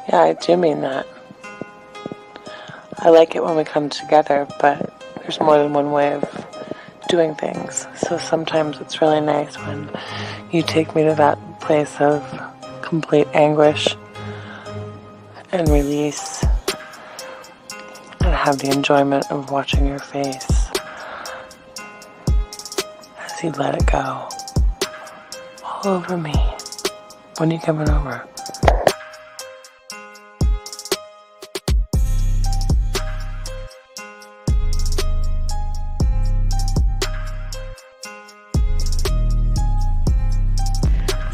Yeah, I do mean that. I like it when we come together, but there's more than one way of doing things. So sometimes it's really nice when you take me to that place of complete anguish and release and have the enjoyment of watching your face as you let it go all over me. When are you coming over?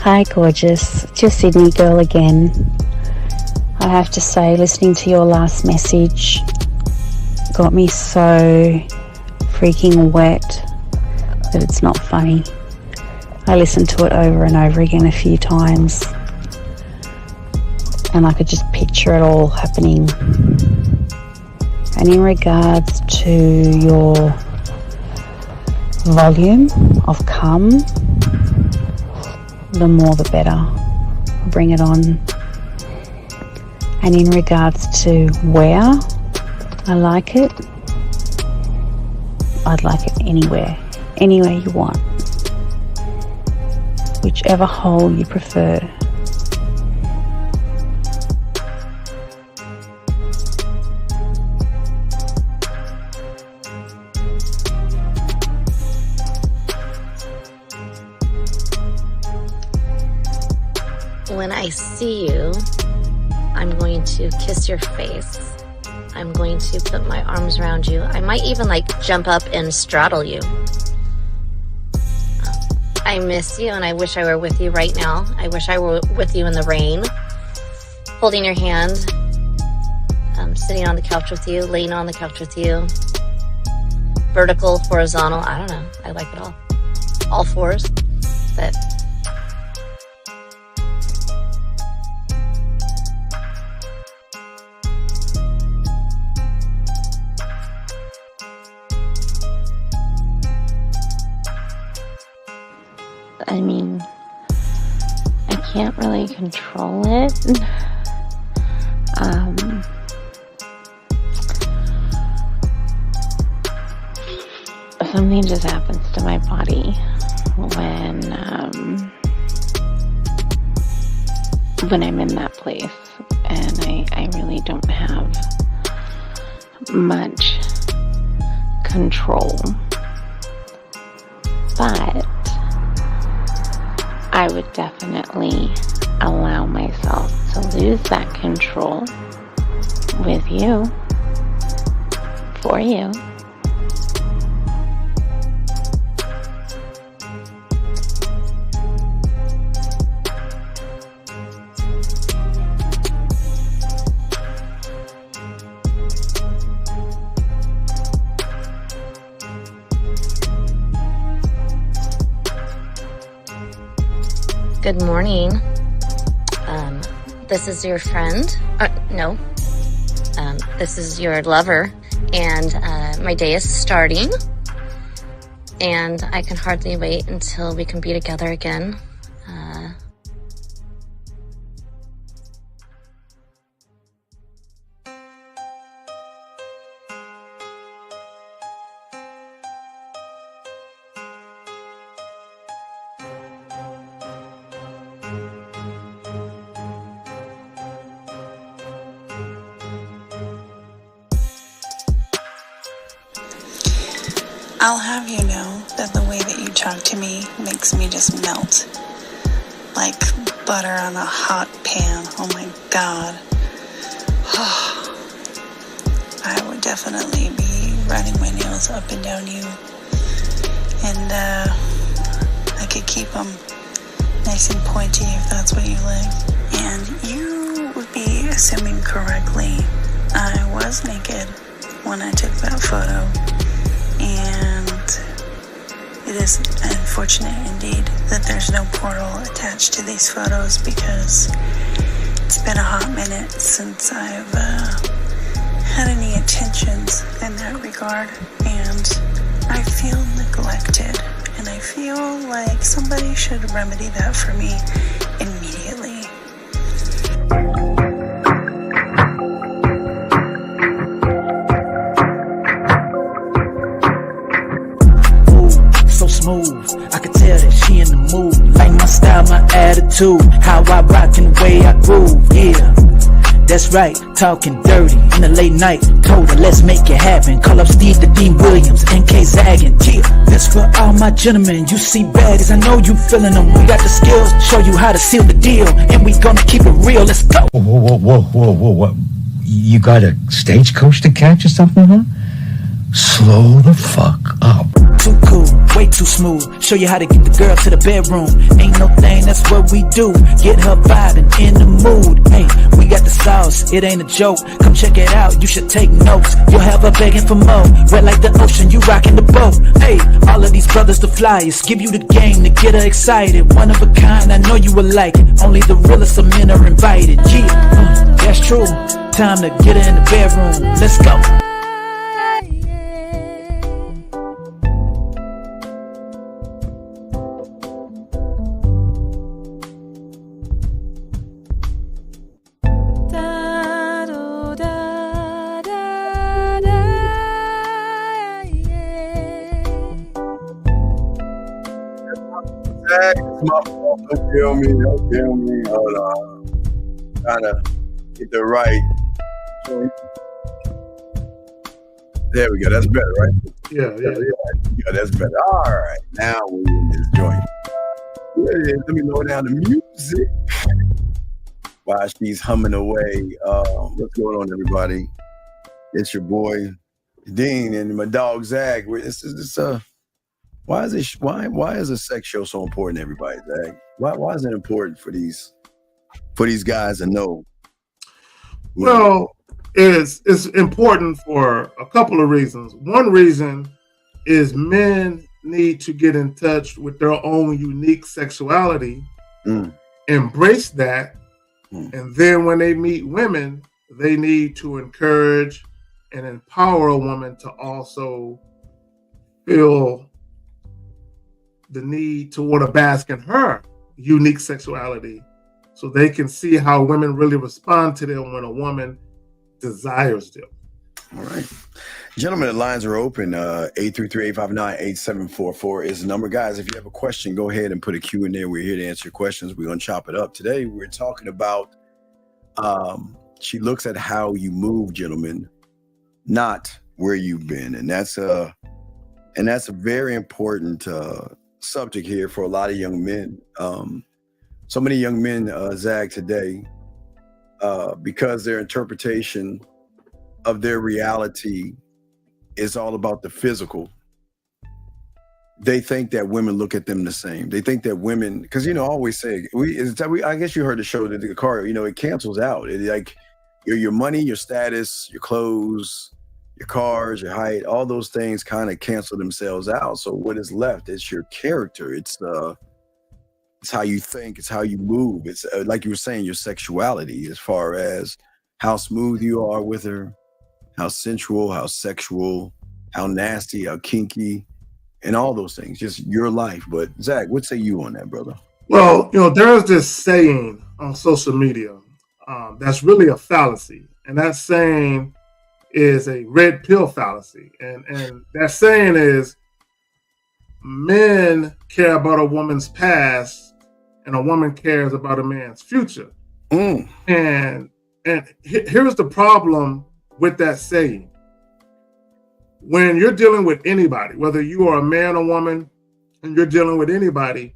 Hi gorgeous, it's your Sydney girl again. I have to say, listening to your last message got me so freaking wet that it's not funny. I listened to it over and over again a few times and I could just picture it all happening. And in regards to your volume of cum, the more the better. Bring it on. And in regards to where I like it, I'd like it anywhere you want. Whichever hole you prefer. When I see you, I'm going to kiss your face. I'm going to put my arms around you. I might even jump up and straddle you. I miss you and I wish I were with you right now. I wish I were with you in the rain, holding your hand, sitting on the couch with you, laying on the couch with you, vertical, horizontal, I don't know. I like it all fours, but I mean, I can't really control it. Something just happens to my body when I'm in that place, and I really don't have much control. But I would definitely allow myself to lose that control with you, for you. good morning. This is your friend. No. This is your lover. And my day is starting. And I can hardly wait until we can be together again. I'll have you know that the way that you talk to me makes me just melt. Like butter on a hot pan. Oh my God. I would definitely be running my nails up and down you. And I could keep them nice and pointy if that's what you like. And you would be assuming correctly. I was naked when I took that photo. And it is unfortunate indeed that there's no portal attached to these photos, because it's been a hot minute since I've had any intentions in that regard, and I feel neglected, and I feel like somebody should remedy that for me immediately. attitude, how I rock and the way I groove, yeah. That's right, talking dirty in the late night. Told her, let's make it happen. Call up Steve the Dean Williams, NK Zaggin'. Yeah, that's for all my gentlemen. You see baddies, I know you feeling them. We got the skills, show you how to seal the deal. And we gonna keep it real, let's go. Whoa. You got a stagecoach to catch or something, huh? Slow the fuck up. Too cool, way too smooth. Show you how to get the girl to the bedroom. Ain't no thing, that's what we do. Get her vibing in the mood. Hey, we got the sauce, it ain't a joke. Come check it out, you should take notes. You'll have her begging for more. Wet like the ocean, you rocking the boat. Hey, all of these brothers the flyers. Give you the game to get her excited. One of a kind, I know you will like it. Only the realest of men are invited. Yeah, that's true. Time to get her in the bedroom. Let's go. Don't kill me. Hold on. Trying to get the right joint. There we go. That's better, right? Yeah, that's better. All right. Now we're in this joint. Yeah, let me lower down the music while she's humming away. What's going on, everybody? It's your boy Dean and my dog Zag. Why is a sex show so important to everybody, Zag? Why is it important for these guys to know? Well, it's important for a couple of reasons. One reason is men need to get in touch with their own unique sexuality, embrace that, and then when they meet women, they need to encourage and empower a woman to also feel the need to want to bask in her unique sexuality so they can see how women really respond to them when a woman desires them. All right. Gentlemen, the lines are open. 833-859-8744 is the number. Guys, if you have a question, go ahead and put a Q in there. We're here to answer your questions. We're going to chop it up. Today, we're talking about, she looks at how you move, gentlemen, not where you've been. And that's a very important subject here for a lot of young men. So many young men, Zag, today, because their interpretation of their reality is all about the physical. They think that women look at them the same. They think that women, because I always say, I guess you heard the show, the car, it cancels out. It, like your money, your status, your clothes, your cars, your height, all those things kind of cancel themselves out. So what is left? It's your character. It's how you think. It's how you move. It's like you were saying, your sexuality, as far as how smooth you are with her, how sensual, how sexual, how nasty, how kinky, and all those things. Just your life. But Zach, what say you on that, brother? Well, there's this saying on social media that's really a fallacy, and that saying is a red pill fallacy. And that saying is, men care about a woman's past and a woman cares about a man's future. And here's the problem with that saying. When you're dealing with anybody, whether you are a man or woman, and you're dealing with anybody,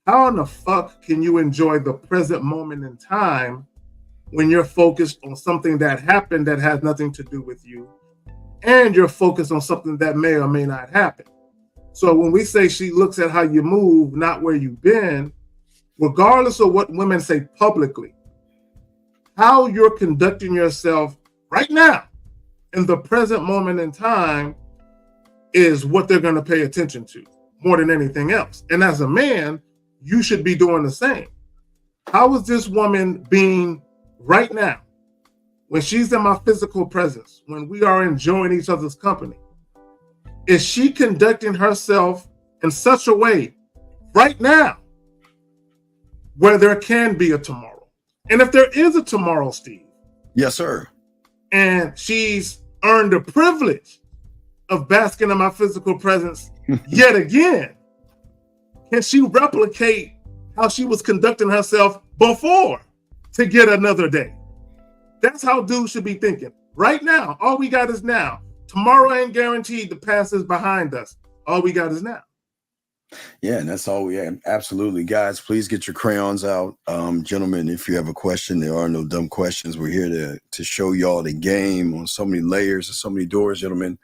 how in the fuck can you enjoy the present moment in time when you're focused on something that happened that has nothing to do with you, and you're focused on something that may or may not happen? So when we say she looks at how you move, not where you've been, regardless of what women say publicly, how you're conducting yourself right now in the present moment in time is what they're going to pay attention to more than anything else. And as a man, you should be doing the same. How is this woman being right now, when she's in my physical presence, when we are enjoying each other's company? Is she conducting herself in such a way right now where there can be a tomorrow? And if there is a tomorrow, Steve. Yes, sir. And she's earned the privilege of basking in my physical presence yet again, can she replicate how she was conducting herself before to get another day. That's how dudes should be thinking. Right now, all we got is now. Tomorrow ain't guaranteed. The past is behind us. All we got is now. Yeah, and that's all we have. Absolutely. Guys, please get your crayons out. Gentlemen, if you have a question, there are no dumb questions. We're here to show y'all the game on so many layers and so many doors, gentlemen.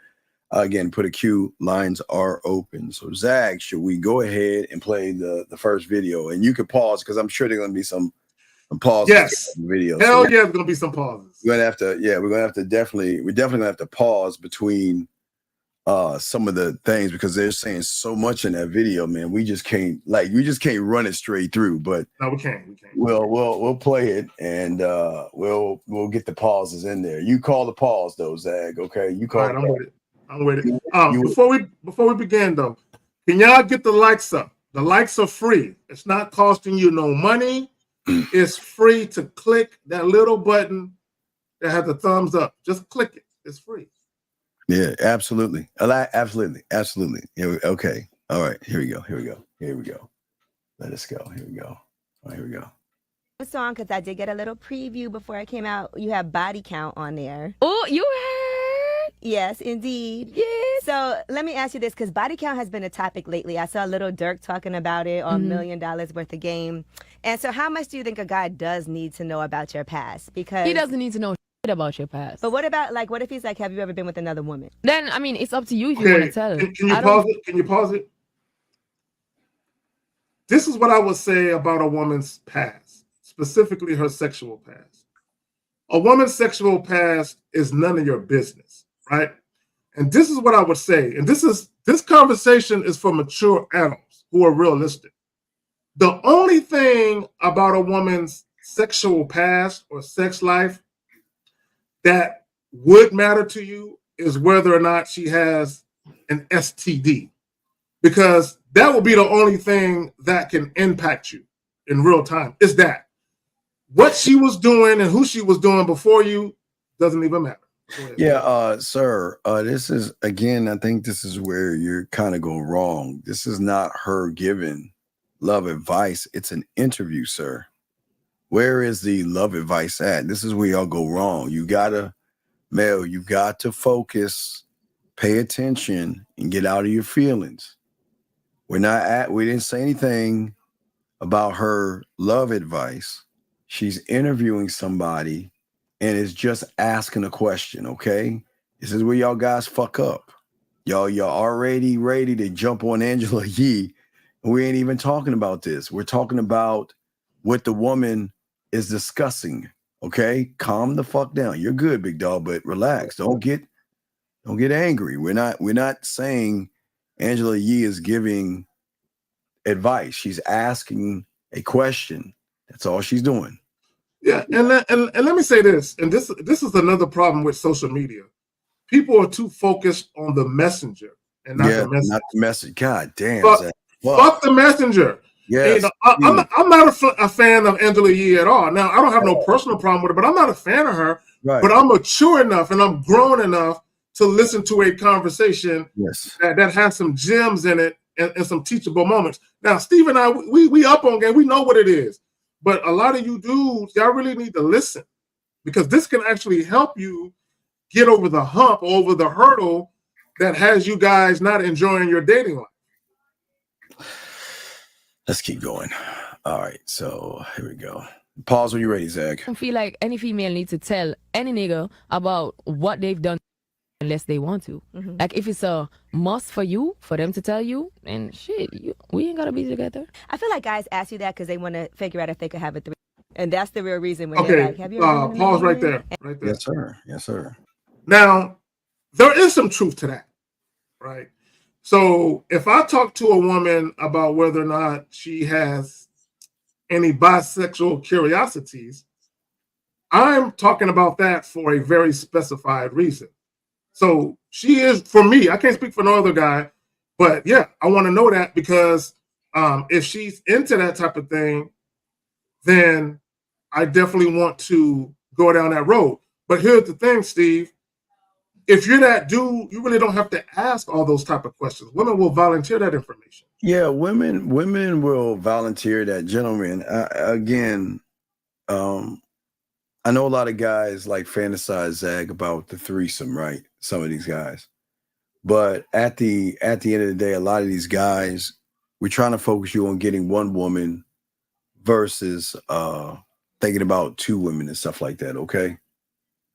Again, put a cue. Lines are open. So, Zag, should we go ahead and play the first video? And you can pause because I'm sure there's going to be some pauses. Yes. In the video. Hell yeah, there's going to be some pauses. We're definitely going to have to pause between some of the things because they're saying so much in that video, man. We just can't run it straight through. But no, we can't. We'll play it and we'll get the pauses in there. You call the pause though, Zag. Okay, you call. All right, I'm with it. Before we begin though, can y'all get the likes up? The likes are free. It's not costing you no money. It's free to click that little button that has the thumbs up. Just click it. It's free. Yeah, absolutely. Absolutely. Okay. All right. Here we go. Let us go. Here we go. All right, here we go. Song because I did get a little preview before I came out. You have Body Count on there. Oh, you heard? Yes, indeed. Yes. So let me ask you this, because Body Count has been a topic lately. I saw Little Dirk talking about it on $1 million worth of game. And so how much do you think a guy does need to know about your past? Because he doesn't need to know about your past. But what about, like, what if he's like, have you ever been with another woman? Then, I mean, it's up to you if you want to tell. Can you pause it? This is what I would say about a woman's past, specifically her sexual past. A woman's sexual past is none of your business, right? And this is what I would say. And this conversation is for mature adults who are realistic. The only thing about a woman's sexual past or sex life that would matter to you is whether or not she has an STD, because that will be the only thing that can impact you in real time. Is that what she was doing and who she was doing before you doesn't even matter. Yeah, sir. This is, again, I think this is where you're kind of going wrong. This is not her giving love advice. It's an interview, sir. Where is the love advice at? This is where y'all go wrong. You got to focus, pay attention, and get out of your feelings. We didn't say anything about her love advice. She's interviewing somebody and is just asking a question, okay? This is where y'all guys fuck up. Y'all already ready to jump on Angela Yee. We ain't even talking about this. We're talking about what the woman is discussing, okay? Calm the fuck down. You're good, big dog, but relax. Don't get angry. We're not saying Angela Yee is giving advice. She's asking a question. That's all she's doing. Yeah, and let me say this, and this is another problem with social media. People are too focused on the messenger and not the message. Not the message. God damn. Fuck the messenger. Yes. You know, I'm not a fan of Angela Yee at all. Now, I don't have no personal problem with her, but I'm not a fan of her. Right. But I'm mature enough and I'm grown enough to listen to a conversation that has some gems in it and some teachable moments. Now, Steve and I, we up on game. We know what it is. But a lot of you dudes, y'all really need to listen, because this can actually help you get over the hump, over the hurdle that has you guys not enjoying your dating life. Let's keep going. All right, so here we go. Pause when you're ready, Zach. I feel like any female needs to tell any nigga about what they've done unless they want to. Mm-hmm. Like, if it's a must for you, for them to tell you, and shit, we ain't gotta be together. I feel like guys ask you that because they want to figure out if they could have a three, and that's the real reason. When they're like, have you ever pause right there. Yes, sir. Yes, sir. Now, there is some truth to that, right? So if I talk to a woman about whether or not she has any bisexual curiosities, I'm talking about that for a very specified reason. So she is, for me, I can't speak for no other guy, but yeah, I want to know that, because if she's into that type of thing, then I definitely want to go down that road. But here's the thing, Steve. if you're that dude, you really don't have to ask all those type of questions. Women will volunteer that information. Yeah, women will volunteer that. Gentlemen, again, I know a lot of guys like fantasize, Zag, about the threesome, right? Some of these guys. But at the end of the day, a lot of these guys, we're trying to focus you on getting one woman versus thinking about two women and stuff like that, okay?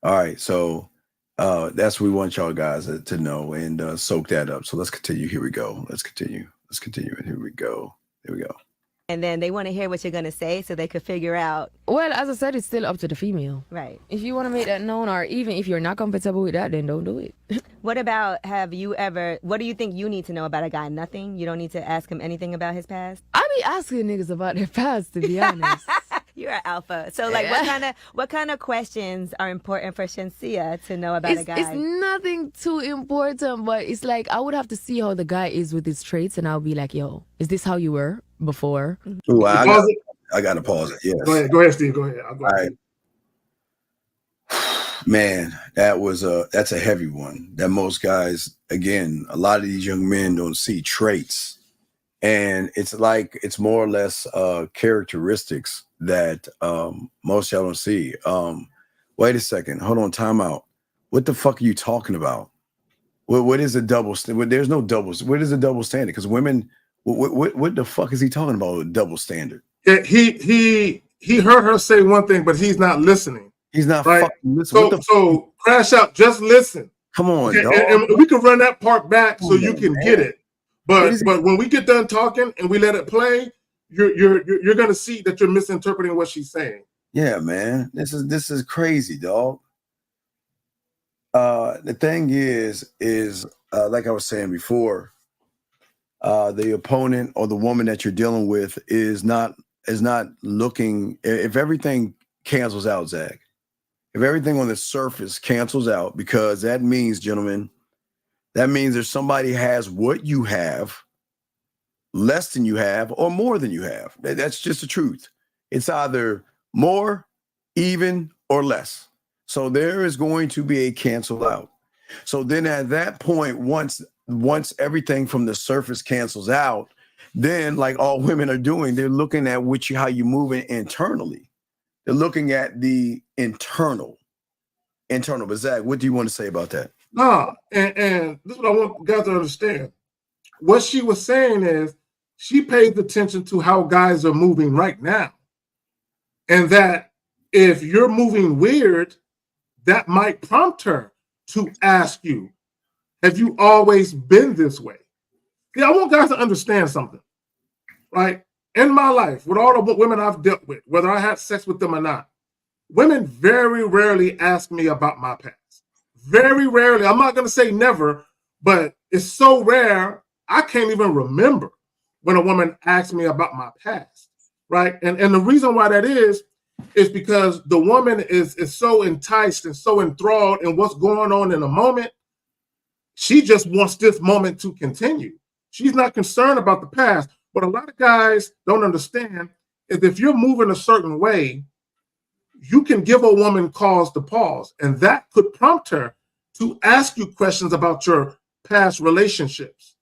All right, so that's what we want y'all guys to know and soak that up. So let's continue. Here we go. Let's continue. And here we go. And then they want to hear what you're going to say so they could figure out. Well, as I said, it's still up to the female. Right. If you want to make that known, or even if you're not comfortable with that, then don't do it. What do you think you need to know about a guy? Nothing? You don't need to ask him anything about his past? I be asking niggas about their past, to be honest. You're an alpha. So, like, what kind of questions are important for Shenseea to know about a guy? It's nothing too important, but it's like I would have to see how the guy is with his traits, and I'll be like, yo, is this how you were before? Ooh, I got to pause it. Yes. Go ahead, Steve. Go ahead. All right. Man, that's a heavy one. That most guys, again, a lot of these young men don't see traits, and it's more or less characteristics that most y'all don't see. Wait a second, hold on, time out. What the fuck are you talking about? What is a double standard? There's no doubles. What is a double standard? Because women, what the fuck is he talking about? A double standard? Yeah, he heard her say one thing, but he's not listening. He's not fucking listening. So Crash Out, just listen. Come on, okay, dog. and we can run that part back so you can get it. But when we get done talking and we let it play, you're gonna see that you're misinterpreting what she's saying. Yeah, man. This is crazy, dog. The thing is like I was saying before, the opponent or the woman that you're dealing with is not looking. If everything cancels out, Zach, if everything on the surface cancels out, because that means, gentlemen, that means there's somebody has what you have, less than you have, or more than you have. That's just the truth. It's either more, even, or less. So there is going to be a cancel out. So then at that point, once everything from the surface cancels out, then like all women are doing, they're looking at how you moving internally. They're looking at the internal. But Zach, what do you want to say about that? No, and this is what I want guys to understand. What she was saying is she pays attention to how guys are moving right now. And that if you're moving weird, that might prompt her to ask you, have you always been this way? Yeah, I want guys to understand something, right? In my life, with all the women I've dealt with, whether I had sex with them or not, women very rarely ask me about my past. Very rarely. I'm not going to say never, but it's so rare, I can't even remember when a woman asks me about my past, right? And the reason why that is because the woman is so enticed and so enthralled in what's going on in the moment. She just wants this moment to continue. She's not concerned about the past. What a lot of guys don't understand is if you're moving a certain way, you can give a woman cause to pause, and that could prompt her to ask you questions about your past relationships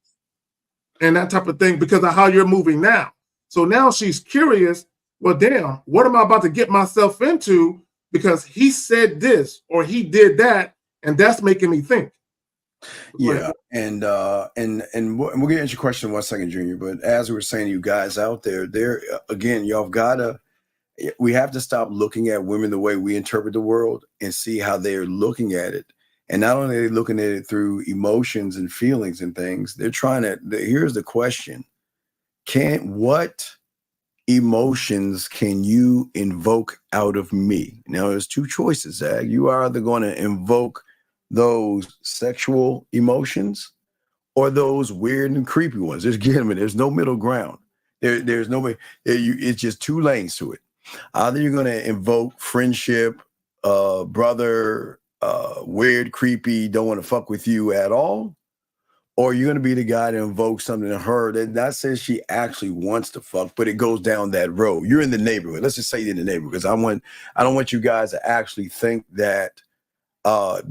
and that type of thing because of how you're moving now. So now she's curious, well, damn, what am I about to get myself into because he said this or he did that, and that's making me think. Yeah, and we'll get into your question in 1 second, Junior. But as we were saying, you guys out there again, we have to stop looking at women the way we interpret the world and see how they're looking at it. And not only are they looking at it through emotions and feelings and things, they're here's the question. What emotions can you invoke out of me? Now, there's two choices, Zach. You are either going to invoke those sexual emotions or those weird and creepy ones. There's no middle ground. There's no way. It's just two lanes to it. Either you're going to invoke friendship, brother, weird, creepy, don't want to fuck with you at all, or you're going to be the guy to invoke something to her that says she actually wants to fuck, but it goes down that road. You're in the neighborhood. Let's just say you're in the neighborhood because I don't want you guys to actually think that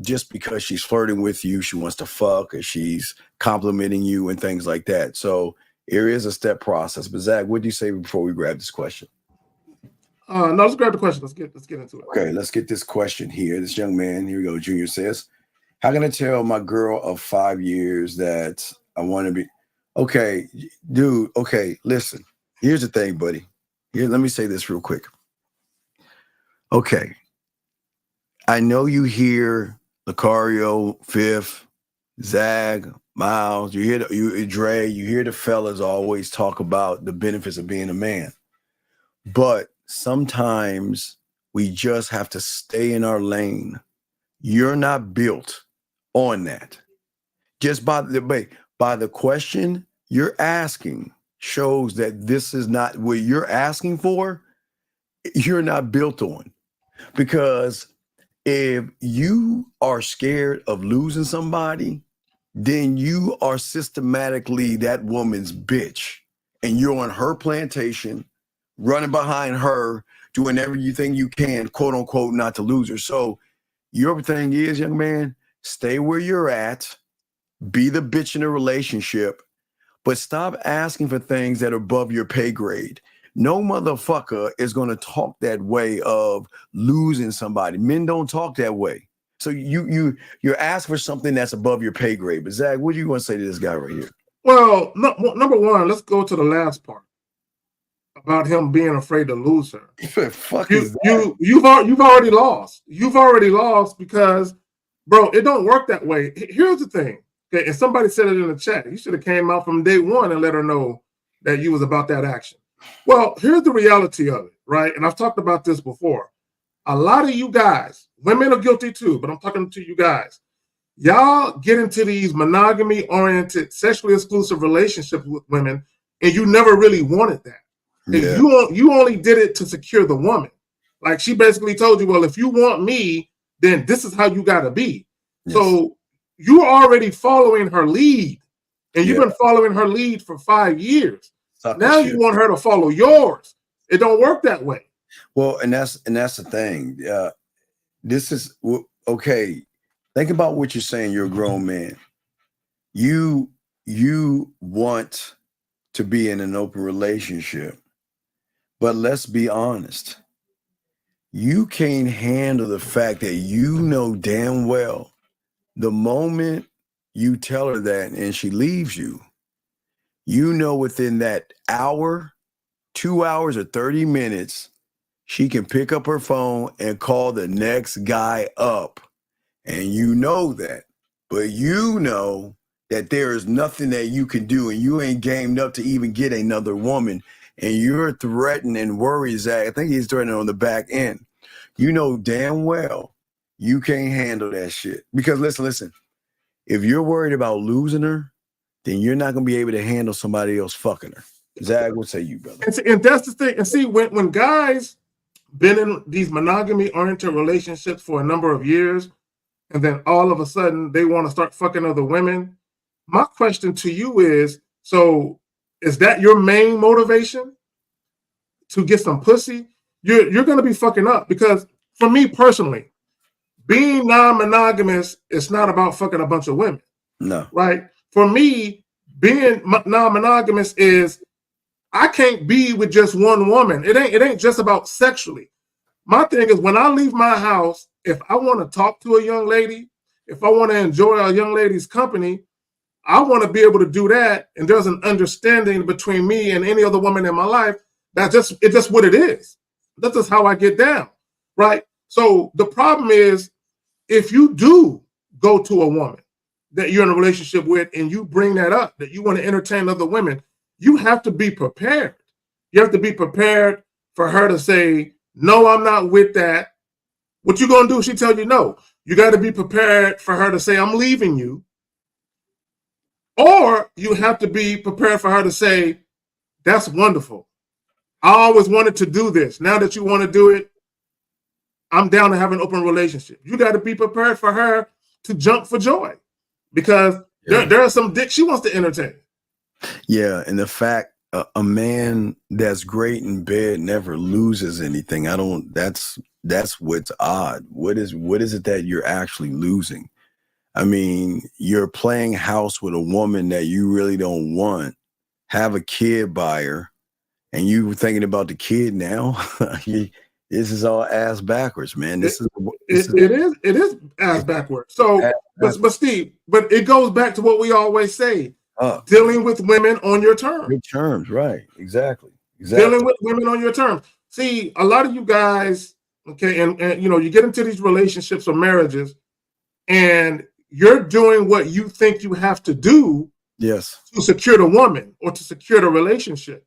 just because she's flirting with you, she wants to fuck, or she's complimenting you and things like that. So there is a step process. But Zach, what do you say before we grab this question? No, let's grab the question. Let's get into it. Okay, let's get this question here. This young man, here we go. Junior says, how can I tell my girl of 5 years that I want to be? Okay, dude. Okay, listen. Here's the thing, buddy. Here, let me say this real quick. Okay. I know you hear Lucario, Fifth, Zag, Miles, you hear Dre, you hear the fellas always talk about the benefits of being a man. But sometimes we just have to stay in our lane. You're not built on that. Just by the question you're asking shows that this is not what you're asking for. You're not built on. Because if you are scared of losing somebody, then you are systematically that woman's bitch. And you're on her plantation, running behind her, doing everything you can, quote unquote, not to lose her. So your thing is, young man, stay where you're at, be the bitch in a relationship, but stop asking for things that are above your pay grade. No motherfucker is going to talk that way of losing somebody. Men don't talk that way. So you're asking for something that's above your pay grade. But Zach, what are you going to say to this guy right here? Well, number one, let's go to the last part about him being afraid to lose her. You've already lost. You've already lost because, bro, it don't work that way. Here's the thing. Okay, and somebody said it in the chat. You should have came out from day one and let her know that you was about that action. Well, here's the reality of it, right? And I've talked about this before. A lot of you guys, women are guilty too, but I'm talking to you guys. Y'all get into these monogamy-oriented, sexually exclusive relationships with women, and you never really wanted that. Yeah. You only did it to secure the woman. Like she basically told you, well, if you want me, then this is how you got to be. Yes. So you're already following her lead, and you've been following her lead for 5 years. Now you want her to follow yours. It don't work that way. Well, and that's the thing. This is okay. Think about what you're saying. You're a grown man. You want to be in an open relationship, but let's be honest. You can't handle the fact that you know damn well the moment you tell her that and she leaves you, you know within that hour, 2 hours, or 30 minutes, she can pick up her phone and call the next guy up. And you know that. But you know that there is nothing that you can do, and you ain't gamed up to even get another woman. And you're threatened and worried, Zach. I think he's threatening on the back end. You know damn well you can't handle that shit. Because listen, if you're worried about losing her, then you're not going to be able to handle somebody else fucking her. Zach, what say you, brother? And that's the thing. And see, when guys been in these monogamy-oriented relationships for a number of years, and then all of a sudden they want to start fucking other women, my question to you is, so is that your main motivation to get some pussy? You're going to be fucking up. Because for me personally, being non-monogamous is not about fucking a bunch of women. No. Right? For me, being non-monogamous is I can't be with just one woman. It ain't just about sexually. My thing is when I leave my house, if I want to talk to a young lady, if I want to enjoy a young lady's company, I want to be able to do that. And there's an understanding between me and any other woman in my life. It's just what it is. That's just how I get down. Right? So the problem is if you do go to a woman that you're in a relationship with and you bring that up, that you want to entertain other women, you have to be prepared. You have to be prepared for her to say, no, I'm not with that. What you going to do if she tell you no? You got to be prepared for her to say, I'm leaving you. Or you have to be prepared for her to say, that's wonderful. I always wanted to do this. Now that you want to do it, I'm down to have an open relationship. You got to be prepared for her to jump for joy because there are some dick she wants to entertain. Yeah, and the fact a man that's great in bed never loses anything. That's what's odd. What is it that you're actually losing? I mean, you're playing house with a woman that you really don't want, have a kid by her, and you were thinking about the kid now. This is all ass backwards, man. It is ass backwards. So, but Steve, but it goes back to what we always say: dealing with women on your terms. Your terms, right? Exactly. Dealing with women on your terms. See, a lot of you guys, okay, and you know, you get into these relationships or marriages, and you're doing what you think you have to do, yes, to secure the woman or to secure the relationship.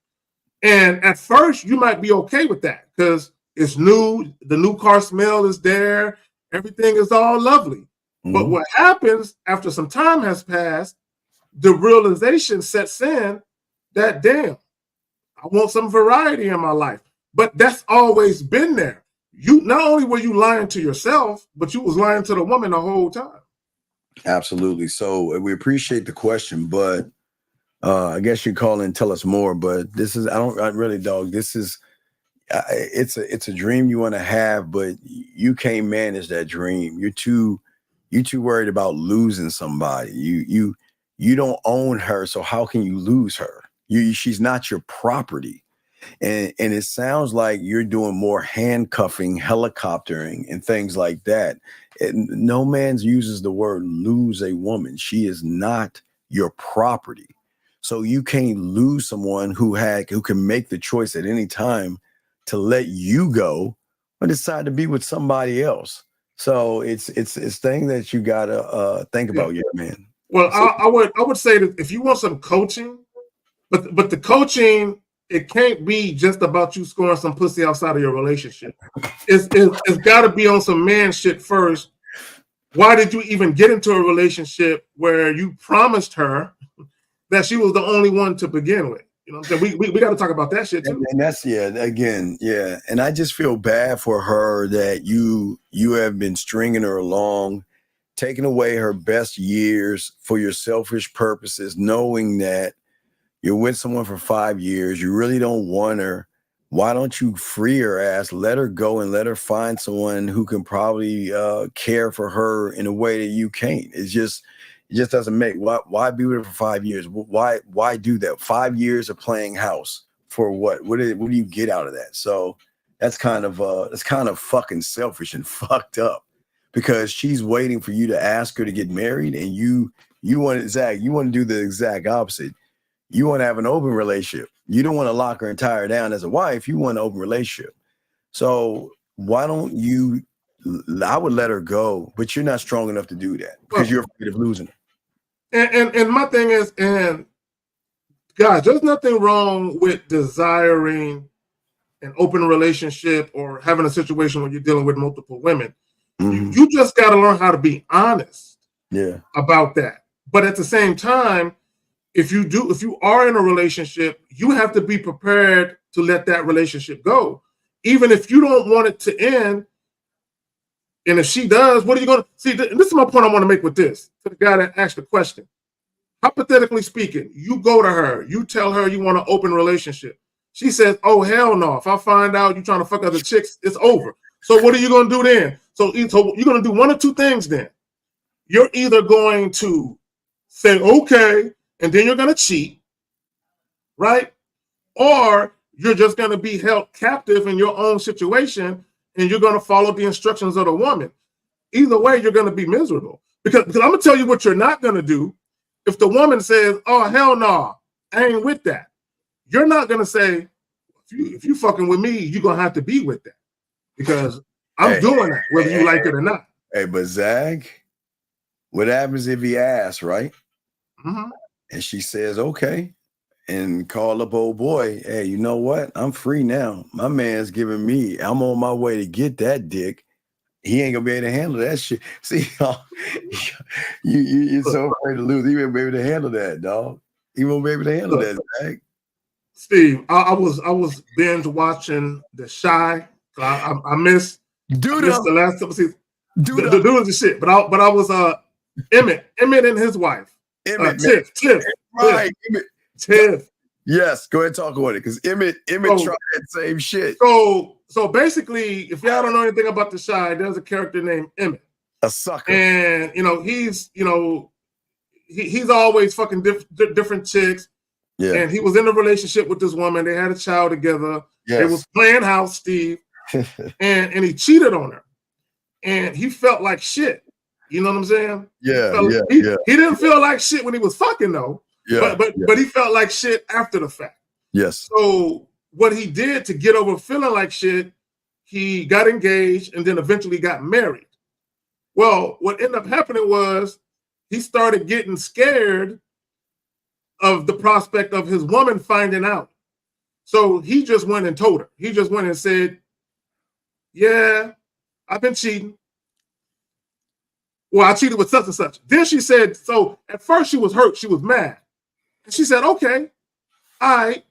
And at first, you might be okay with that because it's new, the new car smell is there, everything is all lovely. Mm-hmm. But what happens after some time has passed, the realization sets in that, damn, I want some variety in my life. But that's always been there. You not only were you lying to yourself, but you was lying to the woman the whole time. Absolutely. So we appreciate the question, but I guess you call in and tell us more. But this is this is it's a dream you want to have, but you can't manage that dream. You're too worried about losing somebody. You don't own her, so how can you lose her? She's not your property. And it sounds like you're doing more handcuffing, helicoptering, and things like that. And no man uses the word lose a woman. She is not your property. So you can't lose someone who can make the choice at any time to let you go or decide to be with somebody else. So it's thing that you gotta think about, yeah, man. Well, I would say that if you want some coaching, but the coaching, it can't be just about you scoring some pussy outside of your relationship. It's got to be on some man shit first. Why did you even get into a relationship where you promised her that she was the only one to begin with? You know what I'm saying? We got to talk about that shit too. And that's, And I just feel bad for her that you have been stringing her along, taking away her best years for your selfish purposes, knowing that you're with someone for 5 years. You really don't want her. Why don't you free her ass, let her go, and let her find someone who can probably care for her in a way that you can't? It just doesn't make. Why be with her for 5 years? Why do that? 5 years of playing house for what? What do you get out of that? So that's kind of fucking selfish and fucked up, because she's waiting for you to ask her to get married, and you want to do the exact opposite. You want to have an open relationship. You don't want to lock her and tie her down as a wife. You want an open relationship. So why don't you? I would let her go, but you're not strong enough to do that because you're afraid of losing her. And my thing is, and guys, there's nothing wrong with desiring an open relationship or having a situation where you're dealing with multiple women. Mm-hmm. You just got to learn how to be honest about that. But at the same time, if you are in a relationship, you have to be prepared to let that relationship go. Even if you don't want it to end, and if she does, what are you going to see? This is my point I want to make with this. To the guy that asked the question. Hypothetically speaking, you go to her, you tell her you want an open relationship. She says, oh, hell no. If I find out you're trying to fuck other chicks, it's over. So what are you going to do then? So you're going to do one of two things then. You're either going to say, okay, and then you're going to cheat, right? Or you're just going to be held captive in your own situation, and you're going to follow the instructions of the woman. Either way, you're going to be miserable. Because I'm going to tell you what you're not going to do. If the woman says, oh, hell no, I ain't with that. You're not going to say, if you fucking with me, you're going to have to be with that. Because I'm doing that, whether you like it or not. Hey, but Zag, what happens if he asks, right? Mm-hmm. And she says, okay, and call up old boy. Hey, you know what? I'm free now. My man's giving me, I'm on my way to get that dick. He ain't gonna be able to handle that shit. See, you're so afraid to lose. He won't be able to handle that, dog. He won't be able to handle that, Zach. Steve, I was binge watching The Chi. I missed the last couple seasons. The dude is the shit. But I was Emmett and his wife. Tiff. Right. Tiff. Yes, go ahead and talk about it because Emmett tried that same shit. So basically, if y'all don't know anything about The Chi, there's a character named Emmett, a sucker, and he's he's always fucking different chicks. Yeah, and he was in a relationship with this woman. They had a child together. Yes. They was playing house, Steve, and he cheated on her, and he felt like shit. You know what I'm saying? Yeah, he didn't feel like shit when he was fucking though. Yeah, but he felt like shit after the fact. Yes. So what he did to get over feeling like shit, he got engaged and then eventually got married. Well, what ended up happening was he started getting scared of the prospect of his woman finding out. So he just went and told her. He just went and said, yeah, I've been cheating. Well, I cheated with such and such. Then she said, so at first she was hurt. She was mad. And she said, okay, all right,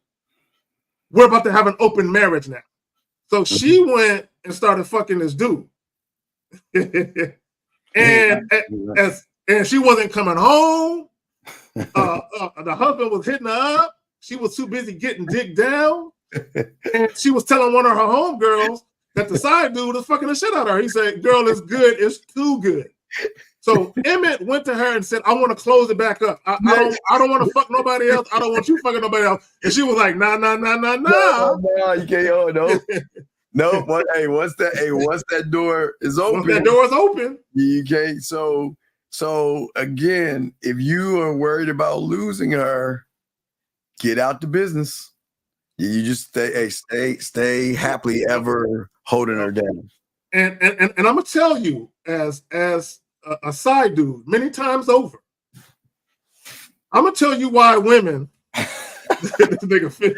we're about to have an open marriage now. So she went and started fucking this dude. and she wasn't coming home. The husband was hitting her up. She was too busy getting dick down. And she was telling one of her homegirls that the side dude was fucking the shit out of her. He said, girl, it's good. It's too good. So Emmett went to her and said, I want to close it back up. I don't want to fuck nobody else. I don't want you fucking nobody else. And she was like, nah. No, you can't. No. But hey, once that door is open. Once that door is open. You can't. So again, if you are worried about losing her, get out the business. You just stay happily ever holding her down. And I'm gonna tell you, as a side dude, many times over, I'm gonna tell you why women. This nigga Fib.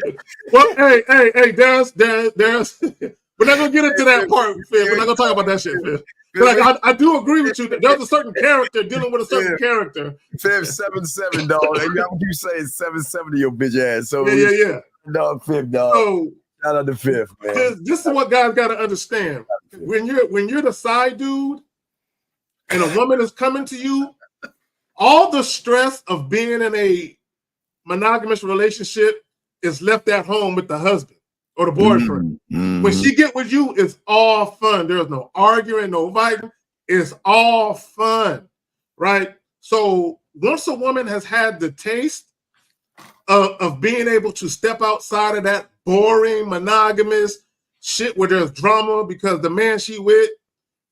Well, hey, there's. We're not gonna get into that part, Fib. We're not gonna talk about that shit, Fib. But like, I do agree with you that there's a certain character dealing with a certain character. Fib 7'7", dog. I'm gonna keep saying 7'7" your bitch ass. So yeah. Dog, Fib, dog. So, shout out to Fib, man. This is what guys gotta understand. When you're the side dude and a woman is coming to you, all the stress of being in a monogamous relationship is left at home with the husband or the boyfriend. When she get with you, it's all fun. There's no arguing, no fighting. It's all fun, right? So once a woman has had the taste of being able to step outside of that boring monogamous shit where there's drama because the man she with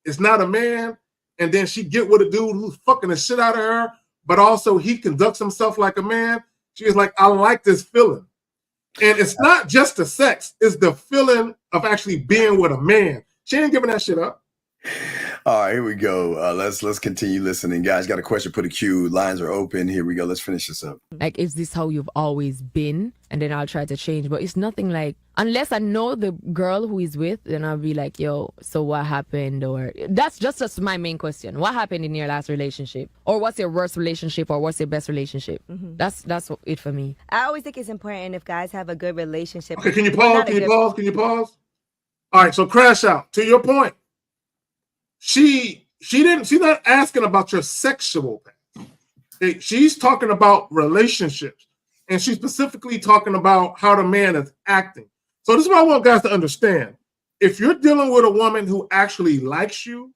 is not a man, and then she get with a dude who's fucking the shit out of her, but also he conducts himself like a man. She is like, I like this feeling. And it's not just the sex, it's the feeling of actually being with a man. She ain't giving that shit up. All right, here we go. Let's continue listening. Guys, got a question, put a queue. Lines are open. Here we go. Let's finish this up. Like, is this how you've always been? And then I'll try to change. But it's nothing like, unless I know the girl who he's with, then I'll be like, yo, so what happened? Or that's just my main question. What happened in your last relationship? Or what's your worst relationship? Or what's your best relationship? Mm-hmm. That's it for me. I always think it's important if guys have a good relationship. Okay, can you pause? All right, so Crash Out, to your point. She's not asking about your sexual past. She's talking about relationships. And she's specifically talking about how the man is acting. So this is what I want guys to understand. If you're dealing with a woman who actually likes you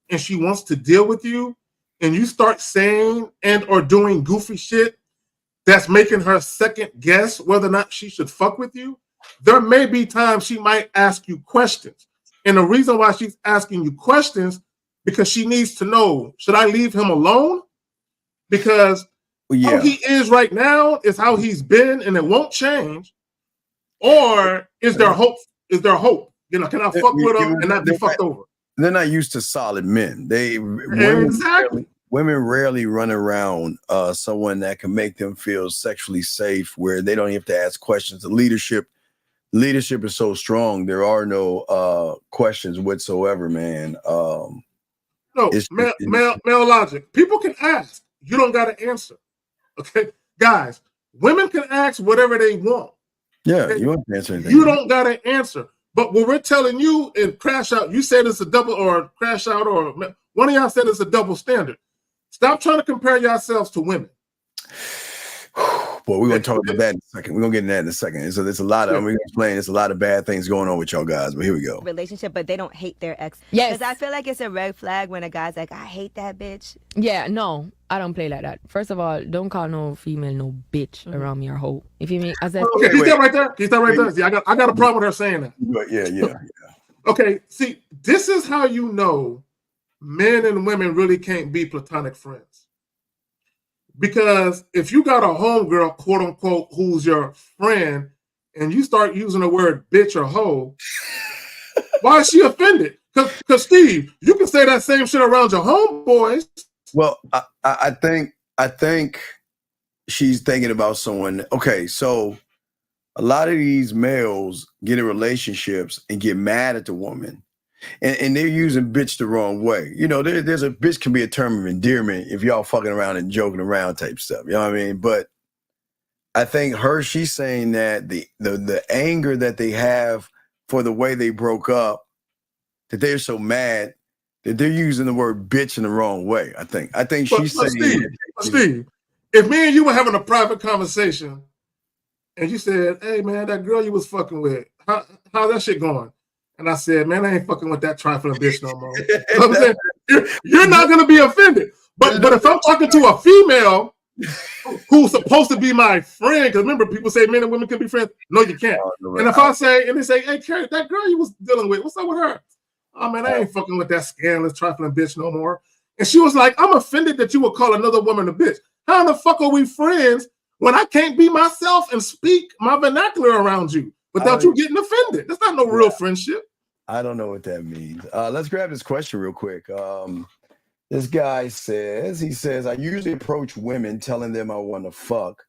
and she wants to deal with you, and you start saying and or doing goofy shit that's making her second guess whether or not she should fuck with you, there may be times she might ask you questions. And the reason why she's asking you questions, because she needs to know, should I leave him alone? Because how he is right now is how he's been and it won't change. Or is there hope? Is there hope? You know, can I fuck with him and not be fucked over? They're not used to solid men. Women rarely run around someone that can make them feel sexually safe where they don't have to ask questions. The leadership is so strong. There are no questions whatsoever, man. Male logic. People can ask. You don't got to answer. Okay, guys. Women can ask whatever they want. Yeah, okay? You don't answer anything. You don't got to answer. But what we're telling you in Crash Out, you said it's a double, or Crash Out, or one of y'all said it's a double standard. Stop trying to compare yourselves to women. Boy, we're gonna talk about that in a second. We're gonna get into that in a second. So there's a lot of, I'm gonna explain, there's a lot of bad things going on with y'all guys, but here we go. Relationship, but they don't hate their ex. Yes. Because I feel like it's a red flag when a guy's like, I hate that bitch. Yeah, no, I don't play like that. First of all, don't call no female no bitch around me or hoe. If you mean, as I Okay, can you stay right there? Can you stay right there? See, I got a problem with her saying that. Yeah. Okay, see, this is how you know men and women really can't be platonic friends. Because if you got a homegirl, quote unquote, who's your friend, and you start using the word bitch or hoe, why is she offended? Because Steve, you can say that same shit around your homeboys. Well, I think she's thinking about someone. Okay, so a lot of these males get in relationships and get mad at the woman. And they're using bitch the wrong way. You know, there's a bitch can be a term of endearment if y'all fucking around and joking around type stuff. You know what I mean? But I think she's saying that the anger that they have for the way they broke up, that they're so mad that they're using the word bitch in the wrong way. I think she's saying, Steve, if me and you were having a private conversation and you said, hey man, that girl you was fucking with, how's that shit going? And I said, man, I ain't fucking with that trifling bitch no more. You know what I'm saying? You're not going to be offended. But if I'm talking to a female who's supposed to be my friend, because remember, people say men and women can be friends. No, you can't. And if I say, and they say, hey, Carrie, that girl you was dealing with, what's up with her? Oh, man, I ain't fucking with that scandalous trifling bitch no more. And she was like, I'm offended that you would call another woman a bitch. How in the fuck are we friends when I can't be myself and speak my vernacular around you without you getting offended? That's not no real friendship. I don't know what that means. Let's grab this question real quick. This guy says, I usually approach women telling them I want to fuck,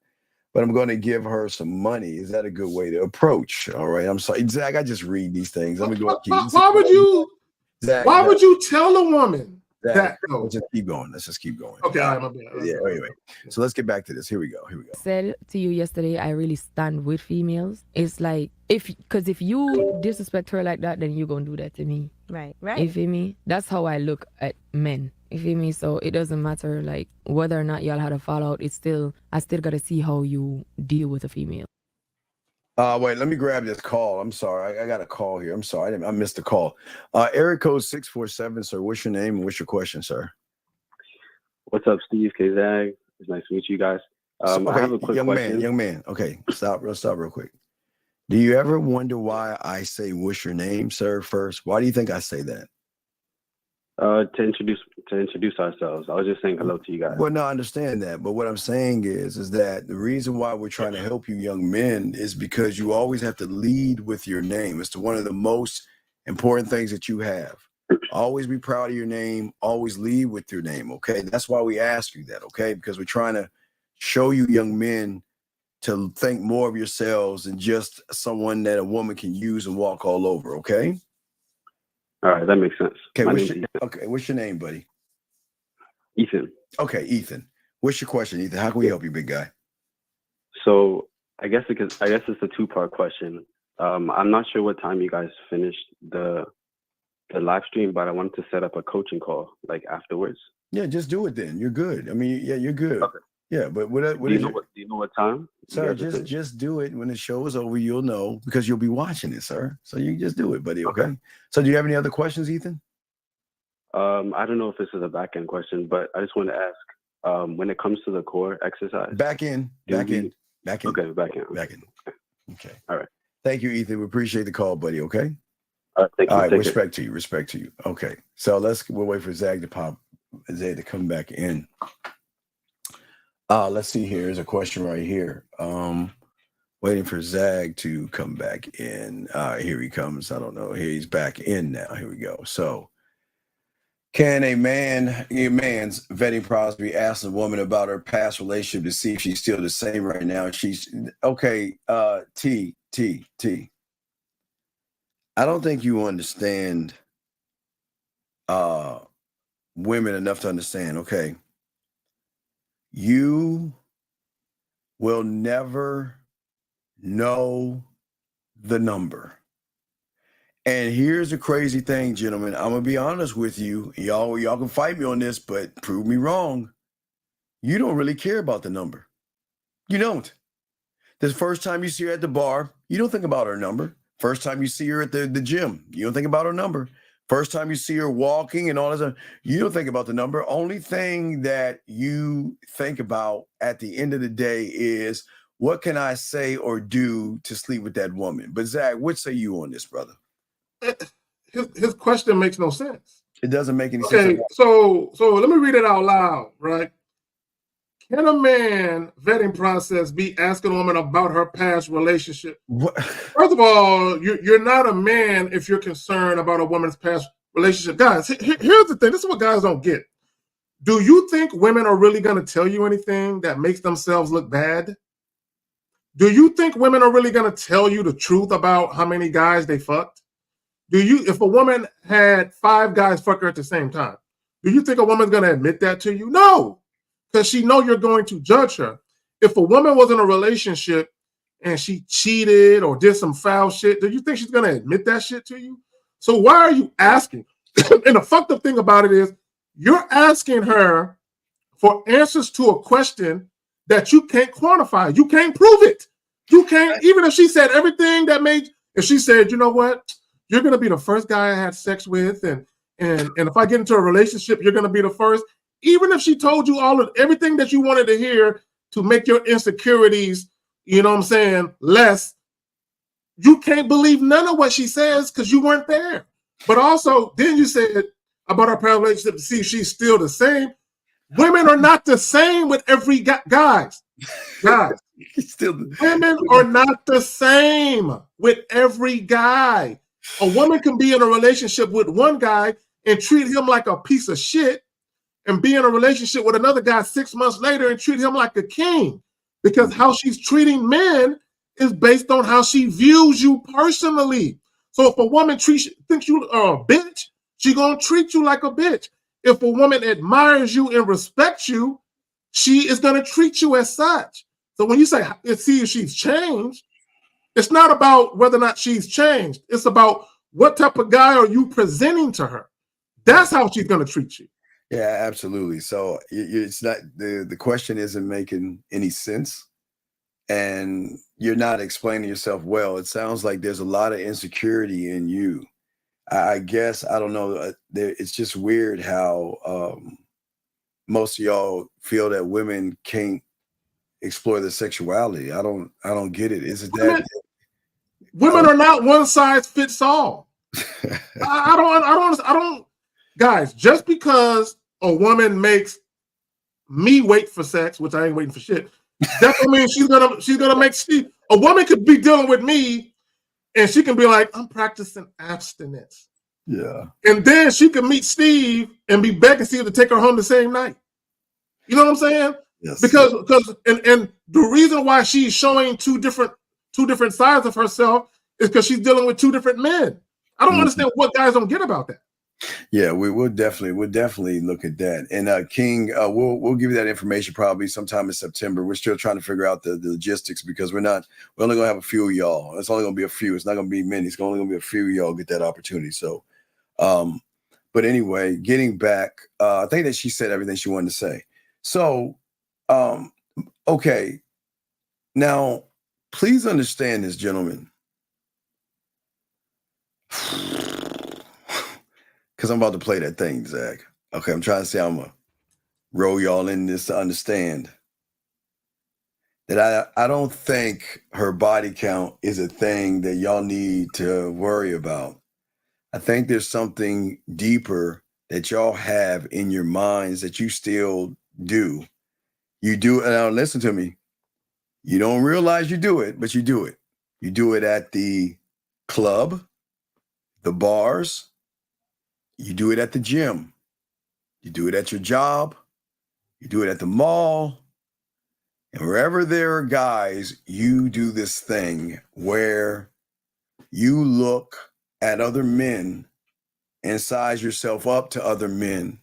but I'm going to give her some money. Is that a good way to approach? All right. I'm sorry, Zach, I just read these things. Let me go. Why would you tell a woman that? Let's just keep going. Okay. All right, my bad. Yeah. Anyway, so let's get back to this. Here we go. Said to you yesterday, I really stand with females. It's like, if you disrespect her like that, then you're going to do that to me. Right. You feel me? That's how I look at men. You feel me? So it doesn't matter like whether or not y'all had a fallout. I still got to see how you deal with a female. Wait, let me grab this call. I'm sorry. I got a call here. I'm sorry. I missed the call. Area code 647, sir. What's your name and what's your question, sir? What's up, Steve K-Zag? It's nice to meet you guys. I have a quick question. Young man. Okay, stop real quick. Do you ever wonder why I say what's your name, sir, first? Why do you think I say that? To introduce ourselves. I was just saying hello to you guys. Well, no, I understand that. But what I'm saying is that the reason why we're trying to help you young men is because you always have to lead with your name. It's one of the most important things that you have. Always be proud of your name. Always lead with your name, okay? That's why we ask you that, okay? Because we're trying to show you young men to think more of yourselves than just someone that a woman can use and walk all over, okay? All right, that makes sense. Okay, what's your name, buddy? Ethan. Okay, Ethan. What's your question, Ethan? How can we help you, big guy? So I guess it's a two-part question. I'm not sure what time you guys finished the live stream, but I wanted to set up a coaching call like afterwards. Yeah, just do it then. You're good. I mean, yeah, you're good. Okay. Yeah, but do you know what time? Sir, just do it. When the show is over, you'll know because you'll be watching it, sir. So you just do it, buddy. Okay. So do you have any other questions, Ethan? I don't know if this is a back-end question, but I just want to ask, when it comes to the core exercise. Back in. Okay, back in. Okay. All right. Thank you, Ethan. We appreciate the call, buddy. Okay. Thank you. All right. Respect to you. Okay. So we'll wait for Zag to come back in. Let's see here. There's a question right here. Waiting for Zag to come back in. Here he comes. I don't know. He's back in now. Here we go. So, can a man's vetting process be asking a woman about her past relationship to see if she's still the same right now? She's okay. T. I don't think you understand women enough to understand. Okay. You will never know the number. And here's the crazy thing, gentlemen. I'm going to be honest with you. Y'all can fight me on this, but prove me wrong. You don't really care about the number. You don't. The first time you see her at the bar, you don't think about her number. First time you see her at the gym, you don't think about her number. First time you see her walking and all that stuff, you don't think about the number. Only thing that you think about at the end of the day is, what can I say or do to sleep with that woman? But Zach, what say you on this, brother? His question makes no sense. It doesn't make any sense. Okay, so let me read it out loud, right? Can a man vetting process be asking a woman about her past relationship? What? First of all, you're not a man if you're concerned about a woman's past relationship. Guys, here's the thing. This is what guys don't get. Do you think women are really going to tell you anything that makes themselves look bad? Do you think women are really going to tell you the truth about how many guys they fucked? If a woman had 5 guys fuck her at the same time, do you think a woman's going to admit that to you? No, because she know you're going to judge her. If a woman was in a relationship and she cheated or did some foul shit, do you think she's going to admit that shit to you? So why are you asking? And the fucked up thing about it is, you're asking her for answers to a question that you can't quantify. You can't prove it. You can't, even if she said everything that made, if she said, you know what, you're going to be the first guy I had sex with, and if I get into a relationship, you're going to be the first. Even if she told you everything that you wanted to hear to make your insecurities, you know what I'm saying, less, you can't believe none of what she says because you weren't there. But also, then you said about our past relationship to see if she's still the same. Women are not the same with every guys. Women are not the same with every guy. A woman can be in a relationship with one guy and treat him like a piece of shit, and be in a relationship with another guy 6 months later and treat him like a king, because how she's treating men is based on how she views you personally. So if a woman thinks you are a bitch, she gonna treat you like a bitch. If a woman admires you and respects you, she is gonna treat you as such. So when you say, see if she's changed, it's not about whether or not she's changed. It's about what type of guy are you presenting to her. That's how she's gonna treat you. Yeah, absolutely. So it's not, the question isn't making any sense, and you're not explaining yourself well. It sounds like there's a lot of insecurity in you. I guess, I don't know. It's just weird how most of y'all feel that women can't explore their sexuality. I don't get it. Is it that women are not one size fits all? I don't. Guys, just because a woman makes me wait for sex, which I ain't waiting for shit, that don't mean she's gonna make Steve. A woman could be dealing with me, and she can be like, I'm practicing abstinence. Yeah. And then she can meet Steve and be begging Steve to take her home the same night. You know what I'm saying? Yes. Because the reason why she's showing two different sides of herself is because she's dealing with 2 different men. I don't understand what guys don't get about that. Yeah, we'll definitely look at that. And King, we'll give you that information probably sometime in September. We're still trying to figure out the logistics, because we're only gonna have a few of y'all. It's only gonna be a few. It's not gonna be many. It's only gonna be a few of y'all get that opportunity. So, but anyway, getting back, I think that she said everything she wanted to say. So, okay, now please understand this, gentlemen. Because I'm about to play that thing, Zach. Okay, I'm trying to say I'm going to roll y'all in this to understand that I don't think her body count is a thing that y'all need to worry about. I think there's something deeper that y'all have in your minds that you still do. You do it. Now listen to me. You don't realize you do it, but you do it. You do it at the club, the bars. You do it at the gym. You do it at your job. You do it at the mall. And wherever there are guys, you do this thing where you look at other men and size yourself up to other men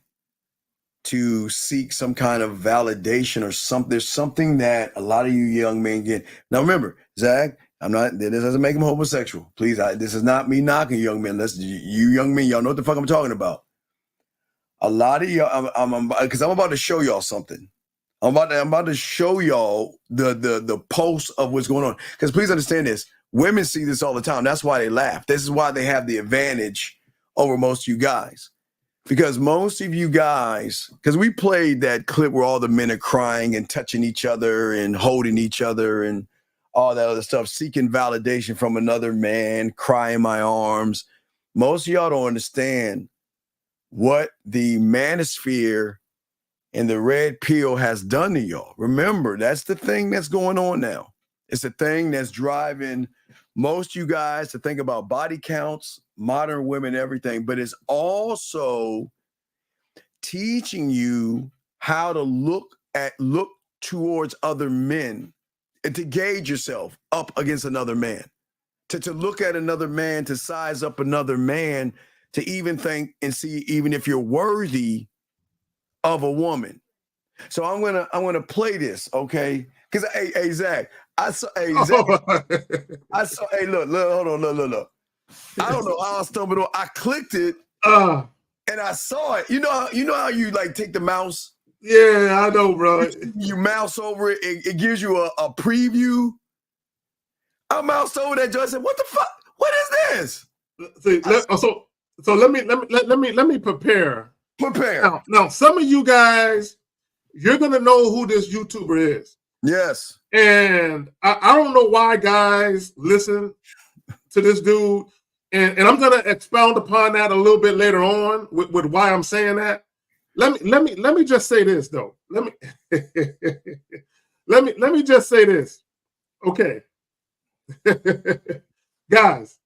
to seek some kind of validation or something. There's something that a lot of you young men get. Now remember, Zach, this doesn't make him homosexual. Please, this is not me knocking young men. You young men, y'all know what the fuck I'm talking about. A lot of y'all, because I'm about to show y'all something. I'm about to show y'all the pulse of what's going on. Because please understand this. Women see this all the time. That's why they laugh. This is why they have the advantage over most of you guys. Because most of you guys, because we played that clip where all the men are crying and touching each other and holding each other and all that other stuff, seeking validation from another man, crying in my arms. Most of y'all don't understand what the manosphere and the red pill has done to y'all. Remember, that's the thing that's going on now. It's the thing that's driving most of you guys to think about body counts, modern women, everything, but it's also teaching you how to look towards other men and to gauge yourself up against another man, to look at another man, to size up another man, to even think and see even if you're worthy of a woman. So I'm gonna play this, okay? Because hey Zach, I saw hey look, hold on, look. I don't know how I stumbled on. I clicked it and I saw it. You know how you like take the mouse? Yeah, I know, bro. You mouse over it, it gives you a preview. I moused over that joint. I said, "What the fuck? What is this?" See, so let me prepare. Prepare. Now, some of you guys, you're gonna know who this YouTuber is. Yes. And I don't know why guys listen to this dude, and I'm gonna expound upon that a little bit later on with why I'm saying that. Let me just say this though. Let me just say this. Okay. Guys,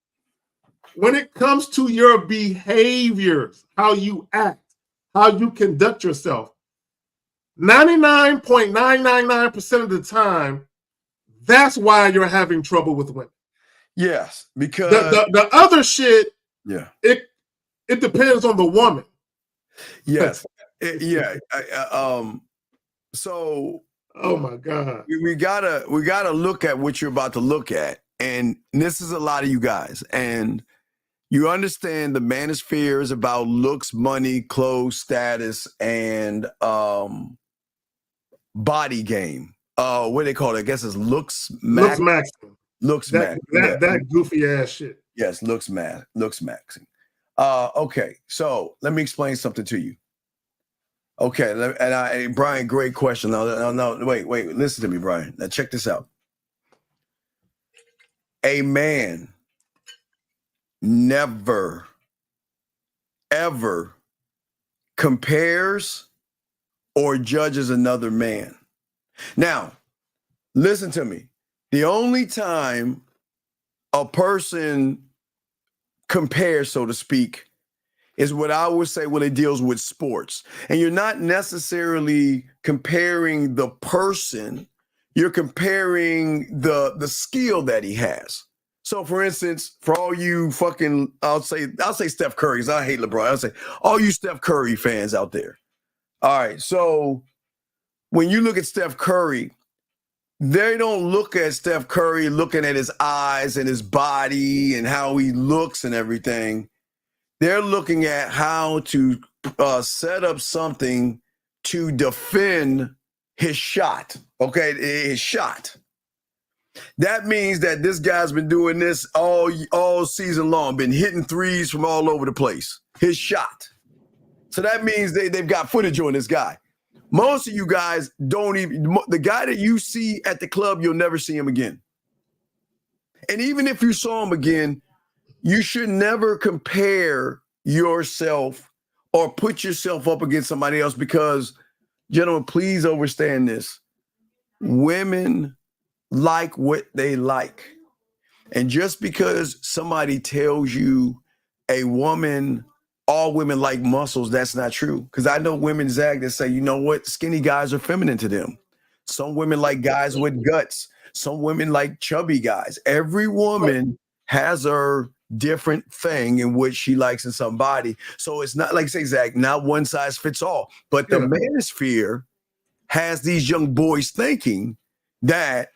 when it comes to your behaviors, how you act, how you conduct yourself, 99.999% of the time, that's why you're having trouble with women. Yes, because the other shit, yeah, it depends on the woman. Yes, so oh my God, we gotta look at what you're about to look at, and this is a lot of you guys, and you understand the manosphere is about looks, money, clothes, status, and body game. What do they call it? I guess it's looks maxing. That goofy ass shit. Yes, looks maxing. Okay, so let me explain something to you. Okay, Brian, great question. No, wait, listen to me, Brian. Now check this out. A man never, ever compares or judges another man. Now, listen to me. The only time a person compares, so to speak, is what I would say when it deals with sports. And you're not necessarily comparing the person, you're comparing the skill that he has. So for instance, for all you fucking, I'll say Steph Curry, because I hate LeBron. I'll say all you Steph Curry fans out there. All right, so when you look at Steph Curry, they don't look at Steph Curry looking at his eyes and his body and how he looks and everything. They're looking at how to set up something to defend his shot, okay? His shot. That means that this guy's been doing this all season long, been hitting threes from all over the place. His shot. So that means they've got footage on this guy. Most of you guys don't even, the guy that you see at the club, you'll never see him again. And even if you saw him again, you should never compare yourself or put yourself up against somebody else because, gentlemen, please understand this. Women like what they like. And just because somebody tells you all women like muscles, that's not true. Because I know women, Zach, that say, you know what? Skinny guys are feminine to them. Some women like guys with guts. Some women like chubby guys. Every woman has her different thing in which she likes in somebody. So it's not like, say, Zach, not one size fits all. But the manosphere has these young boys thinking that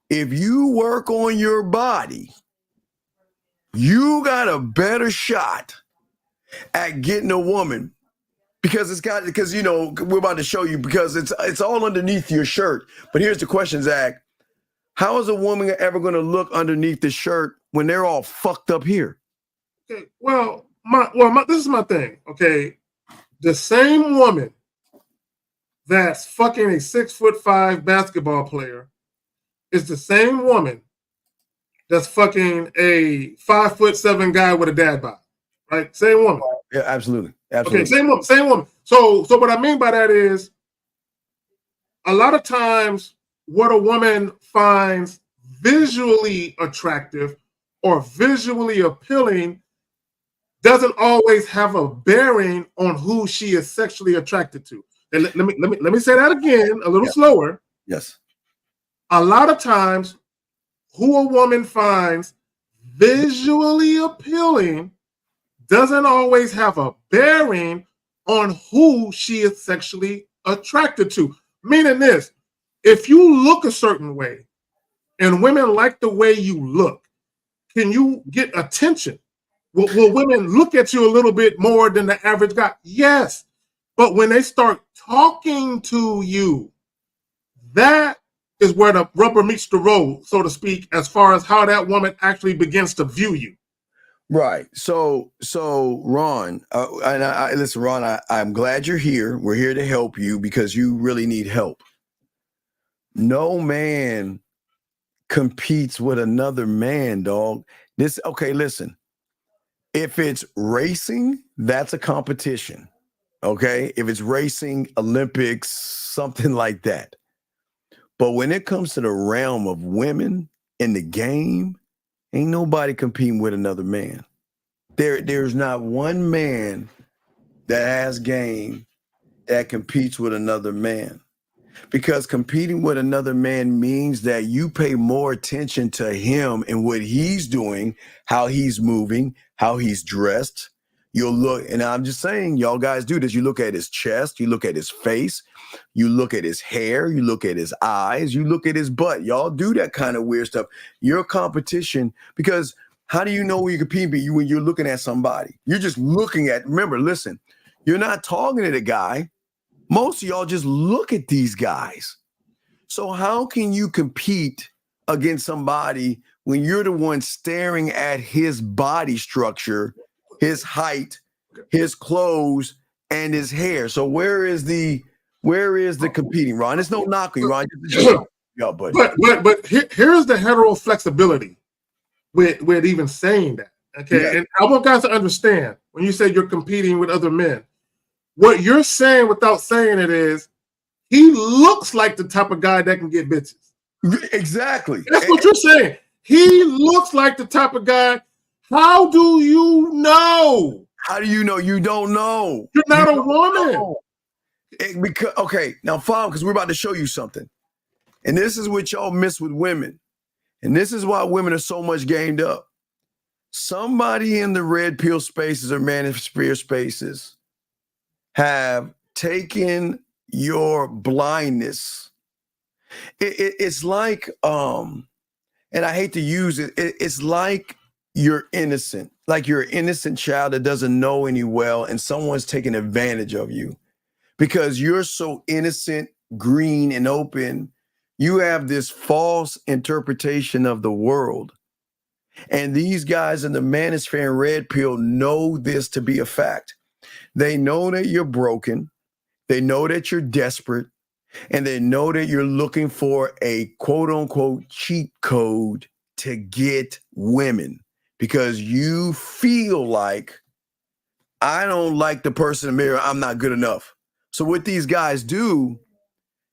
if you work on your body, you got a better shot at getting a woman. Because we're about to show you because it's all underneath your shirt. But here's the question, Zach. How is a woman ever going to look underneath the shirt when they're all fucked up here? Okay, this is my thing. Okay, the same woman that's fucking a 6'5" basketball player is the same woman that's fucking a 5'7" guy with a dad bod, right? Same woman. Yeah, absolutely. Okay, same woman. So what I mean by that is a lot of times what a woman finds visually attractive or visually appealing doesn't always have a bearing on who she is sexually attracted to. And let me say that again a little slower. Yes. A lot of times who a woman finds visually appealing doesn't always have a bearing on who she is sexually attracted to. Meaning this, if you look a certain way and women like the way you look, can you get attention? Will women look at you a little bit more than the average guy? Yes. But when they start talking to you, that is where the rubber meets the road, so to speak, as far as how that woman actually begins to view you. Right. So Ron, listen, Ron, I'm glad you're here. We're here to help you because you really need help. No man competes with another man, dog. Listen. If it's racing, that's a competition. Okay? If it's racing, Olympics, something like that. But when it comes to the realm of women in the game, ain't nobody competing with another man. There's not one man that has game that competes with another man. Because competing with another man means that you pay more attention to him and what he's doing, how he's moving, how he's dressed. You'll look, and I'm just saying, y'all guys do this. You look at his chest, you look at his face, you look at his hair, you look at his eyes, you look at his butt. Y'all do that kind of weird stuff. Your competition, because how do you know when you compete when you're looking at somebody? You're just looking at, remember, listen, you're not talking to the guy. Most of y'all just look at these guys. So how can you compete against somebody when you're the one staring at his body structure, his height, his clothes, and his hair? So where is the competing, Ron? There's no knocking, Ron. Y'all, buddy. But here's the hetero flexibility with even saying that. Okay, yeah. And I want guys to understand when you say you're competing with other men. What you're saying without saying it is he looks like the type of guy that can get bitches. Exactly. That's what you're saying. He looks like the type of guy. How do you know? How do you know? You don't know. You're not a woman. Now follow, because we're about to show you something. And this is what y'all miss with women. And this is why women are so much gamed up. Somebody in the red pill spaces or manosphere spaces have taken your blindness. It's like, and I hate to use it, it's like you're innocent, like you're an innocent child that doesn't know any well, and someone's taking advantage of you because you're so innocent, green, and open. You have this false interpretation of the world. And these guys in the manosphere and red pill know this to be a fact. They know that you're broken. They know that you're desperate. And they know that you're looking for a quote unquote cheat code to get women because you feel like, I don't like the person in the mirror, I'm not good enough. So what these guys do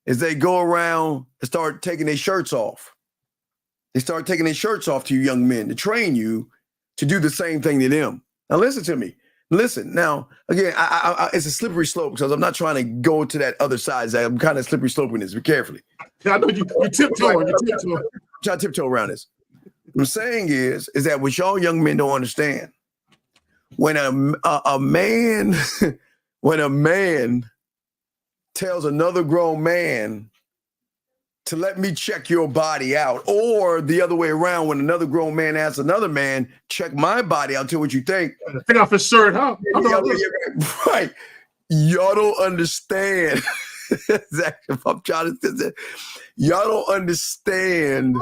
is they go around and start taking their shirts off. They start taking their shirts off to you young men to train you to do the same thing to them. Now listen to me. Listen, now, again, I it's a slippery slope because I'm not trying to go to that other side. I'm kind of slippery sloping this, but carefully. I know you tiptoeing. I'm trying to tiptoe around this. What I'm saying is that what y'all young men don't understand, when a man tells another grown man to let me check your body out, or the other way around, when another grown man asks another man, check my body out, tell what you think. Take off his shirt, huh? Right. y'all don't understand. Exactly. I'm trying to say, y'all don't understand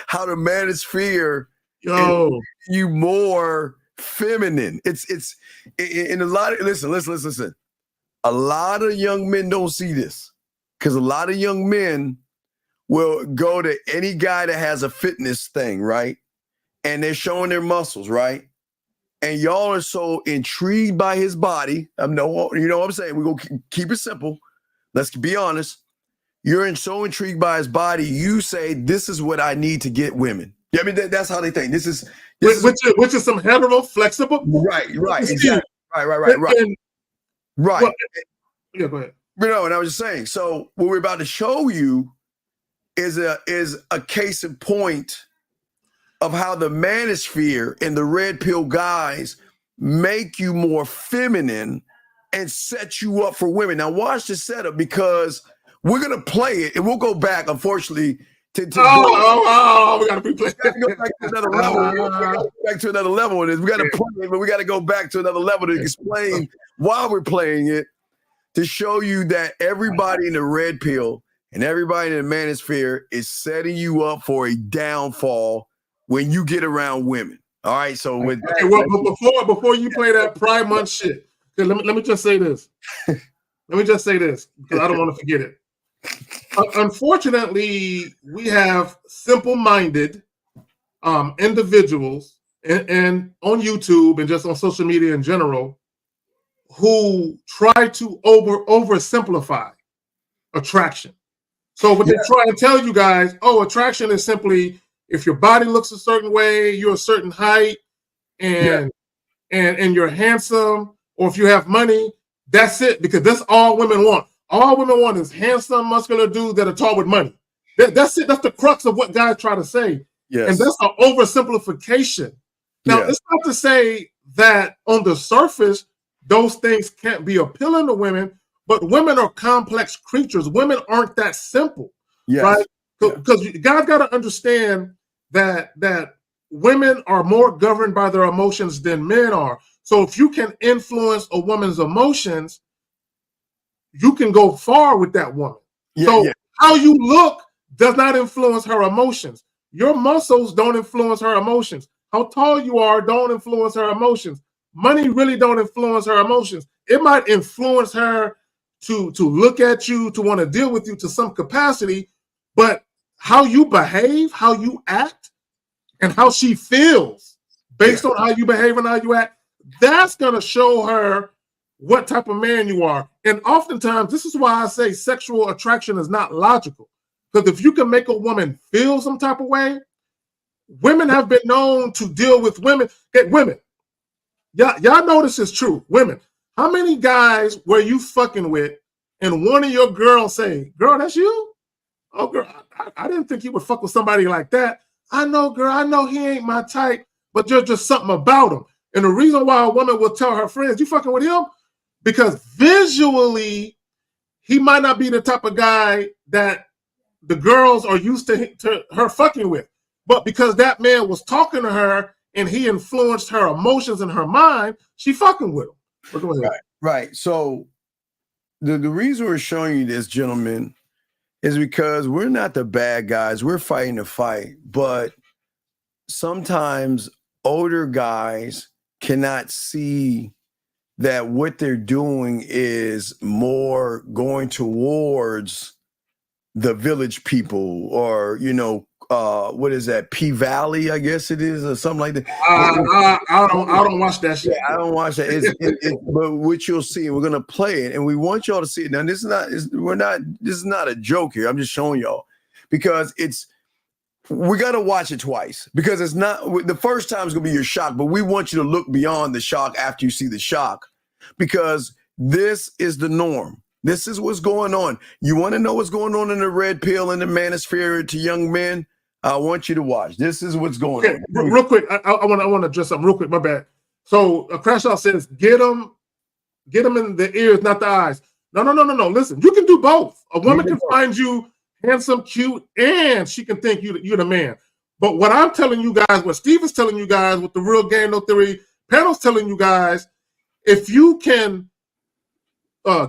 how the manosphere is you more feminine. It's in a lot of listen. A lot of young men don't see this because a lot of young men will go to any guy that has a fitness thing, right? And they're showing their muscles, right? And y'all are so intrigued by his body. You know what I'm saying? We're going to keep it simple. Let's be honest. You're so intrigued by his body, you say, this is what I need to get women. Yeah, I mean, that's how they think. Which is some hetero, flexible. Right. Exactly. Right. Right. Yeah, go ahead. And I was just saying, so what we're about to show you is a case in point of how the manosphere and the red pill guys make you more feminine and set you up for women. Now watch the setup because we're gonna play it and we'll go back, unfortunately, we gotta replay. Go back to another level. Back to another level in this. We gotta play it, but we gotta go back to another level to explain why we're playing it, to show you that everybody in the red pill and everybody in the manosphere is setting you up for a downfall when you get around women. All right. So with before you play that Pride Month shit, let me just say this. Because I don't want to forget it. Unfortunately, we have simple-minded individuals and on YouTube and just on social media in general who try to oversimplify attraction. So what they try to tell you guys, attraction is simply if your body looks a certain way, you're a certain height, and you're handsome, or if you have money, that's it. Because that's all women want. All women want is handsome, muscular dudes that are tall with money. That's it. That's the crux of what guys try to say. Yes. And that's an oversimplification. Now, it's not to say that on the surface, those things can't be appealing to women, but women are complex creatures. Women aren't that simple, right? Because you guys got to understand that women are more governed by their emotions than men are. So if you can influence a woman's emotions, you can go far with that woman. How you look does not influence her emotions. Your muscles don't influence her emotions. How tall you are don't influence her emotions. Money really don't influence her emotions. It might influence her to look at you, to want to deal with you to some capacity, but how you behave, how you act, and how she feels based on how you behave and how you act, that's going to show her what type of man you are. And oftentimes, this is why I say sexual attraction is not logical. Because if you can make a woman feel some type of way, women have been known to deal with women. Y'all know this is true. Women, how many guys were you fucking with and one of your girls say, girl, that's you? Oh, girl, I didn't think you would fuck with somebody like that. I know, girl, I know he ain't my type, but there's just something about him. And the reason why a woman will tell her friends, you fucking with him? Because visually, he might not be the type of guy that the girls are used to her fucking with. But because that man was talking to her and he influenced her emotions in her mind, she fucking with him. But go ahead. Right. So the reason we're showing you this, gentlemen, is because we're not the bad guys. We're fighting the fight. But sometimes older guys cannot see that what they're doing is more going towards the village people, or, what is that? P Valley, I guess it is, or something like that. I don't watch that shit. Yeah, I don't watch that. But what you'll see, we're gonna play it, and we want y'all to see it. Now, this is not a joke here. I'm just showing y'all because we got to watch it twice, because it's not the first time is gonna be your shock, but we want you to look beyond the shock after you see the shock, because this is the norm. This is what's going on. You want to know what's going on in the red pill and the manosphere to young men? I want you to watch. This is what's going on. Real quick, I want to address something real quick. My bad. So Crash Out says, get them in the ears, not the eyes. No. Listen, you can do both. A woman can find you handsome, cute, and she can think you're the man. But what I'm telling you guys, what Steve is telling you guys, what the Real Game No Theory panel's telling you guys, if you can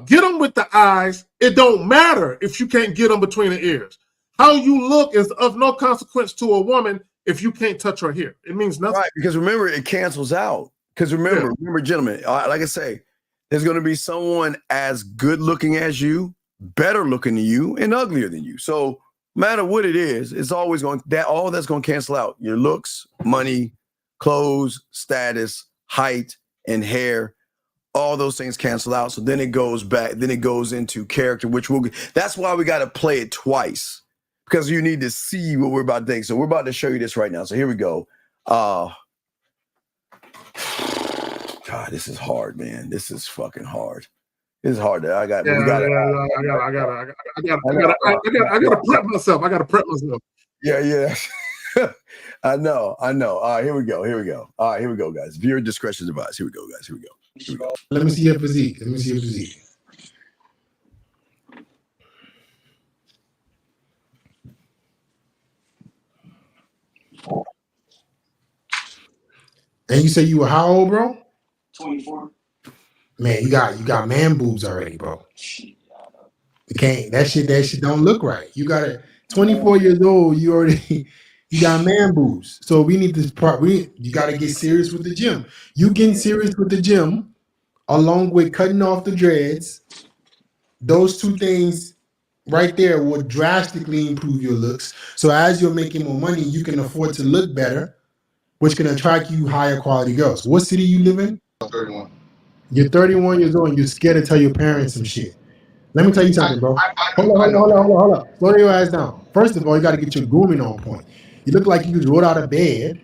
get them with the eyes, it don't matter if you can't get them between the ears. How you look is of no consequence to a woman if you can't touch her hair. It means nothing. Right, because remember, it cancels out. Because remember, gentlemen, like I say, there's going to be someone as good looking as you, better looking than you, and uglier than you. So no matter what it is, it's always going that all that's going to cancel out. Your looks, money, clothes, status, height, and hair. All those things cancel out. So then it goes back. Then it goes into character, which that's why we got to play it twice, because you need to see what we're about to think. So we're about to show you this right now. So here we go. God, this is hard, man. This is fucking hard. This is hard. I gotta prep myself. Yeah. I know. All right, here we go. All right, here we go, guys. Viewer discretion advised. Here we go, guys. Here we go. Let me see your physique. And you say you were how old, bro? 24. Man, you got man boobs already, bro. You can't. That shit don't look right. You got it. 24 years old. You got man boobs. So we need this part. You got to get serious with the gym. You getting serious with the gym, along with cutting off the dreads. Those two things right there will drastically improve your looks. So as you're making more money, you can afford to look better, which can attract you higher quality girls. What city you live in? 31. You're 31 years old and you're scared to tell your parents some shit. Let me tell you something, bro. Hold on. Slow your ass down. First of all, you got to get your grooming on point. You look like you just rolled out of bed.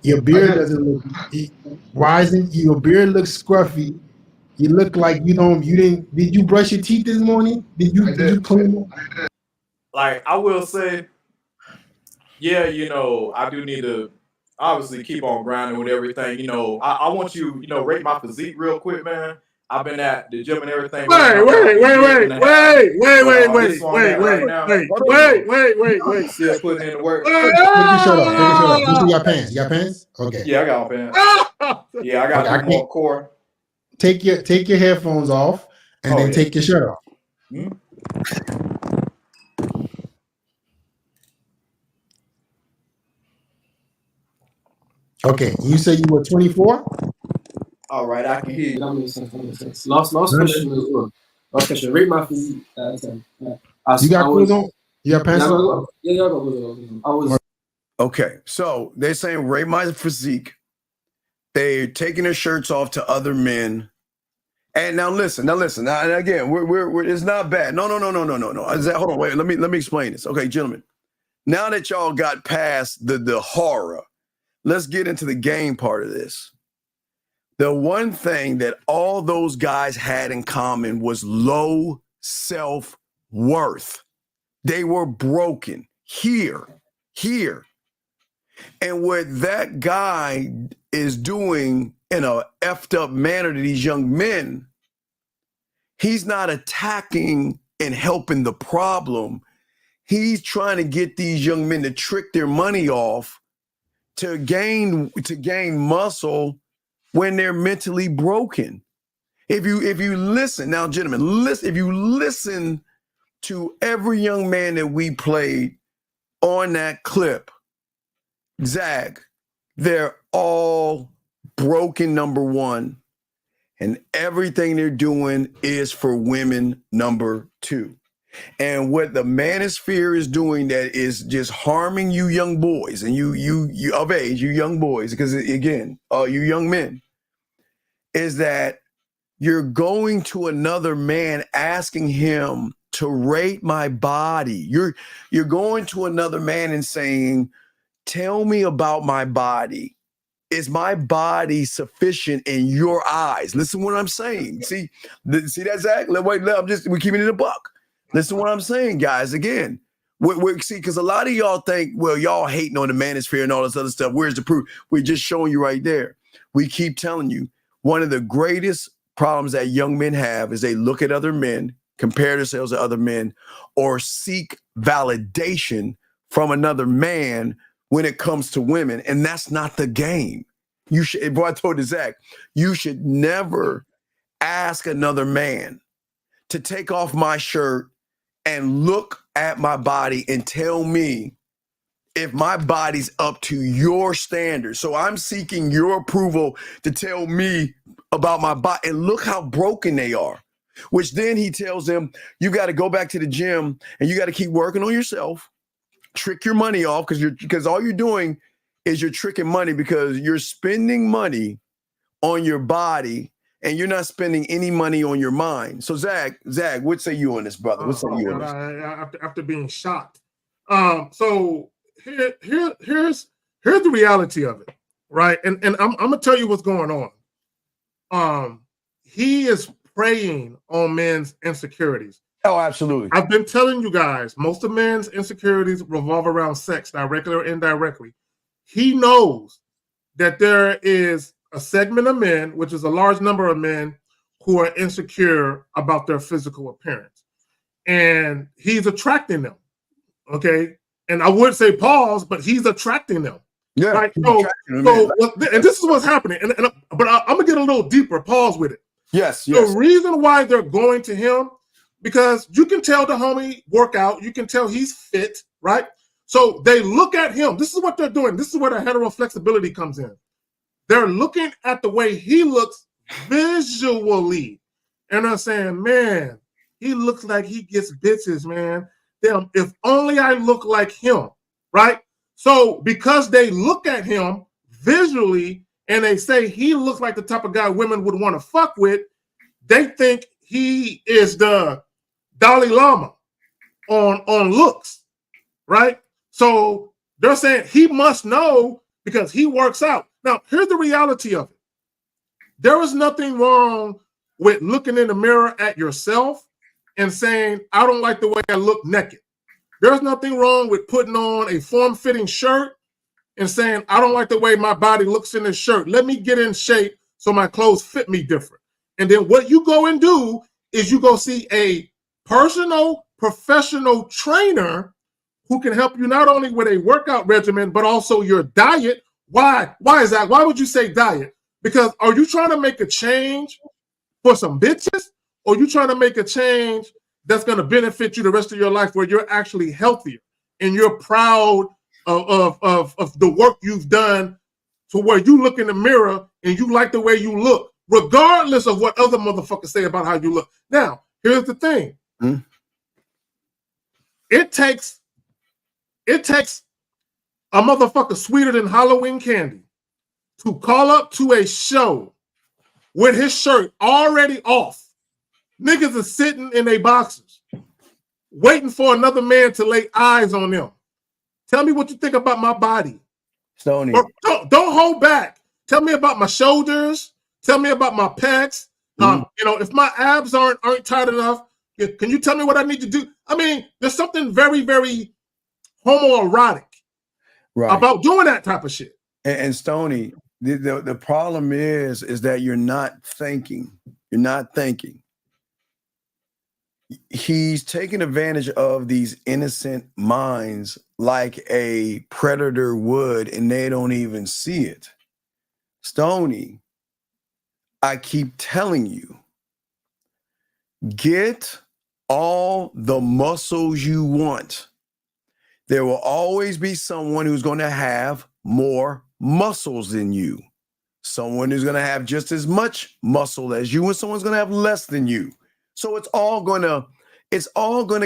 Your beard doesn't look rising. Your beard looks scruffy. You look like you didn't. Did you brush your teeth this morning? Did you clean them? Like, I will say, yeah, I do need to obviously keep on grinding with everything. I want you, rate my physique real quick, man. I've been at the gym and everything. Wait. Still putting in the work. Take your shirt off. You got pants? You got pants? Okay. Yeah, I got pants. Yeah, I got more core. Take your headphones off and then take your shirt off. Hmm? Okay, you say you were 24? All right, I can hear you. That makes sense. Last question as well. Last question. Rate my physique. You got clothes on? You got pants on? Yeah, I got clothes on. Okay, so they're saying rate my physique. They're taking their shirts off to other men. And now listen. Now again, we're it's not bad. No. Hold on, wait. Let me explain this. Okay, gentlemen. Now that y'all got past the horror, let's get into the game part of this. The one thing that all those guys had in common was low self-worth. They were broken here. And what that guy is doing in a effed up manner to these young men, he's not attacking and helping the problem. He's trying to get these young men to trick their money off to gain muscle when they're mentally broken. If you listen, now gentlemen, if you listen to every young man that we played on that clip, Zag, they're all broken, number one, and everything they're doing is for women, number two. And what the manosphere is doing that is just harming you young boys and you of age, you young boys, because again, you young men, is that you're going to another man asking him to rate my body. You're going to another man and saying, tell me about my body. Is my body sufficient in your eyes? Listen to what I'm saying. See that, Zach? We're keeping it a buck. Listen to what I'm saying, guys. Again, see, because a lot of y'all think, well, y'all hating on the manosphere and all this other stuff. Where's the proof? We're just showing you right there. We keep telling you, one of the greatest problems that young men have is they look at other men, compare themselves to other men, or seek validation from another man when it comes to women. And that's not the game. You should, boy, I told Zach, you should never ask another man to take off my shirt and look at my body and tell me if my body's up to your standards. So I'm seeking your approval to tell me about my body. And look how broken they are. Which then he tells them, you got to go back to the gym and you got to keep working on yourself, trick your money off, because all you're doing is you're tricking money, because you're spending money on your body and you're not spending any money on your mind. So Zach, what say you on this, brother? What say you on this? After being shocked. So here's the reality of it, right? And I'm gonna tell you what's going on. He is preying on men's insecurities. Oh, absolutely. I've been telling you guys, most of men's insecurities revolve around sex, directly or indirectly. He knows that there is a segment of men, which is a large number of men, who are insecure about their physical appearance. And he's attracting them. Okay. And I would say pause, but he's attracting them. Yeah. Right? So and this is what's happening. But I'm gonna get a little deeper. Pause with it. Yes. The reason why they're going to him, because you can tell the homie work out, you can tell he's fit, right? So they look at him. This is what they're doing. This is where the hetero flexibility comes in. They're looking at the way he looks visually, and they're saying, man, he looks like he gets bitches, man. Damn, if only I look like him, right? So because they look at him visually and they say he looks like the type of guy women would want to fuck with, they think he is the Dalai Lama on looks, right? So they're saying he must know because he works out. Now, here's the reality of it. There is nothing wrong with looking in the mirror at yourself and saying, I don't like the way I look naked. There's nothing wrong with putting on a form-fitting shirt and saying, I don't like the way my body looks in this shirt. Let me get in shape so my clothes fit me different. And then what you go and do is you go see a personal, professional trainer who can help you not only with a workout regimen, but also your diet. Why? Why is that? Why would you say diet? Because are you trying to make a change for some bitches? Or are you trying to make a change that's going to benefit you the rest of your life where you're actually healthier and you're proud of the work you've done to where you look in the mirror and you like the way you look, regardless of what other motherfuckers say about how you look. Now, here's the thing. It takes a motherfucker sweeter than Halloween candy to call up to a show with his shirt already off. Niggas are sitting in their boxers, waiting for another man to lay eyes on them. Tell me what you think about my body. Stoney. Don't hold back. Tell me about my shoulders. Tell me about my pecs. If my abs aren't tight enough, can you tell me what I need to do? I mean, there's something very, very homoerotic about doing that type of shit. And Stoney, the problem is that you're not thinking. You're not thinking. He's taking advantage of these innocent minds like a predator would, and they don't even see it. Stoney, I keep telling you, get all the muscles you want. There will always be someone who's going to have more muscles than you. Someone who's going to have just as much muscle as you, and someone's going to have less than you. So it's all gonna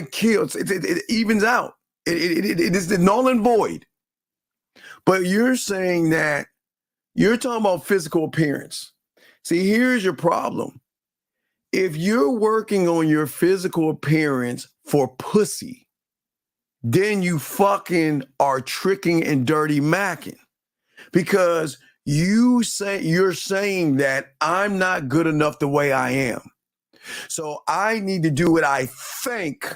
kill. It evens out. It is the null and void. But you're saying that you're talking about physical appearance. See, here's your problem. If you're working on your physical appearance for pussy, then you fucking are tricking and dirty macking, because you're saying that I'm not good enough the way I am. So I need to do what I think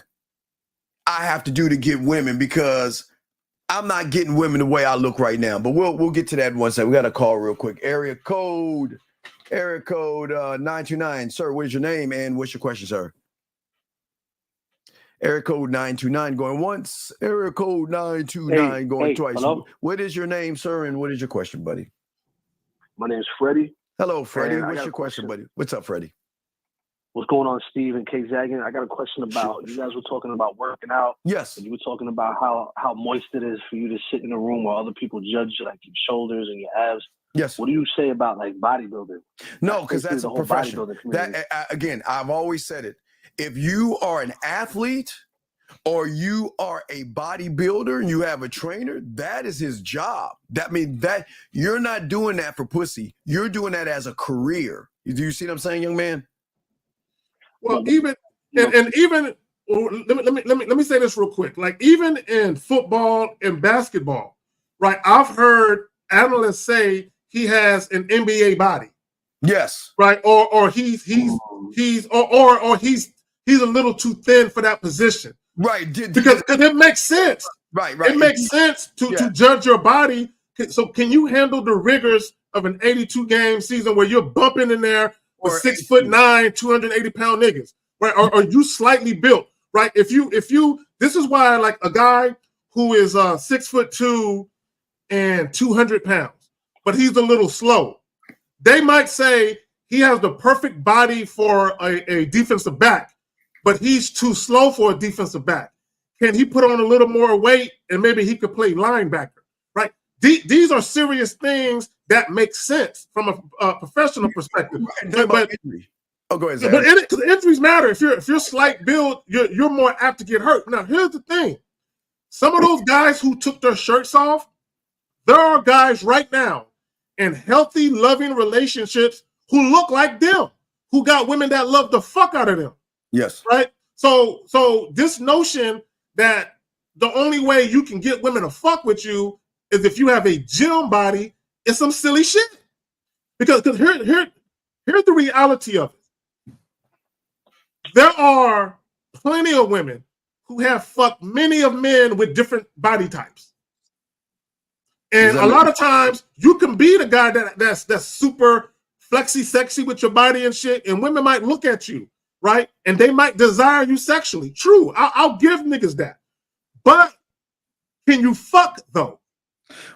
I have to do to get women, because I'm not getting women the way I look right now. But we'll get to that in one second. We got a call real quick. Area code 929. Sir, what is your name and what's your question, sir? Area code 929 going once. Area code 929 going twice. Hello? What is your name, sir, and what is your question, buddy? My name's Freddie. Hello, Freddie. And I What's got your a question, buddy? What's up, Freddie? What's going on, Steve and K Zaggin? I got a question about, you guys were talking about working out. Yes. And you were talking about how moist it is for you to sit in a room while other people judge like your shoulders and your abs. Yes. What do you say about like bodybuilding? No, because that's the a whole profession. bodybuilding community. That again, I've always said it. If you are an athlete or you are a bodybuilder and you have a trainer, that is his job. That means that you're not doing that for pussy. You're doing that as a career. Do you see what I'm saying, young man? Well, even and even let me say this real quick. Like even in football and basketball, right? I've heard analysts say he has an NBA body. Yes. Right. Or he's a little too thin for that position. Right. Because it makes sense. Right. It makes sense to judge your body. So can you handle the rigors of an 82-game season where you're bumping in there with 6'9", 280-pound niggas? Right. Or you slightly built, right? If you this is why like a guy who is 6'2" and 200 pounds, but he's a little slow. They might say he has the perfect body for a defensive back, but he's too slow for a defensive back. Can he put on a little more weight and maybe he could play linebacker, right? These are serious things that make sense from a professional perspective. But go ahead, Zach. But injuries matter. If you're slight build, you're more apt to get hurt. Now, here's the thing. Some of those guys who took their shirts off, there are guys right now in healthy, loving relationships who look like them, who got women that love the fuck out of them. Yes. Right? So this notion that the only way you can get women to fuck with you is if you have a gym body is some silly shit. Because here's the reality of it. There are plenty of women who have fucked many of men with different body types. And a lot of times you can be the guy that's super flexy sexy with your body and shit, and women might look at you, right? And they might desire you sexually. True, I'll give niggas that. But can you fuck though?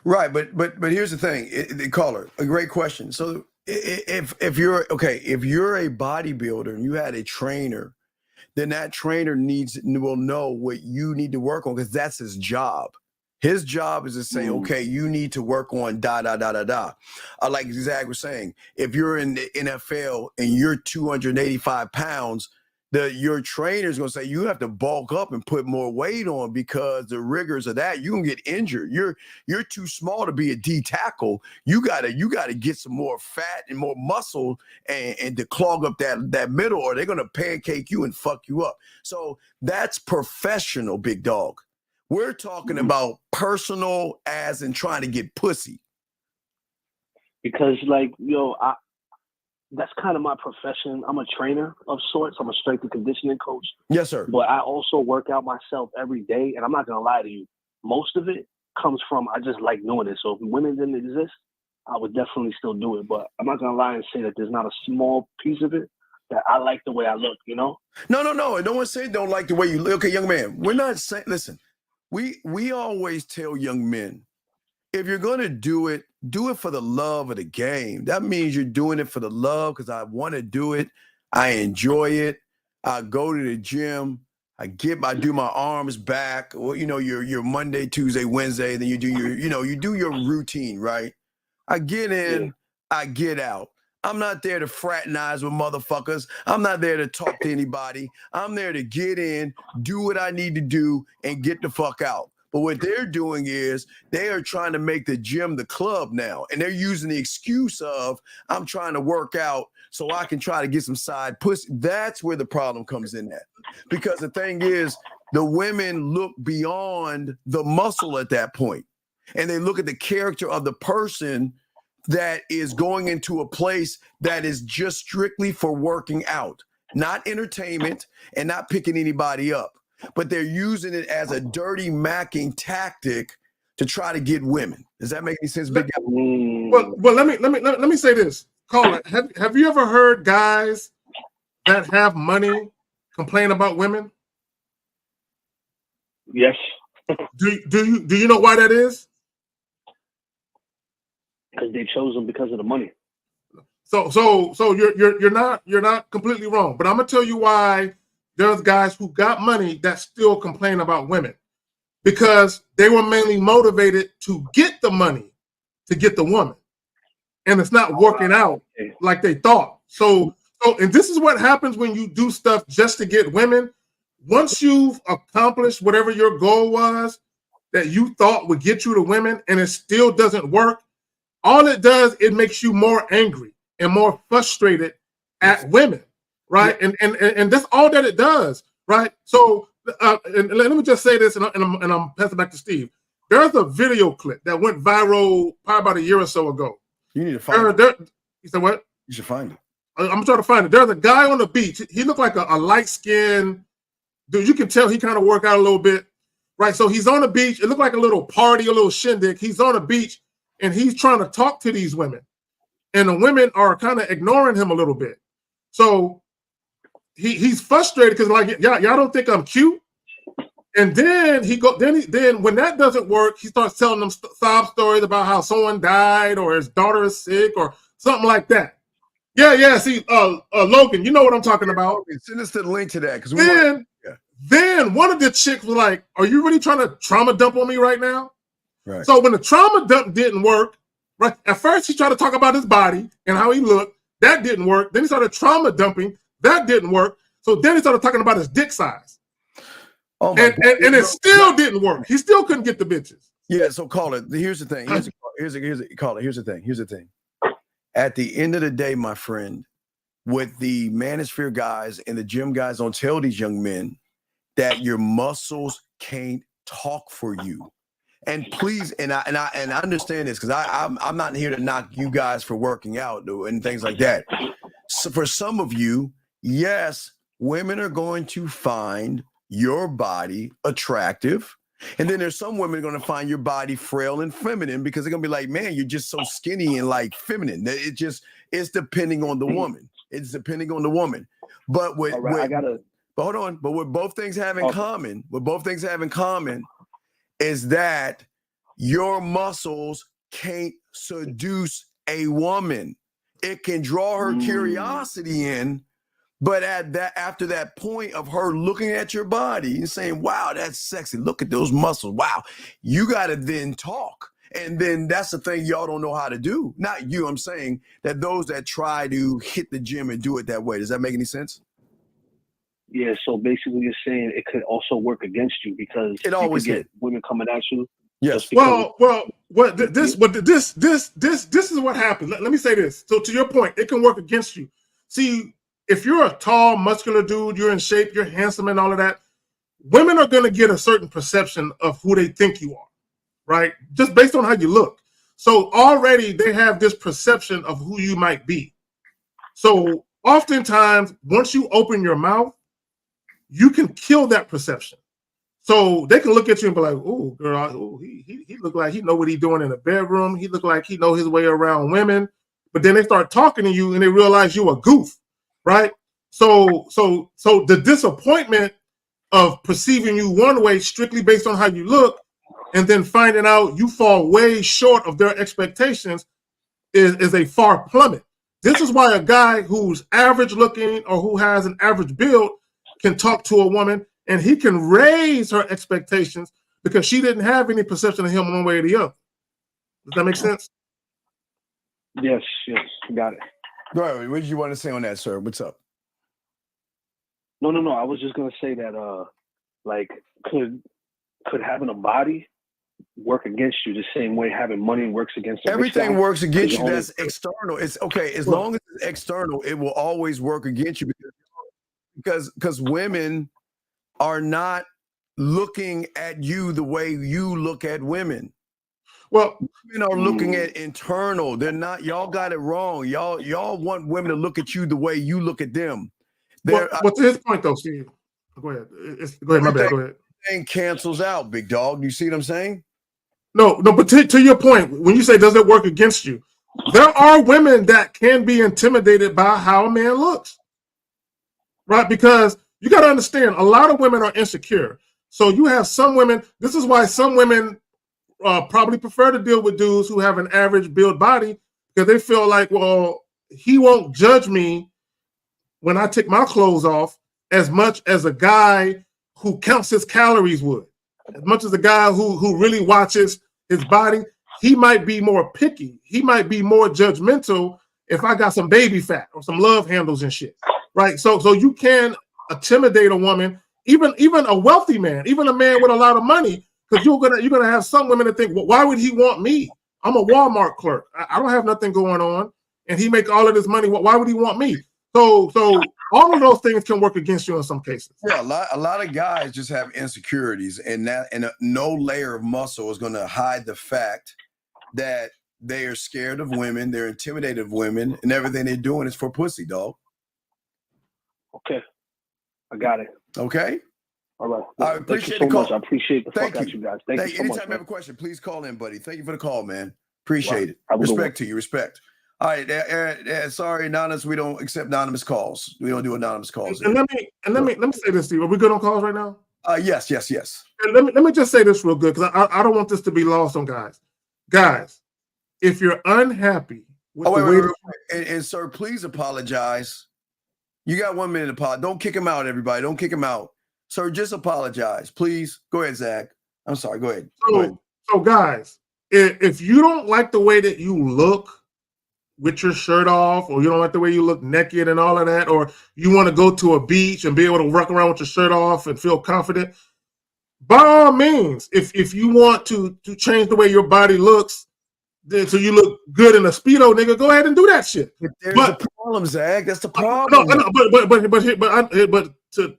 Right, but here's the thing, caller, a great question. So if you're a bodybuilder and you had a trainer, then that trainer will know what you need to work on because that's his job. His job is to say, okay, you need to work on da. Like Zach was saying, if you're in the NFL and you're 285 pounds, your trainer's gonna say you have to bulk up and put more weight on because the rigors of that, you can get injured. You're too small to be a D tackle. You gotta get some more fat and more muscle and to clog up that middle, or they're gonna pancake you and fuck you up. So that's professional, big dog. We're talking about personal as in trying to get pussy. Because like, that's kind of my profession. I'm a trainer of sorts. I'm a strength and conditioning coach. Yes, sir. But I also work out myself every day. And I'm not going to lie to you. Most of it comes from, I just like doing it. So if women didn't exist, I would definitely still do it. But I'm not going to lie and say that there's not a small piece of it that I like the way I look, No. And no one say don't like the way you look. Okay, young man, we're not saying, listen, we always tell young men, if you're going to do it for the love of the game. That means you're doing it for the love because I want to do it. I enjoy it. I go to the gym. I do my arms back. Well, your Monday, Tuesday, Wednesday. Then you do your routine, right? I get in, I get out. I'm not there to fraternize with motherfuckers. I'm not there to talk to anybody. I'm there to get in, do what I need to do, and get the fuck out. But what they're doing is they are trying to make the gym the club now. And they're using the excuse of, I'm trying to work out so I can try to get some side pussy. That's where the problem comes in at. Because the thing is, the women look beyond the muscle at that point. And they look at the character of the person that is going into a place that is just strictly for working out, not entertainment and not picking anybody up. But they're using it as a dirty macking tactic to try to get women. Does that make any sense, Big Guy? Well, let me say this, Colin. Have you ever heard guys that have money complain about women? Yes. Do you know why that is? Because they chose them because of the money. So you're not completely wrong, but I'm gonna tell you why there's guys who got money that still complain about women, because they were mainly motivated to get the money to get the woman, and it's not working out like they thought. So and this is what happens when you do stuff just to get women. Once you've accomplished whatever your goal was that you thought would get you to women, and it still doesn't work, all it does, it makes you more angry and more frustrated at women, right? And that's all that it does, right? So, and let me just say this, and I'm passing back to Steve. There's a video clip that went viral probably about a year or so ago. You need to find it. You said what? You should find it. I'm trying to find it. There's a guy on the beach. He looked like a light-skinned dude. You can tell he kind of worked out a little bit, right? So he's on the beach. It looked like a little party, a little shindig. He's on the beach, and he's trying to talk to these women. And the women are kind of ignoring him a little bit. So he's frustrated because like, y'all don't think I'm cute? And then then when that doesn't work, he starts telling them sob stories about how someone died or his daughter is sick or something like that. Yeah. See, Logan, you know what I'm talking about. Send us the link to that. Then one of the chicks was like, "Are you really trying to trauma dump on me right now?" Right. So when the trauma dump didn't work, right? At first he tried to talk about his body and how he looked. That didn't work. Then he started trauma dumping. That didn't work. So then he started talking about his dick size. Oh and it still didn't work. He still couldn't get the bitches. Yeah. So call it. Here's the thing. Here's the thing. At the end of the day, my friend, what the Manosphere guys and the gym guys don't tell these young men that your muscles can't talk for you. And please, and I understand this because I'm not here to knock you guys for working out and things like that. So for some of you, yes, women are going to find your body attractive. And then there's some women going to find your body frail and feminine because they're going to be like, man, you're just so skinny and like feminine. It's depending on the woman. It's depending on the woman. But what both things have in common, is that your muscles can't seduce a woman. It can draw her curiosity in, but after that point of her looking at your body and saying, wow, that's sexy. Look at those muscles. Wow. You got to then talk. And then that's the thing y'all don't know how to do. Not you, I'm saying that those that try to hit the gym and do it that way. Does that make any sense? Yeah, so basically you're saying it could also work against you because it always get women coming at you. Yes. This is what happened. Let me say this. So to your point, it can work against you. See, if you're a tall, muscular dude, you're in shape, you're handsome and all of that, women are going to get a certain perception of who they think you are, right? Just based on how you look. So already they have this perception of who you might be. So oftentimes, once you open your mouth, you can kill that perception. So they can look at you and be like, oh, girl, he look like he know what he's doing in the bedroom. He look like he know his way around women. But then they start talking to you and they realize you a goof, right? So the disappointment of perceiving you one way strictly based on how you look and then finding out you fall way short of their expectations is a far plummet. This is why a guy who's average looking or who has an average build can talk to a woman and he can raise her expectations because she didn't have any perception of him one way or the other. Does that make sense? Yes, got it. Right, what did you want to say on that, sir? What's up? No. I was just gonna say that could having a body work against you the same way having money works against everything works against you. That's external. It's okay as long as it's external, it will always work against you because women are not looking at you the way you look at women. Well, women are looking at internal. They're not. Y'all got it wrong. Y'all want women to look at you the way you look at them. Well, to his point though, Steve. Go ahead. Go ahead. My bad. Go ahead. Everything cancels out, big dog. You see what I'm saying? No. But to your point, when you say does it work against you, there are women that can be intimidated by how a man looks, right? Because you got to understand, a lot of women are insecure. So you have some women. This is why some women probably prefer to deal with dudes who have an average build body because they feel like, well, he won't judge me when I take my clothes off as much as a guy who counts his calories would. As much as a guy who really watches his body, he might be more picky. He might be more judgmental if I got some baby fat or some love handles and shit, right? So you can intimidate a woman, even a wealthy man, even a man with a lot of money, because you're gonna have some women that think, well, why would he want me? I'm a Walmart clerk. I don't have nothing going on, and he make all of this money. Why would he want me? So all of those things can work against you in some cases. Yeah, a lot of guys just have insecurities, and no layer of muscle is going to hide the fact that they are scared of women, they're intimidated of women, and everything they're doing is for pussy, dog. Okay, I got it. Okay. All right. I appreciate the call. Much. I appreciate the fuck out you guys. Thank you so much. Anytime you have a question, please call in, buddy. Thank you for the call, man. Appreciate it. Have a good Respect to you. Respect. All right. Sorry, anonymous. We don't accept anonymous calls. We don't do anonymous calls. And let me say this to you. Are we good on calls right now? Yes. And let me just say this real good because I don't want this to be lost on guys. Guys, if you're unhappy with the way and sir, please apologize. You got 1 minute to apologize. Don't kick him out, everybody. Don't kick him out. Sir, just apologize, please. Go ahead, Zach. I'm sorry. Go ahead. So guys, if you don't like the way that you look with your shirt off, or you don't like the way you look naked and all of that, or you want to go to a beach and be able to walk around with your shirt off and feel confident, by all means, if you want to change the way your body looks, so you look good in a Speedo, nigga, go ahead and do that shit. There's a problem, Zach. That's the problem.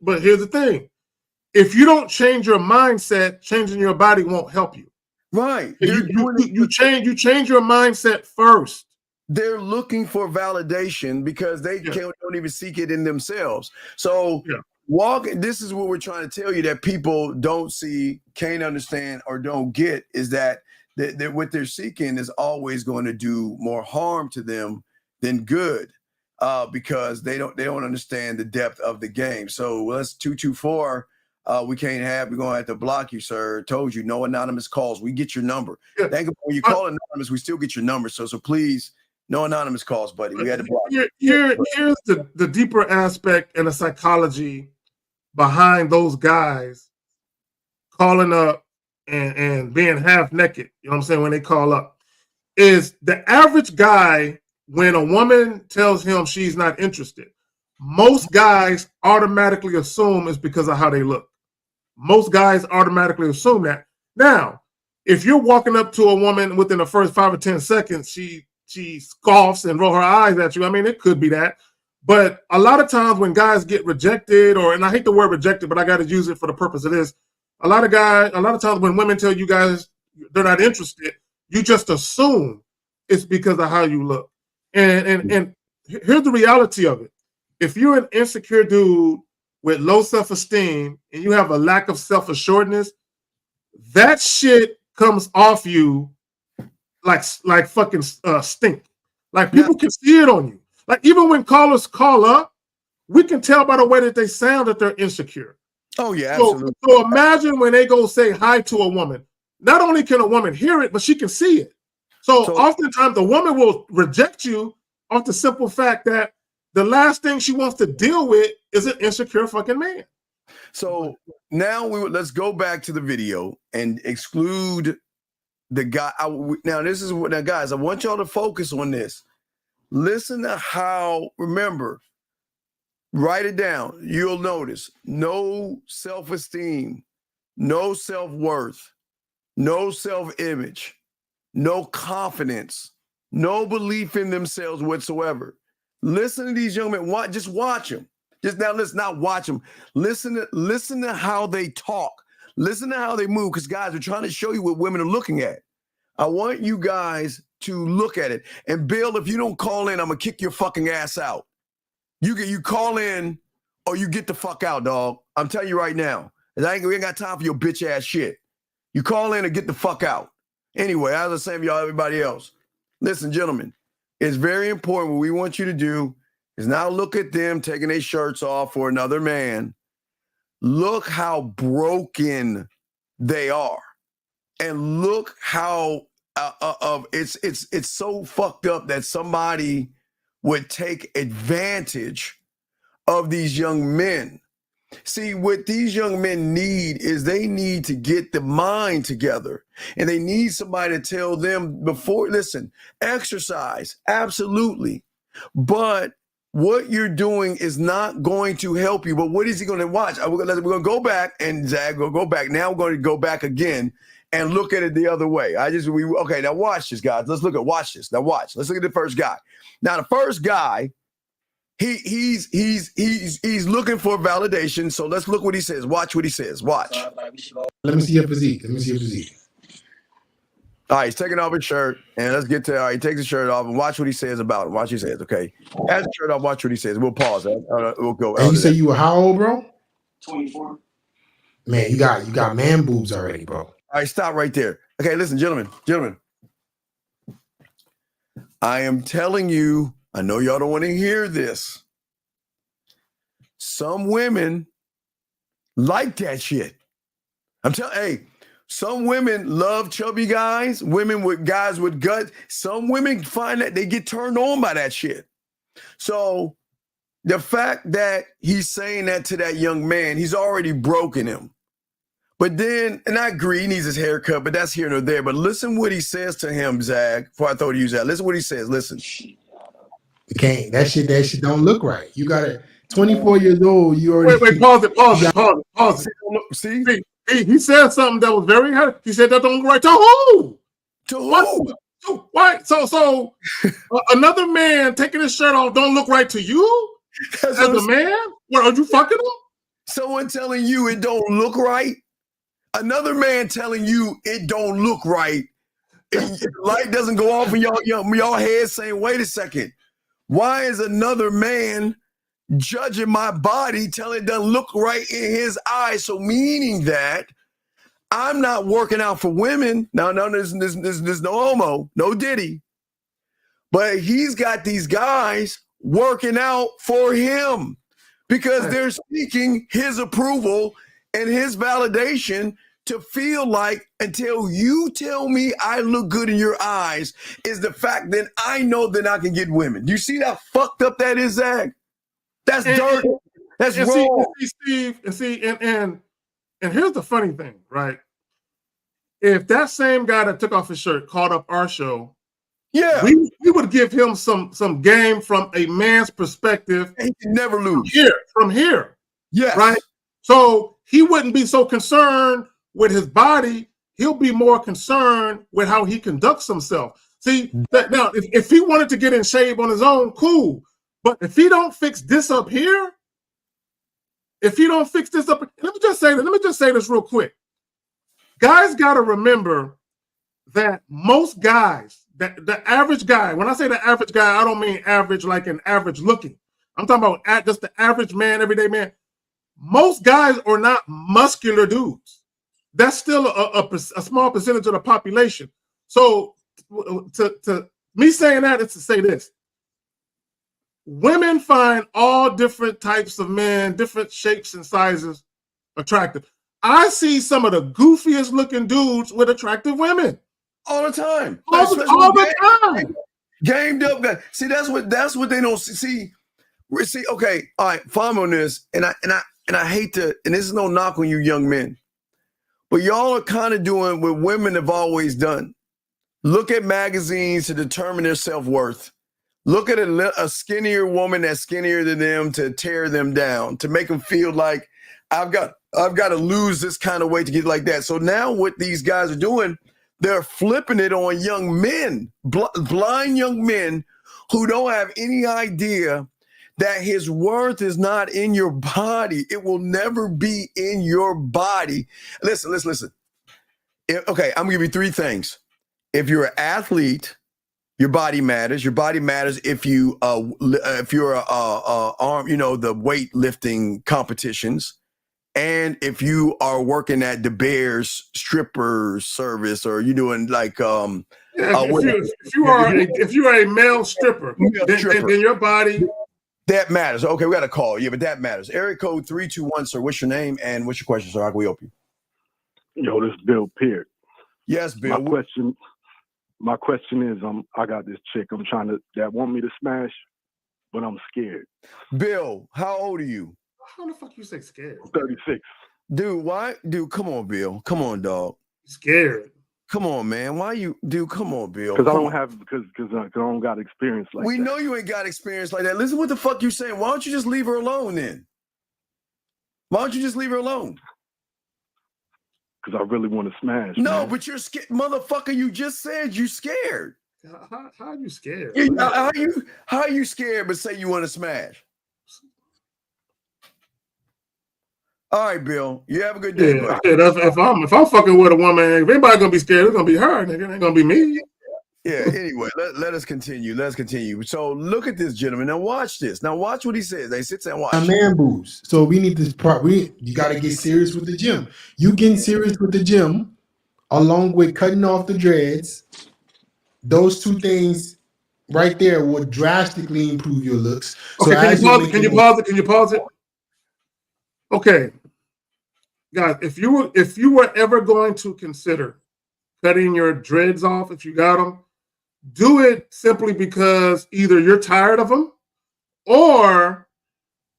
But here's the thing. If you don't change your mindset, changing your body won't help you. Right. You change your mindset first. They're looking for validation because they don't even seek it in themselves. So this is what we're trying to tell you that people don't see, can't understand, or don't get is that what they're seeking is always going to do more harm to them than good because they don't understand the depth of the game. So let's 224. We're going to have to block you, sir. Told you, no anonymous calls. We get your number. Thank you. When you call anonymous, we still get your number. So please, no anonymous calls, buddy. We had to block you. Here's the deeper aspect and the psychology behind those guys calling up and being half naked. You know what I'm saying? When they call up, is the average guy, when a woman tells him she's not interested, most guys automatically assume it's because of how they look. Most guys automatically assume that. Now, if you're walking up to a woman within the first 5 or 10 seconds, she scoffs and roll her eyes at you. I mean, it could be that. But a lot of times when guys get rejected, and I hate the word rejected, but I got to use it for the purpose of this. A lot of times when women tell you guys they're not interested, you just assume it's because of how you look. And here's the reality of it. If you're an insecure dude with low self-esteem and you have a lack of self-assuredness, that shit comes off you like fucking stink. Like people can see it on you. Like even when callers call up, we can tell by the way that they sound that they're insecure. Oh yeah, absolutely. So imagine when they go say hi to a woman. Not only can a woman hear it, but she can see it. So oftentimes the woman will reject you off the simple fact that the last thing she wants to deal with is an insecure fucking man. So now let's go back to the video and exclude the guy. Now guys, I want y'all to focus on this. Listen to how, remember, write it down. You'll notice no self-esteem, no self-worth, no self-image, no confidence, no belief in themselves whatsoever. Listen to these young men. Just watch them. Let's not watch them. Listen to how they talk. Listen to how they move, because guys, we're trying to show you what women are looking at. I want you guys to look at it. And Bill, if you don't call in, I'm gonna kick your fucking ass out. You call in or you get the fuck out, dog. I'm telling you right now. We ain't got time for your bitch ass shit. You call in or get the fuck out. Anyway, as I was saying to y'all, everybody else, listen, gentlemen, it's very important. What we want you to do is now look at them taking their shirts off for another man. Look how broken they are. and look how it's so fucked up that somebody would take advantage of these young men. See, what these young men need is they need to get the mind together, and they need somebody to tell them before, listen, exercise, absolutely. But what you're doing is not going to help you. But what is he going to watch? We're going to go back, and Zach, we'll go back. Now we're going to go back again and look at it the other way. Okay, now watch this, guys. Watch this. Now watch. Let's look at the first guy. Now the first guy, he's looking for validation. So let's look what he says. Watch what he says. Watch. Let me see your physique. All right, he's taking off his shirt, and let's get to. All right, he takes his shirt off, and watch what he says about him. Watch what he says. Okay, has his shirt off. Watch what he says. We'll pause. We'll go. And you say you were how old, bro? 24. Man, you got man boobs already, bro. All right, stop right there. Okay, listen, gentlemen. I am telling you, I know y'all don't want to hear this. Some women like that shit. Some women love chubby guys, guys with guts. Some women find that they get turned on by that shit. So the fact that he's saying that to that young man, he's already broken him. But then, and I agree, he needs his haircut, but that's here nor there. But listen what he says to him, Zach, before I throw to you, Zach. Listen what he says. Listen. You can't. That shit don't look right. You got it. 24 years old. You already. Wait. Pause it. See, he said something that was very hard. He said that don't look right to who? To who? What? So another man taking his shirt off don't look right to you as a man? What, are you fucking him? Someone telling you it don't look right. Another man telling you it don't look right. The light doesn't go off in y'all head saying, wait a second. Why is another man judging my body, telling it doesn't look right in his eyes? So meaning that I'm not working out for women. No, there's no homo, no Diddy. But he's got these guys working out for him because they're seeking his approval and his validation to feel like until you tell me I look good in your eyes is the fact that I know that I can get women. Do you see how fucked up that is, Zach? That's dirt. That's wrong. And here's the funny thing, right? If that same guy that took off his shirt called up our show, yeah, we would give him some game from a man's perspective. And he can never lose. From here. Yes. Right? So he wouldn't be so concerned with his body. He'll be more concerned with how he conducts himself. See, now, if he wanted to get in shape on his own, cool. But if he don't fix this up here, let me just say this real quick. Guys got to remember that most guys, the average guy, when I say the average guy, I don't mean average like an average looking. I'm talking about just the average man, everyday man. Most guys are not muscular dudes. That's still a small percentage of the population. So to me saying that is to say this. Women find all different types of men, different shapes and sizes attractive. I see some of the goofiest looking dudes with attractive women. All the time. All the time. Gamed up guys. See, that's what they don't see. See, okay, all right, follow me on this. And I hate to, and this is no knock on you young men, but y'all are kind of doing what women have always done. Look at magazines to determine their self-worth. Look at a skinnier woman that's skinnier than them to tear them down, to make them feel like I've got to lose this kind of weight to get like that. So now what these guys are doing, they're flipping it on young men, blind young men who don't have any idea that his worth is not in your body. It will never be in your body. Listen. Okay, I'm gonna give you three things. If you're an athlete, your body matters. Your body matters if you're the weightlifting competitions, and if you are working at the Bears stripper service, or you're doing like if you are a male stripper, then your body. That matters. Okay, we got a call. Yeah, but that matters. Area code 321, sir. What's your name and what's your question, sir? How can we help you? Yo, this is Bill Peart. Yes, Bill. My question is, I got this chick that want me to smash, but I'm scared. Bill, how old are you? How the fuck you say scared? I'm 36. Dude, why? Dude, come on, Bill. Come on, dog. Scared. Come on, man. Why you, dude? Come on, Bill. Because I don't got experience like that. We know you ain't got experience like that. Listen, what the fuck you saying? Why don't you just leave her alone then? Why don't you just leave her alone? Because I really want to smash. No, man. but you're scared, motherfucker. You just said you scared. How are you scared? How you scared but say you want to smash? All right, Bill. You have a good day. Yeah, if I'm fucking with a woman, if anybody gonna be scared, it's gonna be her, nigga. It ain't gonna be me. Yeah, anyway, let us continue. Let's continue. So look at this gentleman. Now watch this. Now watch what he says. They sit there and watch. A man boobs. So we need this part. You got to get serious with the gym. You getting serious with the gym, along with cutting off the dreads. Those two things right there will drastically improve your looks. So Okay, can you pause it? Okay, guys, if you were ever going to consider cutting your dreads off, if you got them, do it simply because either you're tired of them or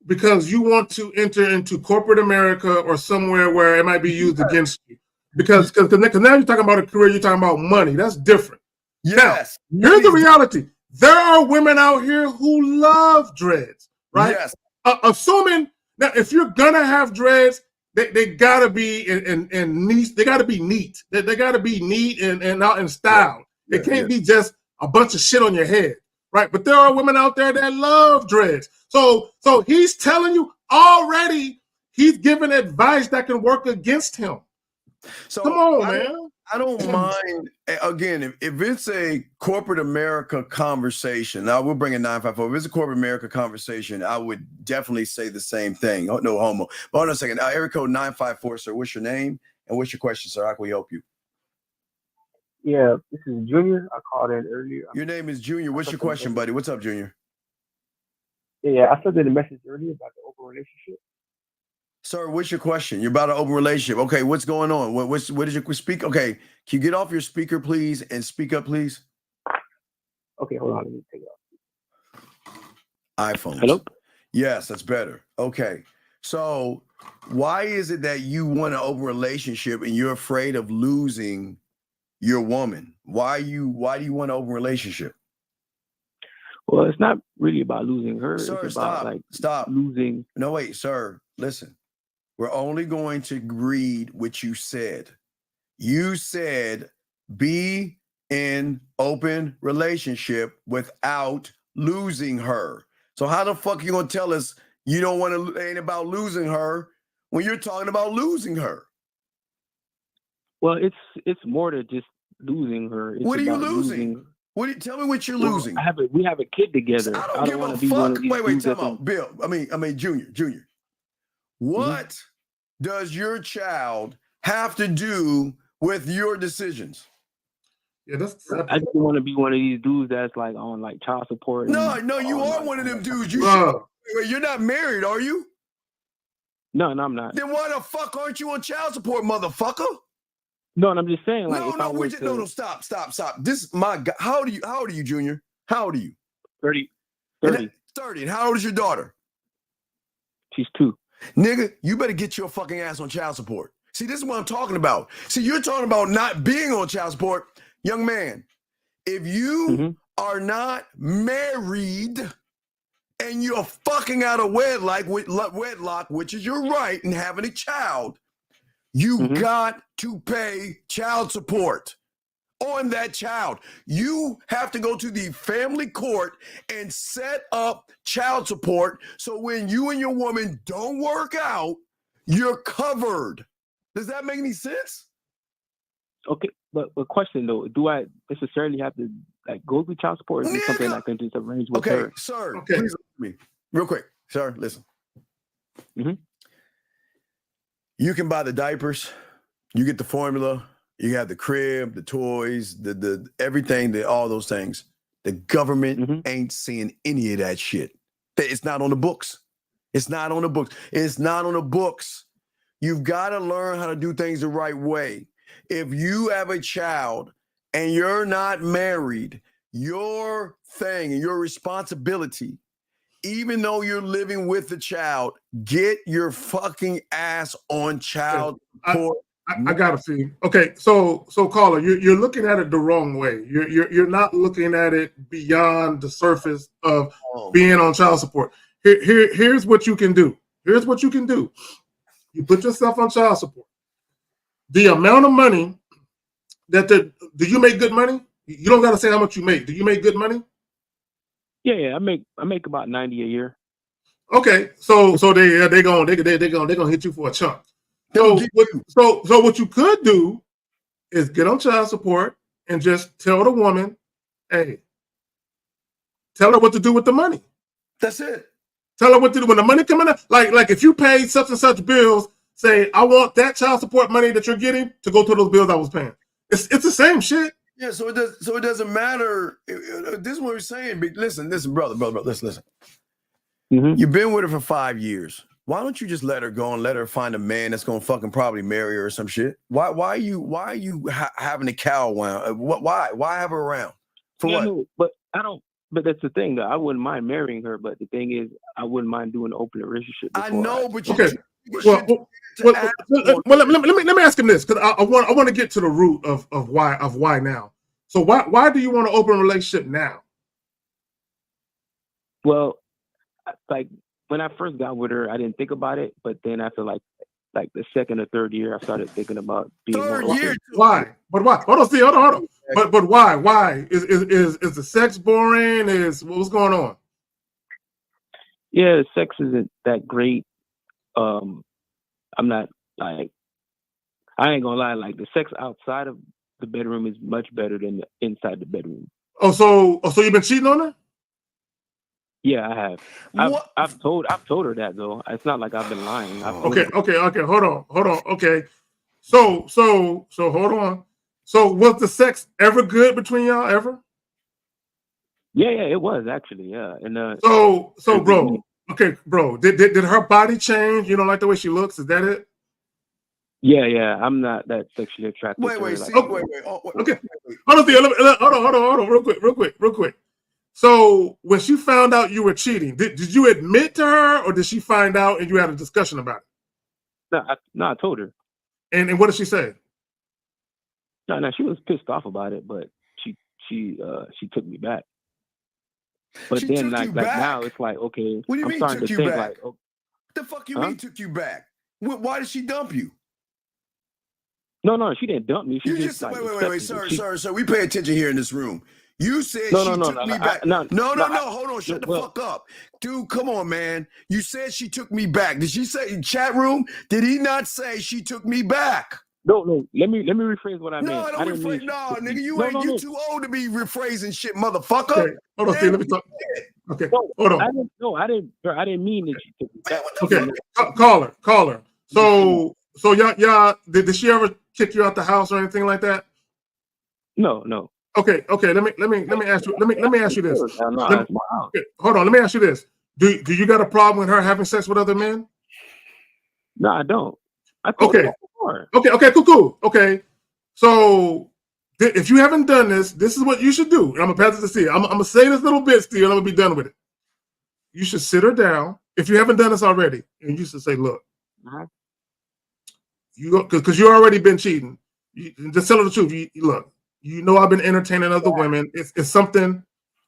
because you want to enter into corporate America or somewhere where it might be used against you. Because now you're talking about a career, you're talking about money. That's different. Yes. Now, here's the reality. There are women out here who love dreads, right? Yes. Assuming that if you're gonna have dreads, they gotta be in neat. They gotta be neat. They gotta be neat and out in style. Yeah, it can't be just a bunch of shit on your head, right? But there are women out there that love dreads. So he's telling you already. He's giving advice that can work against him. So come on, man. I don't mind. Again, if it's a corporate America conversation, now we'll bring in 954. If it's a corporate America conversation, I would definitely say the same thing. Oh, no homo. But hold on a second. Area code 954, sir. What's your name and what's your question, sir? How can we help you? Yeah, this is Junior. I called in earlier. Your name is Junior. What's your question, buddy? What's up, Junior? Yeah, I sent in a message earlier about the open relationship. Sir, what's your question? You're about an open relationship. Okay, what's going on? What did you speak? Okay, can you get off your speaker, please, and speak up, please? Okay, hold on. Let me take it off. iPhones. Hello? Yes, that's better. Okay, so why is it that you want an open relationship and you're afraid of losing your woman? Why do you want an open relationship? Well, it's not really about losing her. Sir, it's about stop. Losing. No, wait, sir. Listen. We're only going to read what you said. You said be in open relationship without losing her. So how the fuck are you gonna tell us you don't want to ain't about losing her when you're talking about losing her? Well, it's more than just losing her. It's what are you about losing? Tell me what you're losing. We have a kid together. I don't want to be one of these. Wait, tell me, Bill. I mean, Junior. What does your child have to do with your decisions? Yeah, I just want to be one of these dudes that's like on like child support. No, you are one of them dudes. You're not married, are you? No, I'm not. Then why the fuck aren't you on child support, motherfucker? No, and I'm just saying, like, no, stop. This is my God. How old are you, Junior? How old are you? 30. 30. And how old is your daughter? She's 2. Nigga, you better get your fucking ass on child support. See, this is what I'm talking about. See, you're talking about not being on child support. Young man, if you are not married and you're fucking out of wedlock, which is your right, and having a child, you got to pay child support on that child. You have to go to the family court and set up child support so when you and your woman don't work out, you're covered. Does that make any sense? Okay, but question though, do I necessarily have to like go through child support, or is it something I can just arrange with her? Okay, sir, please listen to me real quick. Sir, listen. You can buy the diapers, you get the formula, you have the crib, the toys, the everything, all those things. The government ain't seeing any of that shit. It's not on the books. It's not on the books. It's not on the books. You've got to learn how to do things the right way. If you have a child and you're not married, your thing and your responsibility, even though you're living with the child, get your fucking ass on child support. I gotta see. Okay, so caller, you're looking at it the wrong way. You're not looking at it beyond the surface of being on child support. Here's what you can do. Here's what you can do. You put yourself on child support. The amount of money do you make good money? You don't gotta say how much you make. Do you make good money? Yeah, I make about 90 a year. Okay, so they're gonna hit you for a chunk. So what you could do is get on child support and just tell the woman, hey, tell her what to do with the money. That's it. Tell her what to do when the money coming up. Like if you paid such and such bills, say I want that child support money that you're getting to go to those bills I was paying. It's the same shit. Yeah, so it doesn't matter. This is what we're saying. Listen, brother, listen. Mm-hmm. You've been with her for 5 years. Why don't you just let her go and let her find a man that's gonna fucking probably marry her or some shit? Why are you having a cow around? Why have her around? For what? No, but I don't. But that's the thing, though. I wouldn't mind marrying her, but the thing is, I wouldn't mind doing an open relationship. I know, but you okay. Well, let me ask him this, because I want to get to the root of why now. So why do you want to open a relationship now? Well, like when I first got with her, I didn't think about it, but then after like the second or third year, I started thinking about being more open. Why? But why? Hold on. But why? Why is the sex boring? What's going on? Yeah, the sex isn't that great. I'm not like, I ain't gonna lie, like the sex outside of the bedroom is much better than inside the bedroom. Oh, so you've been cheating on her? Yeah, I have. I've told her that though. It's not like I've been lying. Okay. Hold on. Okay. So hold on. So was the sex ever good between y'all ever? Yeah, it was actually. Yeah, and so bro. Okay, bro. Did her body change? You don't like the way she looks? Is that it? Yeah. I'm not that sexually attracted. Wait. Okay. Hold on. Real quick. So when she found out you were cheating, did you admit to her, or did she find out and you had a discussion about it? No, I told her. And what did she say? No, she was pissed off about it, but she took me back. But then like now it's like, okay, what do you mean starting took to you think back? like, What the fuck you mean took you back? Why did she dump you? No, she didn't dump me. She just like, wait, sir. We pay attention here in this room. You said she took me back. No, hold on, shut the fuck up. Dude, come on, man. You said she took me back. Did she say in chat room? Did he not say she took me back? No. Let me rephrase what I meant. No, don't rephrase. No, nigga, you too old to be rephrasing shit, motherfucker. Okay. Hold on, Steve, let me talk. Okay, hold on. I didn't mean that she took me back. Okay, caller. So y'all, did she ever kick you out the house or anything like that? No. Okay. Let me ask you. Let me ask you this. Hold on. Let me ask you this. Do you got a problem with her having sex with other men? No, I don't. Okay, cool. Okay, so if you haven't done this is what you should do. And I'm gonna pass it to Steve. I'm gonna say this little bit, Steve, and I'm gonna be done with it. You should sit her down if you haven't done this already, and you should say, "Look, because you already been cheating. Just tell her the truth. Look, you know I've been entertaining other women. It's something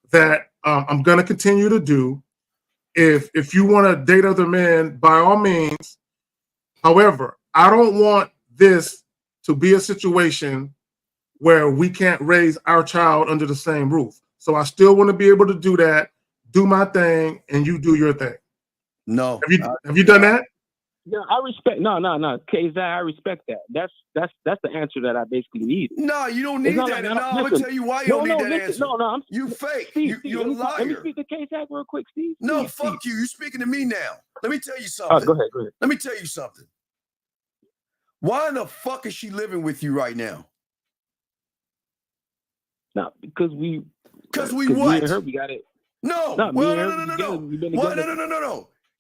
that I'm gonna continue to do. If you want to date other men, by all means. However, I don't want this to be a situation where we can't raise our child under the same roof. So I still want to be able to do that, do my thing, and you do your thing." No. Have you done that? Yeah, I respect. No. KZ, I respect that. That's the answer that I basically need. No, you don't need that. Like, I'm gonna tell you why you don't need that answer. No, you fake. Steve, you're a liar. Let me speak to KZ real quick, Steve. No, fuck you. You're speaking to me now. Let me tell you something. Go ahead. Let me tell you something. Why in the fuck is she living with you right now? No, because we what? Me and her, we got it. No. No.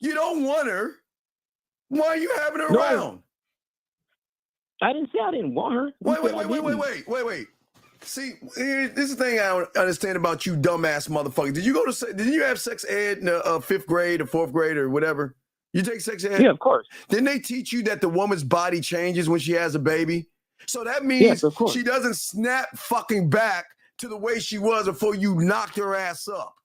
You don't want her. Why are you having her around? I didn't say I didn't want her. Wait. See, this is the thing I don't understand about you dumbass motherfuckers. Did you have sex ed in 5th grade or 4th grade or whatever? You take sex ed? Yeah, of course. Didn't they teach you that the woman's body changes when she has a baby? So that means she doesn't snap fucking back to the way she was before you knocked her ass up.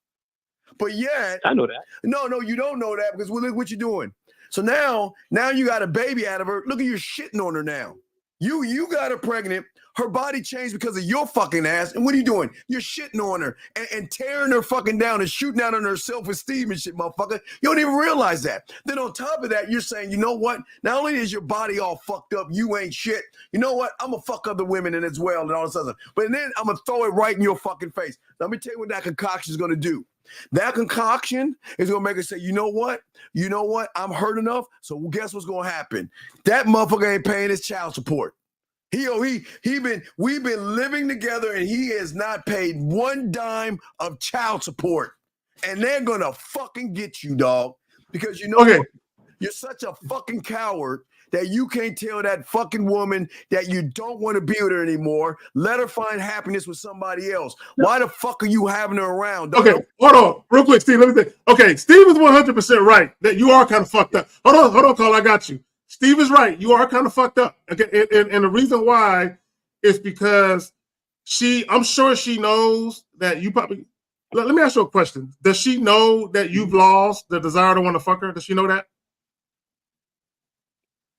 But yet, I know that. No, you don't know that because look what you're doing. So now you got a baby out of her. Look at you shitting on her now. You got her pregnant. Her body changed because of your fucking ass. And what are you doing? You're shitting on her and tearing her fucking down and shooting out on her self-esteem and shit, motherfucker. You don't even realize that. Then on top of that, you're saying, you know what? Not only is your body all fucked up, you ain't shit. You know what? I'm going to fuck other women in as well and all this other stuff. But then I'm going to throw it right in your fucking face. Let me tell you what that concoction is going to do. That concoction is going to make her say, you know what? I'm hurt enough. So guess what's going to happen? That motherfucker ain't paying his child support. We've been living together and he has not paid one dime of child support. And they're going to fucking get you, dog. Because you know what? You're such a fucking coward that you can't tell that fucking woman that you don't want to be with her anymore. Let her find happiness with somebody else. Why the fuck are you having her around? Okay, hold on. Real quick, Steve. Let me say. Okay, Steve is 100% right that you are kind of fucked up. Hold on, Carl. I got you. Steve is right. You are kind of fucked up. Okay, and the reason why is because I'm sure she knows that you probably. Let me ask you a question. Does she know that you've lost the desire to want to fuck her? Does she know that?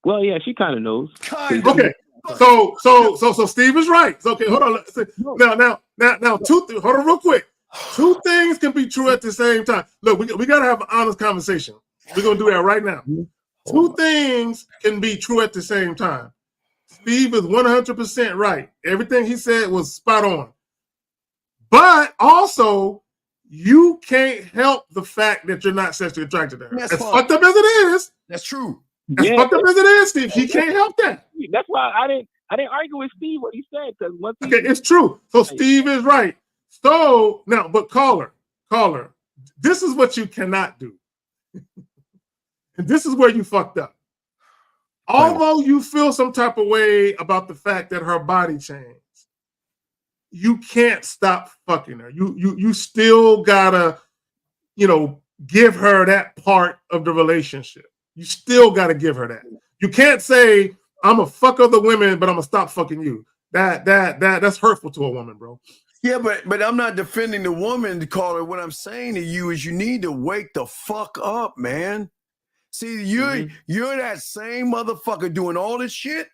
Well, yeah, she kind of knows. Okay, so Steve is right. So, okay, hold on. Now, hold on, real quick. Two things can be true at the same time. Look, we gotta have an honest conversation. We're gonna do that right now. Two things can be true at the same time. Steve is 100% right. Everything he said was spot on. But also, you can't help the fact that you're not sexually attracted to her. As fucked up as it is. That's true. As fucked up as it is, Steve, he can't help that. That's why I didn't argue with Steve what he said because it's true. So Steve is right. So now, but caller, this is what you cannot do. And this is where you fucked up. Although you feel some type of way about the fact that her body changed, you can't stop fucking her. You still gotta, give her that part of the relationship. You still gotta give her that. You can't say, I'm gonna fuck other women, but I'm gonna stop fucking you. That's hurtful to a woman, bro. Yeah, but I'm not defending the woman, caller. What I'm saying to you is you need to wake the fuck up, man. See, you're that same motherfucker doing all this shit.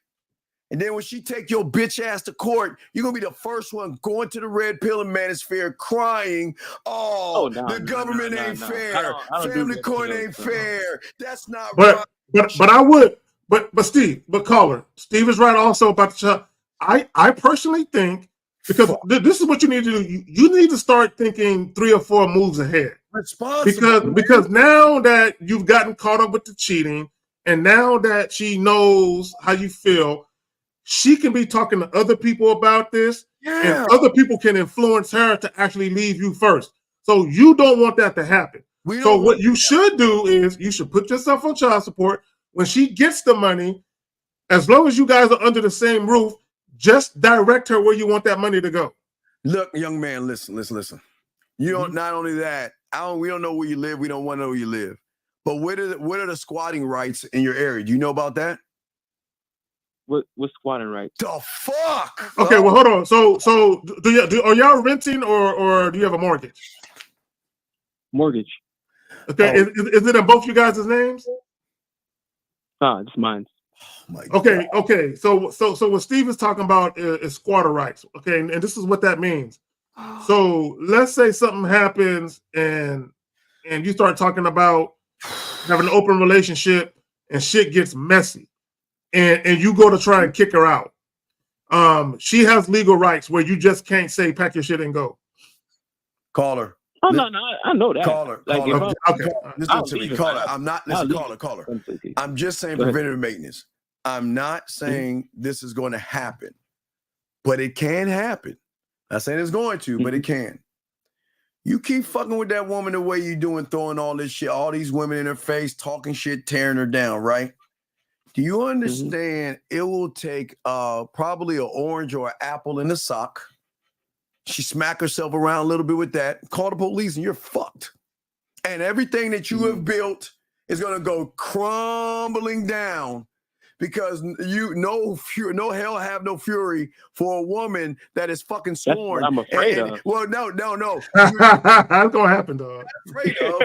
And then when she take your bitch ass to court, you're going to be the first one going to the red pill and manosphere crying, the government ain't fair. Family court ain't fair. That's not right. But I would. But Steve, caller, Steve is right also about the child. I personally think, because this is what you need to do. You need to start thinking 3 or 4 moves ahead. Because now that you've gotten caught up with the cheating, and now that she knows how you feel, she can be talking to other people about this, and other people can influence her to actually leave you first. So you don't want that to happen. So what you should do is you should put yourself on child support. When she gets the money, as long as you guys are under the same roof, just direct her where you want that money to go. Look, young man, listen. You don't. Not only that, we don't know where you live. We don't want to know where you live. But what are the squatting rights in your area? Do you know about that? What squatting rights? The fuck? Okay, well, hold on. So are y'all renting or do you have a mortgage? Mortgage. Okay, is it in both you guys' names? It's mine. Okay. So what Steve is talking about is squatter rights. Okay, and this is what that means. So let's say something happens and you start talking about having an open relationship and shit gets messy, and you go to try and kick her out. She has legal rights where you just can't say pack your shit and go. Call her. Oh no, I know that. Call her. Okay. Listen to me. Call her. Call her. I'm just saying preventative maintenance. I'm not saying this is going to happen, but it can happen. Not saying it's going to, but it can. You keep fucking with that woman the way you doing, throwing all this shit, all these women in her face, talking shit, tearing her down, right? Do you understand? It will take probably an orange or an apple in a sock. She smack herself around a little bit with that. Call the police, and you're fucked. And everything that you have built is gonna go crumbling down because no hell have no fury for a woman that is fucking scorned. That's what I'm afraid of. Well, no. That's gonna happen, dog. Afraid of.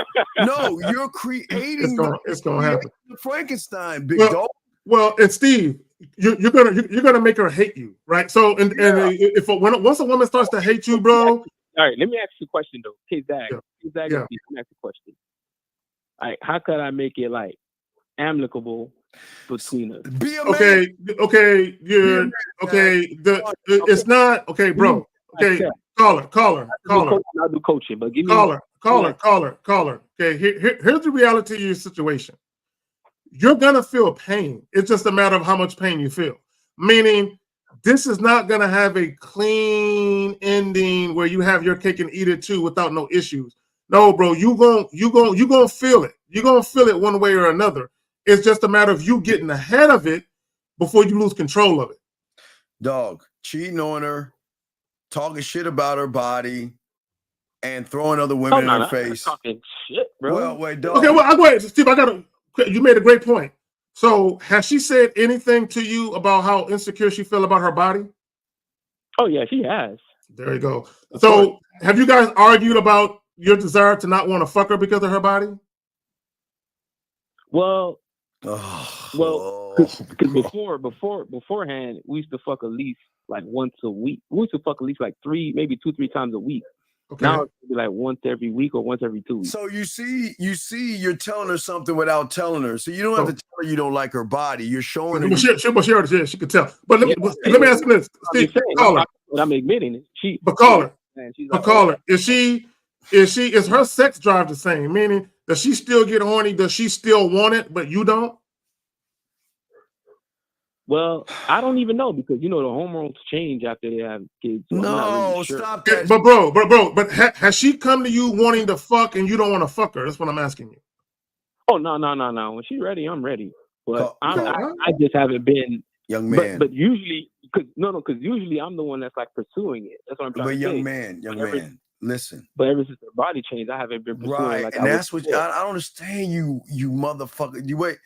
No, you're creating. It's gonna happen. The Frankenstein, big dog. Well, and Steve, you're gonna make her hate you, right? So, once a woman starts to hate you, bro. All right, let me ask you a question though, K-Zag. Let me ask you a question. All right, how could I make it like amicable between us? Be a okay, it's not okay, bro. Okay, caller. I'll do coaching, but give me caller. Okay, here's the reality of your situation. You're gonna feel pain. It's just a matter of how much pain you feel. Meaning, this is not gonna have a clean ending where you have your cake and eat it too without no issues. No, bro, you gonna feel it. You're gonna feel it one way or another. It's just a matter of you getting ahead of it before you lose control of it. Dog, cheating on her, talking shit about her body, and throwing other women in her face. Talking shit, bro. Well, wait, dog. Okay, well, wait, Steve, you made a great point. So, has she said anything to you about how insecure she feel about her body? Oh yeah, she has. There you go. So, have you guys argued about your desire to not want to fuck her because of her body? Well, because beforehand, we used to fuck at least like once a week. We used to fuck at least like 3 times a week. Okay. Now it's like once every week or once every 2 weeks. So you see, you're telling her something without telling her. So you don't have to tell her you don't like her body. You're showing her. She could tell. But let me ask you this, Steve. Caller. I'm admitting it. Caller. Is her sex drive the same? Meaning, does she still get horny? Does she still want it, but you don't? Well, I don't even know because the hormones change after they have kids. So no, really sure. Stop that. But has she come to you wanting to fuck and you don't want to fuck her? That's what I'm asking you. Oh no! When she's ready, I'm ready. But I just haven't been. Young man. But usually, because usually I'm the one that's like pursuing it. That's what I'm trying to say. Young man, listen. But ever since her body changed, I haven't been pursuing. Right, like and that's what I don't understand. You motherfucker. You wait.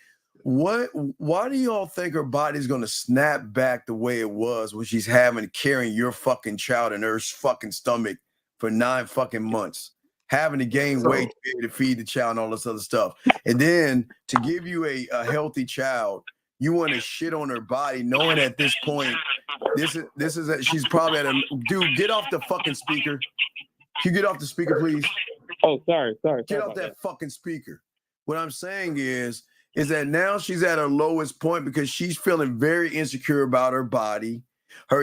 What? Why do y'all think her body's gonna snap back the way it was when she's carrying your fucking child in her fucking stomach for 9 fucking months, having to gain weight to be able to feed the child and all this other stuff, and then to give you a healthy child, you want to shit on her body, knowing at this point, she's probably at a dude. Get off the fucking speaker. Can you get off the speaker, please? Oh, sorry. Get off that fucking speaker. What I'm saying is that now she's at her lowest point because she's feeling very insecure about her body.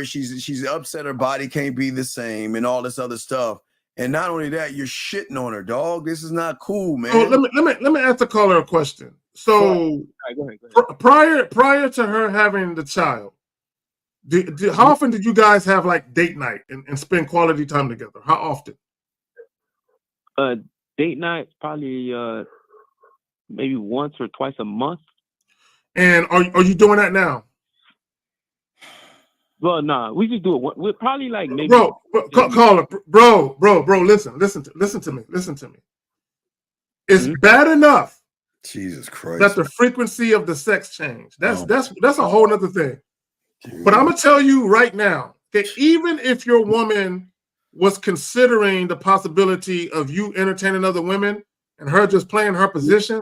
She's upset her body can't be the same and all this other stuff. And not only that, you're shitting on her, dog. This is not cool, man. Oh, let me ask the caller a question. So go ahead. Prior to her having the child, how often did you guys have like date night and spend quality time together? How often? Date night probably maybe once or twice a month. And are you doing that now? Well, nah, we just do it. We're probably like maybe. Caller, bro. Listen to me. It's bad enough. Jesus Christ. That the frequency of the sex change. That's a whole nother thing. But I'm gonna tell you right now, okay, even if your woman was considering the possibility of you entertaining other women and her just playing her position,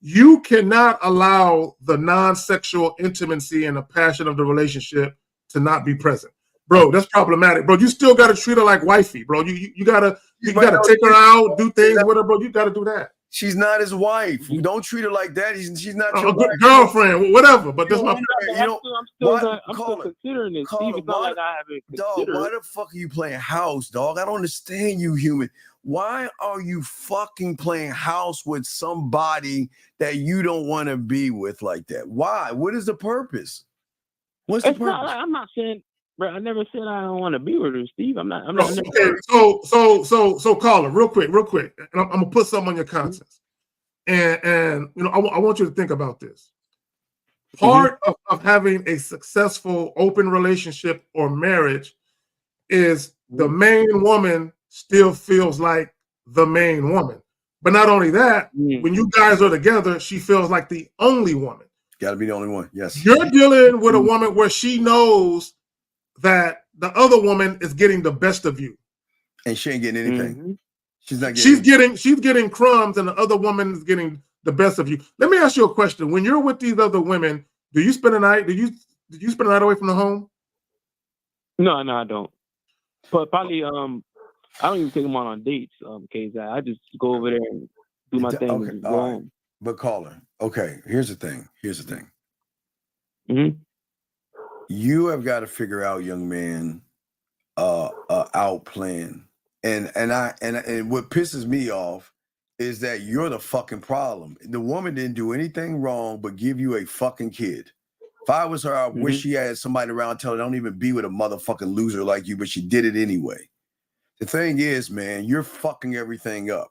you cannot allow the non-sexual intimacy and the passion of the relationship to not be present. Bro, that's problematic. Bro, you still gotta treat her like wifey, bro. You gotta take her out, do things with her, bro. You gotta do that. She's not his wife. You don't treat her like that. She's not your girlfriend, whatever. But this I'm still considering this. Steve, it's not like I haven't considered. Dog, why the fuck are you playing house, dog? I don't understand you, human. Why are you fucking playing house with somebody that you don't want to be with like that? Why? What is the purpose? What's the purpose? I'm not saying, bro. I never said I don't want to be with her, Steve. I'm not. Okay, so caller, real quick, and I'm gonna put something on your conscience, and I want you to think about this. part of having a successful open relationship or marriage is the main woman still feels like the main woman. But not only that, when you guys are together, she feels like the only woman. Got to be the only one. Yes. You're dealing with a woman where she knows that the other woman is getting the best of you, and she ain't getting anything. She's not getting. She's getting crumbs, and the other woman is getting the best of you. Let me ask you a question: when you're with these other women, do you spend a night? Did you spend a night away from the home? No, I don't. But probably, I don't even take them on dates. Cause I just go over there and do my thing. Okay, and go all right. home. But caller, okay. Here's the thing. You have got to figure out, young man, out plan. And what pisses me off is that you're the fucking problem. The woman didn't do anything wrong but give you a fucking kid. If I was her, I wish she had somebody around telling her, don't even be with a motherfucking loser like you, but she did it anyway. The thing is, man, you're fucking everything up.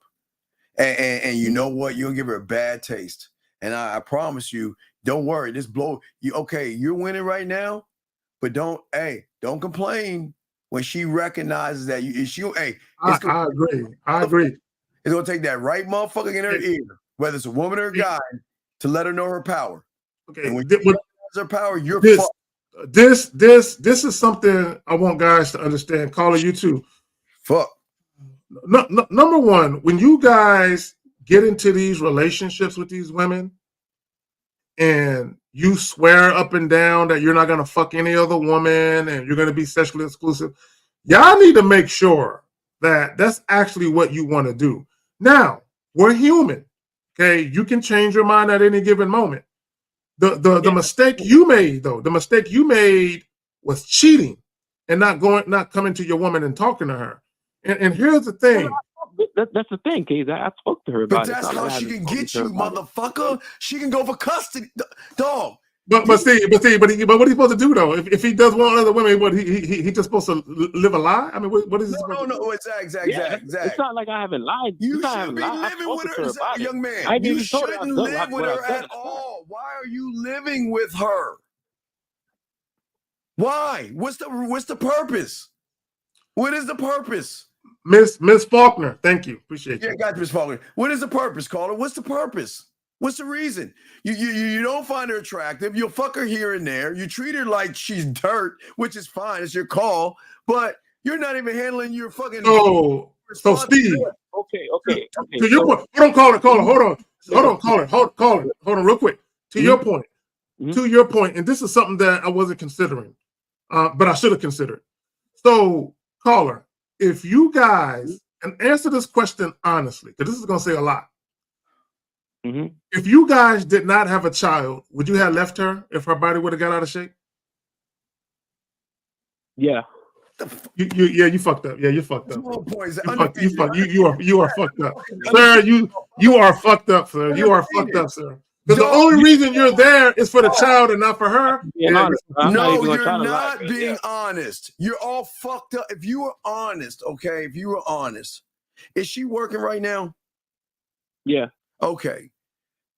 And you know what? You'll give her a bad taste. And I promise you, don't worry. This blow you. Okay, you're winning right now, but don't complain when she recognizes that you. I agree. It's gonna take that right motherfucker in her ear, whether it's a woman or a guy, to let her know her power. Okay, and when she realizes her power, you're fucked. This is something I want guys to understand. Caller, you too. Fuck. Number one, when you guys get into these relationships with these women and you swear up and down that you're not going to fuck any other woman and you're going to be sexually exclusive, y'all need to make sure that that's actually what you want to do. Now, we're human. Okay, you can change your mind at any given moment. The mistake you made, though, was cheating and not coming to your woman and talking to her. And here's the thing. That's the thing, Case. I spoke to her about it. But that's how she can get you, motherfucker. She can go for custody, dog. But what are you supposed to do though? If he does want other women, what he just supposed to live a lie? I mean, what is this? No, exactly. It's not like I haven't lied. You should be living with her, young man. You shouldn't live with her at all. Why are you living with her? Why? What's the purpose? What is the purpose? Miss Faulkner, thank you. Appreciate you. Yeah, got Miss Faulkner. What is the purpose, caller? What's the purpose? What's the reason? You don't find her attractive. You'll fuck her here and there. You treat her like she's dirt, which is fine. It's your call. But you're not even handling your fucking... So Steve. Okay. To your point. Hold on, caller. Hold on, real quick. To your point. To your point, and this is something that I wasn't considering, but I should have considered. So, caller, if you guys, and answer this question honestly, because this is going to say a lot. If you guys did not have a child, would you have left her if her body would have got out of shape? Yeah. You fucked up. Yeah, you fucked up. You are fucked up, sir. You are fucked up, sir. You are fucked up, sir. Because the only reason you're there is for the child and not for her. No, you're not being honest. You're all fucked up. If you were honest, okay, is she working right now? Yeah. Okay.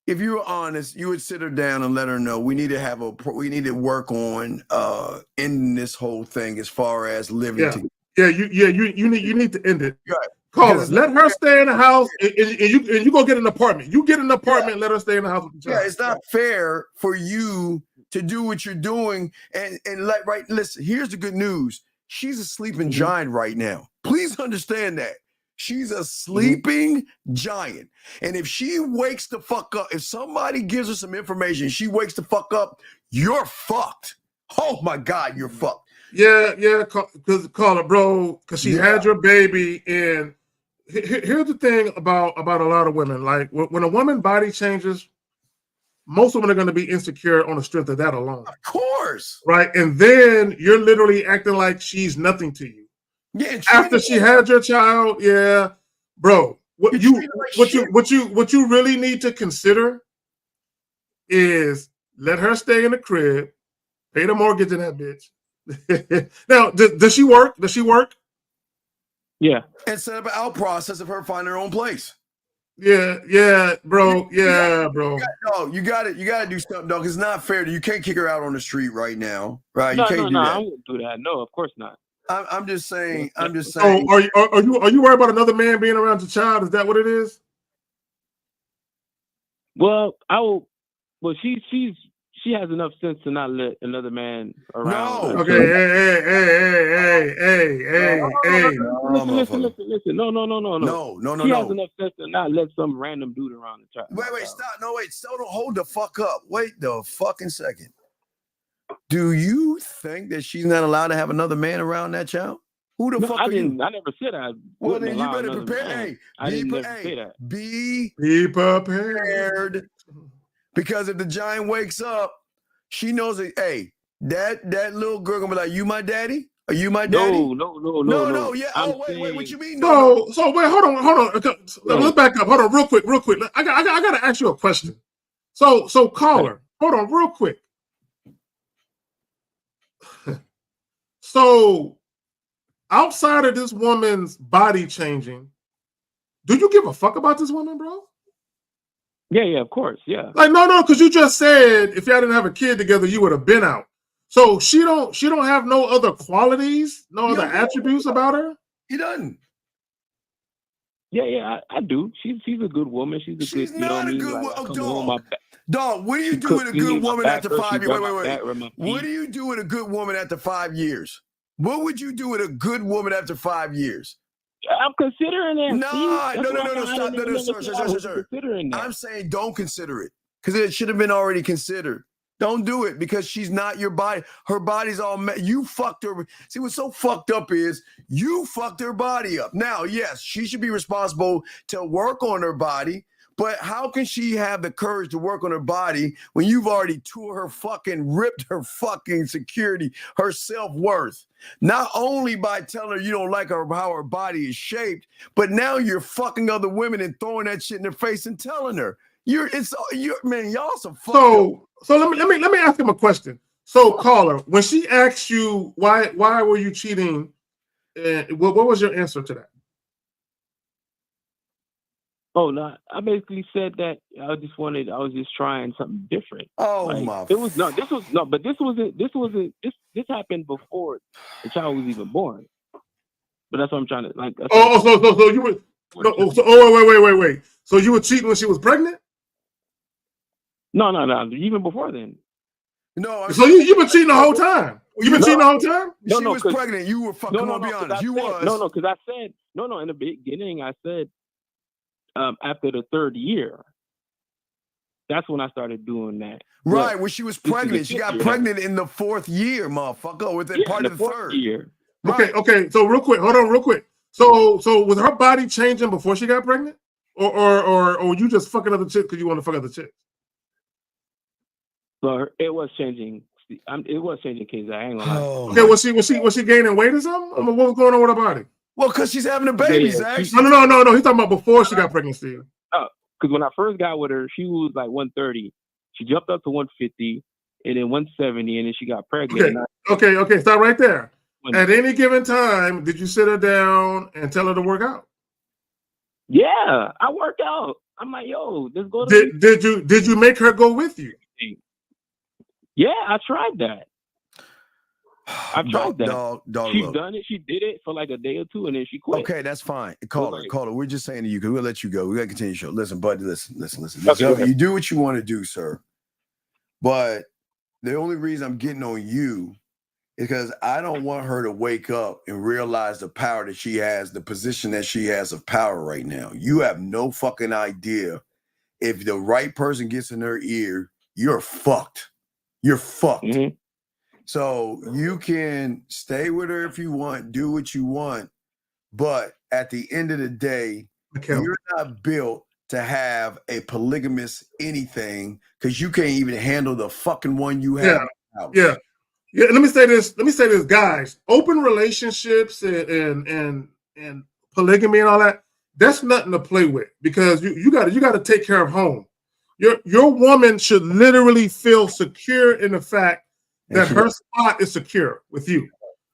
If you were honest, you would sit her down and let her know we need to work on ending this whole thing as far as living together. You need to end it. Right. Call her. Let her stay in the house, and you go get an apartment. You get an apartment, and let her stay in the house with the child. Yeah, it's not fair for you to do what you're doing and listen, here's the good news. She's a sleeping giant right now. Please understand that. She's a sleeping giant. And if she wakes the fuck up, if somebody gives her some information, she wakes the fuck up, you're fucked. Oh my God, you're fucked. Yeah, because call her, bro, because she had your baby. And here's the thing about a lot of women. Like when a woman body changes, most women are going to be insecure on the strength of that alone. Of course. Right. And then you're literally acting like she's nothing to you. Yeah, after she had your child, bro. What you really need to consider is let her stay in the crib, pay the mortgage in that bitch. Now, does she work? Yeah. And set up an out process of her finding her own place. Yeah, bro. Yeah, bro. You got to do something, dog. It's not fair. You can't kick her out on the street right now, right? No, you can't do I that. won't do that. No, of course not. I'm just saying. So are you worried about another man being around your child? Is that what it is? Well, I will. Well, she has enough sense to not let another man around. No. Okay. Hey. Listen. No. No. She has enough sense to not let some random dude around the child. Wait, stop. No, wait. So don't hold the fuck up. Wait the fucking second. Do you think that she's not allowed to have another man around that child? Who the fuck are you? I never said I. Well, then you better prepare. Hey, I didn't never say that. Be prepared. Because if the giant wakes up, she knows that, hey, that little girl gonna be like, you my daddy? Are you my daddy? No. Yeah. Wait. What you mean? So wait, hold on. Let's back up. Hold on, real quick. I gotta ask you a question. So caller, hold on, real quick. So outside of this woman's body changing, do you give a fuck about this woman, bro? Yeah, of course, yeah. Like no, because you just said if y'all didn't have a kid together, you would have been out. So she don't have no other qualities, no other attributes about her. He doesn't. Yeah, I do. She's a good woman. She's not a good woman. Dog, what do you do with a good woman after 5 years? Wait. What do you do with a good woman after 5 years? What would you do with a good woman after 5 years? I'm considering it. No, stop. Sir. I'm saying don't consider it because it should have been already considered. Don't do it because she's not your body. Her body's all you fucked her. See, what's so fucked up is you fucked her body up. Now, yes, she should be responsible to work on her body, but how can she have the courage to work on her body when you've already ripped her fucking security, her self-worth? Not only by telling her you don't like her how her body is shaped, but now you're fucking other women and throwing that shit in her face and telling her y'all some fucked up. So let me ask him a question. So caller, when she asked you why were you cheating, what was your answer to that? Oh no, I basically said that I was just trying something different. This happened before the child was even born. But that's what I'm trying to like. So you were wait. So you were cheating when she was pregnant? No. Even before then. No. So you've been cheating the whole time. You've been cheating the whole time? She was pregnant. You were fucking. Come on, be honest. You was. No, because I said no. In the beginning, I said after the third year. That's when I started doing that. Right, when she was pregnant. She got pregnant in the fourth year, motherfucker. Within part of the third year. Right. Okay. So real quick, hold on, real quick. So was her body changing before she got pregnant, or you just fucking other chicks because you want to fuck other chicks? So it was changing. It was changing, kids. I ain't gonna lie. Okay, was she gaining weight or something? I mean, what was going on with her body? Well, because she's having a baby, Zach. No. He's talking about before she got pregnant, Steve. Because when I first got with her, she was like 130. She jumped up to 150 and then 170, and then she got pregnant. Okay. Stop right there. At any given time, did you sit her down and tell her to work out? Yeah, I worked out. I'm like, yo, let's go. Did you make her go with you? Yeah, I tried that. Dog, She's done it. She did it for like a day or two, and then she quit. Okay, that's fine. Caller. We're just saying to you because we'll let you go. We gotta continue the show. Listen, bud. Listen. Okay. You do what you want to do, sir. But the only reason I'm getting on you is because I don't want her to wake up and realize the power that she has, the position that she has of power right now. You have no fucking idea. If the right person gets in her ear, you're fucked. You're fucked. Mm-hmm. So you can stay with her if you want, do what you want, but at the end of the day, you're not built to have a polygamous anything because you can't even handle the fucking one you have. Yeah. Let me say this, guys. Open relationships and polygamy and all that, that's nothing to play with because you got to take care of home. Your woman should literally feel secure in the fact that her spot is secure with you,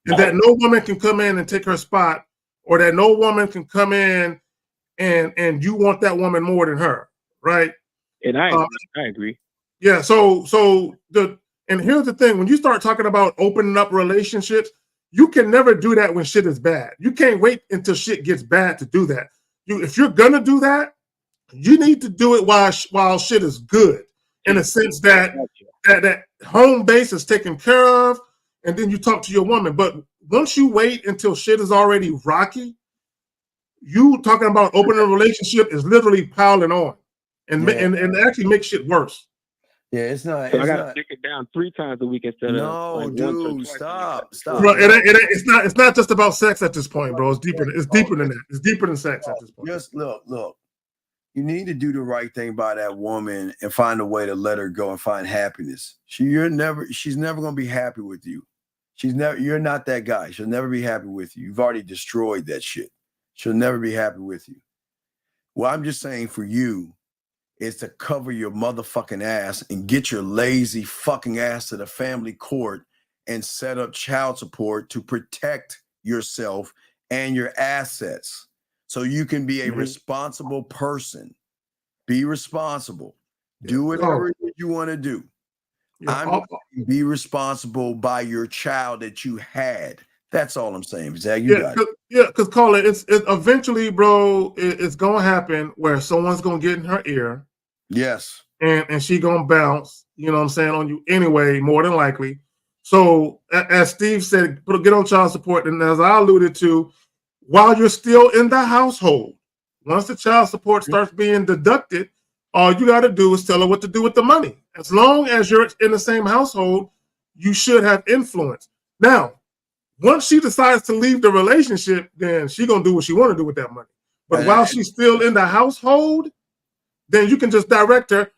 and that no woman can come in and take her spot, or that no woman can come in and you want that woman more than her, right? And I agree. Yeah. So and here's the thing: when you start talking about opening up relationships, you can never do that when shit is bad. You can't wait until shit gets bad to do that. If you're gonna do that, you need to do it while shit is good, in a sense that home base is taken care of, and then you talk to your woman. But once you wait until shit is already rocky, you talking about opening a relationship is literally piling on, and actually makes shit worse. Yeah, it's not. So I gotta stick it down 3 times a week instead of like dude, stop. Bro, it's not just about sex at this point, bro. It's deeper than that. It's deeper than sex at this point. Just look. You need to do the right thing by that woman and find a way to let her go and find happiness. She's never gonna be happy with you. You're not that guy. She'll never be happy with you. You've already destroyed that shit. She'll never be happy with you. Well, I'm just saying for you is to cover your motherfucking ass and get your lazy fucking ass to the family court and set up child support to protect yourself and your assets so you can be a responsible person. Be responsible. Do whatever you want to do. Be responsible by your child that you had. That's all I'm saying. Zach, you got it. Yeah, because call it. It's eventually, bro. It's gonna happen where someone's gonna get in her ear. Yes. And she gonna bounce. You know what I'm saying, on you anyway, more than likely. So as Steve said, get on child support, and as I alluded to, while you're still in the household, once the child support starts being deducted, all you got to do is tell her what to do with the money. As long as you're in the same household, you should have influence. Now, once she decides to leave the relationship, then she's gonna do what she want to do with that money. But while she's still in the household, then you can just direct her,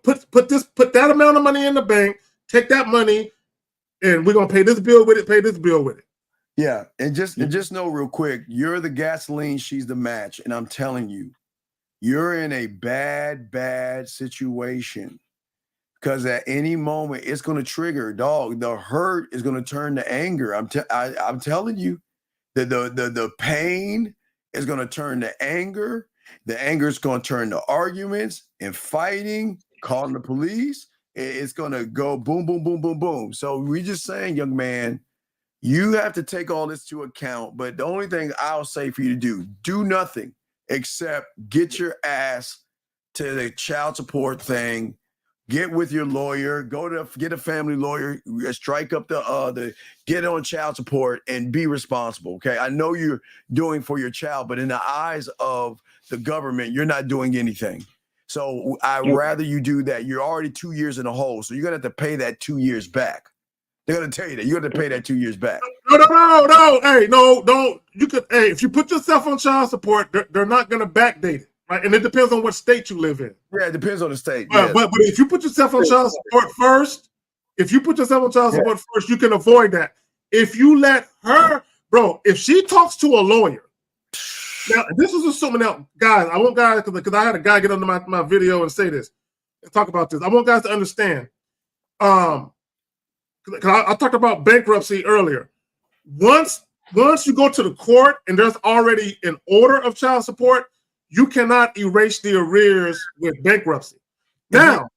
put that amount of money in the bank, take that money, and we're gonna pay this bill with it, pay this bill with it. Yeah, and just know real quick, you're the gasoline, she's the match, and I'm telling you, you're in a bad situation. Because at any moment it's going to trigger, dog. The hurt is going to turn to anger. I'm telling you, the pain is going to turn to anger. The anger is going to turn to arguments and fighting, calling the police. It's going to go boom, boom, boom, boom, boom. So we're just saying, young man, you have to take all this to account. But the only thing I'll say for you to do nothing except get your ass to the child support thing. Get with your lawyer, get a family lawyer, strike up get on child support and be responsible. Okay. I know you're doing for your child, but in the eyes of the government, you're not doing anything. So I'd rather you do that. You're already 2 years in a hole. So you're going to have to pay that 2 years back. They're going to tell you that you're going to pay that 2 years back. No. Hey, no, don't. If you put yourself on child support, they're not going to backdate it. Right, and it depends on what state you live in. Yeah, it depends on the state. But if you put yourself on child support first, you can avoid that. If you let her, bro, if she talks to a lawyer, now this is assuming now, guys. I want guys because I had a guy get under my video and say this and talk about this. I want guys to understand. Because I talked about bankruptcy earlier. Once you go to the court and there's already an order of child support, you cannot erase the arrears with bankruptcy. Now,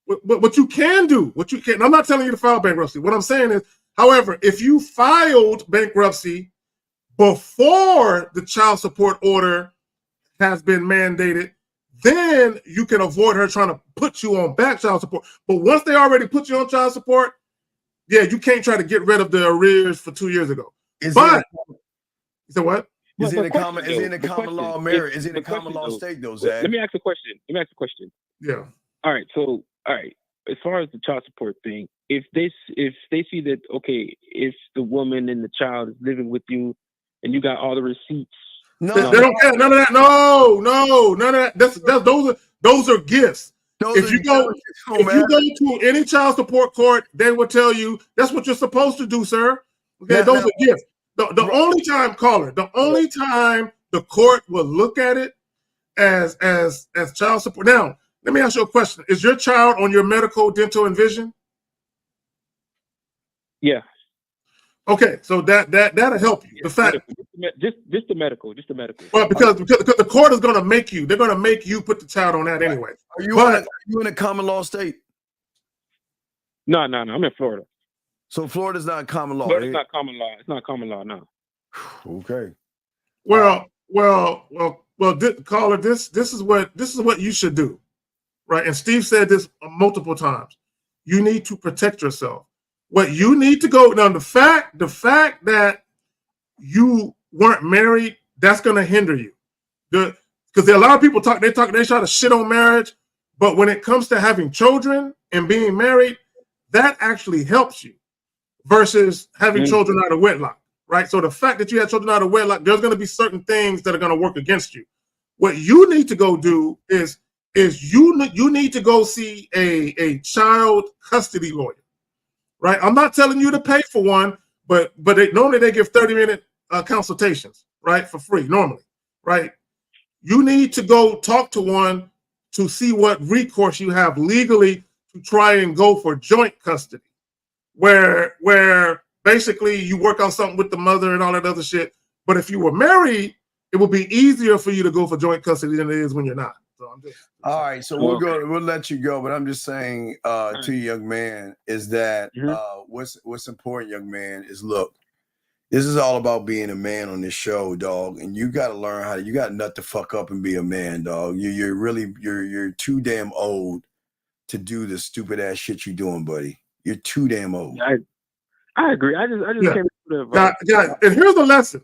what you can do, I'm not telling you to file bankruptcy. What I'm saying is, however, if you filed bankruptcy before the child support order has been mandated, then you can avoid her trying to put you on back child support. But once they already put you on child support, yeah, you can't try to get rid of the arrears for 2 years ago. You said what? Is it a common law marriage? Is it a common law state though, Zach? Let me ask a question. Yeah. All right. As far as the child support thing, if they see that, okay, if the woman and the child is living with you and you got all the receipts. No, they don't care. None of that. No, none of that. Those are gifts. If you go to any child support court, they will tell you that's what you're supposed to do, sir. Okay, those are gifts. The only time the court will look at it as child support. Now, let me ask you a question. Is your child on your medical, dental, and vision? Yeah. Okay, so that'll help you. The fact just the medical. Well, because the court is going to make you. They're going to make you put the child on that anyway. Are you in a common law state? No. I'm in Florida. So Florida's not common law. Florida's not common law. It's not common law now. Okay. Well, caller, this is what you should do, right? And Steve said this multiple times. You need to protect yourself. What you need to go now, the fact that you weren't married, that's going to hinder you. Because there are a lot of people they try to shit on marriage, but when it comes to having children and being married, that actually helps you versus having children out of wedlock, right? So the fact that you had children out of wedlock, there's going to be certain things that are going to work against you. What you need to go do is you need to go see a child custody lawyer, right? I'm not telling you to pay for one, but normally they give 30-minute consultations, right, for free normally, right? You need to go talk to one to see what recourse you have legally to try and go for joint custody, where basically you work on something with the mother and all that other shit. But if you were married, it would be easier for you to go for joint custody than it is when you're not. So all right, so we'll let you go, but I'm just saying to you, young man, is that what's important, young man, is look, this is all about being a man on this show, dog, and you got to learn you got to nut the fuck up and be a man, dog. You're too damn old to do the stupid ass shit you're doing, buddy. You're too damn old. I agree. I just came to the and here's the lesson.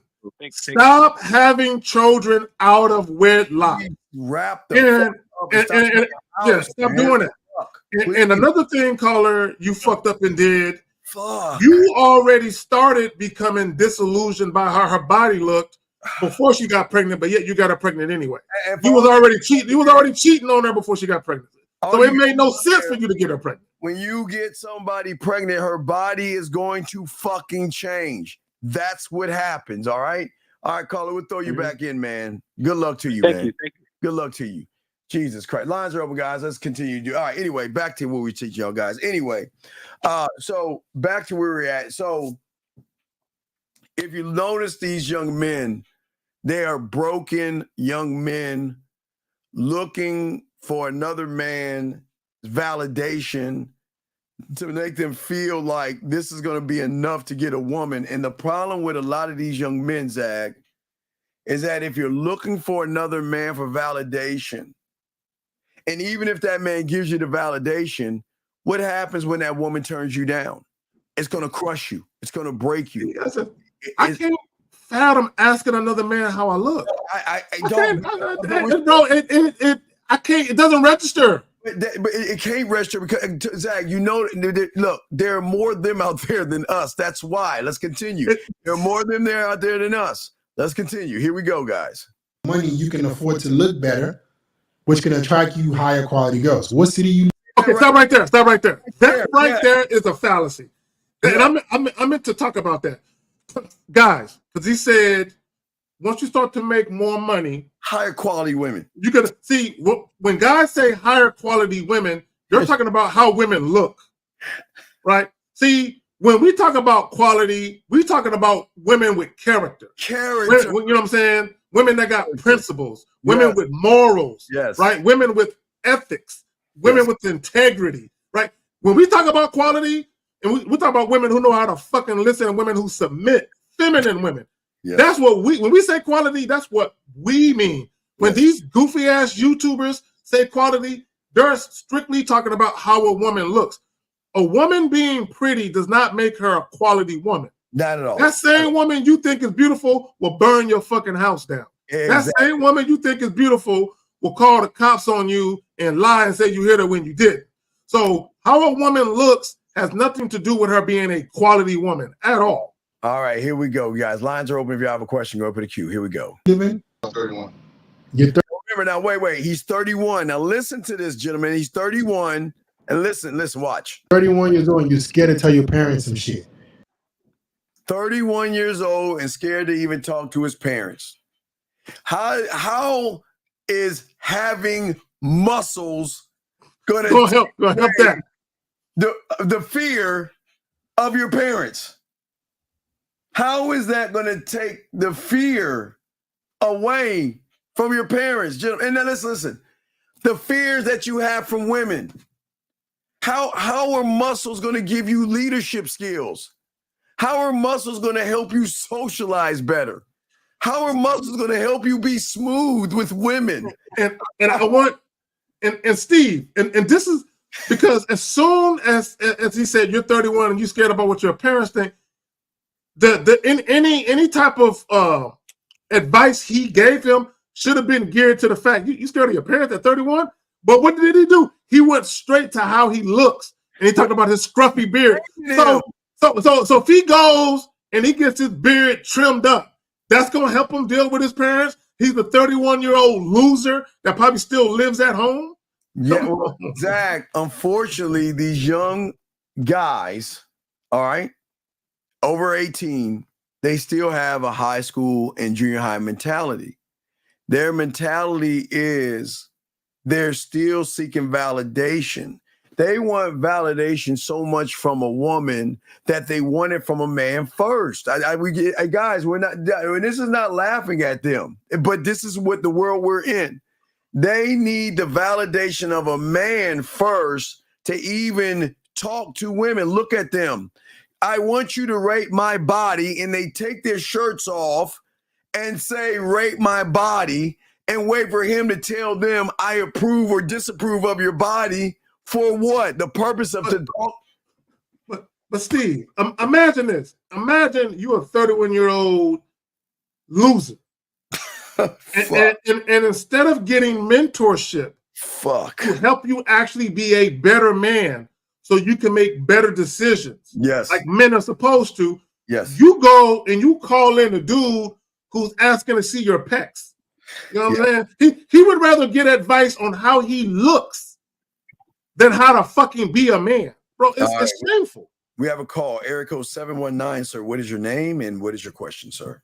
Stop having children out of wedlock. Wrap the stop doing it. And another thing, caller, you fucked up and did. You already started becoming disillusioned by how her body looked before she got pregnant, but yet you got her pregnant anyway. You was already cheating. You was already cheating on her before she got pregnant. So it made no sense for you to get her pregnant. When you get somebody pregnant, her body is going to fucking change. That's what happens, all right? All right, caller, we'll throw you back in, man. Good luck to you, man. Thank you. Good luck to you. Jesus Christ. Lines are open, guys. Let's continue. All right, anyway, back to what we teach y'all, guys. Anyway, so back to where we're at. So if you notice these young men, they are broken young men looking for another man's validation to make them feel like this is going to be enough to get a woman. And the problem with a lot of these young men, Zach, is that if you're looking for another man for validation, and even if that man gives you the validation, what happens when that woman turns you down? It's going to crush you. It's going to break you. I can't fathom asking another man how I look. I can't. It doesn't register. But it can't register because, Zach, you know, look, there are more of them out there than us. That's why. Let's continue. There are more of them there out there than us. Let's continue. Here we go, guys. Money, you can afford to look better, which can attract you higher quality girls. What city you? Okay, stop right there. Stop right there. That there is a fallacy, and I meant to talk about that, guys, because he said once you start to make more money, higher quality women. You gotta see when guys say higher quality women, they're talking about how women look, right? See, when we talk about quality, we talking about women with character. Character. You know what I'm saying? Women that got principles, women with morals, right? Women with ethics, women with integrity, right? When we talk about quality, and we talk about women who know how to fucking listen and women who submit, feminine women. That's what when we say quality, that's what we mean. When these goofy ass YouTubers say quality, they're strictly talking about how a woman looks. A woman being pretty does not make her a quality woman. Not at all. That same woman you think is beautiful will burn your fucking house down. Exactly. That same woman you think is beautiful will call the cops on you and lie and say you hit her when you did. So how a woman looks has nothing to do with her being a quality woman at all. All right, here we go, guys. Lines are open. If you have a question, go up to the queue. Here we go. 31. Remember now, wait. He's 31. Now listen to this, gentlemen. He's 31. And listen, watch. 31 years old and you're scared to tell your parents some shit. 31 years old and scared to even talk to his parents. How is having muscles gonna help that? The fear of your parents? How is that going to take the fear away from your parents? Gentlemen, and now let's listen. The fears that you have from women. How are muscles going to give you leadership skills? How are muscles going to help you socialize better? How are muscles going to help you be smooth with women? And I want and Steve, and this is because as soon as he said you're 31 and you're scared about what your parents think, in any type of advice he gave him should have been geared to the fact you scared of your parents at 31. But what did he do? He went straight to how he looks, and he talked about his scruffy beard. So if he goes and he gets his beard trimmed up, that's gonna help him deal with his parents. He's a 31-year-old loser that probably still lives at home. Yeah, well, Zach, unfortunately, these young guys, all right, over 18, they still have a high school and junior high mentality. Their mentality is they're still seeking validation. They want validation so much from a woman that they want it from a man first. Guys, we're not, and this is not laughing at them, but this is what the world we're in. They need the validation of a man first to even talk to women. Look at them. I want you to rate my body, and they take their shirts off and say, rate my body, and wait for him to tell them I approve or disapprove of your body. For what? The purpose of the dog. But Steve, imagine this. Imagine you're a 31-year-old loser. and instead of getting mentorship to help you actually be a better man so you can make better decisions. Yes. Like men are supposed to. Yes. You go and you call in a dude who's asking to see your pecs. You know what I'm saying? He would rather get advice on how he looks than how to fucking be a man. Bro, it's shameful. We have a call. Area code 719, sir. What is your name and what is your question, sir?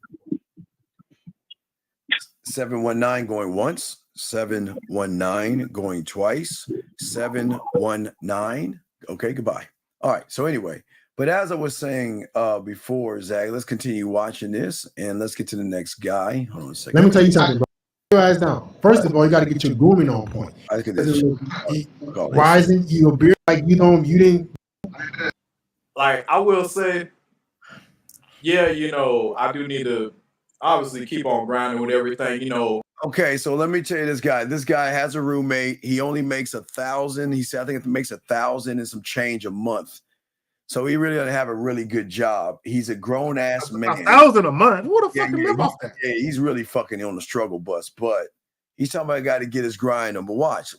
719 going once, 719 going twice, 719. Okay, goodbye. All right. So anyway, but as I was saying before, Zach, let's continue watching this and let's get to the next guy. Hold on a second. Let me tell you something, bro. Your eyes down. First of all, you got to get your grooming on point. I think this rising your beard like you didn't. Like I will say, yeah, I do need to obviously keep on grinding with everything, Okay, so let me tell you this guy. This guy has a roommate. He only makes $1,000. He said I think it makes $1,000 and some change a month. So he really doesn't have a really good job. He's a grown ass man. $1,000 a month. What the fuck live off that? Yeah, he's really fucking on the struggle bus. But he's talking about a guy to get his grind on. But watch.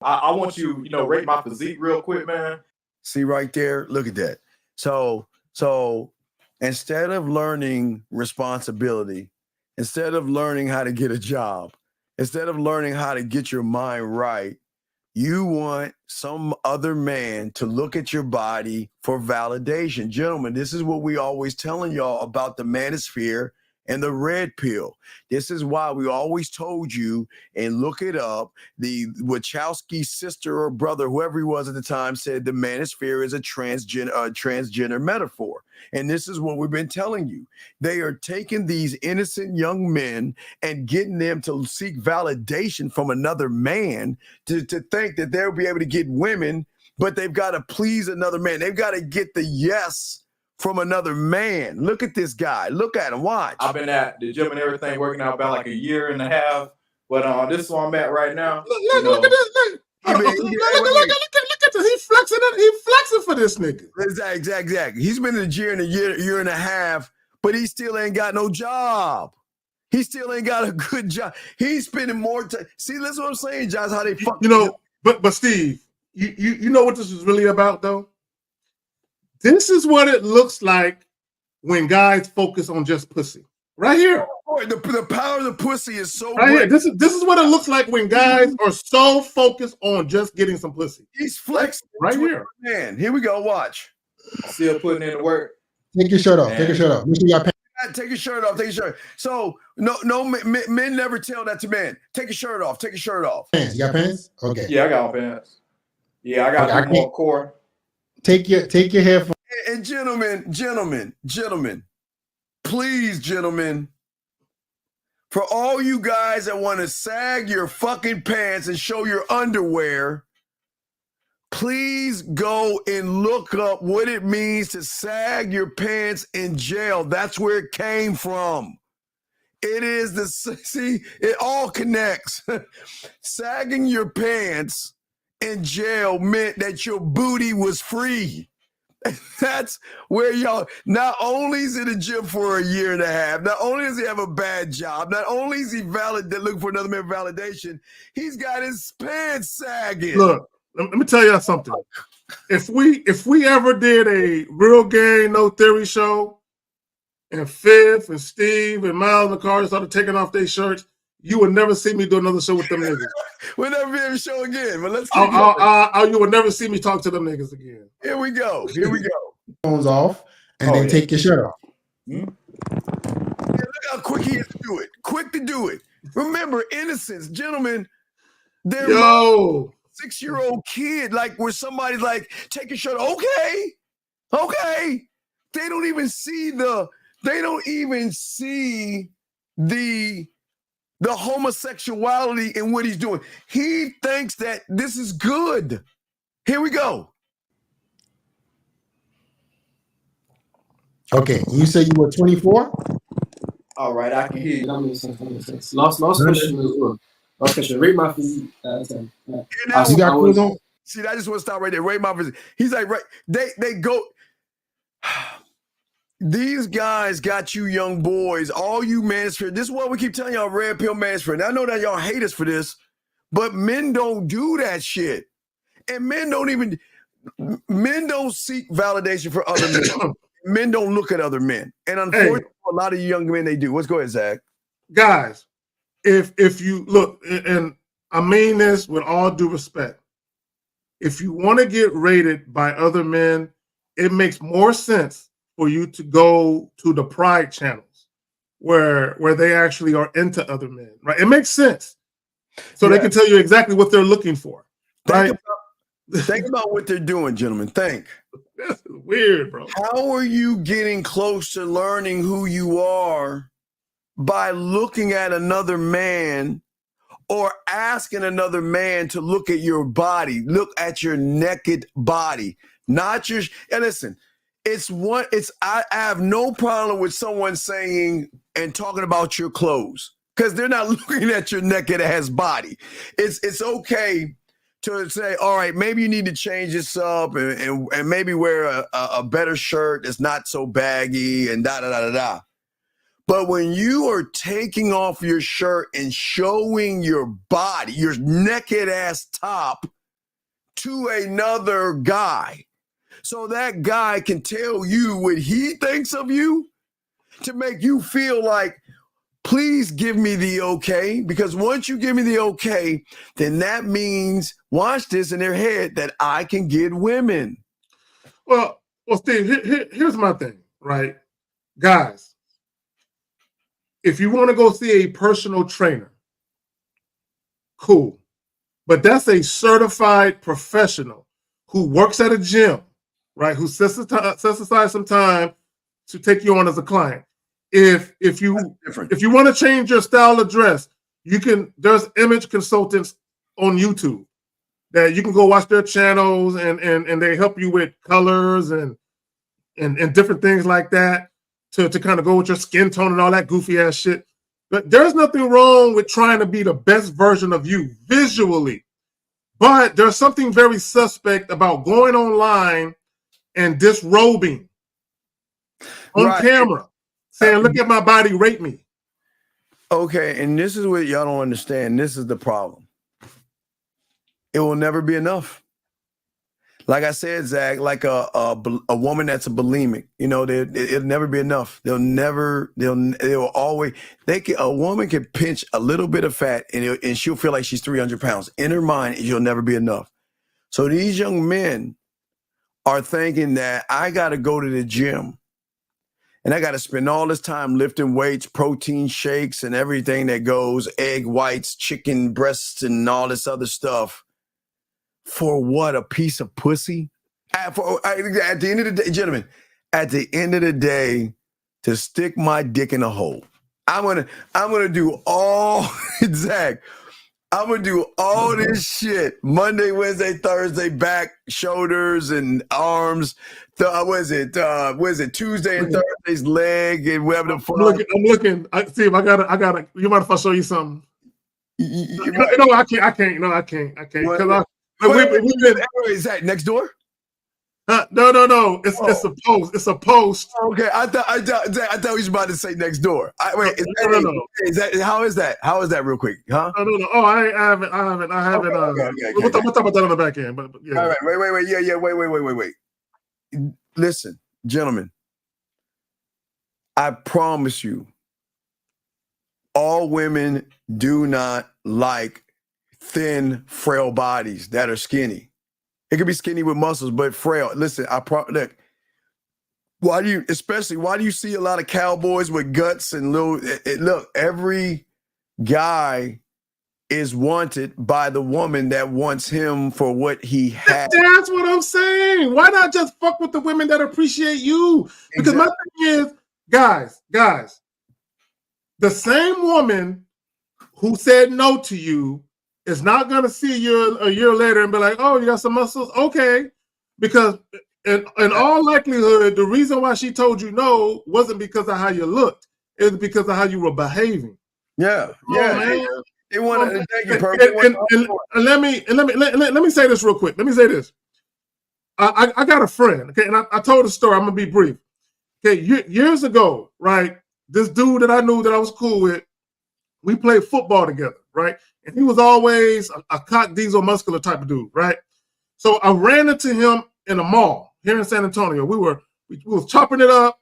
I want you, rate my physique real quick, man. See right there? Look at that. So instead of learning responsibility, instead of learning how to get a job, instead of learning how to get your mind right, you want some other man to look at your body for validation. Gentlemen, this is what we always telling y'all about the manosphere and the red pill. This is why we always told you, and look it up, the Wachowski's sister or brother, whoever he was at the time, said the manosphere is a transgender metaphor. And this is what we've been telling you. They are taking these innocent young men and getting them to seek validation from another man to think that they'll be able to get women, but they've got to please another man. They've got to get the yes from another man. Look at this guy. Look at him. Watch. I've been at the gym and everything, working out about like a year and a half. But this is where I'm at right now. Look at this. Look at this. He's flexing it. He's flexing for this nigga. Exactly. He's been in the gym in a year and a half, but he still ain't got no job. He still ain't got a good job. He's spending more time. See, that's what I'm saying, Josh, how they fuck. But Steve, you know what this is really about, though? This is what it looks like when guys focus on just pussy. Right here. Boy, the power of the pussy is so right great. Here. This is what it looks like when guys are so focused on just getting some pussy. He's flexing right here. Man, here we go. Watch. Still putting in the work. Take your shirt off. Man. Take your shirt off. Make sure you got pants. Take your shirt off. Take your shirt. So no men never tell that to men. Take your shirt off. Take your shirt off. Pants. You got pants? Okay. Yeah, I got pants. Yeah, I got more core. Take your headphones. And gentlemen, please, gentlemen, for all you guys that want to sag your fucking pants and show your underwear, please go and look up what it means to sag your pants in jail. That's where it came from. It is see, it all connects. Sagging your pants in jail meant that your booty was free. That's where y'all, not only is he in the gym for a year and a half, not only does he have a bad job, not only is he looking for another man validation, he's got his pants sagging. Look, let me tell y'all something. If we ever did a Real Game No Theory show, and Fifth and Steve and Miles and Carter started taking off their shirts, you would never see me do another show with them niggas. We'll never be able to show again, but let's keep you would never see me talk to them niggas again. Here we go. Phones off and then take your shirt off. Yeah, look how quick he is to do it. Quick to do it. Remember, innocence, gentlemen. They're 6-year-old kid, like where somebody's like, take your shirt. Okay. They don't even see the homosexuality in what he's doing. He thinks that this is good. Here we go. Okay, you say you were 24? All right, I can hear you. That makes sense. Last question as well. Last question. Rate my physique. You got clothes on? See, I just want to stop right there. Rate my physique. He's like, right. They go. These guys got you young boys, all you manosphere. This is what we keep telling y'all, red pill manosphere. And I know that y'all hate us for this, but men don't do that shit. And men don't seek validation for other men. Men don't look at other men. And unfortunately, a lot of you young men, they do. Let's go ahead, Zach. Guys, if you look, and I mean this with all due respect, if you want to get rated by other men, it makes more sense for you to go to the pride channels where they actually are into other men, right? It makes sense. So they can tell you exactly what they're looking for, right? Think about what they're doing, gentlemen. Think. That's weird, bro. How are you getting close to learning who you are by looking at another man or asking another man to look at your body, look at your naked body, not your, and listen, I have no problem with someone saying and talking about your clothes because they're not looking at your naked ass body. It's okay to say, all right, maybe you need to change this up and maybe wear a better shirt that's not so baggy and da-da-da-da-da. But when you are taking off your shirt and showing your body, your naked ass top to another guy, so that guy can tell you what he thinks of you to make you feel like, please give me the okay. Because once you give me the okay, then that means, watch this in their head, that I can get women. Well, Steve, here's my thing, right? Guys, if you want to go see a personal trainer, cool. But that's a certified professional who works at a gym, right? Who sets aside some time to take you on as a client. If you want to change your style of dress, there's image consultants on YouTube that you can go watch their channels and they help you with colors and different things like that to kind of go with your skin tone and all that goofy ass shit. But there's nothing wrong with trying to be the best version of you visually. But there's something very suspect about going online and disrobing on camera, saying, look at my body, rate me. Okay, and this is what y'all don't understand. This is the problem. It will never be enough. Like I said, Zach, like a woman that's a bulimic, it'll never be enough. A woman can pinch a little bit of fat and she'll feel like she's 300 pounds. In her mind, it'll never be enough. So these young men are thinking that I got to go to the gym and I got to spend all this time lifting weights, protein shakes and everything that goes, egg whites, chicken breasts and all this other stuff. For what? A piece of pussy? At the end of the day, gentlemen, at the end of the day, to stick my dick in a hole. I'm gonna do all Zach. I'm gonna do all this shit Monday, Wednesday, Thursday, back, shoulders, and arms. What is it? Tuesday and Thursday's leg and whatever the fuck. I'm looking. Steve, I gotta. You mind if I show you something? No, I can't. No, I can't. Because is that next door? No. It's a post. Okay, I thought he was about to say next door. No. Is that how is that? How is that real quick? Huh? No. Oh, I haven't. Okay. We'll talk about that on the back end. But yeah. All right. Wait. Yeah. Wait. Listen, gentlemen. I promise you, all women do not like thin, frail bodies that are skinny. It could be skinny with muscles, but frail. Listen, look. Why do you see a lot of cowboys with guts and look, every guy is wanted by the woman that wants him for what he has. That's what I'm saying. Why not just fuck with the women that appreciate you? Because my thing is, guys, the same woman who said no to you is not going to see you a year later and be like, oh, you got some muscles? Okay. Because in all likelihood, the reason why she told you no wasn't because of how you looked. It was because of how you were behaving. Yeah. Man. They want to thank you, perfect. And let me say this real quick. Let me say this. I got a friend, okay, and I told the story. I'm gonna be brief. Okay, years ago, right? This dude that I knew that I was cool with, we played football together, right? And he was always a cock diesel muscular type of dude, right? So I ran into him in a mall here in San Antonio. We was chopping it up,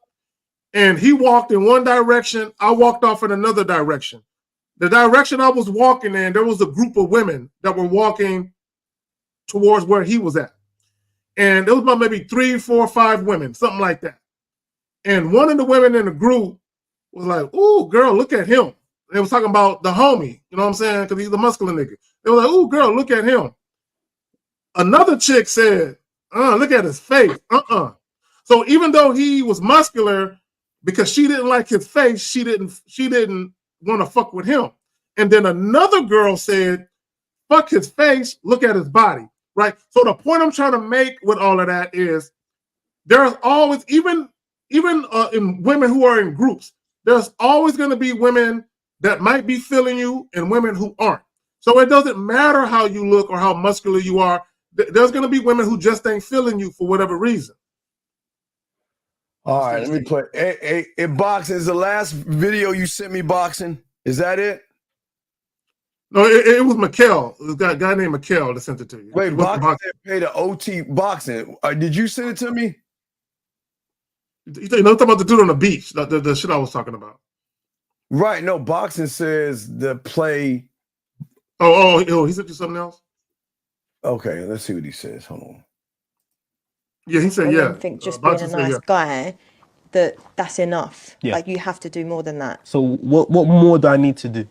and he walked in one direction. I walked off in another direction. The direction I was walking in, there was a group of women that were walking towards where he was at. And there was about maybe 3, 4, 5 women, something like that. And one of the women in the group was like, ooh, girl, look at him. They was talking about the homie, you know what I'm saying? Because he's a muscular nigga. They were like, ooh, girl, look at him. Another chick said, look at his face. So even though he was muscular, because she didn't like his face, she didn't want to fuck with him. And then another girl said, fuck his face, look at his body, right? So the point I'm trying to make with all of that is there's always, even in women who are in groups, there's always going to be women that might be feeling you and women who aren't. So it doesn't matter how you look or how muscular you are. There's going to be women who just ain't feeling you for whatever reason. All right, let me play. Hey, boxing is the last video you sent me. Boxing, is that it? No, it was Mikkel. It was a guy named Mikkel that sent it to you. Wait, boxing paid the OT boxing. Did you send it to me? You know, talking about the dude on the beach, the shit I was talking about. Right. No, boxing says the play. Oh, he sent you something else? Okay, let's see what he says. Hold on. Yeah, he said, I think just being a nice guy, that's enough. Yeah. Like, you have to do more than that. So what more do I need to do?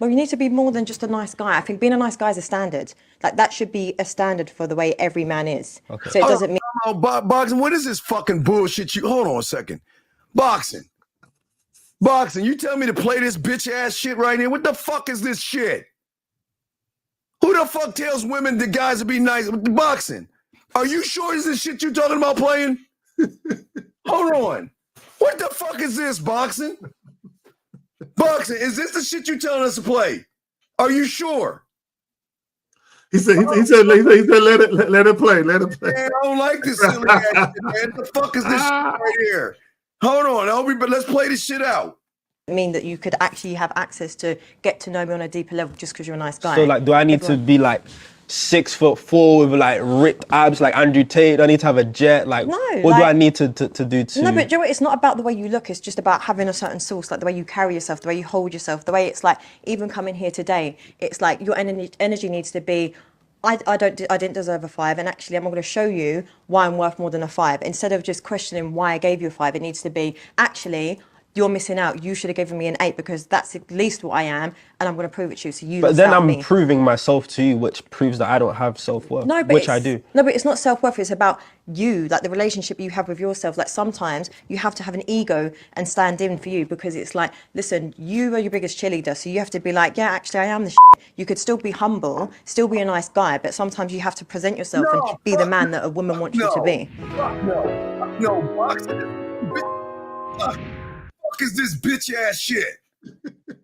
Well, you need to be more than just a nice guy. I think being a nice guy is a standard. Like, that should be a standard for the way every man is. Okay. So it doesn't mean... Boxing, what is this fucking bullshit you... Hold on a second. Boxing, you tell me to play this bitch-ass shit right here? What the fuck is this shit? Who the fuck tells women the guys to be nice? Boxing. Are you sure this is shit you talking about playing? Hold on. What the fuck is this, boxing? Boxing, is this the shit you telling us to play? Are you sure? He said let it play. Man, I don't like this silly ass shit, man. What the fuck is this shit right here? Hold on, but let's play this shit out. Mean that you could actually have access to get to know me on a deeper level just because you're a nice guy. So, like, do I need to be like 6'4" with like ripped abs like Andrew Tate? Do I need to have a jet? Like, no, what do I need to do to... No, but do you know what? It's not about the way you look. It's just about having a certain source, like the way you carry yourself, the way you hold yourself, the way it's like, even coming here today, it's like your energy needs to be, I didn't deserve a 5, and actually I'm going to show you why I'm worth more than a 5. Instead of just questioning why I gave you a 5, it needs to be, actually, you're missing out. You should have given me an 8 because that's at least what I am, and I'm going to prove it to you. So you. But then lost out I'm me. proving myself to you, which proves that I don't have self-worth, No, but which I do. No, but it's not self-worth. It's about you, like the relationship you have with yourself. Like sometimes you have to have an ego and stand in for you because it's like, listen, you are your biggest cheerleader. So you have to be like, yeah, actually, I am the shit. You could still be humble, still be a nice guy, but sometimes you have to present yourself and be the man that a woman wants you to be. No, boxing. Fuck is this bitch ass shit?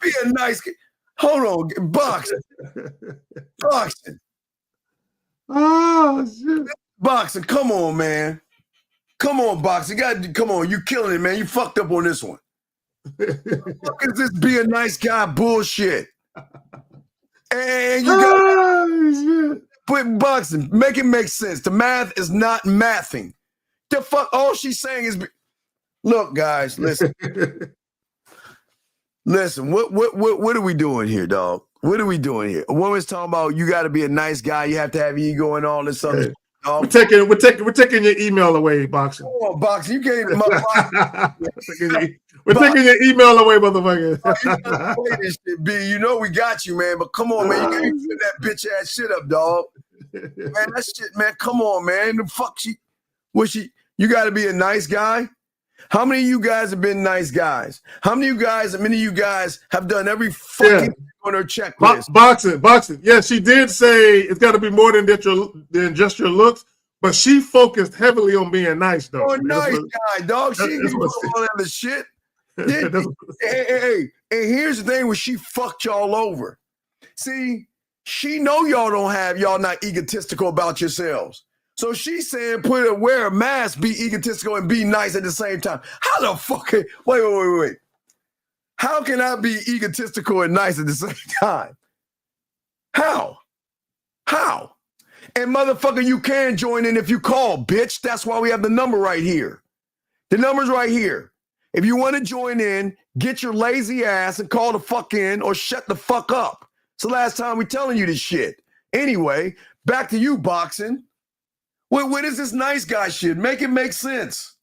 Be a nice kid. Hold on, boxing. Oh shit. Boxing, come on, man. Come on, boxing. Come on, you killing it, man. You fucked up on this one. Fuck is this be a nice guy bullshit? And you got put boxing. Make it make sense. The math is not mathing. The fuck, all she's saying is look, guys, listen. Listen, what are we doing here, dog? What are we doing here? A woman's talking about you got to be a nice guy, you have to have ego and all this other. We're taking your email away, boxing. Come on, boxing, you can't. We're taking your email away, motherfucker. This shit, B. You know we got you, man. But come on, man, you can't put that bitch ass shit up, dog. Man, that shit, man. Come on, man. The fuck you got to be a nice guy. How many of you guys have been nice guys? How many of you guys have done every fucking thing on her checklist? Boxing. Yeah, she did say it's got to be more than just your looks, but she focused heavily on being nice, though. Oh, nice guy, dog. She ain't doing all that other shit. Hey, and here's the thing where she fucked y'all over. See, she know y'all not egotistical about yourselves. So she's saying wear a mask, be egotistical, and be nice at the same time. How the fuck? Wait. How can I be egotistical and nice at the same time? How? And motherfucker, you can join in if you call, bitch. That's why we have the number right here. The number's right here. If you want to join in, get your lazy ass and call the fuck in or shut the fuck up. It's the last time we telling you this shit. Anyway, back to you, boxing. What is this nice guy shit? Make it make sense.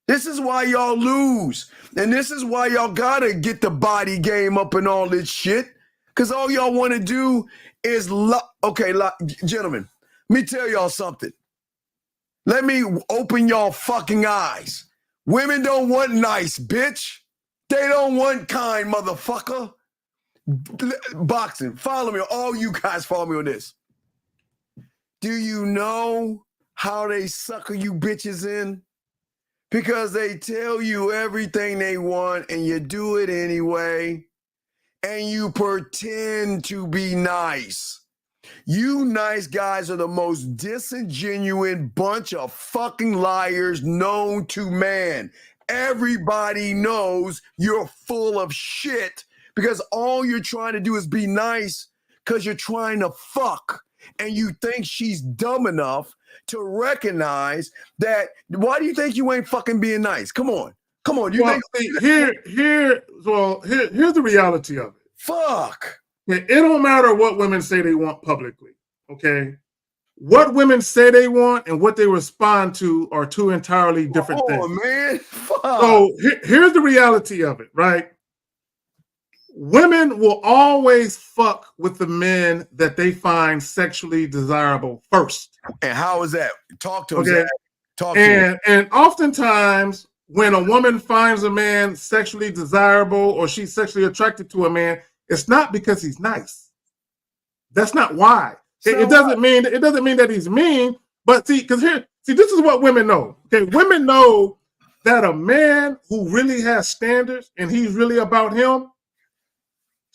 This is why y'all lose. And this is why y'all gotta get the body game up and all this shit. Because all y'all want to do is, gentlemen, let me tell y'all something. Let me open y'all fucking eyes. Women don't want nice, bitch. They don't want kind, motherfucker. Boxing, follow me. All you guys follow me on this. Do you know how they sucker you bitches in? Because they tell you everything they want and you do it anyway. And you pretend to be nice. You nice guys are the most disingenuous bunch of fucking liars known to man. Everybody knows you're full of shit because all you're trying to do is be nice because you're trying to fuck. And you think she's dumb enough to recognize that. Why do you think you ain't fucking being nice? Come on. Here's the reality of it. Fuck. It don't matter what women say they want publicly. Okay. What women say they want and what they respond to are two entirely different things. Man. Fuck. So here's the reality of it, right? Women will always fuck with the men that they find sexually desirable first. And how is that? Talk to okay. Him. Talk to him. And oftentimes when a woman finds a man sexually desirable or she's sexually attracted to a man, it's not because he's nice. That's not why. It doesn't mean that he's mean, but this is what women know. Okay, women know that a man who really has standards and he's really about him,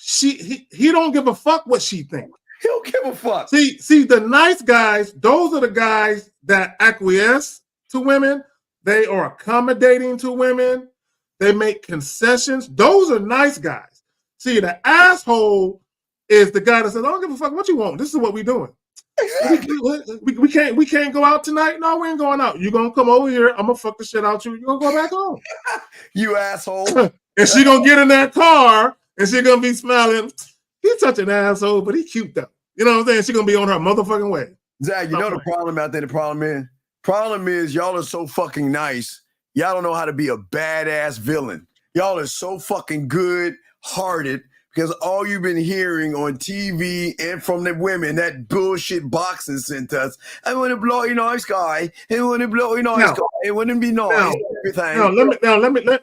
he don't give a fuck what she thinks. He don't give a fuck. See, the nice guys, those are the guys that acquiesce to women. They are accommodating to women. They make concessions. Those are nice guys. See, the asshole is the guy that says, I don't give a fuck what you want. This is what we're doing. Exactly. We can't go out tonight. No, we ain't going out. You're gonna come over here. I'm gonna fuck the shit out you. You're gonna go back home. You asshole. And she gonna get in that car and she gonna be smiling. He's such an asshole, but he's cute though. You know what I'm saying? She gonna be on her motherfucking way. Zach, you know the problem out there. The problem is y'all are so fucking nice. Y'all don't know how to be a badass villain. Y'all are so fucking good-hearted because all you've been hearing on TV and from the women, that bullshit boxing sent us. I want to blow you nice guy. I want to blow you nice guy. It wouldn't be nice. Everything.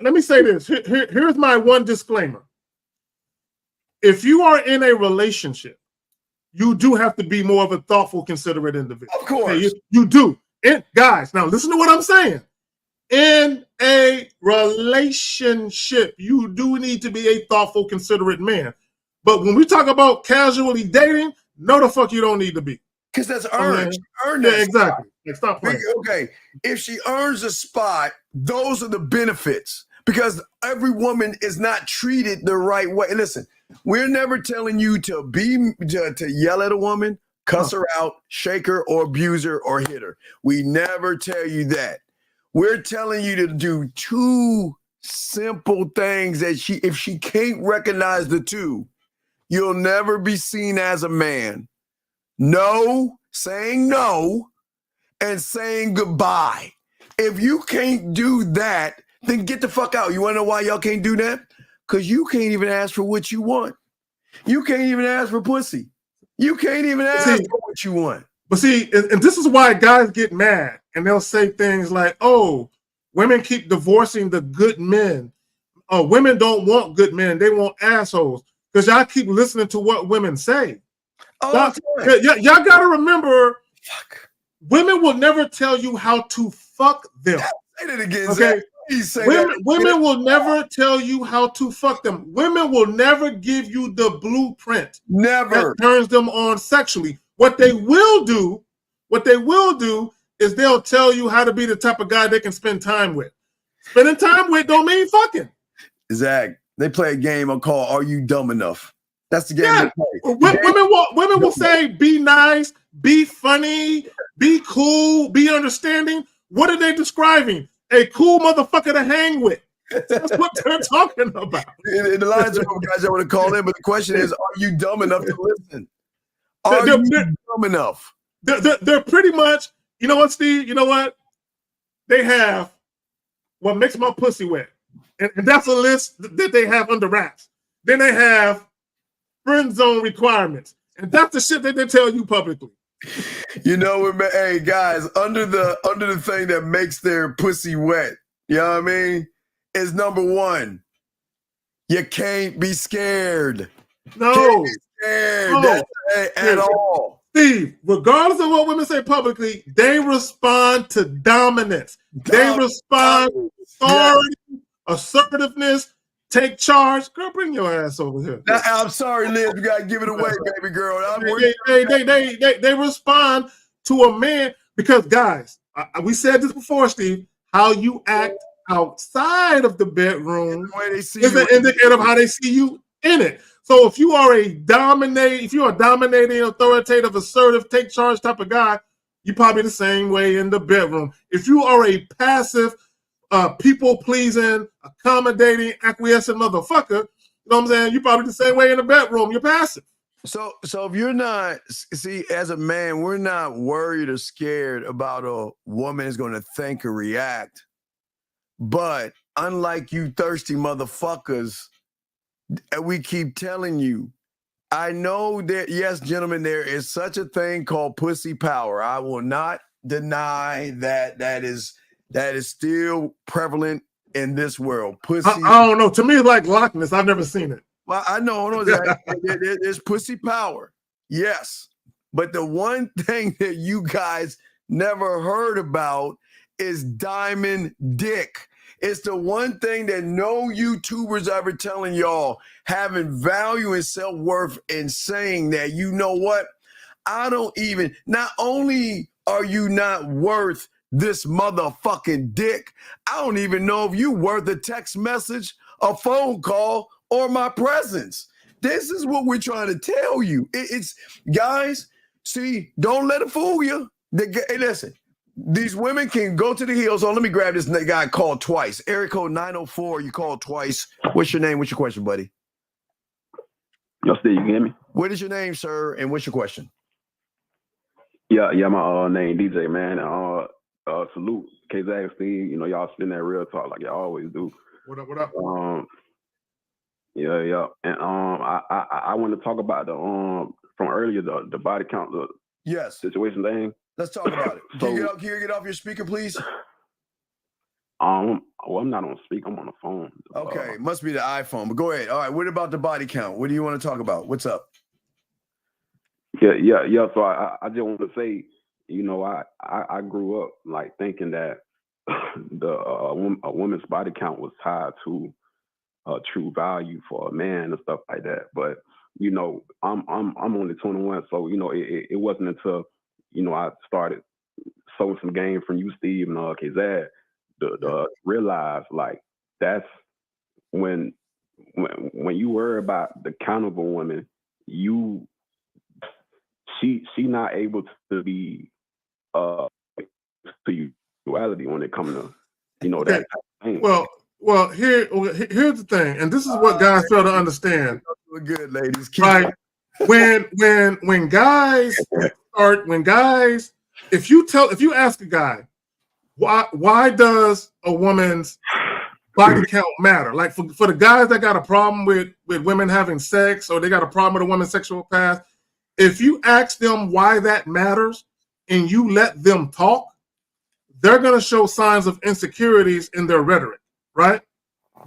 Let me say this. Here's my one disclaimer. If you are in a relationship, you do have to be more of a thoughtful, considerate individual. Of course. Okay, you do. And guys, now listen to what I'm saying. In a relationship, you do need to be a thoughtful, considerate man. But when we talk about casually dating, no, the fuck you don't need to be. Because that's earned. Earned Yeah, that exactly. Like, stop playing. Okay, if she earns a spot, those are the benefits. Because every woman is not treated the right way. Listen, we're never telling you to yell at a woman, cuss her out, shake her, or abuse her, or hit her. We never tell you that. We're telling you to do two simple things that if she can't recognize the two, you'll never be seen as a man. No, saying no, and saying goodbye. If you can't do that, then get the fuck out. You want to know why y'all can't do that? Because you can't even ask for what you want. You can't even ask for pussy. You can't even ask for what you want. But see, and this is why guys get mad, and they'll say things like, oh, women keep divorcing the good men. Oh, women don't want good men. They want assholes. Because y'all keep listening to what women say. Y'all got to remember, women will never tell you how to fuck them. Say that again, okay? Women will never tell you how to fuck them. Women will never give you the blueprint. Never. That turns them on sexually. What they will do is they'll tell you how to be the type of guy they can spend time with. Spending time with don't mean fucking. Zach, they play a game I call Are You Dumb Enough? That's the game they play. Women will say, be nice, be funny, be cool, be understanding. What are they describing? A cool motherfucker to hang with. That's what they're talking about. In the lines of guys I want to call in, but the question is, are you dumb enough to listen? Are you dumb enough? They're pretty much, you know what, Steve? You know what? They have what makes my pussy wet. And that's a list that they have under wraps. Then they have friend zone requirements. And that's the shit that they tell you publicly. You know, hey guys, under the thing that makes their pussy wet, you know what I mean? Is number one, you can't be scared. No. Can't be scared at all. Steve, regardless of what women say publicly, they respond to dominance. They respond to authority, assertiveness, take charge. Girl, bring your ass over here. I'm sorry, Liz. You gotta give it away, baby girl. They respond to a man because, guys, we said this before, Steve. How you act outside of the bedroom is an indicator of how they see you in it. So if you are a dominating, authoritative, assertive, take charge type of guy, you're probably the same way in the bedroom. If you are a passive, people-pleasing, accommodating, acquiescent motherfucker, you know what I'm saying? You're probably the same way in the bedroom. You're passive. So if you're not, see, as a man, we're not worried or scared about a woman is going to think or react. But unlike you thirsty motherfuckers, we keep telling you, I know that, yes, gentlemen, there is such a thing called pussy power. I will not deny that is still prevalent in this world. Pussy. I don't know. To me, it's like Loch Ness. I've never seen it. Well, I know there's pussy power. Yes. But the one thing that you guys never heard about is diamond dick. It's the one thing that no YouTubers ever telling y'all, having value and self-worth and saying that, you know what? Not only are you not worth this motherfucking dick, I don't even know if you worth a text message, a phone call, or my presence. This is what we're trying to tell you. It's guys, see, don't let it fool you. Hey, listen, these women can go to the hills. So let me grab this guy called twice. Area code 904, you called twice. What's your name? What's your question, buddy? Yo, Steve, you can hear me? What is your name, sir? And what's your question? Yeah, my name DJ, man. Salute, K-Zag, Steve. You know, y'all spin that real talk like y'all always do. What up? What up? Yeah. And I want to talk about the from earlier the body count situation thing. Let's talk about it. So, Can you get off your speaker, please? Well, I'm not on speaker. I'm on the phone. Okay, must be the iPhone. But go ahead. All right. What about the body count? What do you want to talk about? What's up? Yeah. So I just want to say, you know, I grew up like thinking that a woman's body count was tied to true value for a man and stuff like that. But you know, I'm only 21, so you know, it wasn't until I started sowing some game from you, Steve, and Kazad, to realize like that's when you worry about the count of a woman, she not able to be to duality when it comes to that type of thing. Well, here's the thing, and this is what guys fail to understand. We're good, ladies. Like when guys, if you ask a guy why does a woman's body count matter? Like for the guys that got a problem with women having sex, or they got a problem with a woman's sexual past, if you ask them why that matters and you let them talk, they're going to show signs of insecurities in their rhetoric, right?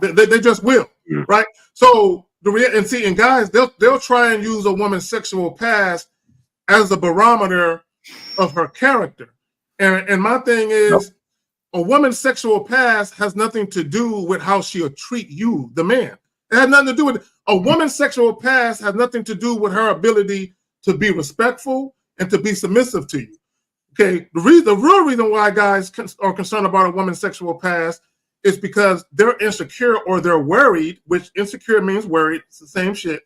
They just will, right? So and guys, they'll try and use a woman's sexual past as a barometer of her character. And my thing is, a woman's sexual past has nothing to do with how she'll treat you, the man. It has nothing to do with it. A woman's sexual past has nothing to do with her ability to be respectful and to be submissive to you. Okay, the real reason why guys are concerned about a woman's sexual past is because they're insecure or they're worried, which insecure means worried, it's the same shit,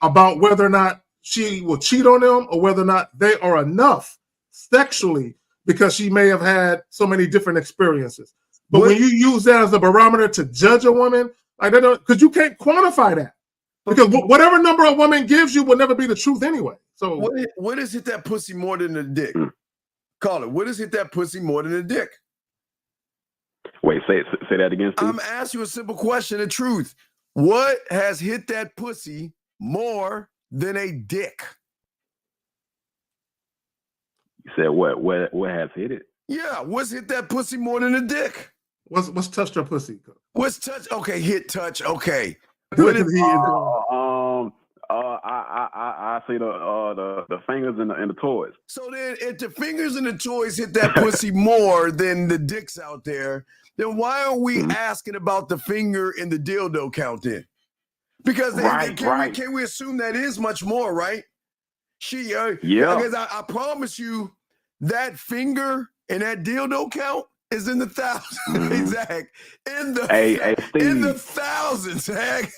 about whether or not she will cheat on them or whether or not they are enough sexually, because she may have had so many different experiences. But when you use that as a barometer to judge a woman, like that, because you can't quantify that. Because whatever number a woman gives you will never be the truth anyway. So what is hit that pussy more than a dick? Call it. What is hit that pussy more than a dick? Wait, say that again, Steve. I'm asking you a simple question, the truth. What has hit that pussy more than a dick? You said what has hit it? Yeah, what's hit that pussy more than a dick? What's touched her pussy? What's touch? Okay, hit touch. Okay. What is I say the fingers and the toys. So then, if the fingers and the toys hit that pussy more than the dicks out there, then why are we asking about the finger and the dildo count then? Because can we assume that is much more, right? Yeah. Because I promise you, that finger and that dildo count is in the thousands, Zach. In the thousands, Zach.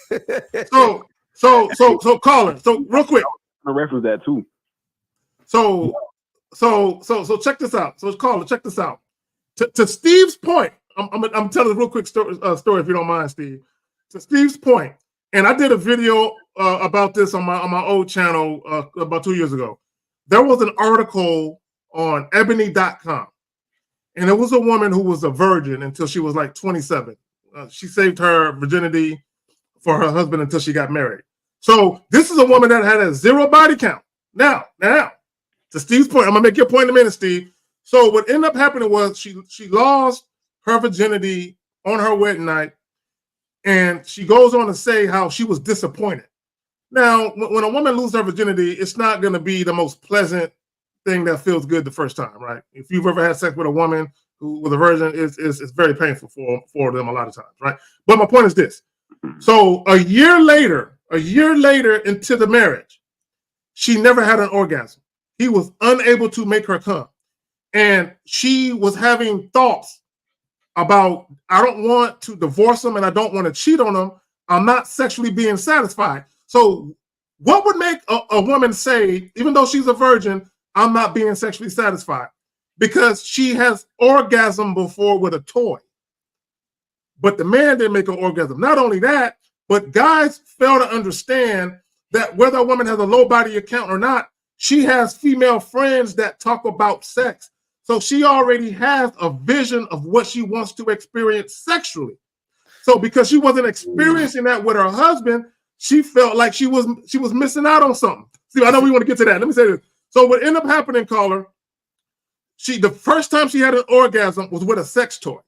So caller. So real quick, I reference that too. So check this out. So caller, check this out. To Steve's point, I'm telling a real quick story if you don't mind, Steve. To Steve's point, and I did a video about this on my old channel about 2 years ago. There was an article on ebony.com, and it was a woman who was a virgin until she was like 27. She saved her virginity for her husband until she got married. So this is a woman that had a zero body count. Now, to Steve's point, I'm gonna make your point in a minute, Steve. So what ended up happening was she lost her virginity on her wedding night, and she goes on to say how she was disappointed. Now, when a woman loses her virginity, it's not going to be the most pleasant thing that feels good the first time, right? If you've ever had sex with a woman who was a virgin, it's very painful for them a lot of times, right? But my point is this. So a year later into the marriage, she never had an orgasm. He was unable to make her come. And she was having thoughts about, I don't want to divorce him and I don't want to cheat on him. I'm not sexually being satisfied. So what would make a woman say, even though she's a virgin, I'm not being sexually satisfied? Because she has orgasm before with a toy. But the man didn't make an orgasm. Not only that, but guys fail to understand that whether a woman has a low body count or not, she has female friends that talk about sex. So she already has a vision of what she wants to experience sexually. So because she wasn't experiencing that with her husband, she felt like she was missing out on something. See, I know we want to get to that. Let me say this. So what ended up happening, caller, the first time she had an orgasm was with a sex toy,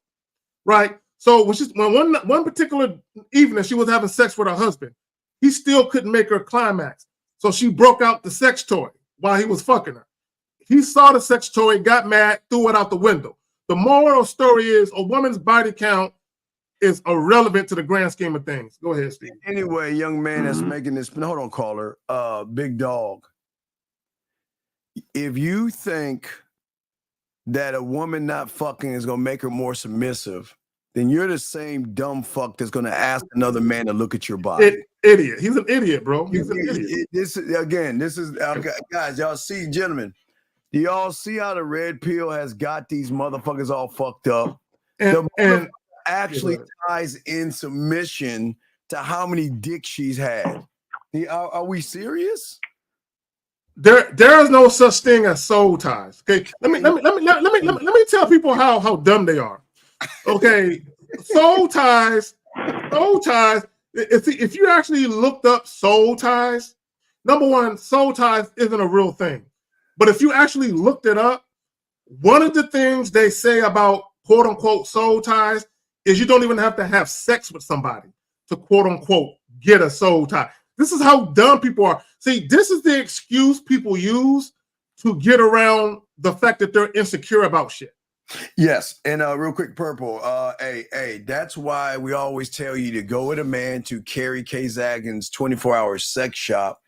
right? So when one particular evening she was having sex with her husband, he still couldn't make her climax. So she broke out the sex toy while he was fucking her. He saw the sex toy, got mad, threw it out the window. The moral story is a woman's body count is irrelevant to the grand scheme of things. Go ahead, Steve. Anyway, young man that's making this, hold on, caller, big dog. If you think that a woman not fucking is gonna make her more submissive, then you're the same dumb fuck that's gonna ask another man to look at your body. Idiot. He's an idiot, bro. He's an idiot. This is guys, y'all see, gentlemen, do y'all see how the red pill has got these motherfuckers all fucked up? And actually ties in submission to how many dicks she's had. Are we serious? There is no such thing as soul ties. Okay, let me tell people how dumb they are. Okay, soul ties. If you actually looked up soul ties, number one, soul ties isn't a real thing. But if you actually looked it up, one of the things they say about quote unquote soul ties is you don't even have to have sex with somebody to quote unquote get a soul tie. This is how dumb people are. See, this is the excuse people use to get around the fact that they're insecure about shit. Yes, and real quick, Purple. Hey, that's why we always tell you to go with a man to Carrie K. Zagin's 24-hour sex shop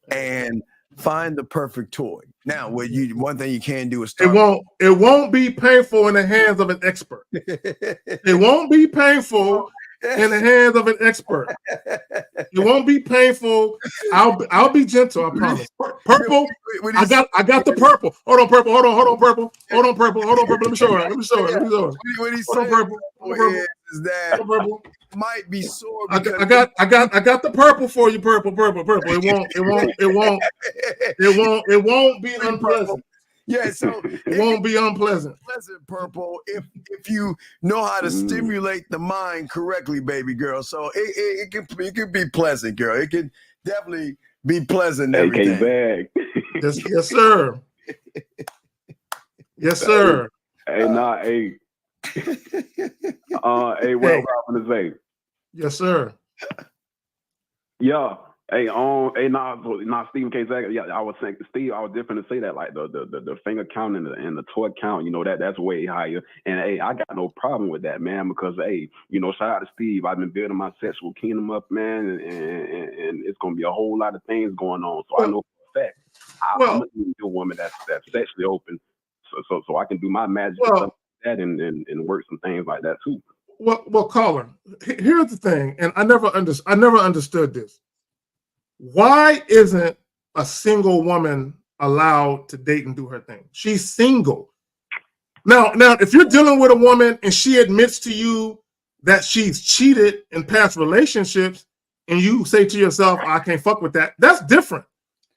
and find the perfect toy. Now, one thing you can do is start. It won't be painful in the hands of an expert. It won't be painful in the hands of an expert. It won't be painful. I'll be gentle, I promise. Purple. I got the purple. Hold on, purple. Hold on, purple. Hold on, purple. Let me show it. What he's saying purple. Is that purple might be sore. I got the purple for you. Purple. It won't be unpleasant. Yeah, so it won't be unpleasant. Purple, if you know how to stimulate the mind correctly, baby girl. So it can be pleasant, girl. It can definitely be pleasant. AK bag. Yes, sir. Yes, sir. Hey, what I'm gonna say? Yes, sir. Yeah. Stephen K. Zagat. Yeah, I was saying, Steve, I was different to say that, like the finger count and the toy count, that's way higher. And I got no problem with that, man, because shout out to Steve. I've been building my sexual kingdom up, man, and it's gonna be a whole lot of things going on. So I know for a fact I'm gonna be a woman that's sexually open, so I can do my magic and stuff like that and work some things like that too. Well, caller, here's the thing, and I never understood this. Why isn't a single woman allowed to date and do her thing? She's single. Now, if you're dealing with a woman and she admits to you that she's cheated in past relationships and you say to yourself, I can't fuck with that, that's different.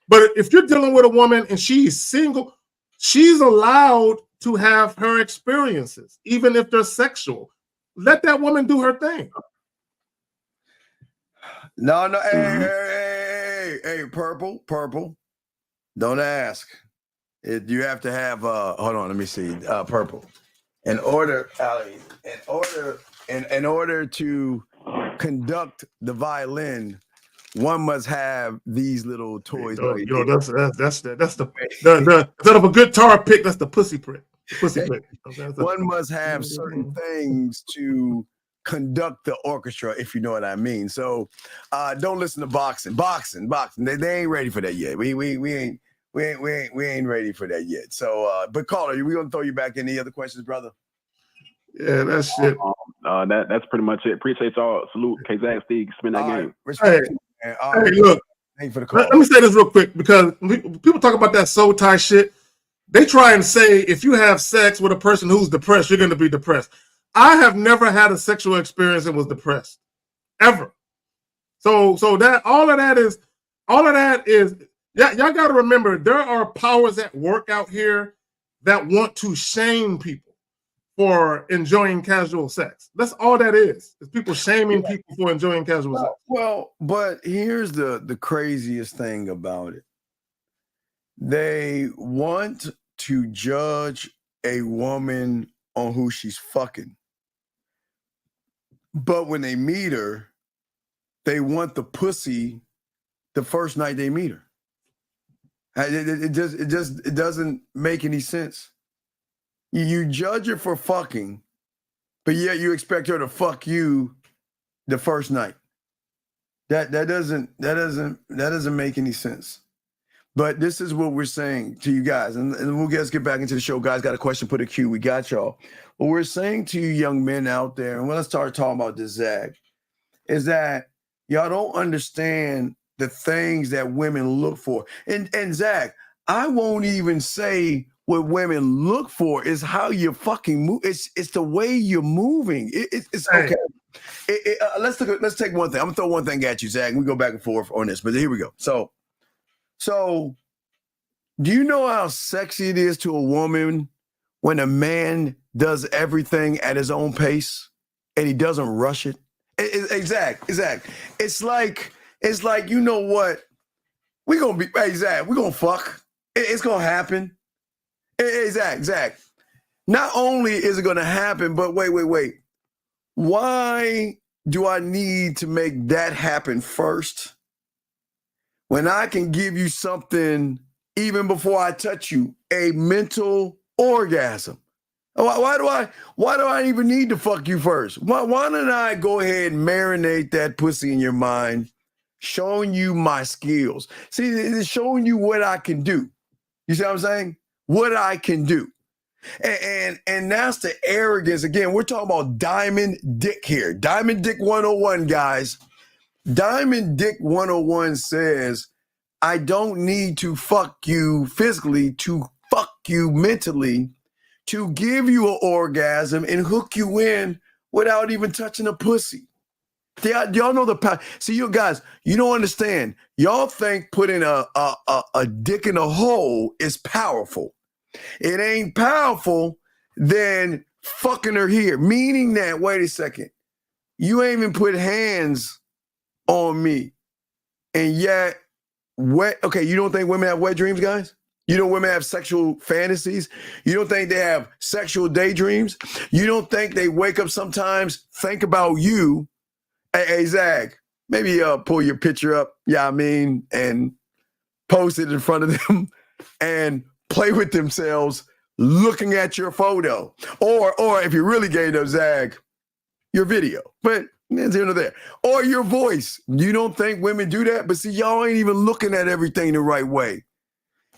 But if you're dealing with a woman and she's single, she's allowed to have her experiences, even if they're sexual. Let that woman do her thing. No, hey, purple. Don't ask. You have to have hold on, let me see. Purple. In order to conduct the violin, one must have these little toys. That's the instead of a guitar pick, that's the pussy prick. One must have certain things to conduct the orchestra, if you know what I mean. So don't listen to boxing. They ain't ready for that yet. We ain't ready for that yet. So but caller, we gonna throw you back. Any other questions, brother? Yeah, that's it. That's pretty much it. Appreciate y'all. Salute K-Zag, Steve. Spin that game. Respect. Hey, look. Thank you for the call. Let me say this real quick, because people talk about that soul tie shit. They try and say if you have sex with a person who's depressed, you're going to be depressed. I have never had a sexual experience and was depressed, ever. So that all of that is y'all got to remember, there are powers at work out here that want to shame people for enjoying casual sex. That's all that is. It's people shaming people for enjoying casual sex. Well, but here's the craziest thing about it. They want to judge a woman on who she's fucking. But when they meet her, they want the pussy the first night they meet her. It doesn't make any sense. You judge her for fucking, but yet you expect her to fuck you the first night. That doesn't make any sense. But this is what we're saying to you guys, and we'll get back into the show. Guys, got a question? Put a Q. We got y'all. What we're saying to you young men out there, and when I start talking about this, Zach, is that y'all don't understand the things that women look for. And Zach, I won't even say what women look for is how you fucking move. It's the way you're moving. It's okay. Let's take one thing. I'm gonna throw one thing at you, Zach. And we go back and forth on this, but here we go. So do you know how sexy it is to a woman when a man does everything at his own pace and he doesn't rush it? Exact. It's like, you know what? We're gonna be, hey, Zach, we're gonna fuck. It's gonna happen. Zach. Not only is it gonna happen, but wait. Why do I need to make that happen first when I can give you something even before I touch you, a mental orgasm? Why do I even need to fuck you first? Why don't I go ahead and marinate that pussy in your mind, showing you my skills? See, it's showing you what I can do. You see what I'm saying? What I can do. And that's the arrogance. Again, we're talking about Diamond Dick here. Diamond Dick 101, guys. Diamond Dick 101 says, I don't need to fuck you physically to fuck you mentally, to give you an orgasm and hook you in without even touching a pussy. Y'all know the power. See, you guys, you don't understand. Y'all think putting a dick in a hole is powerful. It ain't powerful than fucking her here. Meaning that, wait a second, you ain't even put hands on me. And yet, okay, you don't think women have wet dreams, guys? You don't women have sexual fantasies? You don't think they have sexual daydreams? You don't think they wake up sometimes, think about you? Hey, Zach, maybe pull your picture up, and post it in front of them and play with themselves looking at your photo. Or if you're really gay though, Zach, your video. But it's here or there. Or your voice. You don't think women do that? But see, y'all ain't even looking at everything the right way.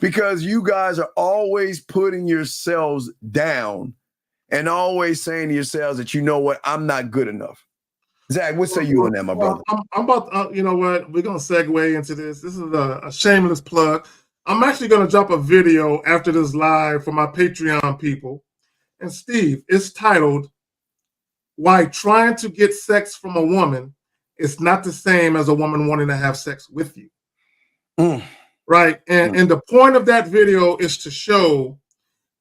Because you guys are always putting yourselves down and always saying to yourselves that, you know what, I'm not good enough. Zach, what say you on that, my brother? I'm about, you know what, we're going to segue into this. This is a shameless plug. I'm actually going to drop a video after this live for my Patreon people. And Steve, it's titled, Why Trying to Get Sex from a Woman is Not the Same as a Woman Wanting to Have Sex with You. Right? And the point of that video is to show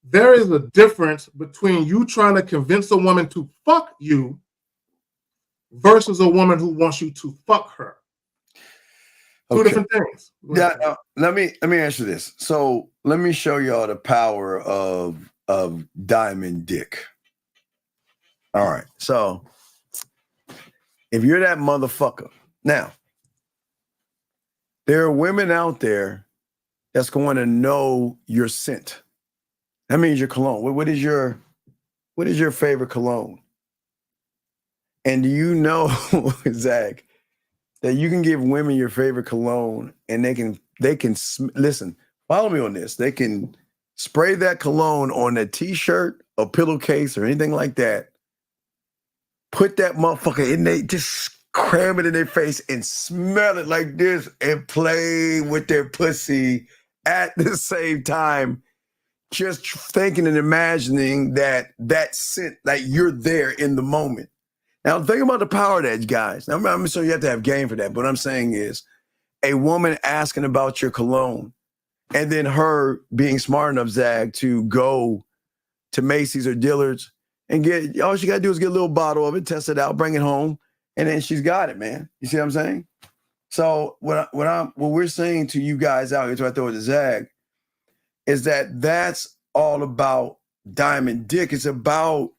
there is a difference between you trying to convince a woman to fuck you versus a woman who wants you to fuck her. Two different things. Yeah, let me answer this. So let me show y'all the power of Diamond Dick. All right. So if you're that motherfucker, now there are women out there that's going to know your scent. That means your cologne. What is your favorite cologne? And do you know, Zach, that you can give women your favorite cologne and they can listen, follow me on this. They can spray that cologne on a t-shirt, a pillowcase, or anything like that. Put that motherfucker in there, just cram it in their face and smell it like this and play with their pussy at the same time, just thinking and imagining that scent, like you're there in the moment. Now, think about the power of that, guys. Now, I'm sure you have to have game for that. But what I'm saying is a woman asking about your cologne and then her being smart enough, Zag, to go to Macy's or Dillard's and get, all she got to do is get a little bottle of it, test it out, bring it home, and then she's got it, man. You see what I'm saying? So what we're saying to you guys out here, so I throw it to Zag, is that that's all about Diamond Dick. It's about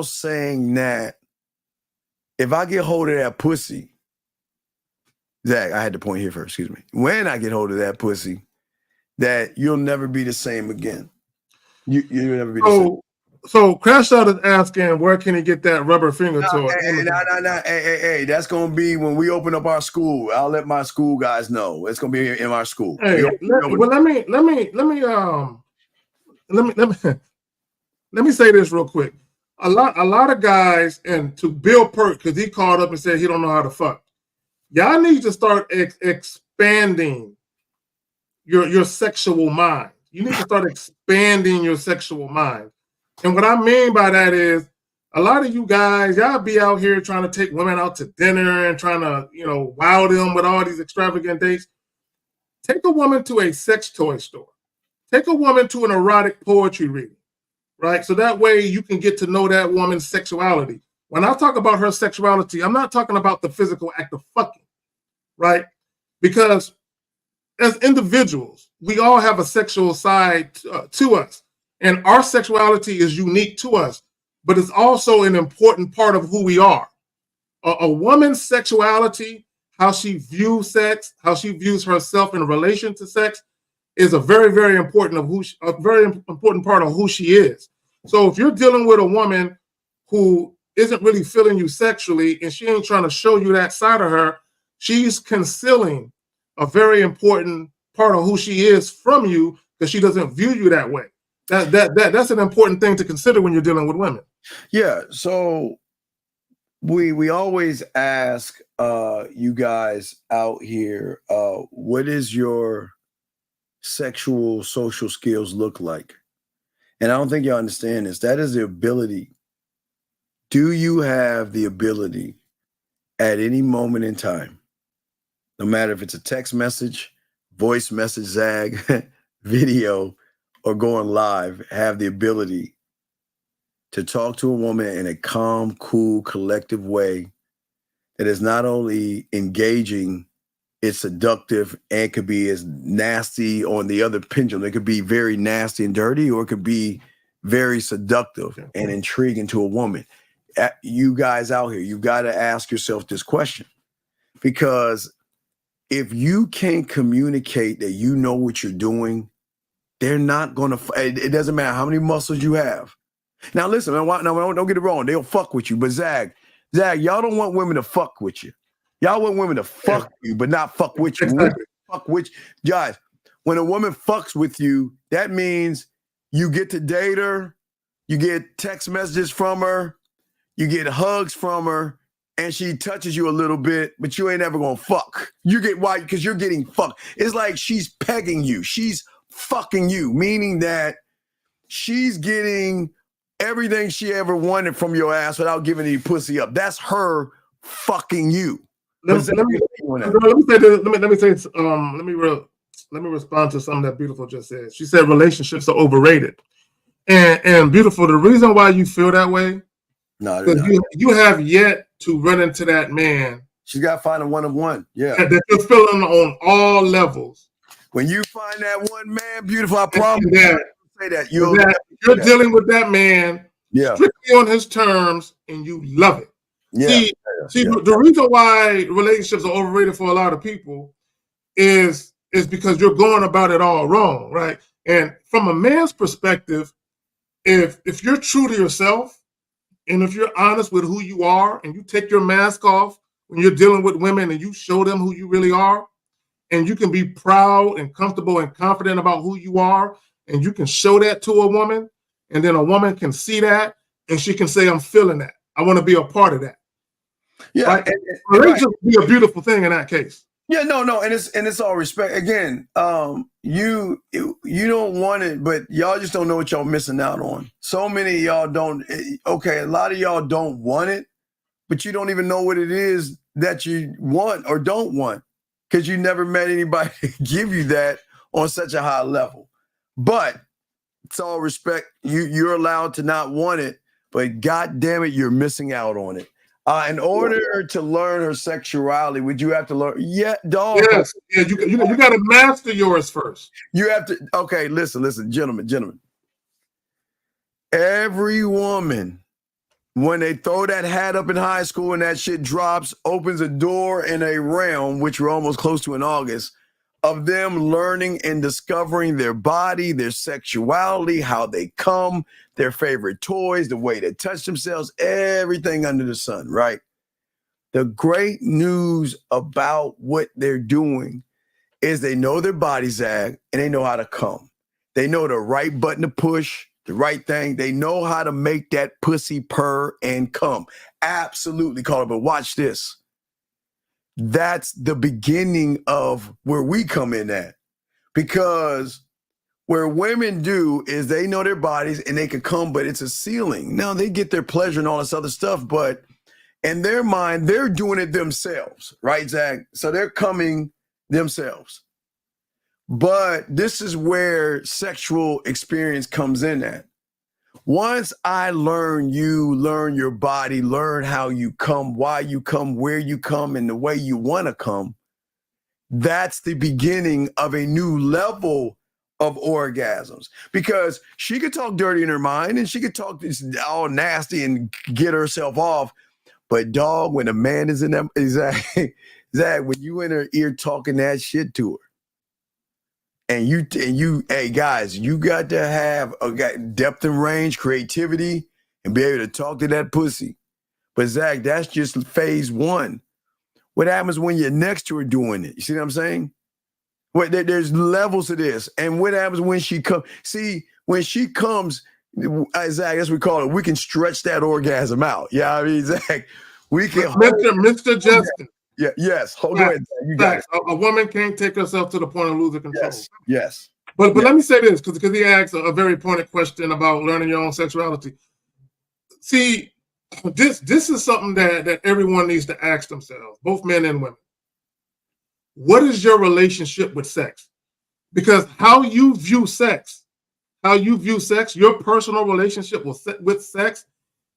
saying that if I get hold of that pussy, Zach, I had to point here first, excuse me. When I get hold of that pussy, that you'll never be the same again. You'll never be the same. So Crash Out is asking, where can he get that rubber finger toy? Hey, that's gonna be when we open up our school. I'll let my school guys know. It's gonna be in our school. Hey, let me say this real quick. A lot of guys, and to Bill Perk, because he called up and said he don't know how to fuck. Y'all need to start expanding your sexual mind. You need to start expanding your sexual mind. And what I mean by that is, a lot of you guys, y'all be out here trying to take women out to dinner and trying to, wow them with all these extravagant dates. Take a woman to a sex toy store. Take a woman to an erotic poetry reading, right? So that way you can get to know that woman's sexuality. When I talk about her sexuality, I'm not talking about the physical act of fucking, right? Because as individuals, we all have a sexual side to us. And our sexuality is unique to us, but it's also an important part of who we are. A woman's sexuality, how she views sex, how she views herself in relation to sex, is a very, very important part of who she is. So if you're dealing with a woman who isn't really feeling you sexually and she ain't trying to show you that side of her, she's concealing a very important part of who she is from you because she doesn't view you that way. That's an important thing to consider when you're dealing with women. Yeah. So we always ask you guys out here, what is your sexual social skills look like? And I don't think y'all understand this. That is the ability. Do you have the ability at any moment in time, no matter if it's a text message, voice message, Zag, video, or going live, have the ability to talk to a woman in a calm, cool, collective way that is not only engaging, it's seductive, and could be as nasty on the other pendulum. It could be very nasty and dirty, or it could be very seductive and intriguing to a woman. You guys out here, you got to ask yourself this question, because if you can't communicate that you know what you're doing, they're not going to, it doesn't matter how many muscles you have. Now, listen, don't get it wrong. They'll fuck with you. But Zag, y'all don't want women to fuck with you. Y'all want women to fuck you, but not fuck with you. Exactly. Fuck with you. Guys, when a woman fucks with you, that means you get to date her, you get text messages from her, you get hugs from her, and she touches you a little bit, but you ain't ever going to fuck. You get why? Because you're getting fucked. It's like she's pegging you. She's fucking you, meaning that she's getting everything she ever wanted from your ass without giving any pussy up. That's her fucking you. Let me respond to something that Beautiful just said. She said relationships are overrated. And Beautiful, the reason why you feel that way, you have yet to run into that man. She's got to find a one-of-one. Yeah. That you're feeling on all levels. When you find that one man, Beautiful, I promise say that you're dealing with that man strictly on his terms, and you love it. The reason why relationships are overrated for a lot of people is because you're going about it all wrong, right? And from a man's perspective, if you're true to yourself, and if you're honest with who you are, and you take your mask off when you're dealing with women, and you show them who you really are, and you can be proud and comfortable and confident about who you are, and you can show that to a woman, and then a woman can see that, and she can say, I'm feeling that. I want to be a part of that. Yeah. Right? Relationships be a beautiful thing in that case. Yeah, no, and it's all respect. Again, you don't want it, but y'all just don't know what y'all missing out on. So many of y'all don't. Okay, a lot of y'all don't want it, but you don't even know what it is that you want or don't want, because you never met anybody give you that on such a high level. But it's all respect. You're allowed to not want it, but God damn it, you're missing out on it. In order to learn her sexuality, would you have to learn? Yeah, dog. Yes, yeah, you got to master yours first. You have to. Okay, listen, gentlemen. Every woman, when they throw that hat up in high school and that shit drops, opens a door in a realm, which we're almost close to in August, of them learning and discovering their body, their sexuality, how they come, their favorite toys, the way they touch themselves, everything under the sun, right? The great news about what they're doing is they know their body, Zag, and they know how to come. They know the right button to push, the right thing. They know how to make that pussy purr and come. Absolutely, Carla, but watch this. That's the beginning of where we come in at. Because where women do is they know their bodies and they can come, but it's a ceiling. Now they get their pleasure and all this other stuff, but in their mind, they're doing it themselves, right, Zach? So they're coming themselves. But this is where sexual experience comes in at. Once I learn you, learn your body, learn how you come, why you come, where you come, and the way you want to come, that's the beginning of a new level of orgasms. Because she could talk dirty in her mind and she could talk all nasty and get herself off. But dog, when a man is in them, Zach, when you in her ear talking that shit to her, and you, hey guys, you got to have depth and range, creativity, and be able to talk to that pussy. But Zach, that's just phase one. What happens when you're next to her doing it? You see what I'm saying? There's levels to this. And what happens when she comes? See, when she comes, Zach, that's what we call it. We can stretch that orgasm out. Yeah, I mean, Zach, we can. Mr. Justin. Yeah, yes. Go ahead. You got it. A woman can't take herself to the point of losing control. Yes. But let me say this, because he asked a very pointed question about learning your own sexuality. See, this is something that everyone needs to ask themselves, both men and women. What is your relationship with sex? Because how you view sex, your personal relationship with sex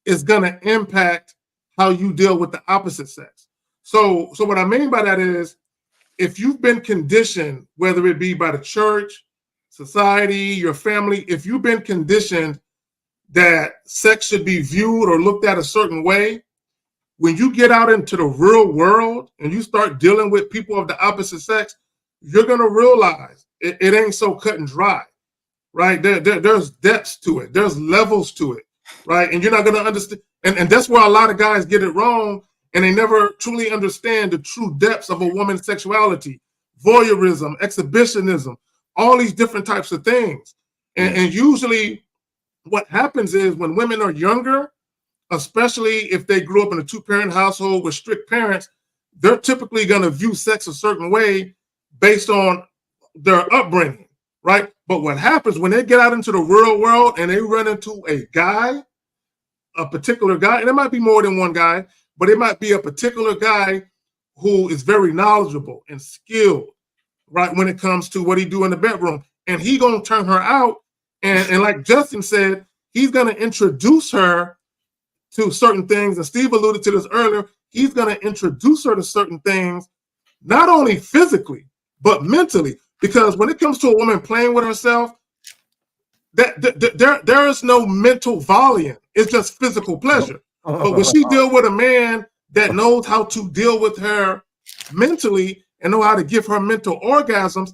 is going to impact how you deal with the opposite sex. So what I mean by that is, if you've been conditioned, whether it be by the church, society, your family, if you've been conditioned that sex should be viewed or looked at a certain way, when you get out into the real world and you start dealing with people of the opposite sex, you're going to realize it ain't so cut and dry, right? There's depths to it. There's levels to it, right? And you're not going to understand. And that's where a lot of guys get it wrong, and they never truly understand the true depths of a woman's sexuality, voyeurism, exhibitionism, all these different types of things. And usually what happens is when women are younger, especially if they grew up in a two-parent household with strict parents, they're typically going to view sex a certain way based on their upbringing, right? But what happens when they get out into the real world and they run into a particular guy, and it might be more than one guy, but it might be a particular guy who is very knowledgeable and skilled, right, when it comes to what he do in the bedroom. And he going to turn her out. And like Justin said, he's going to introduce her to certain things. And Steve alluded to this earlier. He's going to introduce her to certain things, not only physically, but mentally. Because when it comes to a woman playing with herself, there is no mental volume. It's just physical pleasure. But when she deal with a man that knows how to deal with her mentally and know how to give her mental orgasms,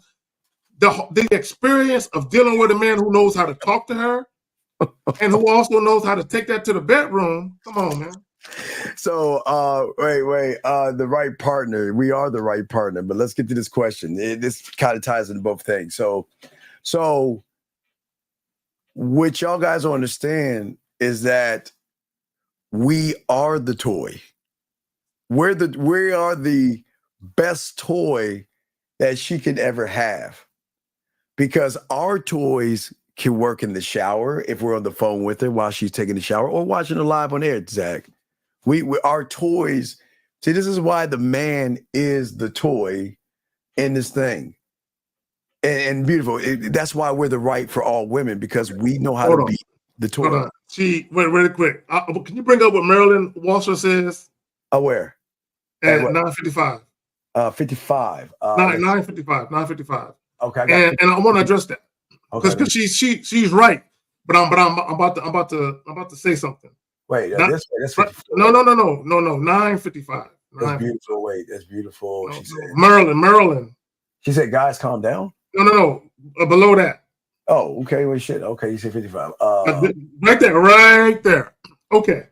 the experience of dealing with a man who knows how to talk to her and who also knows how to take that to the bedroom. Come on, man. So, wait. The right partner. We are the right partner. But let's get to this question. This kind of ties into both things. So what y'all guys don't understand is that we are the toy. We are the best toy that she could ever have, because our toys can work in the shower if we're on the phone with her while she's taking the shower or watching her live on air, Zach. Our toys. See, this is why the man is the toy in this thing. And beautiful. That's why we're the right for all women, because we know how to be the toy. Wait, really quick. Can you bring up what Marilyn Walsh says? Where? At 9:55. 55. 9:55. 9:55. Okay, I got and I want to address that because Okay. she's right, but I'm about to say something. Wait, Not- this way. That's 54. No. 9:55. That's beautiful. Wait, that's beautiful. She said. Marilyn. She said, "Guys, calm down." No. Below that. Oh, okay. Well, shit. Okay, you said 55. Right there. Okay.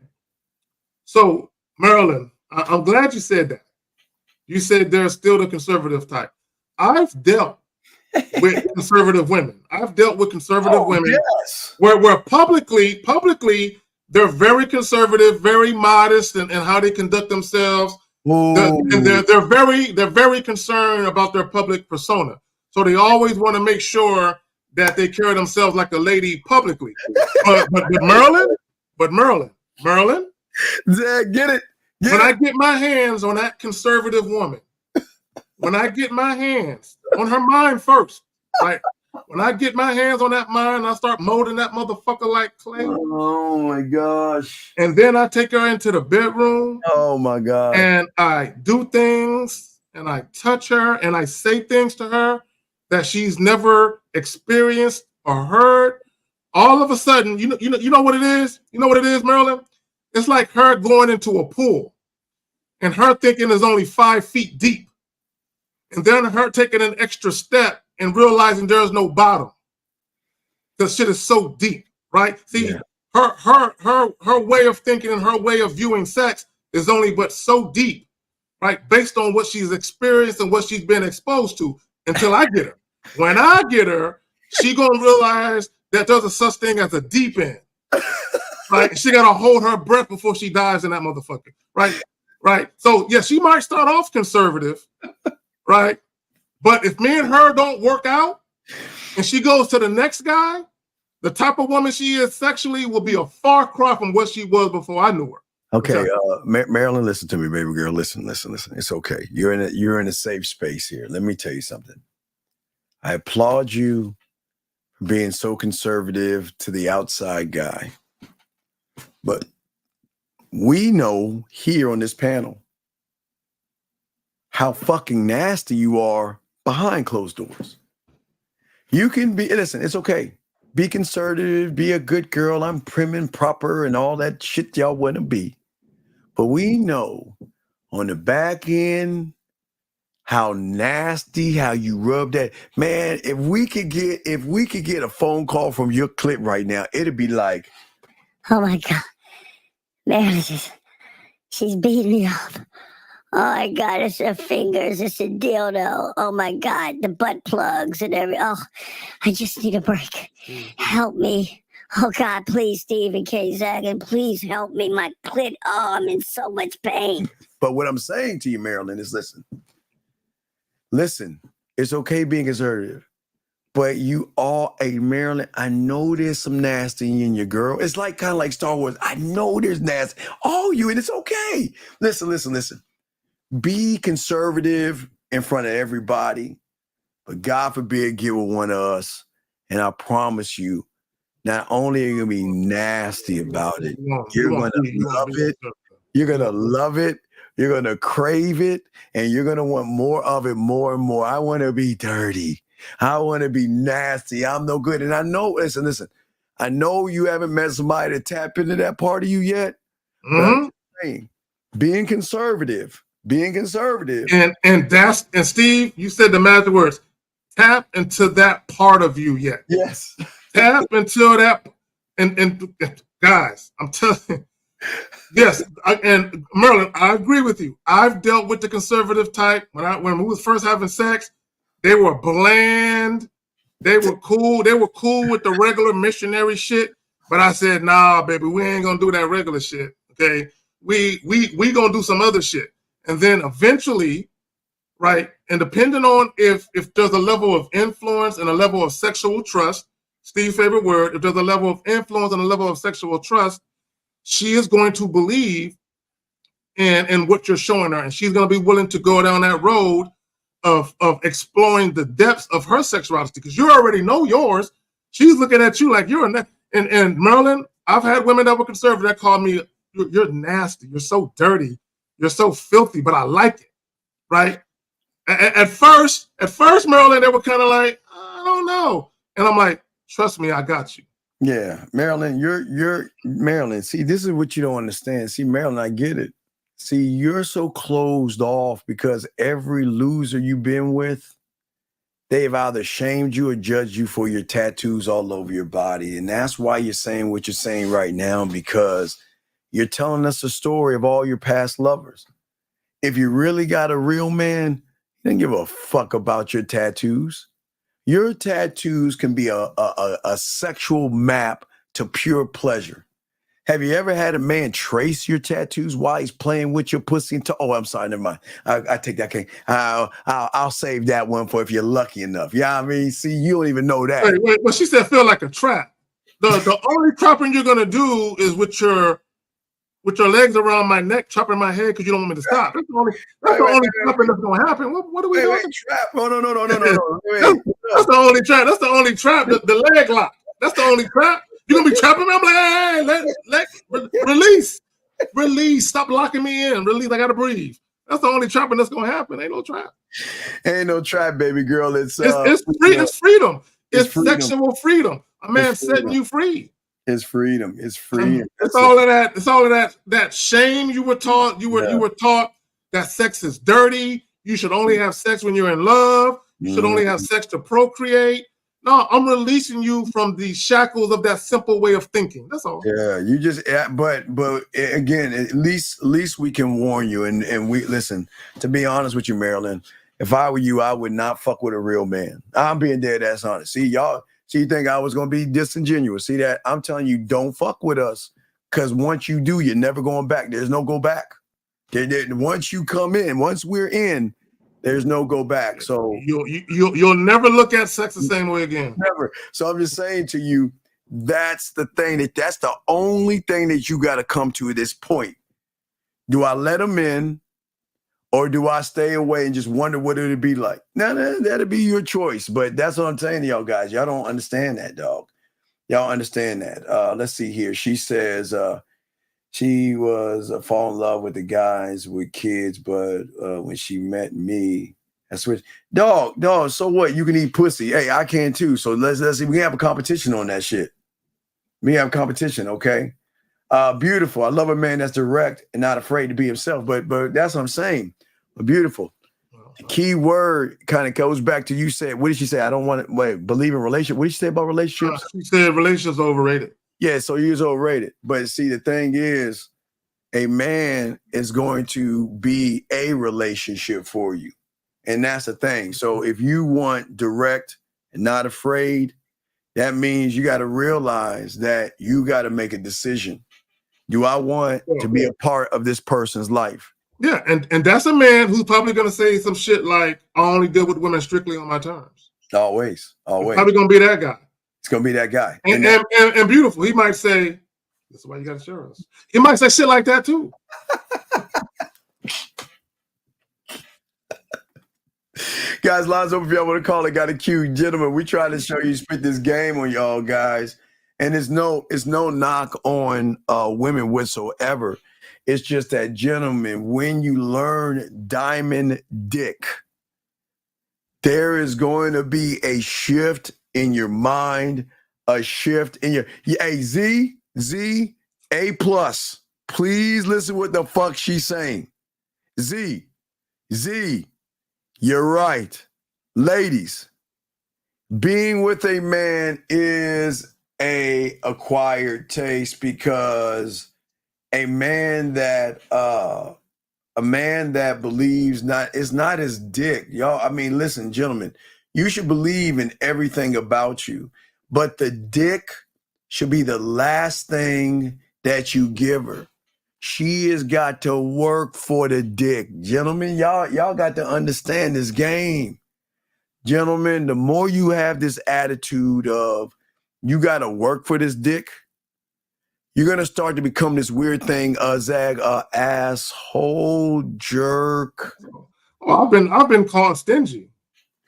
So, Marilyn, I'm glad you said that. You said there's still the conservative type. I've dealt with conservative women. I've dealt with conservative women where publicly they're very conservative, very modest in how they conduct themselves. And they're very concerned about their public persona. So they always want to make sure that they carry themselves like a lady publicly. But Marilyn, get it. When I get my hands on that conservative woman, when I get my hands on her mind first, right? When I get my hands on that mind, I start molding that motherfucker like clay. Oh my gosh. And then I take her into the bedroom. Oh my God. And I do things and I touch her and I say things to her that she's never experienced or heard. All of a sudden, you know what it is? You know what it is, Marilyn? It's like her going into a pool and her thinking is only 5 feet deep. And then her taking an extra step and realizing there's no bottom. The shit is so deep, right? See, her way of thinking and her way of viewing sex is only but so deep, right? Based on what she's experienced and what she's been exposed to until I get her. When I get her, she gonna realize that there's a such thing as a deep end. Right? She gotta hold her breath before she dives in that motherfucker. Right? Right. So yeah, she might start off conservative, right? But if me and her don't work out and she goes to the next guy, the type of woman she is sexually will be a far cry from what she was before I knew her. Okay, Marilyn, listen to me, baby girl. Listen. It's okay. You're in a safe space here. Let me tell you something. I applaud you for being so conservative to the outside guy. But we know here on this panel how fucking nasty you are behind closed doors. You can be, listen, it's okay. Be conservative, be a good girl. I'm prim and proper and all that shit y'all want to be. But we know on the back end how nasty, how you rub that. Man, if we could get a phone call from your clip right now, it'd be like, oh my God. Man, she's beating me up. Oh my God, it's her fingers, it's a dildo. Oh my God, the butt plugs and everything. Oh, I just need a break. Help me. Oh God, please, Stephen K. Zagan, please help me. My clit, oh, I'm in so much pain. But what I'm saying to you, Marilyn, is listen, it's okay being conservative, but you are a Marilyn. I know there's some nasty in your girl. It's like kind of like Star Wars. I know there's nasty. Oh, you, and it's okay. Listen. Be conservative in front of everybody, but God forbid get with one of us. And I promise you, not only are you gonna be nasty about it, you're gonna love it. You're gonna love it. You're gonna crave it, and you're gonna want more of it, more and more. I want to be dirty. I want to be nasty. I'm no good. And I know, listen. I know you haven't met somebody to tap into that part of you yet. But I'm saying, being conservative. And Steve, you said the magic words. Tap into that part of you yet. Yes. Tap into that. And guys, I'm telling you. Yes, and Marilyn, I agree with you. I've dealt with the conservative type. When we was first having sex, they were bland. They were cool. They were cool with the regular missionary shit. But I said, nah, baby, we ain't gonna do that regular shit. Okay, we gonna do some other shit. And then eventually, right, and depending on if there's a level of influence and a level of sexual trust, Steve's favorite word, if there's a level of influence and a level of sexual trust, she is going to believe in what you're showing her. And she's going to be willing to go down that road of exploring the depths of her sexuality because you already know yours. She's looking at you like you're and Marilyn, I've had women that were conservative that called me, you're nasty, you're so dirty, you're so filthy, but I like it, right? At first, Marilyn, they were kind of like, I don't know. And I'm like, trust me, I got you. Yeah, Marilyn, you're Marilyn. See, this is what you don't understand. See, Marilyn, I get it. See, you're so closed off because every loser you've been with, they've either shamed you or judged you for your tattoos all over your body. And that's why you're saying what you're saying right now, because you're telling us the story of all your past lovers. If you really got a real man, he doesn't give a fuck about your tattoos. Your tattoos can be a sexual map to pure pleasure. Have you ever had a man trace your tattoos while he's playing with your pussy? Oh, I'm sorry, never mind. I take that. Okay, I'll save that one for if you're lucky enough. Yeah, I mean, see, you don't even know that. Wait, well, she said feel like a trap. The only trapping you're gonna do is with your legs around my neck, chopping my head because you don't want me to stop. That's the only trapping that's gonna happen. What are we doing? Trap? No. That's the only trap. That's the only trap. The leg lock. That's the only trap. You're gonna be trapping me. I'm like, hey, release. Stop locking me in. Release. I gotta breathe. That's the only trapping that's gonna happen. Ain't no trap. Ain't no trap, baby girl. It's freedom. It's freedom. sexual freedom. A man setting you free. It's freedom. It's freedom. It's all of that. It's all of that shame you were taught. You were taught that sex is dirty. You should only have sex when you're in love. You should only have sex to procreate. No, I'm releasing you from the shackles of that simple way of thinking. That's all. Yeah, you just. But again, at least we can warn you. And we listen. To be honest with you, Marilyn, if I were you, I would not fuck with a real man. I'm being dead ass honest. See, y'all. So you think I was going to be disingenuous? See that? I'm telling you, don't fuck with us, because once you do, you're never going back. There's no go back. Once you come in, once we're in, there's no go back. So you'll never look at sex the same way again. Never. So I'm just saying to you, that's the thing. That's the only thing that you got to come to at this point. Do I let them in, or do I stay away and just wonder what it would be like? No, that'll be your choice. But that's what I'm saying to y'all guys. Y'all don't understand that, dog. Y'all understand that. Let's see here. She says she was fall in love with the guys with kids, but when she met me, I switched. Dog. So what? You can eat pussy. Hey, I can too. So let's see. We can have a competition on that shit. We have competition, okay? Beautiful. I love a man that's direct and not afraid to be himself. But that's what I'm saying. But beautiful. The key word kind of goes back to you said. What did she say? I don't want to believe in relationship. What did she say about relationships? She said relationships are overrated. Yeah, so he was overrated. But see, the thing is, a man is going to be a relationship for you, and that's the thing. So if you want direct and not afraid, that means you got to realize that you got to make a decision. Do I want to be a part of this person's life? Yeah, and that's a man who's probably going to say some shit like, I only deal with women strictly on my terms. Always. He's probably going to be that guy. It's going to be that guy. And beautiful. He might say, that's why you got to share us. He might say shit like that too. Guys, lines open if y'all want to call it. Got a queue. Gentlemen, we try to show you spit this game on y'all guys. And it's no knock on women whatsoever. It's just that, gentlemen, when you learn diamond dick, there is going to be a shift in your mind, a shift in your Z, A+. Please listen what the fuck she's saying. Z, you're right. Ladies, being with a man is a acquired taste, because a man that believes it's not his dick. Y'all, I mean, listen, gentlemen, you should believe in everything about you, but the dick should be the last thing that you give her. She has got to work for the dick. Gentlemen, y'all got to understand this game. Gentlemen, the more you have this attitude of you got to work for this dick, you're going to start to become this weird thing, Zag, asshole, jerk. Oh, I've been called stingy.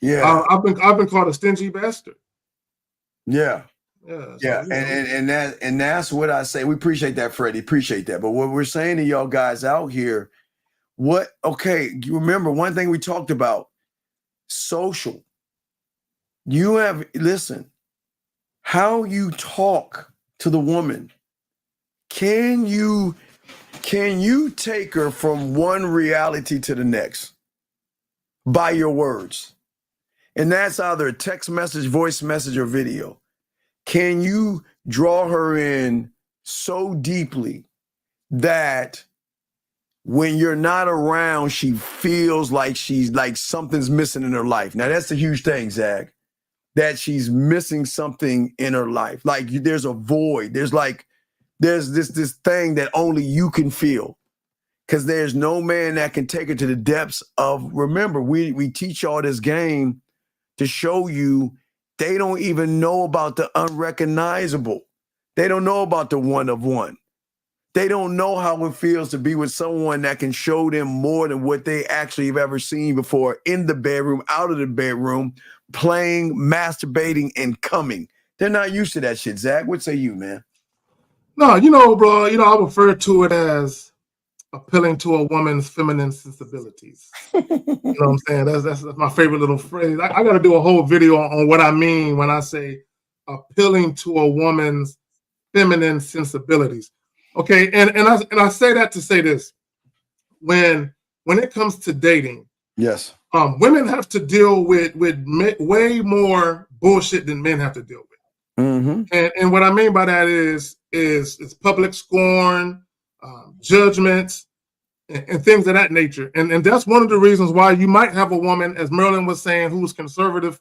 Yeah. I've been called a stingy bastard. Yeah. Yeah, and that's what I say. We appreciate that, Freddie. Appreciate that. But what we're saying to y'all guys out here, you remember one thing we talked about, social. Listen, how you talk to the woman. Can you take her from one reality to the next by your words? And that's either a text message, voice message, or video. Can you draw her in so deeply that when you're not around, she feels like she's like something's missing in her life? Now, that's the huge thing, Zach, that she's missing something in her life. Like there's a void. There's this thing that only you can feel, because there's no man that can take her to the depths of. Remember, we teach y'all this game to show you they don't even know about the unrecognizable. They don't know about the one of one. They don't know how it feels to be with someone that can show them more than what they actually have ever seen before in the bedroom, out of the bedroom, playing, masturbating, and coming. They're not used to that shit, Zach. What say you, man? No, bro, I refer to it as appealing to a woman's feminine sensibilities. You know what I'm saying? That's my favorite little phrase. I got to do a whole video on what I mean when I say appealing to a woman's feminine sensibilities. Okay, and I say that to say this: when it comes to dating, yes, women have to deal with way more bullshit than men have to deal with. Mm-hmm. And what I mean by that is public scorn, judgments, and things of that nature. And that's one of the reasons why you might have a woman, as Merlin was saying, who's conservative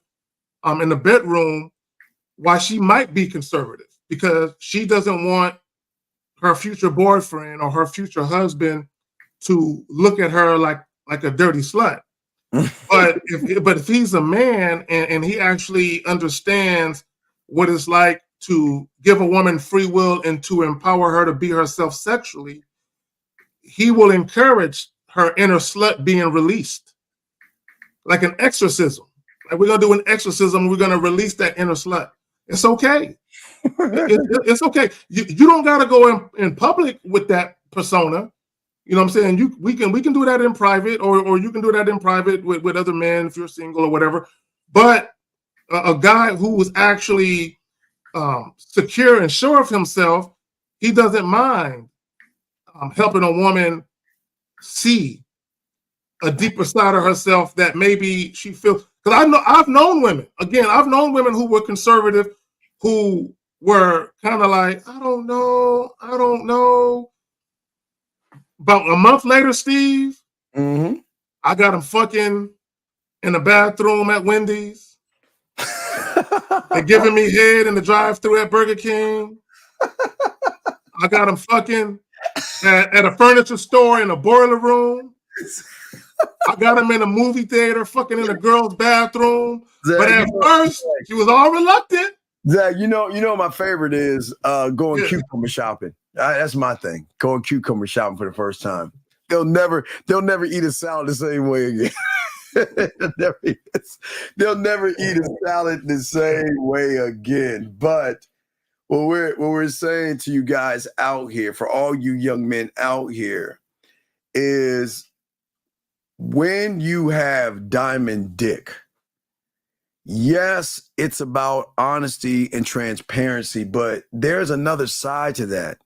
in the bedroom, why she might be conservative, because she doesn't want her future boyfriend or her future husband to look at her like a dirty slut. But if he's a man and he actually understands what it's like to give a woman free will and to empower her to be herself sexually, he will encourage her inner slut being released, like an exorcism. Like we're gonna do an exorcism, we're gonna release that inner slut. It's okay. It's okay. You don't gotta go in public with that persona. You know what I'm saying? We can do that in private, or you can do that in private with other men if you're single or whatever. But a guy who was actually secure and sure of himself, he doesn't mind helping a woman see a deeper side of herself that maybe she feels. Because I've known women who were conservative, who were kind of like, I don't know. About a month later, Steve, I got him fucking in the bathroom at Wendy's. They're giving me head in the drive-thru at Burger King. I got him fucking at a furniture store in a boiler room. I got him in a movie theater, fucking in a girl's bathroom. Zach, but at first, she was all reluctant. Zach, you know my favorite is going cucumber shopping. That's my thing. Going cucumber shopping for the first time. They'll never eat a salad the same way again. They'll never eat a salad the same way again. But what we're saying to you guys out here, for all you young men out here, is when you have diamond dick, yes, it's about honesty and transparency, but there's another side to that.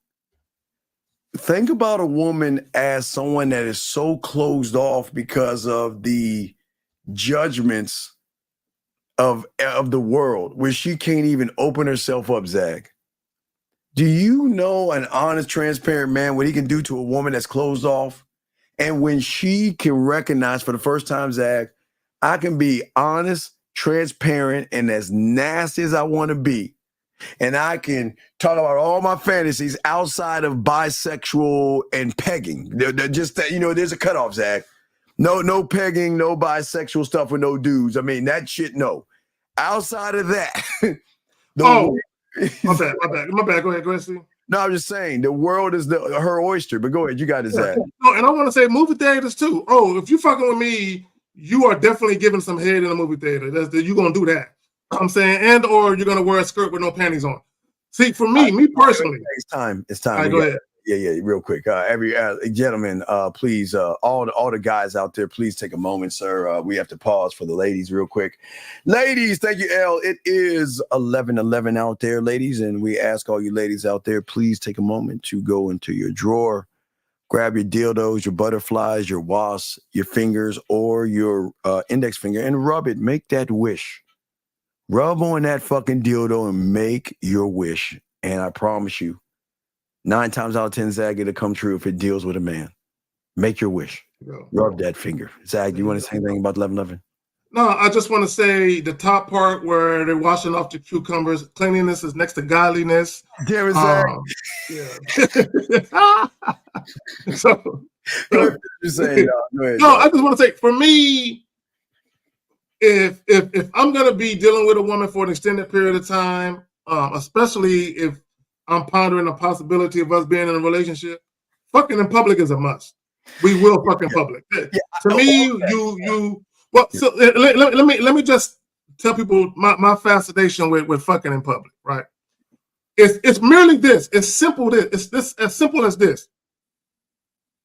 Think about a woman as someone that is so closed off because of the judgments of the world, where she can't even open herself up, Zach. Do you know an honest, transparent man, what he can do to a woman that's closed off? And when she can recognize for the first time, Zach, I can be honest, transparent, and as nasty as I want to be. And I can talk about all my fantasies outside of bisexual and pegging. They're just that, there's a cutoff, Zach. No pegging, no bisexual stuff with no dudes. I mean, that shit, no. Outside of that. My bad. Go ahead, Steve. No, I'm just saying the world is her oyster, but go ahead. You got it, Zach. No, and I want to say movie theaters too. Oh, if you fucking with me, you are definitely giving some head in a movie theater. You're going to do that. I'm saying, and or you're going to wear a skirt with no panties on. See, for me personally, it's time. It's time. All right, We go got- ahead. Yeah, real quick. Every gentlemen, please, all the guys out there, please take a moment, sir. We have to pause for the ladies real quick. Ladies, thank you, L. It is 11:11 out there, ladies, and we ask all you ladies out there, please take a moment to go into your drawer, grab your dildos, your butterflies, your wasps, your fingers, or your index finger, and rub it. Make that wish. Rub on that fucking dildo and make your wish. And I promise you, 9 times out of 10, Zag, it'll come true if it deals with a man. Make your wish. Rub that finger. Zag, you want to say anything about 11:11? No, I just want to say the top part where they're washing off the cucumbers. Cleanliness is next to godliness. Damn it, Zag. So, You're saying, go ahead, no, I just want to say, for me, if I'm gonna be dealing with a woman for an extended period of time, especially if I'm pondering the possibility of us being in a relationship, fucking in public is a must. We will fuck in public. To me, you. Well, so let me just tell people my fascination with fucking in public, right? It's merely this. It's simple. It's this as simple as this.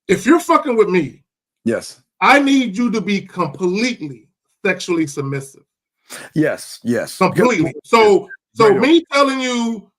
If you're fucking with me, yes, I need you to be completely sexually submissive. Yes. Completely. So me telling you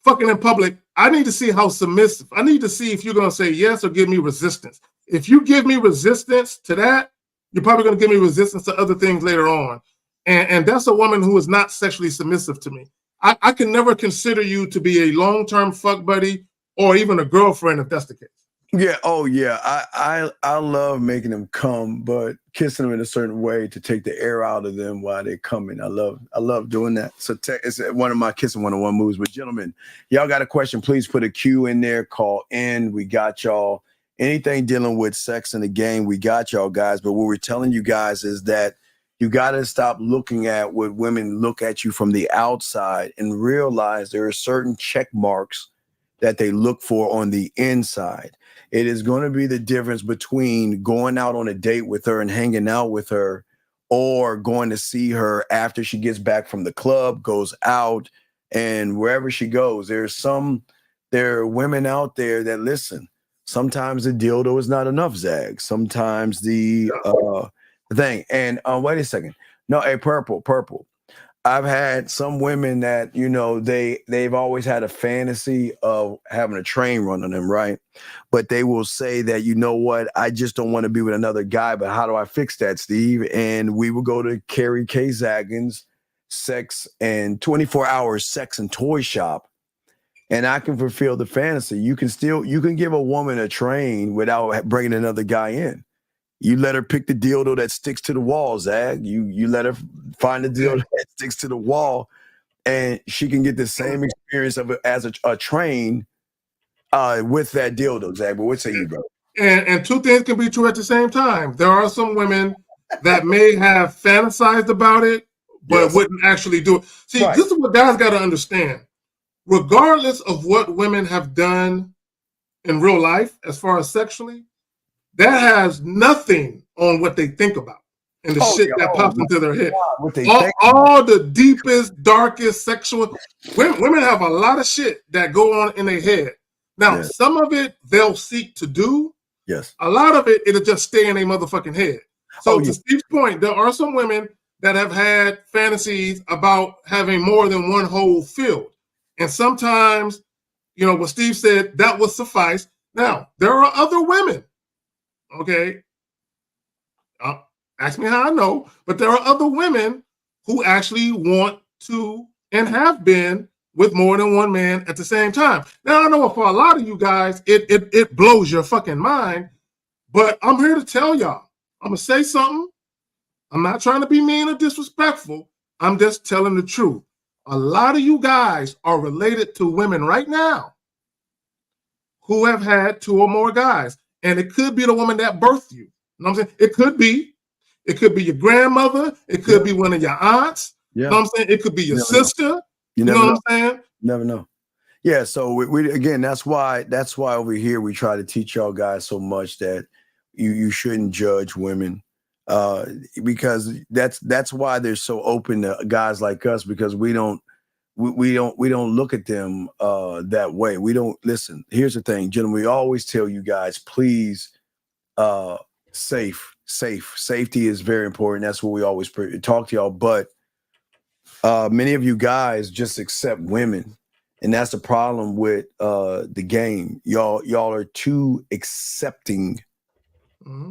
fucking in public, I need to see how submissive. I need to see if you're gonna say yes or give me resistance. If you give me resistance to that, you're probably gonna give me resistance to other things later on. And that's a woman who is not sexually submissive to me. I can never consider you to be a long-term fuck buddy or even a girlfriend if that's the case. Yeah. Oh, yeah. I love making them come, but kissing them in a certain way to take the air out of them while they're coming. I love doing that. So it's one of my kissing 101 moves. But gentlemen, y'all got a question? Please put a Q in there. Call in. We got y'all. Anything dealing with sex in the game, we got y'all guys. But what we're telling you guys is that you got to stop looking at what women look at you from the outside and realize there are certain check marks that they look for on the inside. It is going to be the difference between going out on a date with her and hanging out with her, or going to see her after she gets back from the club, goes out, and wherever she goes. There are women out there that listen. Sometimes the dildo is not enough, Zag. Sometimes the thing. And wait a second. No, hey, purple. I've had some women that, they've always had a fantasy of having a train run on them, right? But they will say that, you know what, I just don't want to be with another guy, but how do I fix that, Steve? And we will go to Carrie K. Zagin's sex and 24-hour sex and toy shop, and I can fulfill the fantasy. You can give a woman a train without bringing another guy in. You let her pick the dildo that sticks to the wall, Zag. You let her find the dildo that sticks to the wall, and she can get the same experience as a train with that dildo, Zag. But what say you, bro? And two things can be true at the same time. There are some women that may have fantasized about it, but wouldn't actually do it. See, This is what guys got to understand. Regardless of what women have done in real life, as far as sexually, that has nothing on what they think about and the shit that pops into their head. All the deepest, darkest sexual women have a lot of shit that go on in their head. Now, some of it they'll seek to do. Yes. A lot of it, it'll just stay in their motherfucking head. So to Steve's point, there are some women that have had fantasies about having more than one hole filled. And sometimes, what Steve said, that would suffice. Now, there are other women. Okay. Ask me how I know, but there are other women who actually want to and have been with more than one man at the same time. Now, I know for a lot of you guys, it blows your fucking mind, but I'm here to tell y'all, I'm going to say something. I'm not trying to be mean or disrespectful. I'm just telling the truth. A lot of you guys are related to women right now who have had 2 or more guys. And it could be the woman that birthed you. You know what I'm saying? It could be your grandmother. It could be one of your aunts. You know what I'm saying? It could be your sister. You know what I'm saying? Never know. Yeah. So we again, that's why over here we try to teach y'all guys so much that you shouldn't judge women, because that's why they're so open to guys like us, because we don't we don't look at them that way. We don't listen. Here's the thing, gentlemen. We always tell you guys, please, safety is very important. That's what we always talk to y'all. But many of you guys just accept women, and that's the problem with the game. Y'all are too accepting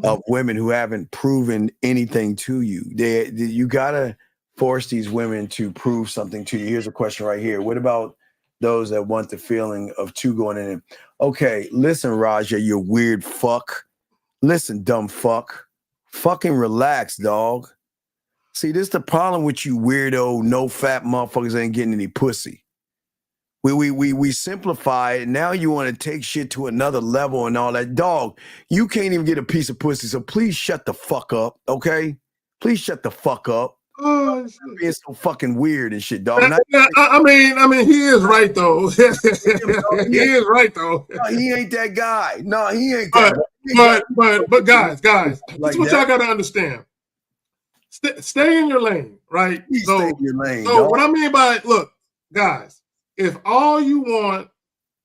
of women who haven't proven anything to you. You gotta force these women to prove something to you. Here's a question right here. What about those that want the feeling of two going in? Okay, listen, Raja, you weird fuck. Listen, dumb fuck. Fucking relax, dog. See, this is the problem with you weirdo, no fat motherfuckers ain't getting any pussy. We simplify it. Now you want to take shit to another level and all that. Dog, you can't even get a piece of pussy, so please shut the fuck up, okay? Please shut the fuck up. Oh, being so fucking weird and shit, dog. I mean, he is right though. He is right though. No, he ain't that guy. No, he ain't that. But guys, this Like is what y'all gotta understand. Stay in your lane, right? Stay in your lane. So what I mean by look, guys, if all you want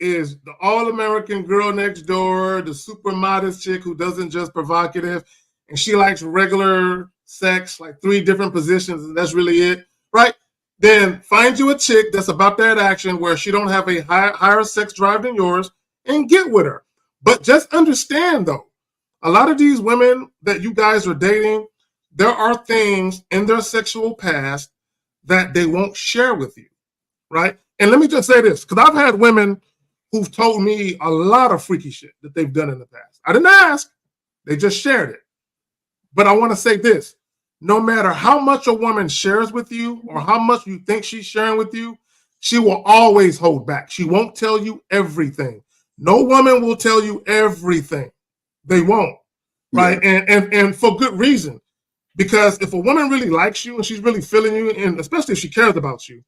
is the all-American girl next door, the super modest chick who doesn't just provocative, and she likes regular sex, like 3 different positions, and that's really it, right? Then find you a chick that's about that action where she don't have a higher sex drive than yours and get with her. But just understand though, a lot of these women that you guys are dating, there are things in their sexual past that they won't share with you, right? And let me just say this, because I've had women who've told me a lot of freaky shit that they've done in the past. I didn't ask, they just shared it. But I want to say this, no matter how much a woman shares with you or how much you think she's sharing with you, she will always hold back. She won't tell you everything. No woman will tell you everything. They won't, right? Yeah. And for good reason. Because if a woman really likes you and she's really feeling you, and especially if she cares about you,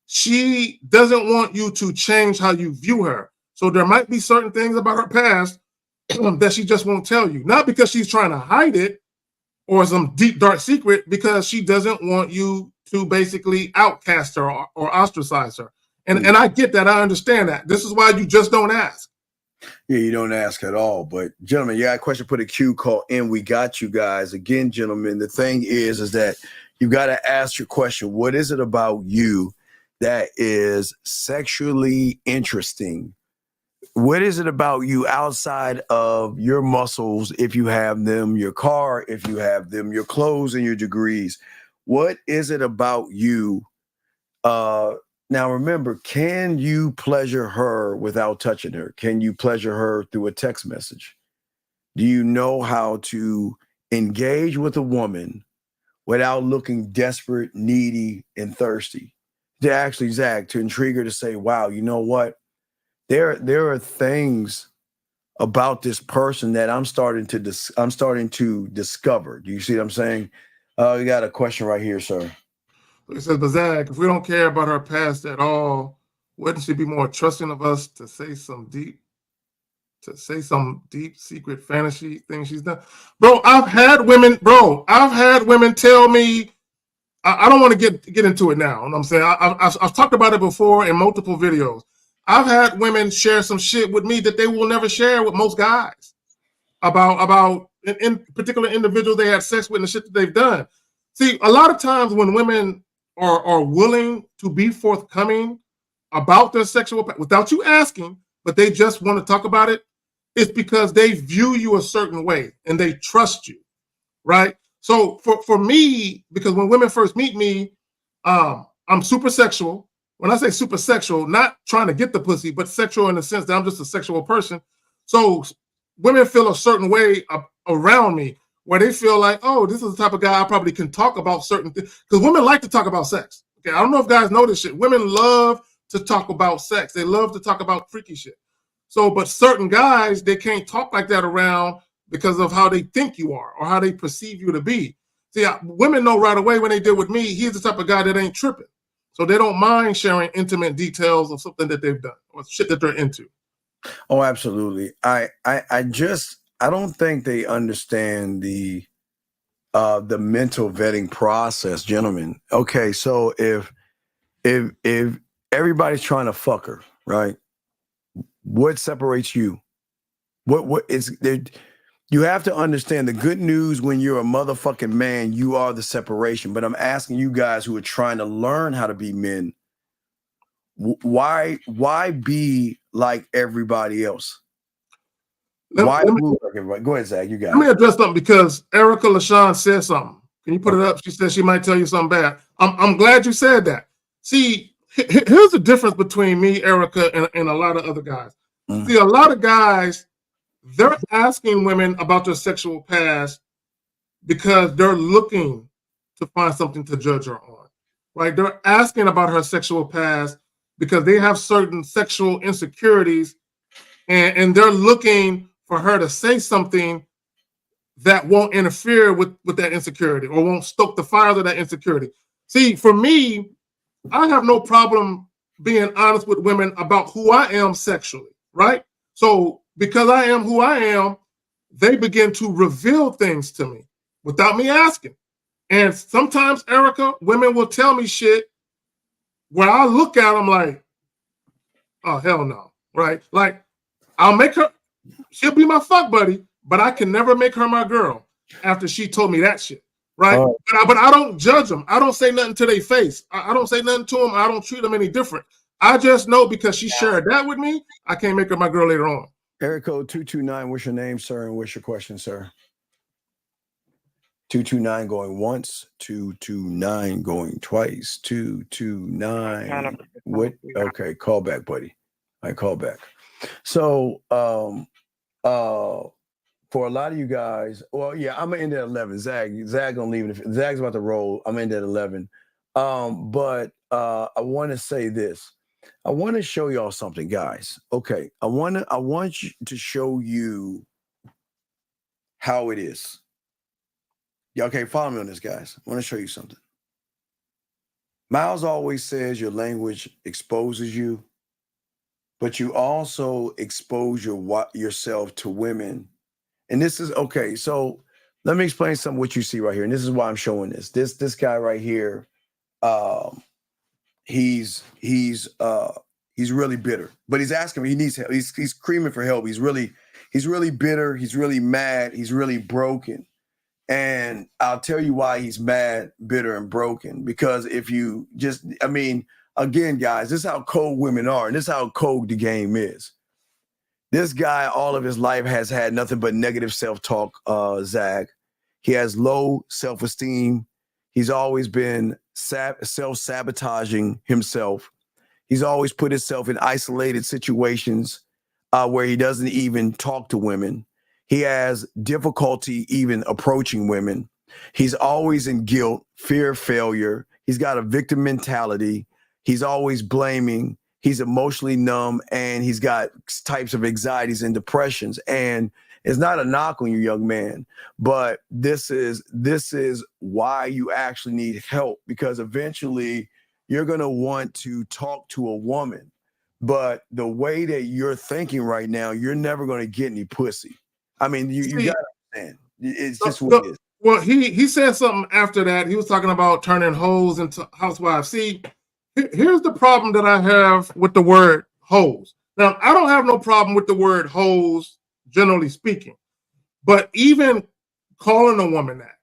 she doesn't want you to change how you view her. So there might be certain things about her past that she just won't tell you. Not because she's trying to hide it or some deep, dark secret, because she doesn't want you to basically outcast her or ostracize her. And I get that. I understand that. This is why you just don't ask. Yeah, you don't ask at all. But gentlemen, you got a question, put a Q, call in. We got you guys. Again, gentlemen, the thing is that you got to ask your question. What is it about you that is sexually interesting? What is it about you outside of your muscles, if you have them, your car, if you have them, your clothes and your degrees? What is it about you? Now, remember, can you pleasure her without touching her? Can you pleasure her through a text message? Do you know how to engage with a woman without looking desperate, needy, and thirsty? To actually, Zach, to intrigue her to say, wow, you know what? There are things about this person that I'm starting to discover. Do you see what I'm saying? You got a question right here, sir. It says, but Zach, if we don't care about her past at all, wouldn't she be more trusting of us to say some deep secret fantasy thing she's done? Bro, I've had women tell me, I don't want to get into it now. You know what I'm saying? I've talked about it before in multiple videos. I've had women share some shit with me that they will never share with most guys about in particular individuals they had sex with and the shit that they've done. See, a lot of times when women are willing to be forthcoming about their sexual without you asking, but they just want to talk about it, it's because they view you a certain way and they trust you, right? So for me, because when women first meet me, I'm super sexual. When I say super sexual, not trying to get the pussy, but sexual in the sense that I'm just a sexual person. So women feel a certain way around me, where they feel like, oh, this is the type of guy I probably can talk about certain things. Because women like to talk about sex. Okay, I don't know if guys know this shit. Women love to talk about sex. They love to talk about freaky shit. So, but certain guys, they can't talk like that around because of how they think you are or how they perceive you to be. See, women know right away when they deal with me, he's the type of guy that ain't tripping. So they don't mind sharing intimate details of something that they've done or shit that they're into. Oh, absolutely. I don't think they understand the mental vetting process, gentlemen. Okay, so if everybody's trying to fuck her, right? What separates you? What is there? You have to understand the good news when you're a motherfucking man, you are the separation. But I'm asking you guys who are trying to learn how to be men, why be like everybody else? Why move like everybody? Go ahead, Zach. You got it. Let me address something because Erica LaShawn said something. Can you put it up? She said she might tell you something bad. I'm glad you said that. See, here's the difference between me, Erica, and a lot of other guys. See, a lot of guys, they're asking women about their sexual past because they're looking to find something to judge her on, right? They're asking about her sexual past because they have certain sexual insecurities, and they're looking for her to say something that won't interfere with that insecurity or won't stoke the fires of that insecurity. See, for me, I have no problem being honest with women about who I am sexually, right? So because I am who I am, they begin to reveal things to me without me asking. And sometimes, Erica, women will tell me shit where I look at them like, oh, hell no, right? Like, I'll make her, she'll be my fuck buddy, but I can never make her my girl after she told me that shit, right? But I don't judge them. I don't say nothing to their face. I don't say nothing to them. I don't treat them any different. I just know because she shared that with me, I can't make her my girl later on. Eric code 229, what's your name, sir, and what's your question, sir? 229 going once, 229 going twice, 229. What? Okay, call back, buddy. I call back. So, for a lot of you guys, well, yeah, I'm gonna end at 11. Zag gonna leave it. Zag's about to roll. I'm gonna end at 11. But I want to say this. I want to show y'all something, guys. Okay, I want you to show you how it is. Yeah, okay, follow me on this, guys. I want to show you something. Miles always says your language exposes you, but you also expose yourself to women. And this is okay. So let me explain some of what you see right here. And this is why I'm showing this. This guy right here, he's really bitter, but he's asking me, he needs help. He's screaming for help. He's really bitter. He's really mad. He's really broken. And I'll tell you why he's mad, bitter, and broken. Because if you just, I mean, again, guys, this is how cold women are, and this is how cold the game is. This guy, all of his life, has had nothing but negative self-talk, Zag. He has low self-esteem. He's always been self-sabotaging himself. He's always put himself in isolated situations where he doesn't even talk to women. He has difficulty even approaching women. He's always in guilt, fear of failure. He's got a victim mentality. He's always blaming. He's emotionally numb, and he's got types of anxieties and depressions. And it's not a knock on you, young man, but this is why you actually need help, because eventually you're going to want to talk to a woman. But the way that you're thinking right now, you're never going to get any pussy. I mean, you got to understand. It's just what it is. Well, he said something after that. He was talking about turning hoes into housewives. See, here's the problem that I have with the word hoes. Now, I don't have no problem with the word hoes, generally speaking. But even calling a woman that,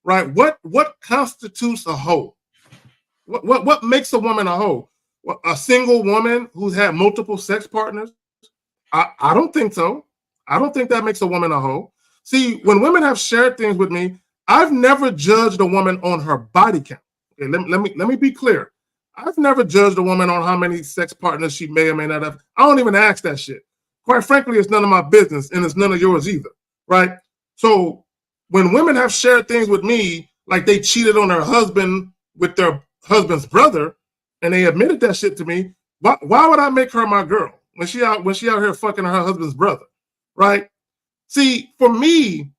right? What constitutes a hoe? What makes a woman a hoe? A single woman who's had multiple sex partners? I don't think so. I don't think that makes a woman a hoe. See, when women have shared things with me, I've never judged a woman on her body count. Okay, let me be clear. I've never judged a woman on how many sex partners she may or may not have. I don't even ask that shit. Quite frankly, it's none of my business, and it's none of yours either, right? So when women have shared things with me, like they cheated on their husband with their husband's brother, and they admitted that shit to me, why would I make her my girl when she out here fucking her husband's brother? Right? See, for me,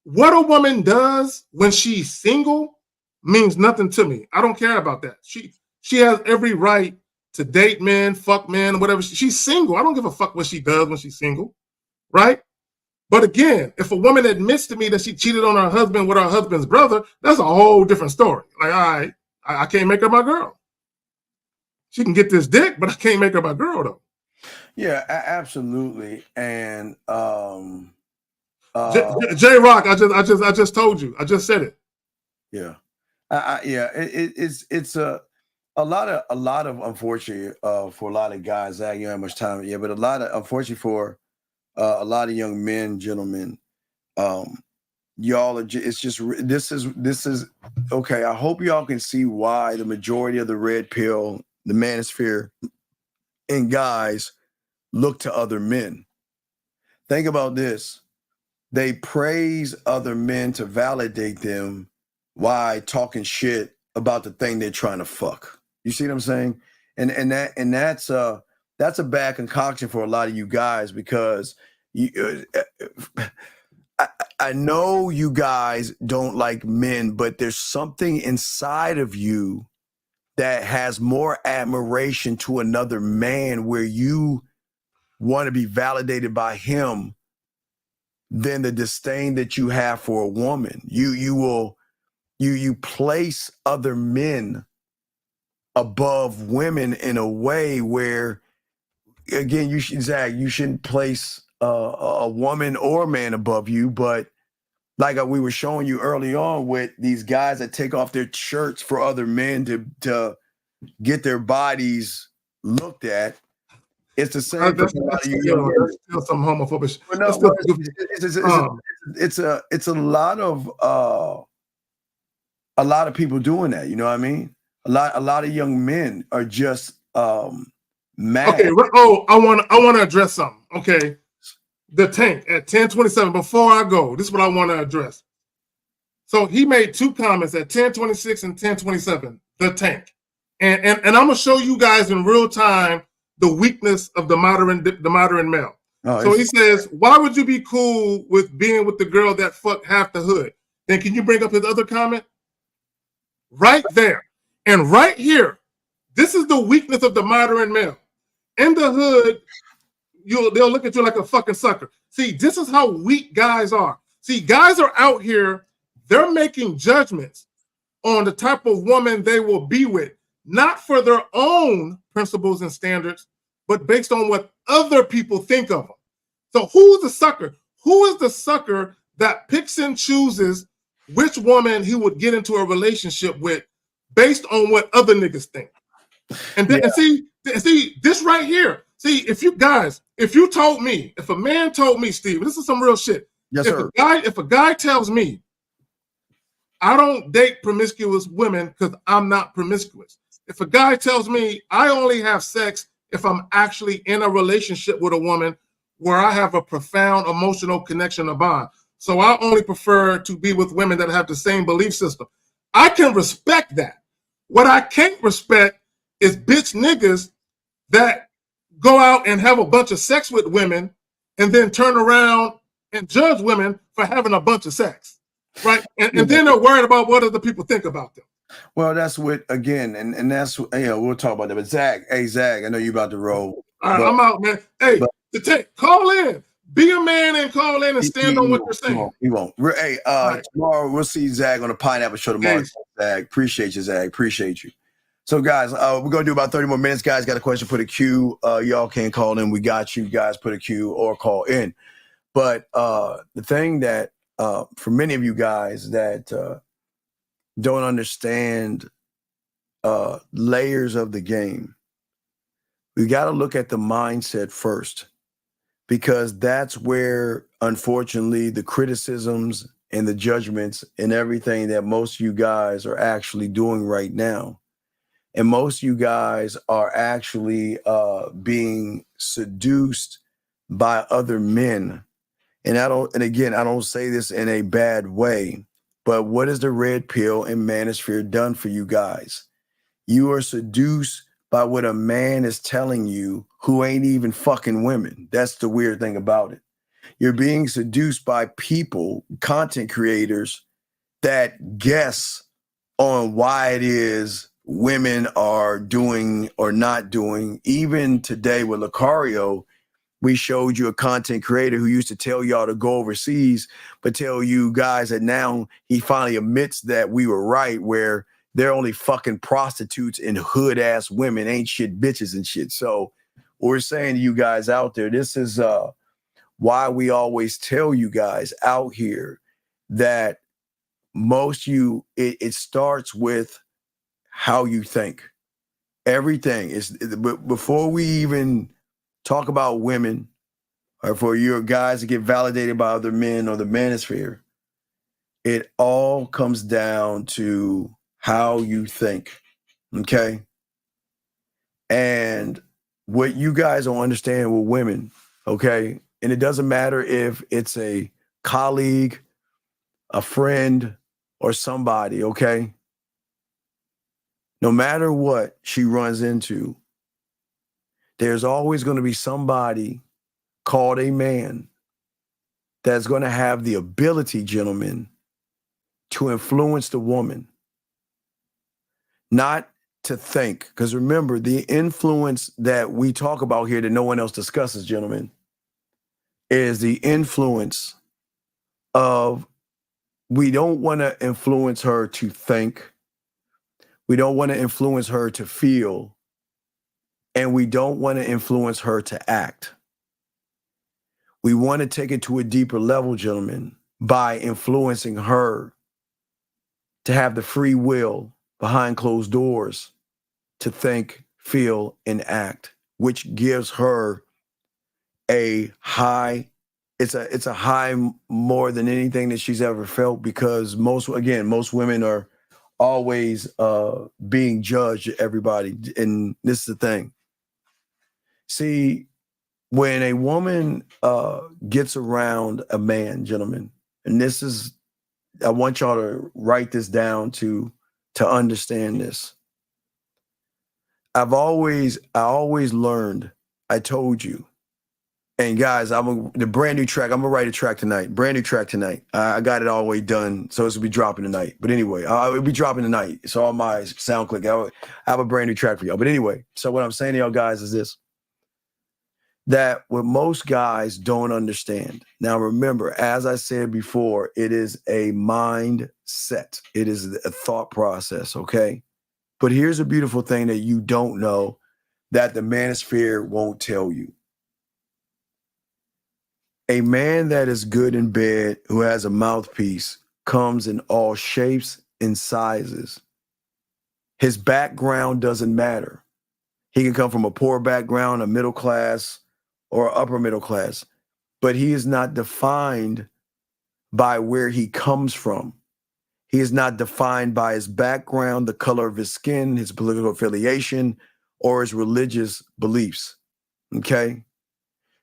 what a woman does when she's single means nothing to me. I don't care about that. She has every right to date men, fuck men, whatever. She's single. I don't give a fuck what she does when she's single, right? But again, if a woman admits to me that she cheated on her husband with her husband's brother, that's a whole different story. Like, all right, I can't make her my girl. She can get this dick, but I can't make her my girl though. Yeah, absolutely. And J Rock, I just told you. I just said it. Yeah, it's a lot of unfortunately for a lot of guys. Zach, you don't have much time, yeah, but a lot of unfortunately for a lot of young men, gentlemen. Y'all are it's just this is okay. I hope y'all can see why the majority of the red pill, the manosphere, and guys look to other men. Think about this. They praise other men to validate them while talking shit about the thing they're trying to fuck. You see what I'm saying? And that's a bad concoction for a lot of you guys because I know you guys don't like men, but there's something inside of you that has more admiration to another man where you want to be validated by him than the disdain that you have for a woman. You place other men above women in a way where, again, Zach, you shouldn't place a woman or man above you, but like we were showing you early on with these guys that take off their shirts for other men to get their bodies looked at. It's the same. That's still some homophobic. It's a lot of people doing that. You know what I mean? A lot of young men are just mad. Okay. Oh, I want to address something. Okay. The Tank at 1027. Before I go, this is what I want to address. So he made two comments at 1026 and 1027. The Tank, and I'm gonna show you guys in real time the weakness of the modern male. So he says, "Why would you be cool with being with the girl that fucked half the hood?" Then can you bring up his other comment? Right there and right here. This is the weakness of the modern male. In the hood, they'll look at you like a fucking sucker. See, this is how weak guys are. See, guys are out here, they're making judgments on the type of woman they will be with, not for their own principles and standards, but based on what other people think of them. So who's the sucker? Who is the sucker that picks and chooses which woman he would get into a relationship with based on what other niggas think? And then, and see this right here. See, if a man told me, Steve, this is some real shit. Yes, sir. If a guy tells me I don't date promiscuous women because I'm not promiscuous. If a guy tells me I only have sex if I'm actually in a relationship with a woman where I have a profound emotional connection or bond. So I only prefer to be with women that have the same belief system. I can respect that. What I can't respect is bitch niggas that go out and have a bunch of sex with women and then turn around and judge women for having a bunch of sex, right? And then they're worried about what other people think about them. Well, that's what, again, and that's, we'll talk about that. But Zach, I know you about to roll. All right, I'm out, man. Hey, call in. Be a man and call in and stand on what you're saying. He won't. Hey, tomorrow we'll see Zach on the Pineapple Show tomorrow. Zach, appreciate you, Zach. Appreciate you. So, guys, we're going to do about 30 more minutes. Guys, got a question, put a queue. Y'all can call in. We got you guys, put a queue or call in. But the thing that, for many of you guys that don't understand layers of the game, we got to look at the mindset first, because that's where, unfortunately, the criticisms and the judgments and everything that most of you guys are actually doing right now. And most of you guys are actually being seduced by other men. And I don't say this in a bad way, but what has the red pill and manosphere done for you guys? You are seduced by what a man is telling you who ain't even fucking women. That's the weird thing about it. You're being seduced by people, content creators, that guess on why it is women are doing or not doing. Even today with Lucario, we showed you a content creator who used to tell y'all to go overseas, but tell you guys that now he finally admits that we were right, where they're only fucking prostitutes and hood ass women, ain't shit bitches and shit. So we're saying to you guys out there, this is why we always tell you guys out here that it starts with how you think. Everything is, before we even talk about women, or for your guys to get validated by other men or the manosphere, it all comes down to how you think, okay? And what you guys don't understand with women, okay? And it doesn't matter if it's a colleague, a friend, or somebody, okay? No matter what she runs into, there's always going to be somebody called a man that's going to have the ability, gentlemen, to influence the woman. Not to think. Because remember, the influence that we talk about here that no one else discusses, gentlemen, is the influence of, we don't want to influence her to think. We don't want to influence her to feel. And we don't want to influence her to act. We want to take it to a deeper level, gentlemen, by influencing her to have the free will behind closed doors to think, feel, and act, which gives her a high, it's a high more than anything that she's ever felt, because most women are always being judged, everybody. And this is the thing. See, when a woman gets around a man, gentlemen, and this is, I want y'all to write this down to understand this. I always learned, I told you, and guys, the brand new track, I'm gonna write a track tonight, brand new track tonight. I got it all the way done, so this will be dropping tonight. But anyway, it'll be dropping tonight. It's all my SoundClick. I have a brand new track for y'all. But anyway, so what I'm saying to y'all guys is this, that what most guys don't understand. Now, remember, as I said before, it is a mindset. It is a thought process, okay? But here's a beautiful thing that you don't know, that the manosphere won't tell you. A man that is good in bed, who has a mouthpiece, comes in all shapes and sizes. His background doesn't matter. He can come from a poor background, a middle class, or upper middle class, but he is not defined by where he comes from. He is not defined by his background, the color of his skin, his political affiliation, or his religious beliefs, okay?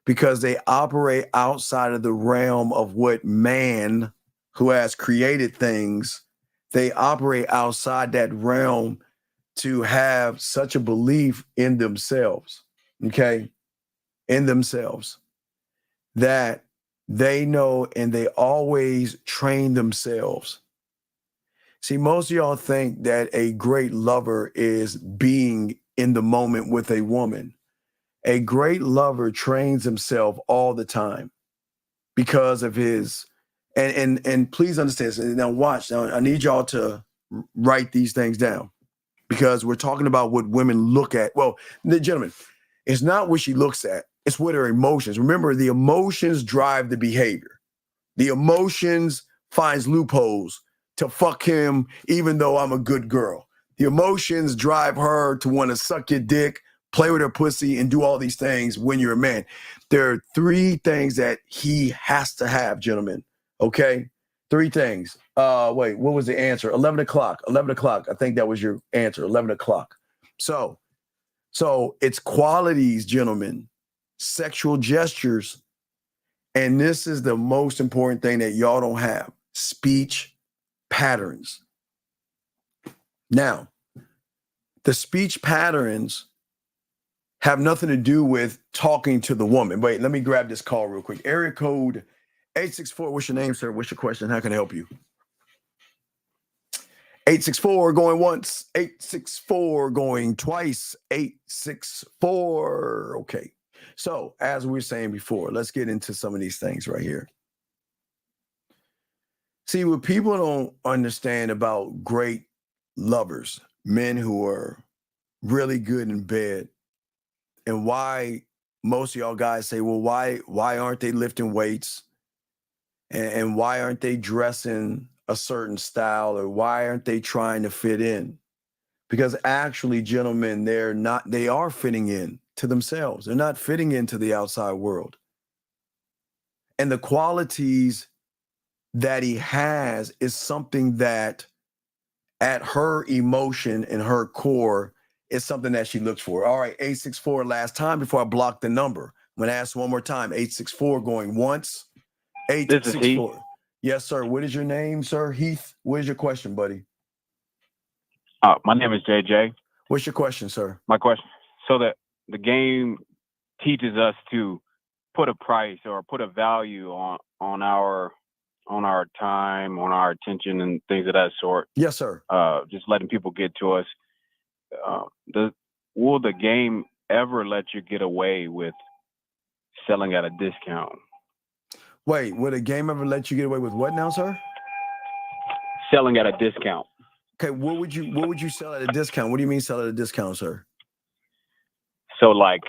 Because they operate outside of the realm of what man, who has created things, they operate outside that realm to have such a belief in themselves, okay? In themselves, that they know, and they always train themselves. See, most of y'all think that a great lover is being in the moment with a woman. A great lover trains himself all the time because of his, and please understand this. Now watch, now I need y'all to write these things down, because we're talking about what women look at. Well, the gentlemen, it's not what she looks at. It's what her emotions. Remember, the emotions drive the behavior. The emotions finds loopholes to fuck him, even though I'm a good girl. The emotions drive her to want to suck your dick, play with her pussy, and do all these things when you're a man. There are 3 things that he has to have, gentlemen. Okay? 3 things. Wait, what was the answer? 11 o'clock. 11 o'clock. I think that was your answer. 11 o'clock. So it's qualities, gentlemen. Sexual gestures, and this is the most important thing that y'all don't have: speech patterns. Now, the speech patterns have nothing to do with talking to the woman. Wait, let me grab this call real quick. Area code 864. What's your name, sir? What's your question? How can I help you? 864 going once, 864 going twice, 864. Okay. So, as we were saying before, let's get into some of these things right here. See, what people don't understand about great lovers, men who are really good in bed, and why most of y'all guys say, well, why aren't they lifting weights? And why aren't they dressing a certain style, or why aren't they trying to fit in? Because actually, gentlemen, they are fitting in to themselves. They're not fitting into the outside world. And the qualities that he has is something that at her emotion and her core is something that she looks for. All right, 864 last time before I block the number. I'm going to ask one more time. 864 going once. 864. Yes, sir. What is your name, sir? Heath, what is your question, buddy? My name is JJ. What's your question, sir? My question, so that the game teaches us to put a price or put a value on our time, on our attention, and things of that sort. Yes, sir. Just letting people get to us. Will the game ever let you get away with selling at a discount? Wait, would a game ever let you get away with what now, sir? Selling at a discount. Okay, what would you sell at a discount? What do you mean sell at a discount, sir? So like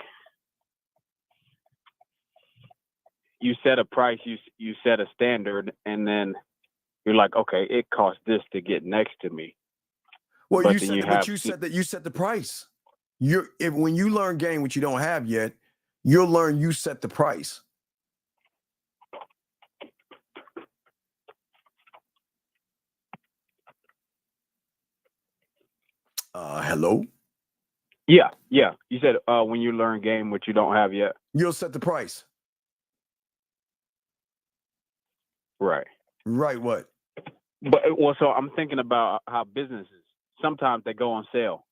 you set a price, you set a standard, and then you're like, okay, it costs this to get next to me. Well, you set the price. When you learn game, which you don't have yet, you'll learn you set the price. Hello? Yeah. You said when you learn game, which you don't have yet, you'll set the price. Right. Right. What? But so I'm thinking about how businesses sometimes they go on sale.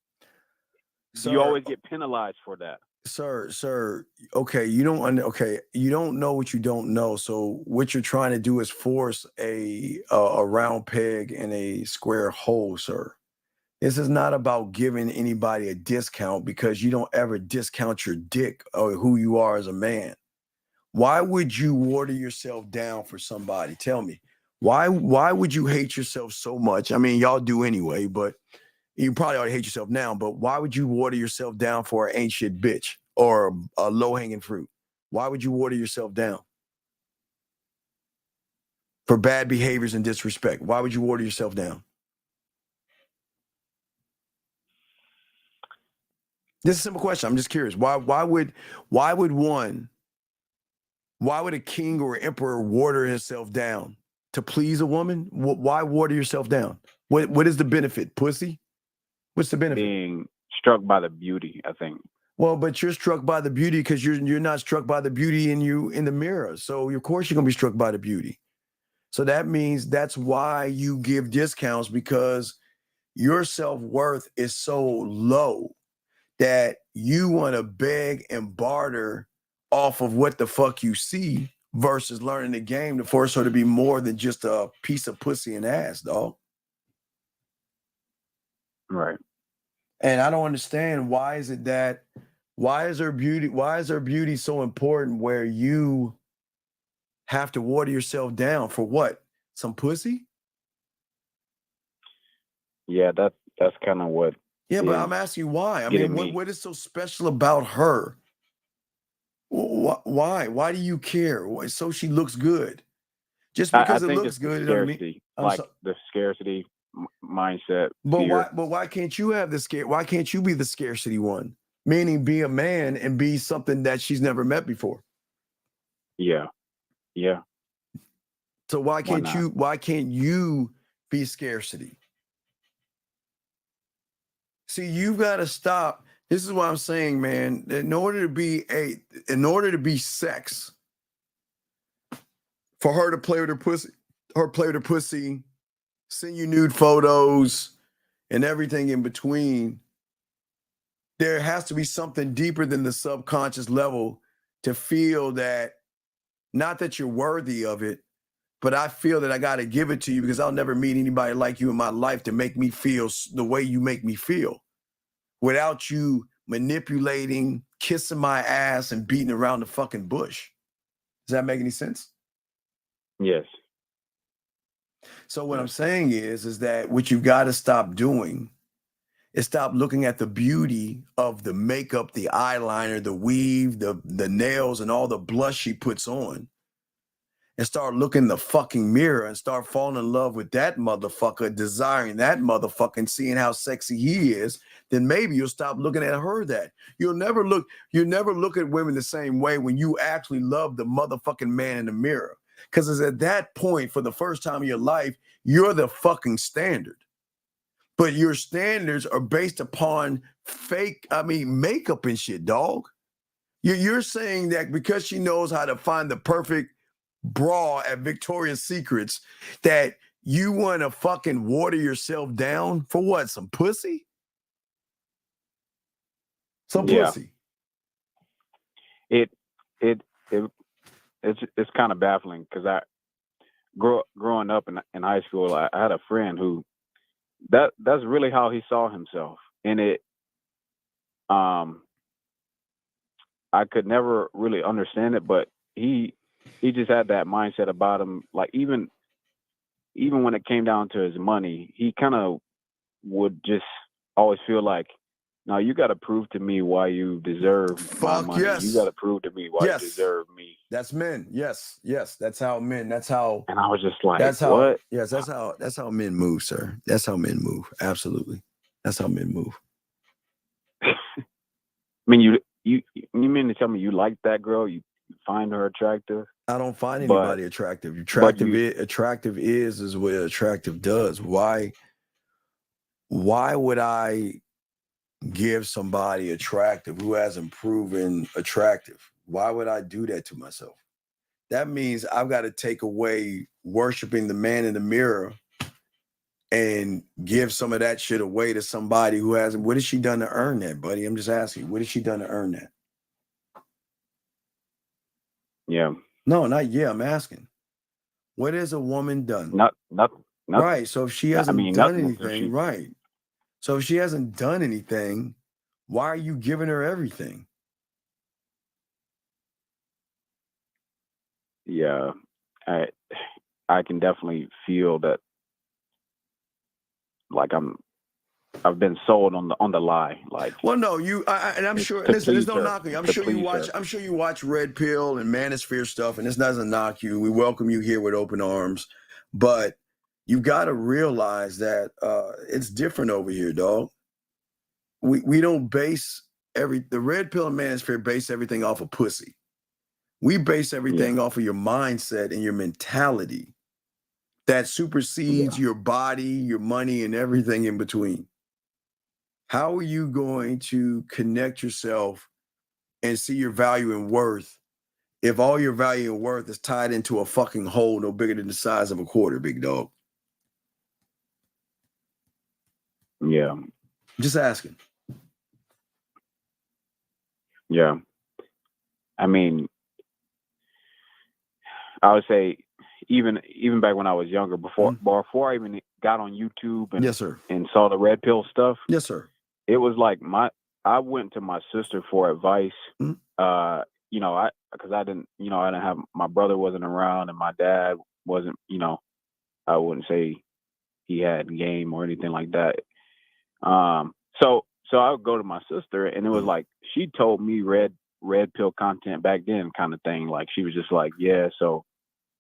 Sir, you always get penalized for that. Sir. Okay, you don't know what you don't know. So what you're trying to do is force a round peg in a square hole, sir. This is not about giving anybody a discount, because you don't ever discount your dick or who you are as a man. Why would you water yourself down for somebody? Tell me. Why would you hate yourself so much? I mean, y'all do anyway, but you probably already hate yourself now, but why would you water yourself down for an ain't shit bitch or a low-hanging fruit? Why would you water yourself down? For bad behaviors and disrespect. Why would you water yourself down? This is a simple question. I'm just curious. Why would a king or emperor water himself down? To please a woman? Why water yourself down? What is the benefit? Pussy? What's the benefit? Being struck by the beauty, I think. Well, but you're struck by the beauty because you're not struck by the beauty in the mirror. So of course you're gonna be struck by the beauty. So that means that's why you give discounts, because your self-worth is so low that you want to beg and barter off of what the fuck you see versus learning the game to force her to be more than just a piece of pussy and ass, dog. Right. And I don't understand, why is her beauty so important where you have to water yourself down for what? Some pussy? Yeah, that's kind of what. Yeah, but I'm asking you why. I mean, what is so special about her? Why? Why do you care? So she looks good. Just because it looks good, the scarcity mindset. But why can't you have the scare? Why can't you be the scarcity one? Meaning, be a man and be something that she's never met before. Yeah. So why can't you be scarcity? See, you've got to stop. This is what I'm saying, man. In order to be sex, for her to play with her pussy, send you nude photos and everything in between, there has to be something deeper than the subconscious level to feel that, not that you're worthy of it, but I feel that I got to give it to you because I'll never meet anybody like you in my life to make me feel the way you make me feel without you manipulating, kissing my ass, and beating around the fucking bush. Does that make any sense? Yes. So what I'm saying is that what you've got to stop doing is stop looking at the beauty of the makeup, the eyeliner, the weave, the nails, and all the blush she puts on, and start looking in the fucking mirror and start falling in love with that motherfucker, desiring that motherfucker, and seeing how sexy he is. Then maybe you'll stop looking at her that. You'll never look at women the same way when you actually love the motherfucking man in the mirror. Because it's at that point, for the first time in your life, you're the fucking standard. But your standards are based upon makeup and shit, dog. You're saying that because she knows how to find the perfect bra at Victoria's Secrets, that you want to fucking water yourself down for what? Some pussy? Some pussy. It's kind of baffling because I growing up in high school, I had a friend who that's really how he saw himself, and I could never really understand it, but he just had that mindset about him. Like even when it came down to his money, he kind of would just always feel like, no, you got to prove to me why you deserve my money. Yes. You got to prove to me why you deserve me. That's men. Yes. That's how men. That's how. And I was just like, that's how. what? Yes. That's how men move, sir. That's how men move. Absolutely. That's how men move. I mean, you mean to tell me you like that girl? You find her attractive? I don't find anybody attractive. Attractive is what attractive does. Why would I give somebody attractive who hasn't proven attractive? Why would I do that to myself? That means I've got to take away worshiping the man in the mirror and give some of that shit away to somebody who hasn't. What has she done to earn that, buddy? I'm just asking. What has she done to earn that? Yeah. No, not yeah. I'm asking. What has a woman done? Nothing. Right. So if she hasn't done anything, right. So if she hasn't done anything, why are you giving her everything? Yeah, I can definitely feel that. Like I've been sold on the lie. Like, well, no, and I'm sure. Listen, there's no knocking. I'm sure you watch Red Pill and Manosphere stuff, and this doesn't knock you. We welcome you here with open arms, but you've got to realize that it's different over here, dog. We don't base the Red Pill and Manosphere base everything off of pussy. We base everything off of your mindset and your mentality that supersedes your body, your money, and everything in between. How are you going to connect yourself and see your value and worth if all your value and worth is tied into a fucking hole no bigger than the size of a quarter, big dog? Yeah. Just asking. Yeah. I mean, I would say even back when I was younger, before I even got on YouTube and yes, sir, and saw the Red Pill stuff. Yes, sir. It was like I went to my sister for advice. Because I didn't have, my brother wasn't around and my dad wasn't, I wouldn't say he had game or anything like that. So I would go to my sister, and it was like she told me red pill content back then, kind of thing. Like she was just like, yeah, so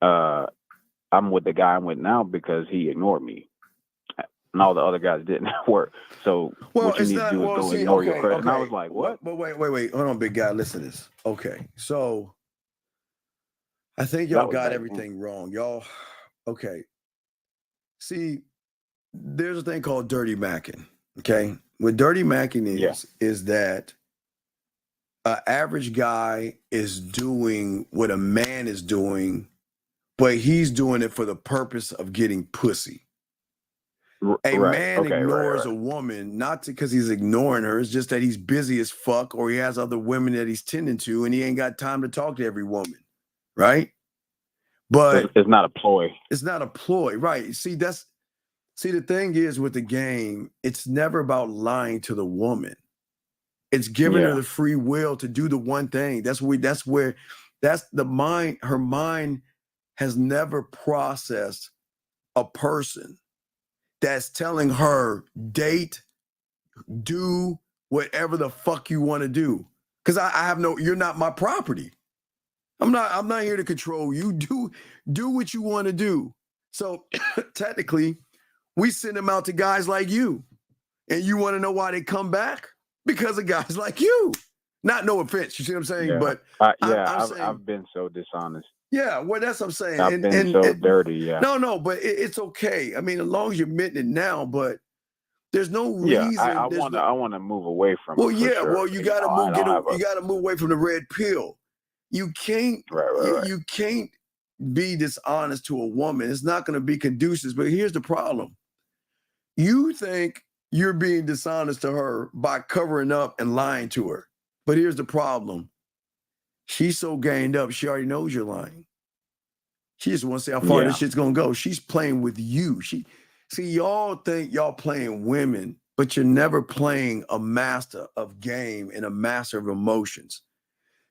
I'm with the guy I'm with now because he ignored me, and all the other guys didn't work. So what you need to do is go ignore your credit. And I was like, what? But wait, hold on, big guy, listen to this. Okay, so I think y'all got everything wrong, y'all. Okay, see, there's a thing called dirty macking. Okay, what dirty macking is that an average guy is doing what a man is doing, but he's doing it for the purpose of getting pussy. A man ignores a woman, not because he's ignoring her. It's just that he's busy as fuck, or he has other women that he's tending to, and he ain't got time to talk to every woman, right? But it's not a ploy. It's not a ploy, right? See, the thing is with the game, it's never about lying to the woman. It's giving her the free will to do the one thing. That's the mind. Her mind has never processed a person that's telling her date, do whatever the fuck you want to do. Because I have no, you're not my property. I'm not here to control you. Do what you want to do. So technically, we send them out to guys like you. And you want to know why they come back? Because of guys like you. Not no offense, you see what I'm saying? Yeah. But I've been so dishonest. yeah, well, that's what I'm saying. I've been so dirty. Yeah. No, but it's okay. I mean, as long as you're admitting it now, but there's no reason. I want to move away from. Well, it for yeah. sure. Well, you got to move. You got to move away from the red pill. You can't. Right. You can't be dishonest to a woman. It's not going to be conducive. But here's the problem. You think you're being dishonest to her by covering up and lying to her. But here's the problem. She's so gained up, she already knows you're lying. She just wants to see how far this shit's gonna go. She's playing with you. See, y'all think y'all playing women, but you're never playing a master of game and a master of emotions.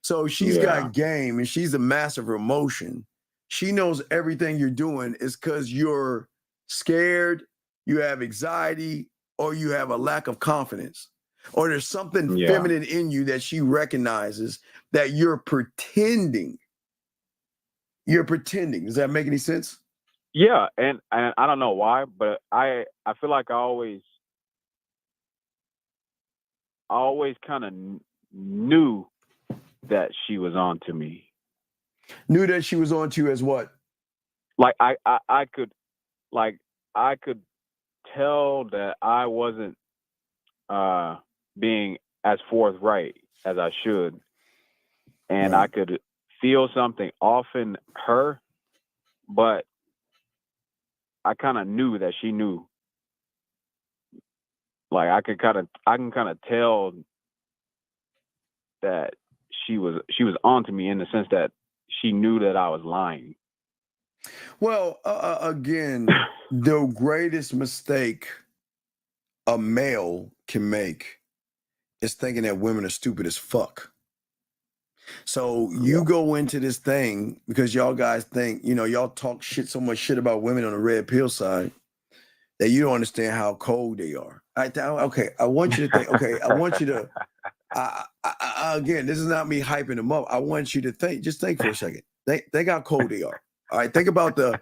So she's got game and she's a master of emotion. She knows everything you're doing is because you're scared, you have anxiety, or you have a lack of confidence. Or there's something feminine in you that she recognizes that you're pretending. You're pretending. Does that make any sense? Yeah, and I don't know why, but I feel like I always kind of knew that she was on to me. Knew that she was on to you as what? Like I could tell that I wasn't being as forthright as I should. And I could feel something off in her, but I kind of knew that she knew. Like I can kind of tell that she was onto me in the sense that she knew that I was lying. Well, again, the greatest mistake a male can make is thinking that women are stupid as fuck. So you go into this thing because y'all guys think, y'all talk so much shit about women on the red pill side that you don't understand how cold they are. Okay, I want you to think, I want you to, again, this is not me hyping them up. I want you to just think for a second. Think how cold they are. All right, think about the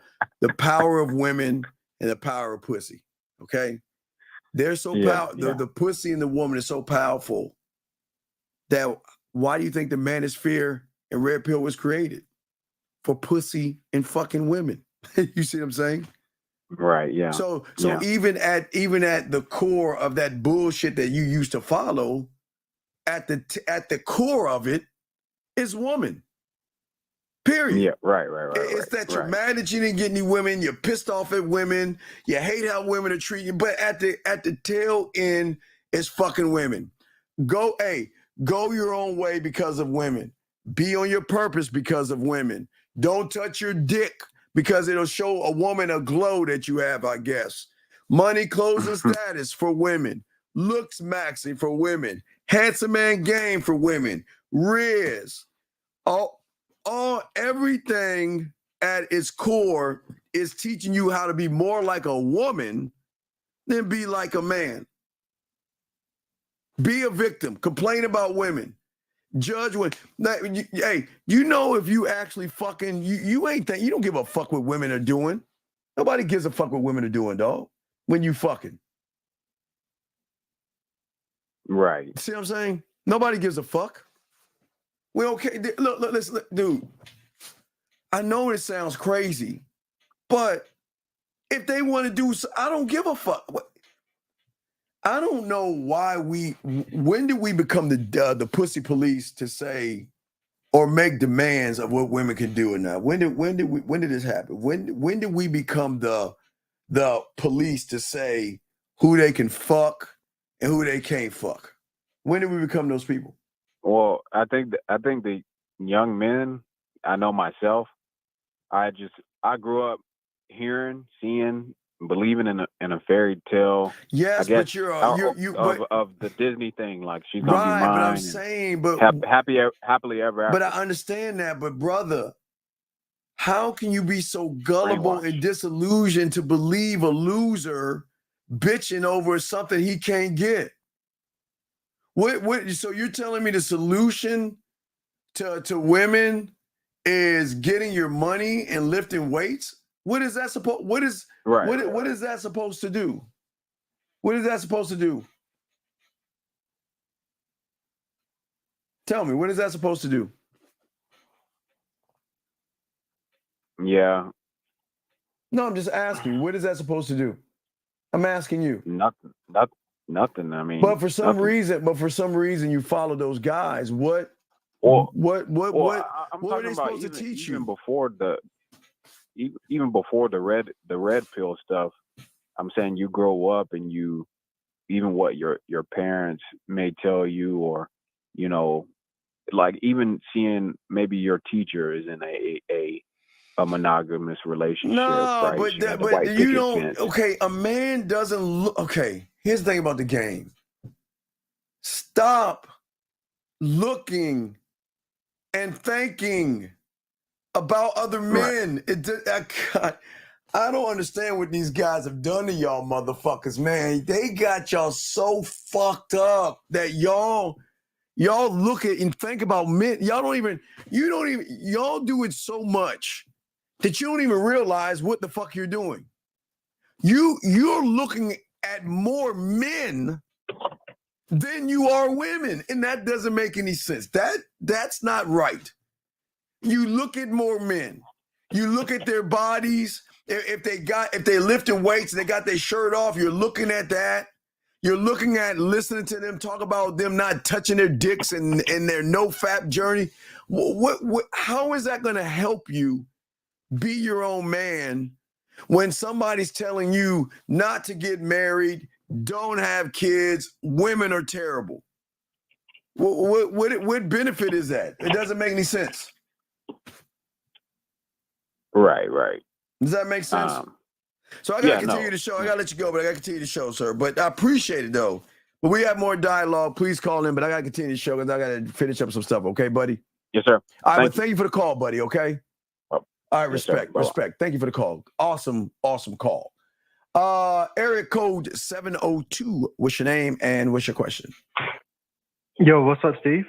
power of women and the power of pussy, okay? They're so powerful. The pussy and the woman is so powerful that why do you think the manosphere and red pill was created? For pussy and fucking women. You see what I'm saying? Right. Yeah. So even at the core of that bullshit that you used to follow, at the core of it is woman. Period. Yeah. Right. It's that you're mad that you didn't get any women. You're pissed off at women. You hate how women are treating you. But at the tail end is fucking women. Go your own way because of women. Be on your purpose because of women. Don't touch your dick because it'll show a woman a glow that you have, I guess. Money, clothes, and status for women. Looks maxing for women. Handsome man game for women. Riz. Everything at its core is teaching you how to be more like a woman than be like a man. Be a victim. Complain about women. Judge when. Hey, if you actually fucking you don't give a fuck what women are doing. Nobody gives a fuck what women are doing, dog. When you fucking. Right. See what I'm saying? Nobody gives a fuck. We okay. Look, listen, dude. I know it sounds crazy, but if they want to do, I don't give a fuck. I don't know why when did we become the pussy police to say or make demands of what women can do or not? When did this happen? When did we become the police to say who they can fuck and who they can't fuck? When did we become those people? Well, I think the young men, I know myself, I grew up hearing, seeing, believing in a fairy tale. Yes, but of the Disney thing, like she's gonna be mine. But I'm saying, happily ever after. But I understand that, but brother, How can you be so gullible and disillusioned to believe a loser bitching over something he can't get? What? So you're telling me the solution to women is getting your money and lifting weights? What is that supposed? What is what is that supposed to do? What is that supposed to do? Tell me, what is that supposed to do? Yeah. No, I'm just asking. What is that supposed to do? I'm asking you. Nothing. I mean, But for some reason, you follow those guys. What I'm were talking they about supposed to teach you? Even before the red pill stuff. I'm saying you grow up and you, even what your parents may tell you, or like even seeing maybe your teacher is in a monogamous relationship. No, right? but you don't. Okay, a man doesn't look. Okay, here's the thing about the game. Stop looking and thinking about other men. I don't understand what these guys have done to y'all motherfuckers, man. They got y'all so fucked up that y'all look at and think about men. Y'all do it so much that you don't even realize what the fuck you're doing. You're looking at more men than you are women, and that doesn't make any sense. That's not right. You look at more men. You look at their bodies. If they're lifting weights and they got their shirt off, you're looking at that. You're looking at listening to them talk about them not touching their dicks and their no-fap journey. How is that going to help you be your own man when somebody's telling you not to get married, don't have kids, women are terrible? What benefit is that? It doesn't make any sense. Right. Does that make sense? So I gotta continue the show. I gotta let you go, but I gotta continue the show, sir. But I appreciate it though. But we have more dialogue. Please call in, but I gotta continue the show because I gotta finish up some stuff. Okay, buddy? Yes, sir. All right, thank you for the call, buddy. Okay. All right, yes, sir. respect. Thank you for the call. Awesome call. Area code 702. What's your name and what's your question? Yo, what's up, Steve?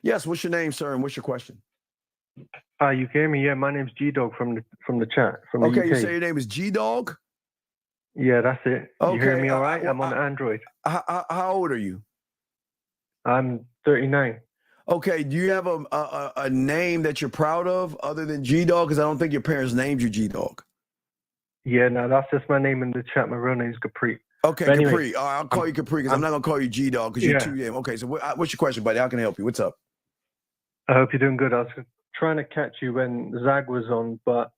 Yes, what's your name, sir, and what's your question? You hear me? Yeah, my name's G-Dog from the chat. From the UK. You say your name is G-Dog? Yeah, that's it. Okay. You hear me all right? I'm on Android. How old are you? I'm 39. Okay, do you have a name that you're proud of other than G-Dog? Because I don't think your parents named you G-Dog. Yeah, no, that's just my name in the chat. My real name's Capri. Okay, anyway, Capri. All right, I'll call you Capri because I'm not going to call you G-Dog because you're too young. Okay, so what's your question, buddy? How can I help you? What's up? I hope you're doing good. I was trying to catch you when Zag was on, but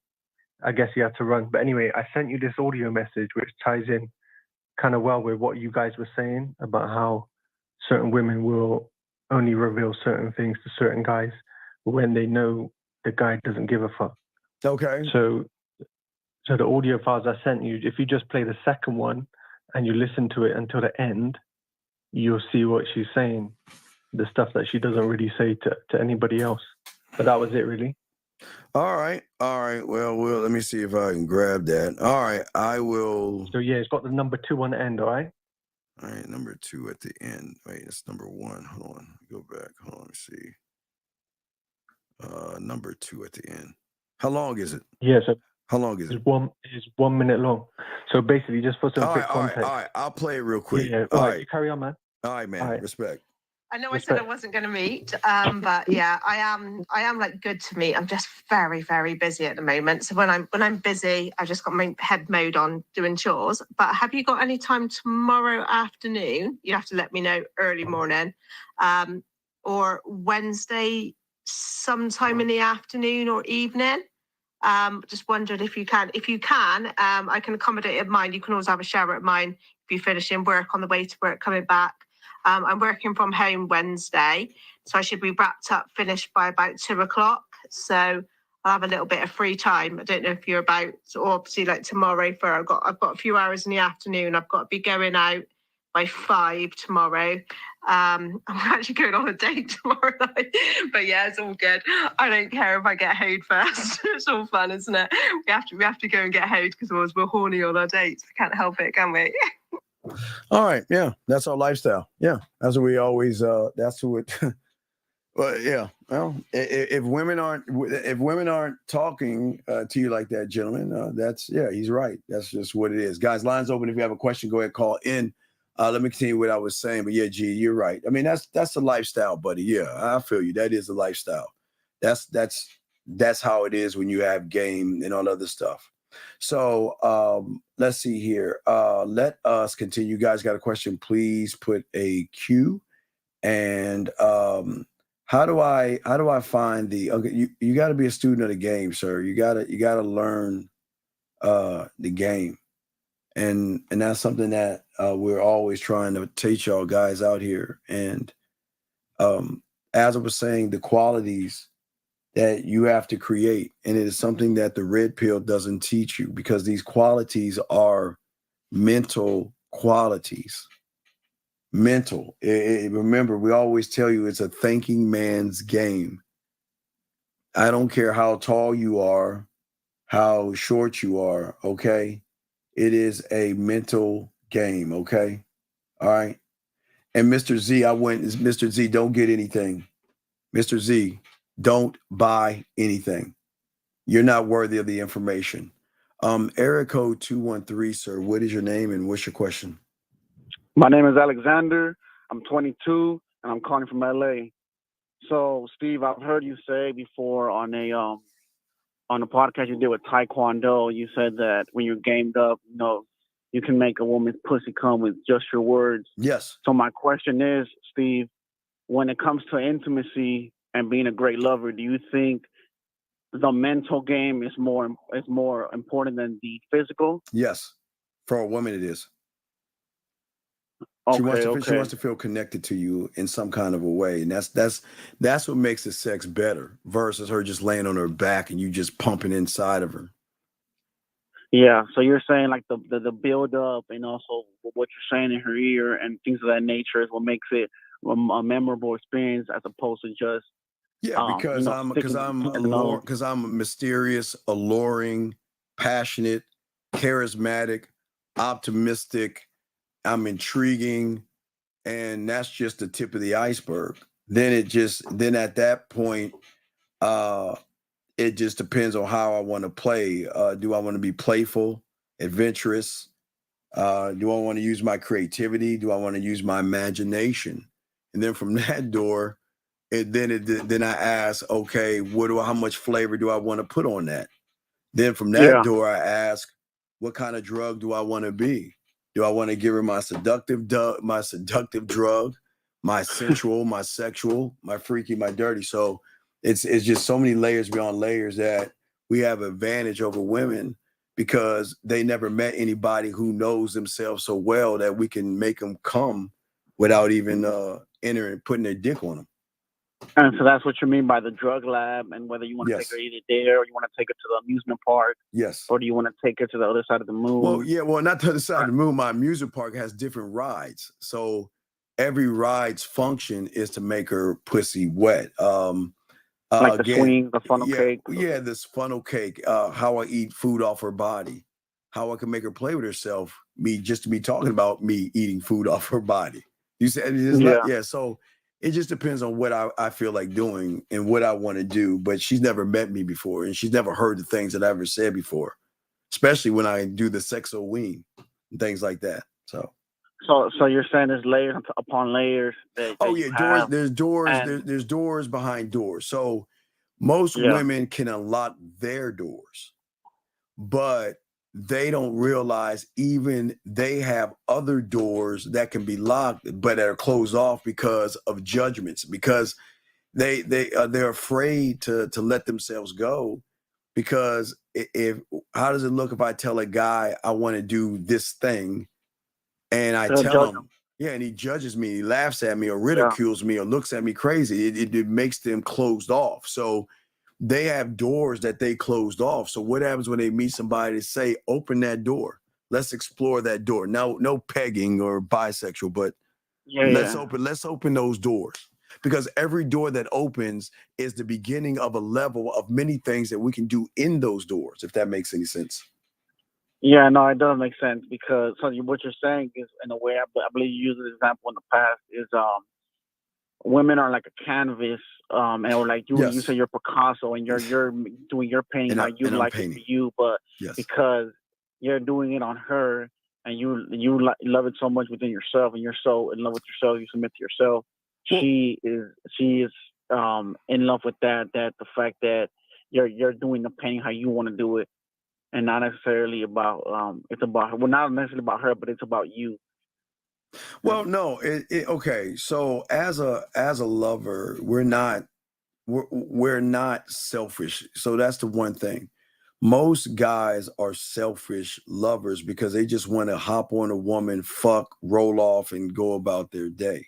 I guess he had to run. But anyway, I sent you this audio message which ties in kind of well with what you guys were saying about how certain women will only reveal certain things to certain guys when they know the guy doesn't give a fuck. Okay. So the audio files I sent you, if you just play the second one and you listen to it until the end, you'll see what she's saying, the stuff that she doesn't really say to anybody else. But that was it, really. All right. Well, let me see if I can grab that. All right, I will. So yeah, it's got the number 2 on the end. All right. All right, number 2 at the end. Wait, it's number 1. Hold on, go back. Hold on, let me see. Number 2 at the end. How long is it? Yeah. So how long is it? It's 1 minute long. So basically, just for some quick context. All right, I'll play it real quick. Yeah. All right. You carry on, man. All right, man. All right. Respect. I know I said I wasn't going to meet, but yeah, I am like good to meet. I'm just very, very busy at the moment. So when I'm busy, I just got my head mode on doing chores. But have you got any time tomorrow afternoon? You have to let me know early morning, or Wednesday sometime in the afternoon or evening. Just wondered if you can. If you can, I can accommodate at mine. You can always have a shower at mine if you finish in work on the way to work coming back. I'm working from home Wednesday, so I should be wrapped up, finished by about 2:00. So I'll have a little bit of free time. I don't know if you're about, or obviously like tomorrow. I've got a few hours in the afternoon. I've got to be going out by 5 tomorrow. I'm actually going on a date tomorrow night, but yeah, it's all good. I don't care if I get hoed first. It's all fun, isn't it? We have to go and get hoed because we're horny on our dates. We can't help it, can we? All right, yeah, that's our lifestyle. Yeah, that's what we always. That's what. Well, yeah. Well, if women aren't talking to you like that, gentlemen, he's right. That's just what it is. Guys, lines open. If you have a question, go ahead, call in. Let me continue what I was saying. But yeah, G, you're right. I mean, that's the lifestyle, buddy. Yeah, I feel you. That is the lifestyle. That's how it is when you have game and all other stuff. So let's see here. Let us continue. You guys got a question? Please put a Q. And how do I find the? Okay, you got to be a student of the game, sir. You gotta learn the game. And that's something that we're always trying to teach y'all guys out here. And as I was saying, the qualities that you have to create, and it is something that the red pill doesn't teach you, because these qualities are mental qualities. Mental. Remember, we always tell you it's a thinking man's game. I don't care how tall you are, how short you are, okay? It is a mental game, okay? All right. And Mr. Z, Mr. Z, don't get anything. Mr. Z, don't buy anything. You're not worthy of the information. Area code 213, sir. What is your name and what's your question? My name is Alexander. I'm 22 and I'm calling from LA. So, Steve, I've heard you say before on a podcast you did with Taekwondo, you said that when you're gamed up, you can make a woman's pussy come with just your words. Yes. So my question is, Steve, when it comes to intimacy and being a great lover, do you think the mental game is more important than the physical? Yes. For a woman, it is. Okay, she wants to feel connected to you in some kind of a way, and that's what makes the sex better versus her just laying on her back and you just pumping inside of her. Yeah, so you're saying like the build up and also what you're saying in her ear and things of that nature is what makes it a memorable experience as opposed to just because I'm mysterious, alluring, passionate, charismatic, optimistic. I'm intriguing, and that's just the tip of the iceberg. Then at that point, it just depends on how I want to play. Do I want to be playful, adventurous? Do I want to use my creativity? Do I want to use my imagination? And then from that door, then I ask, okay, how much flavor do I want to put on that? Then from that door, I ask, what kind of drug do I want to be? Do I want to give her my seductive drug, my sensual, my sexual, my freaky, my dirty? So it's just so many layers beyond layers that we have advantage over women because they never met anybody who knows themselves so well that we can make them come without even putting their dick on them. And so that's what you mean by the drug lab, and whether you want to take her either there or you want to take her to the amusement park. Yes. Or do you want to take her to the other side of the moon? Well, not to the other side of the moon. My amusement park has different rides. So every ride's function is to make her pussy wet. Like the swing, the funnel cake. Yeah, this funnel cake. How I eat food off her body. How I can make her play with herself. Just to be talking about me eating food off her body. You said so it just depends on what I feel like doing and what I want to do. But she's never met me before, and she's never heard the things that I ever said before, especially when I do the sexo-ween and things like that. So you're saying there's layers upon layers. There's doors behind doors. So most women can unlock their doors, but they don't realize even they have other doors that can be locked, but that are closed off because of judgments, because they're afraid to let themselves go. Because how does it look if I tell a guy I want to do this thing and I tell him, and he judges me, he laughs at me or ridicules me or looks at me crazy, it makes them closed off. So they have doors that they closed off. So what happens when they meet somebody to say, open that door? Let's explore that door. No pegging or bisexual, but let's open those doors. Because every door that opens is the beginning of a level of many things that we can do in those doors, if that makes any sense. Yeah, no, it does make sense because what you're saying is, in a way, I believe you used an example in the past, is women are like a canvas, and or like you say you're Picasso and you're doing your painting how you like it for you, but because you're doing it on her and you love it so much within yourself and you're so in love with yourself, you submit to yourself. She is in love with that the fact that you're doing the painting how you want to do it, and not necessarily about it's about her. Well, not necessarily about her, but it's about you. Well, no, okay. So as a lover, we're not selfish. So that's the one thing. Most guys are selfish lovers because they just want to hop on a woman, fuck, roll off, and go about their day.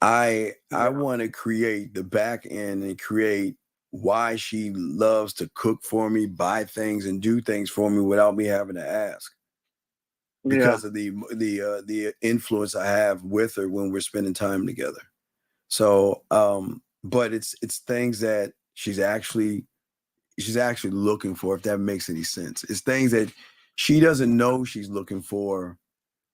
I want to create the back end and create why she loves to cook for me, buy things, and do things for me without me having to ask. Because of the influence I have with her when we're spending time together. So, but it's things that she's actually looking for, if that makes any sense. It's things that she doesn't know she's looking for,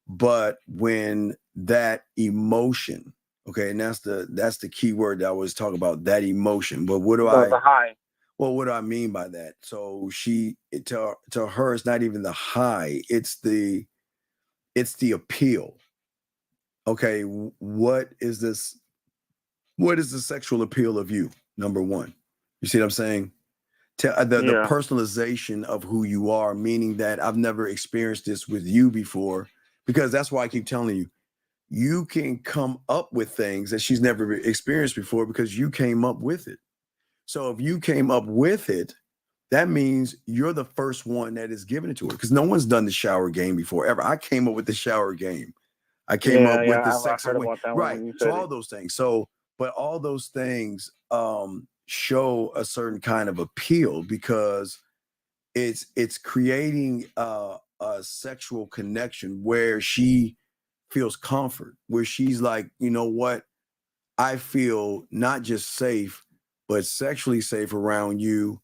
but when that emotion, okay, and that's the key word that I was talking about, that emotion. But what do the high? Well, what do I mean by that? So to her, it's not even the high, it's the appeal. Okay, what is this? What is the sexual appeal of you? Number one, you see what I'm saying? The personalization of who you are, meaning that I've never experienced this with you before, because that's why I keep telling you, you can come up with things that she's never experienced before because you came up with it. So if you came up with it, that means you're the first one that is giving it to her, because no one's done the shower game before ever. I came up with the shower game. I came up with the sex. Right. So all those things. So, but all those things show a certain kind of appeal because it's creating a sexual connection where she feels comfort, where she's like, you know what? I feel not just safe, but sexually safe around you,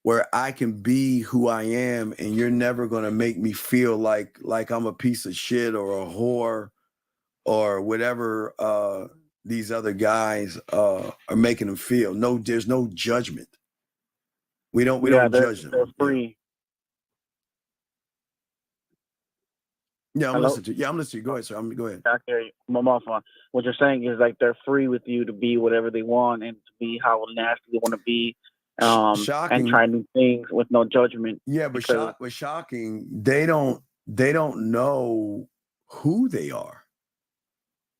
where I can be who I am and you're never going to make me feel like I'm a piece of shit or a whore or whatever these other guys are making them feel. No, there's no judgment. We don't judge them. They're free. Yeah, I'm listening to you. Yeah, I'm listening to you. Go ahead, sir. Go ahead. I hear you. What you're saying is like they're free with you to be whatever they want and to be how nasty they want to be. Shocking. And try new things with no judgment. Yeah, but shocking. They don't know who they are.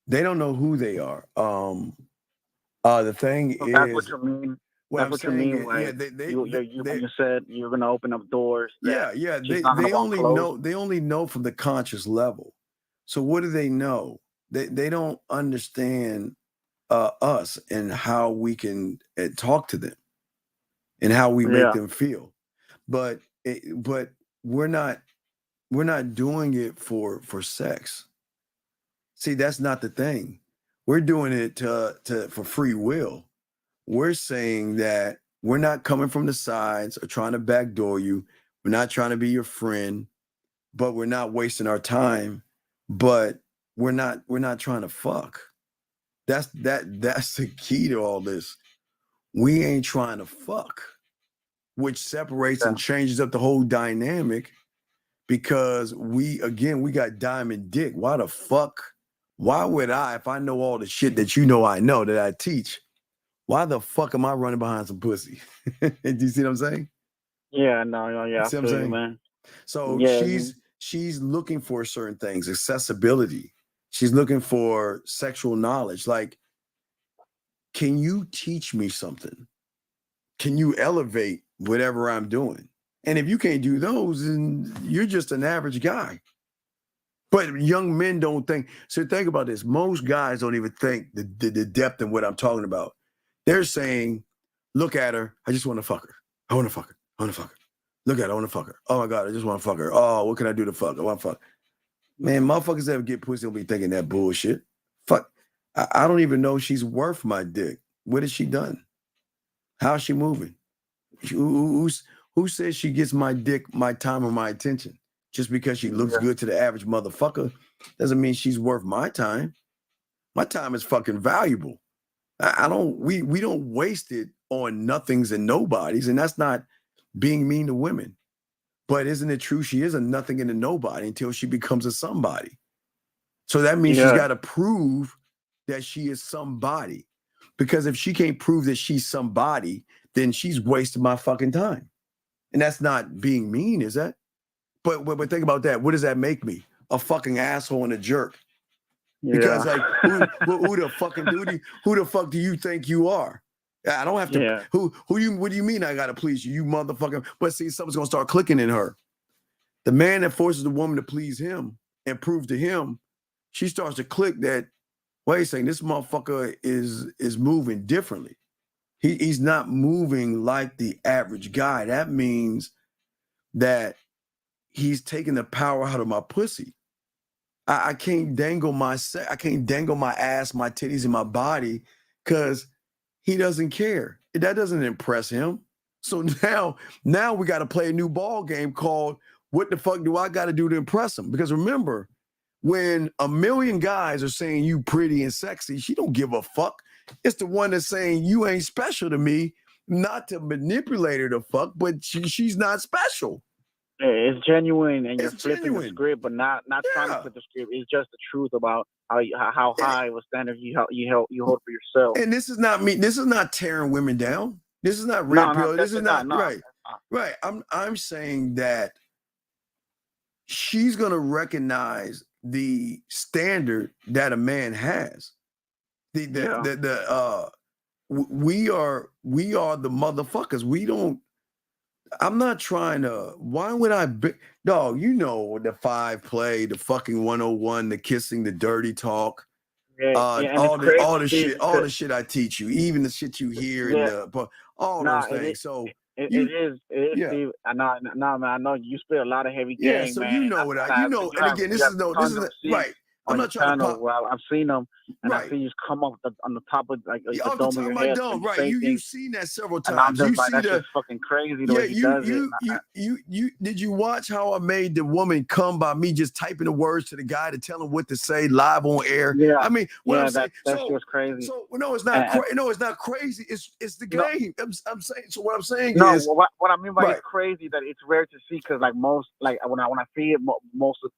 They don't know who they are. The thing is, that's what you mean. What that's I'm what you mean. saying, When you said you're going to open up doors. Yeah. They only know from the conscious level. So what do they know? They don't understand us and how we can talk to them and how we make them feel. But we're not doing it for sex. See, that's not the thing. We're doing it for free will. We're saying that we're not coming from the sides or trying to backdoor you. We're not trying to be your friend, but we're not wasting our time. But we're not trying to fuck. That's the key to all this. We ain't trying to fuck, which separates and changes up the whole dynamic, because we got diamond dick. Why the fuck? Why would I, if I know all the shit that you know I know that I teach, why the fuck am I running behind some pussy? Do you see what I'm saying? Yeah, no, yeah. See what I'm saying, man? So she's looking for certain things, accessibility. She's looking for sexual knowledge. Like, can you teach me something? Can you elevate whatever I'm doing? And if you can't do those, then you're just an average guy. But young men don't think. So think about this. Most guys don't even think the depth in what I'm talking about. They're saying, look at her. I just want to fuck her. I want to fuck her. I want to fuck her. Look at it, I want to fuck her. Oh my God, I just want to fuck her. Oh, what can I do to fuck her? I want to fuck her. Man, motherfuckers that get pussy don't be thinking that bullshit. Fuck. I don't even know she's worth my dick. What has she done? How's she moving? Who says she gets my dick, my time, or my attention? Just because she looks good to the average motherfucker doesn't mean she's worth my time. My time is fucking valuable. We don't waste it on nothings and nobodies, and that's not being mean to women. But isn't it true she is a nothing and a nobody until she becomes a somebody? So that means she's got to prove that she is somebody. Because if she can't prove that she's somebody, then she's wasting my fucking time. And that's not being mean, is that? But think about that. What does that make me? A fucking asshole and a jerk. Because like, who the fuck do you think you are? I don't have to. What do you mean I gotta please you, you motherfucker? But see, something's gonna start clicking in her. The man that forces the woman to please him and prove to him, she starts to click that. Wait a second, this motherfucker is moving differently. He's not moving like the average guy. That means that he's taking the power out of my pussy. I can't dangle my ass, my titties, and my body because he doesn't care. That doesn't impress him. So now we got to play a new ball game called what the fuck do I got to do to impress him? Because remember, when a million guys are saying you pretty and sexy, she don't give a fuck. It's the one that's saying you ain't special to me, not to manipulate her to fuck, but she's not special. It's genuine, and you're flipping the script, but not trying to flip the script. It's just the truth about how high of a standard you hold for yourself. And this is not me. This is not tearing women down. This is not red pill. This is not right. Right. I'm saying that she's gonna recognize the standard that a man has. We are the motherfuckers. We don't. I'm not trying to. Why would I be? Dog, you know the 5 play, the fucking 101, the kissing, the dirty talk, all the shit I teach you, even the shit you hear in those things. It is, Steve. Man, I know you spit a lot of heavy game, so man. you know what and again, this is right. I'm not trying to pop. Well, I've seen them, and I see you come up on the top of the dome of your head. Right, you've seen that several times. You see that's fucking crazy the way he does it. You did you watch how I made the woman come by me just typing the words to the guy to tell him what to say live on air? Yeah, I mean, that's just crazy. So no, it's not. No, it's not crazy. It's the game. I'm saying. So what I'm saying is, what I mean by it's crazy that it's rare to see because like most when I see it, most of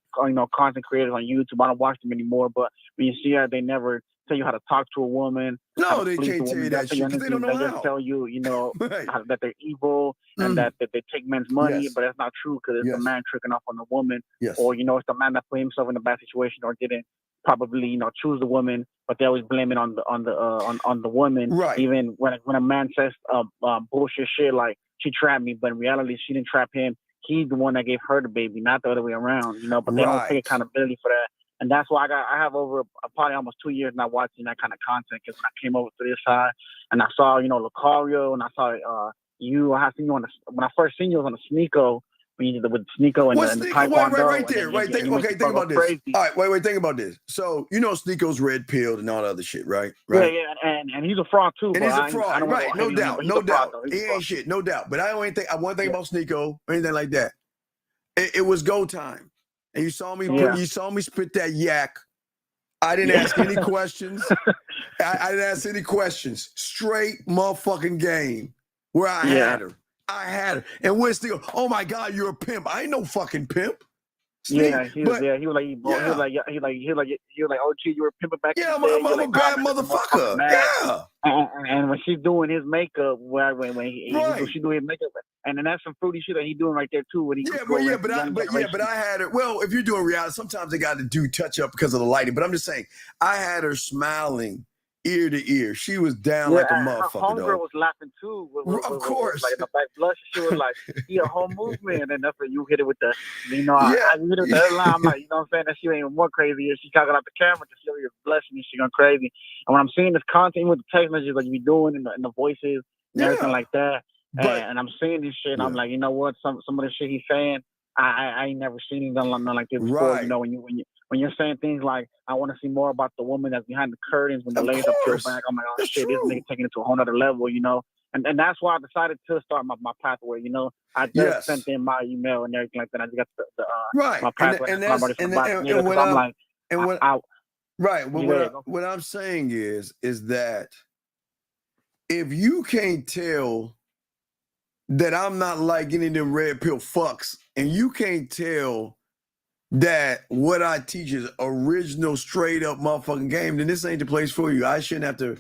content creators on YouTube, I don't watch them anymore, but when you see her, they never tell you how to talk to a woman. No, they can't tell you that shit because they don't know how. They just tell you, that they're evil and that they take men's money, but that's not true because it's the man tricking off on the woman, or it's the man that put himself in a bad situation or didn't probably choose the woman, but they always blame it on the woman. Right. Even when a man says bullshit shit like she trapped me, but in reality she didn't trap him. He's the one that gave her the baby, not the other way around. But they don't take accountability for that. And that's why I have over probably almost 2 years now watching that kind of content. Because when I came over to this side and I saw, Lucario, and I saw you. I seen you when I first seen you was on the Sneeko. With Sneeko and the Taekwondo. Right there. Think about this. Crazy. All right, wait, think about this. So Sneeko's red pilled and all that other shit, right? Yeah, and he's a fraud too. And he's a fraud, right? No doubt. He ain't shit, no doubt. But I want to think about Sneeko or anything like that. It was go time. And you saw me spit that yak. I didn't ask any questions. I didn't ask any questions. Straight motherfucking game where I had her. And we're still, oh my God, you're a pimp. I ain't no fucking pimp. He was like, oh gee, you were pimping back. Yeah, I'm a bad motherfucker. Yeah. And when she's doing his makeup, she's doing his makeup, and then that's some fruity shit that he's doing right there too. But I had her. Well, if you're doing reality, sometimes they got to do touch up because of the lighting. But I'm just saying, I had her smiling ear to ear. She was down like a motherfucker. Her homegirl was laughing too. Of course. Like the back blush. She was like, a whole movement. And then that's when you hit it with the, I hit it with the other line. I'm like, what I'm saying? That she ain't even more crazy. She talking out the camera to show you blushing and she going crazy. And when I'm seeing this content with the text messages like you be doing and the voices and everything like that, and I'm seeing this shit. And I'm like, you know what? Some of the shit he's saying, I ain't never seen him done nothing like this before. Right. You know, when you're saying things like, I want to see more about the woman that's behind the curtains when the ladies are peeled back. I'm like, oh shit, this nigga taking it to a whole nother level. You know. And that's why I decided to start my pathway. You know, I just sent in my email and everything like that. I just got my pathway. What I'm saying is that if you can't tell that I'm not like any of them red pill fucks, and you can't tell that what I teach is original, straight up motherfucking game, then this ain't the place for you. I shouldn't have to.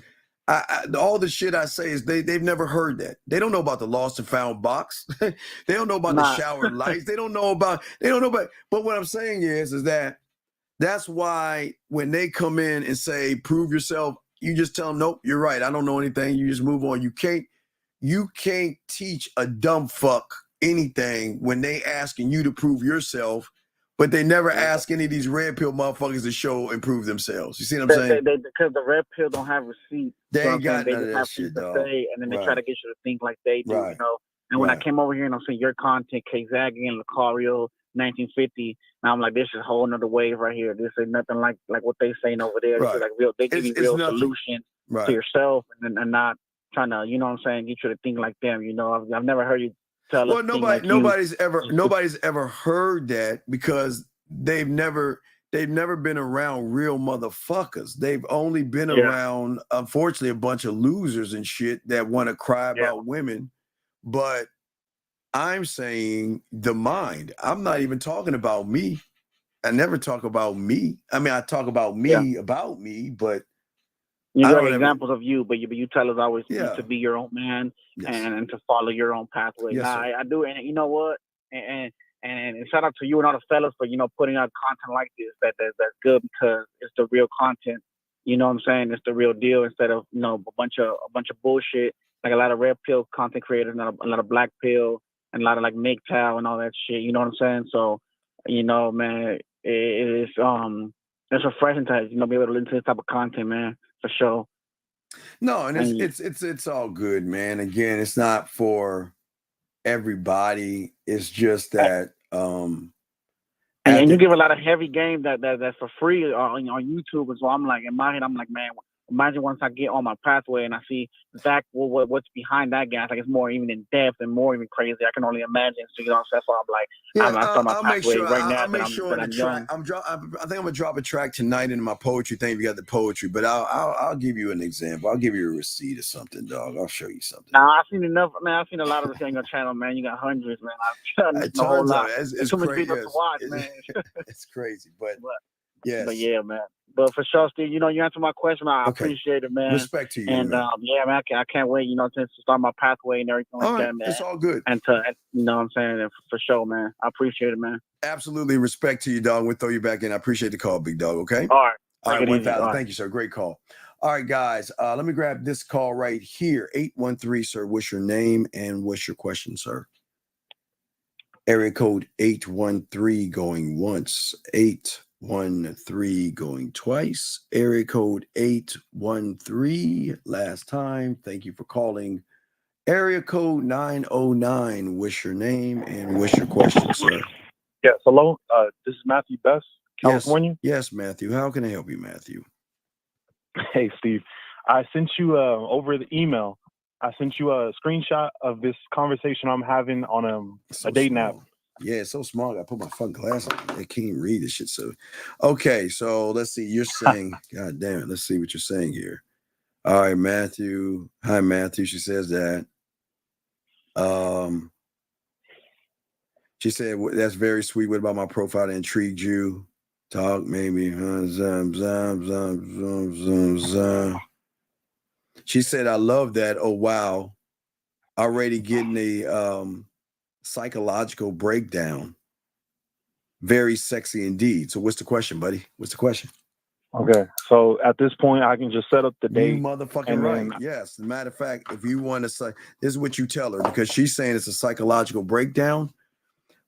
All the shit I say is they've never heard that. They don't know about the lost and found box. They don't know about the shower lights. They don't know about. But what I'm saying is that that's why when they come in and say prove yourself, you just tell them nope, you're right. I don't know anything. You just move on. You can't teach a dumb fuck anything when they asking you to prove yourself. But they never ask any of these red pill motherfuckers to show and prove themselves. You see what I'm saying? Because the red pill don't have receipts. They ain't got none of that shit, dog. And then they try to get you to think like they do, you know. And when I came over here and I'm seeing your content, K-Zaggy and Lucario, 1950, now I'm like, this is a whole nother wave right here. This ain't nothing like what they saying over there. This is like real. They give you real solutions to yourself and not trying to, you know what I'm saying, get you to think like them. You know, I've never heard you. Well, nobody's ever heard that because they've never been around real motherfuckers. They've only been around, unfortunately, a bunch of losers and shit that want to cry about women. But I'm saying the mind. I'm not even talking about me. I never talk about me. I mean, I talk about me about me, but you got examples of you, but you tell us always to be your own man and to follow your own pathway. Yes, I do, and you know what? And shout out to you and all the fellas for putting out content like this. That's good because it's the real content. You know what I'm saying? It's the real deal instead of a bunch of bullshit like a lot of red pill content creators, and a lot of black pill, and a lot of like MGTOW and all that shit. You know what I'm saying? So man, it's refreshing to be able to listen to this type of content, man. For sure. No, and it's all good, man. Again, it's not for everybody. It's just that and you give a lot of heavy game that's for free on YouTube as well. I'm like, in my head, I'm like, man, imagine once I get on my pathway and I see what's behind that guy. It's like it's more even in depth and more even crazy. I can only imagine. So that's why I'm like, I start my pathway right now. I'll make sure on the track. I think I'm gonna drop a track tonight into my poetry thing. We got the poetry, but I'll give you an example. I'll give you a receipt or something, dog. I'll show you something. Nah, I've seen enough, man. I've seen a lot of this on your channel, man. You got hundreds, man. I've a whole lot. It's too many crazy. people to watch, man. It's crazy, but yes. But yeah, man. But for sure, Steve, you answered my question. I appreciate it, man. Respect to you, and man. Man, I can't wait, to start my pathway and everything like that, man. It's all good. And to, you know what I'm saying, for sure, man. I appreciate it, man. Absolutely, respect to you, dog. We'll throw you back in. I appreciate the call, big dog. Okay. All right. All right, 1,000. Thank you, sir. Great call. All right, guys. Let me grab this call right here. 813, sir. What's your name and what's your question, sir? Area code 813 going once. 813 going twice. Area code 813 last time. Thank you for calling. Area code 909. What's your name and what's your question, sir? Yes, hello. This is Matthew Best, California. Yes, Matthew. How can I help you, Matthew? Hey, Steve. I sent you over the email. I sent you a screenshot of this conversation I'm having on a dating app. Yeah, it's so small. I put my fucking glasses on. I can't even read this shit. So, okay. So let's see. You're saying, God damn it. Let's see what you're saying here. All right, Matthew. Hi, Matthew. She says that. She said, that's very sweet. What about my profile that intrigued you? Talk maybe. She said, I love that. Oh, wow. Already getting a psychological breakdown. Very sexy indeed. So what's the question, buddy? What's the question? Okay. So at this point, I can just set up the date. You motherfucking right. Yes. As a matter of fact, if you want to say, this is what you tell her, because she's saying it's a psychological breakdown.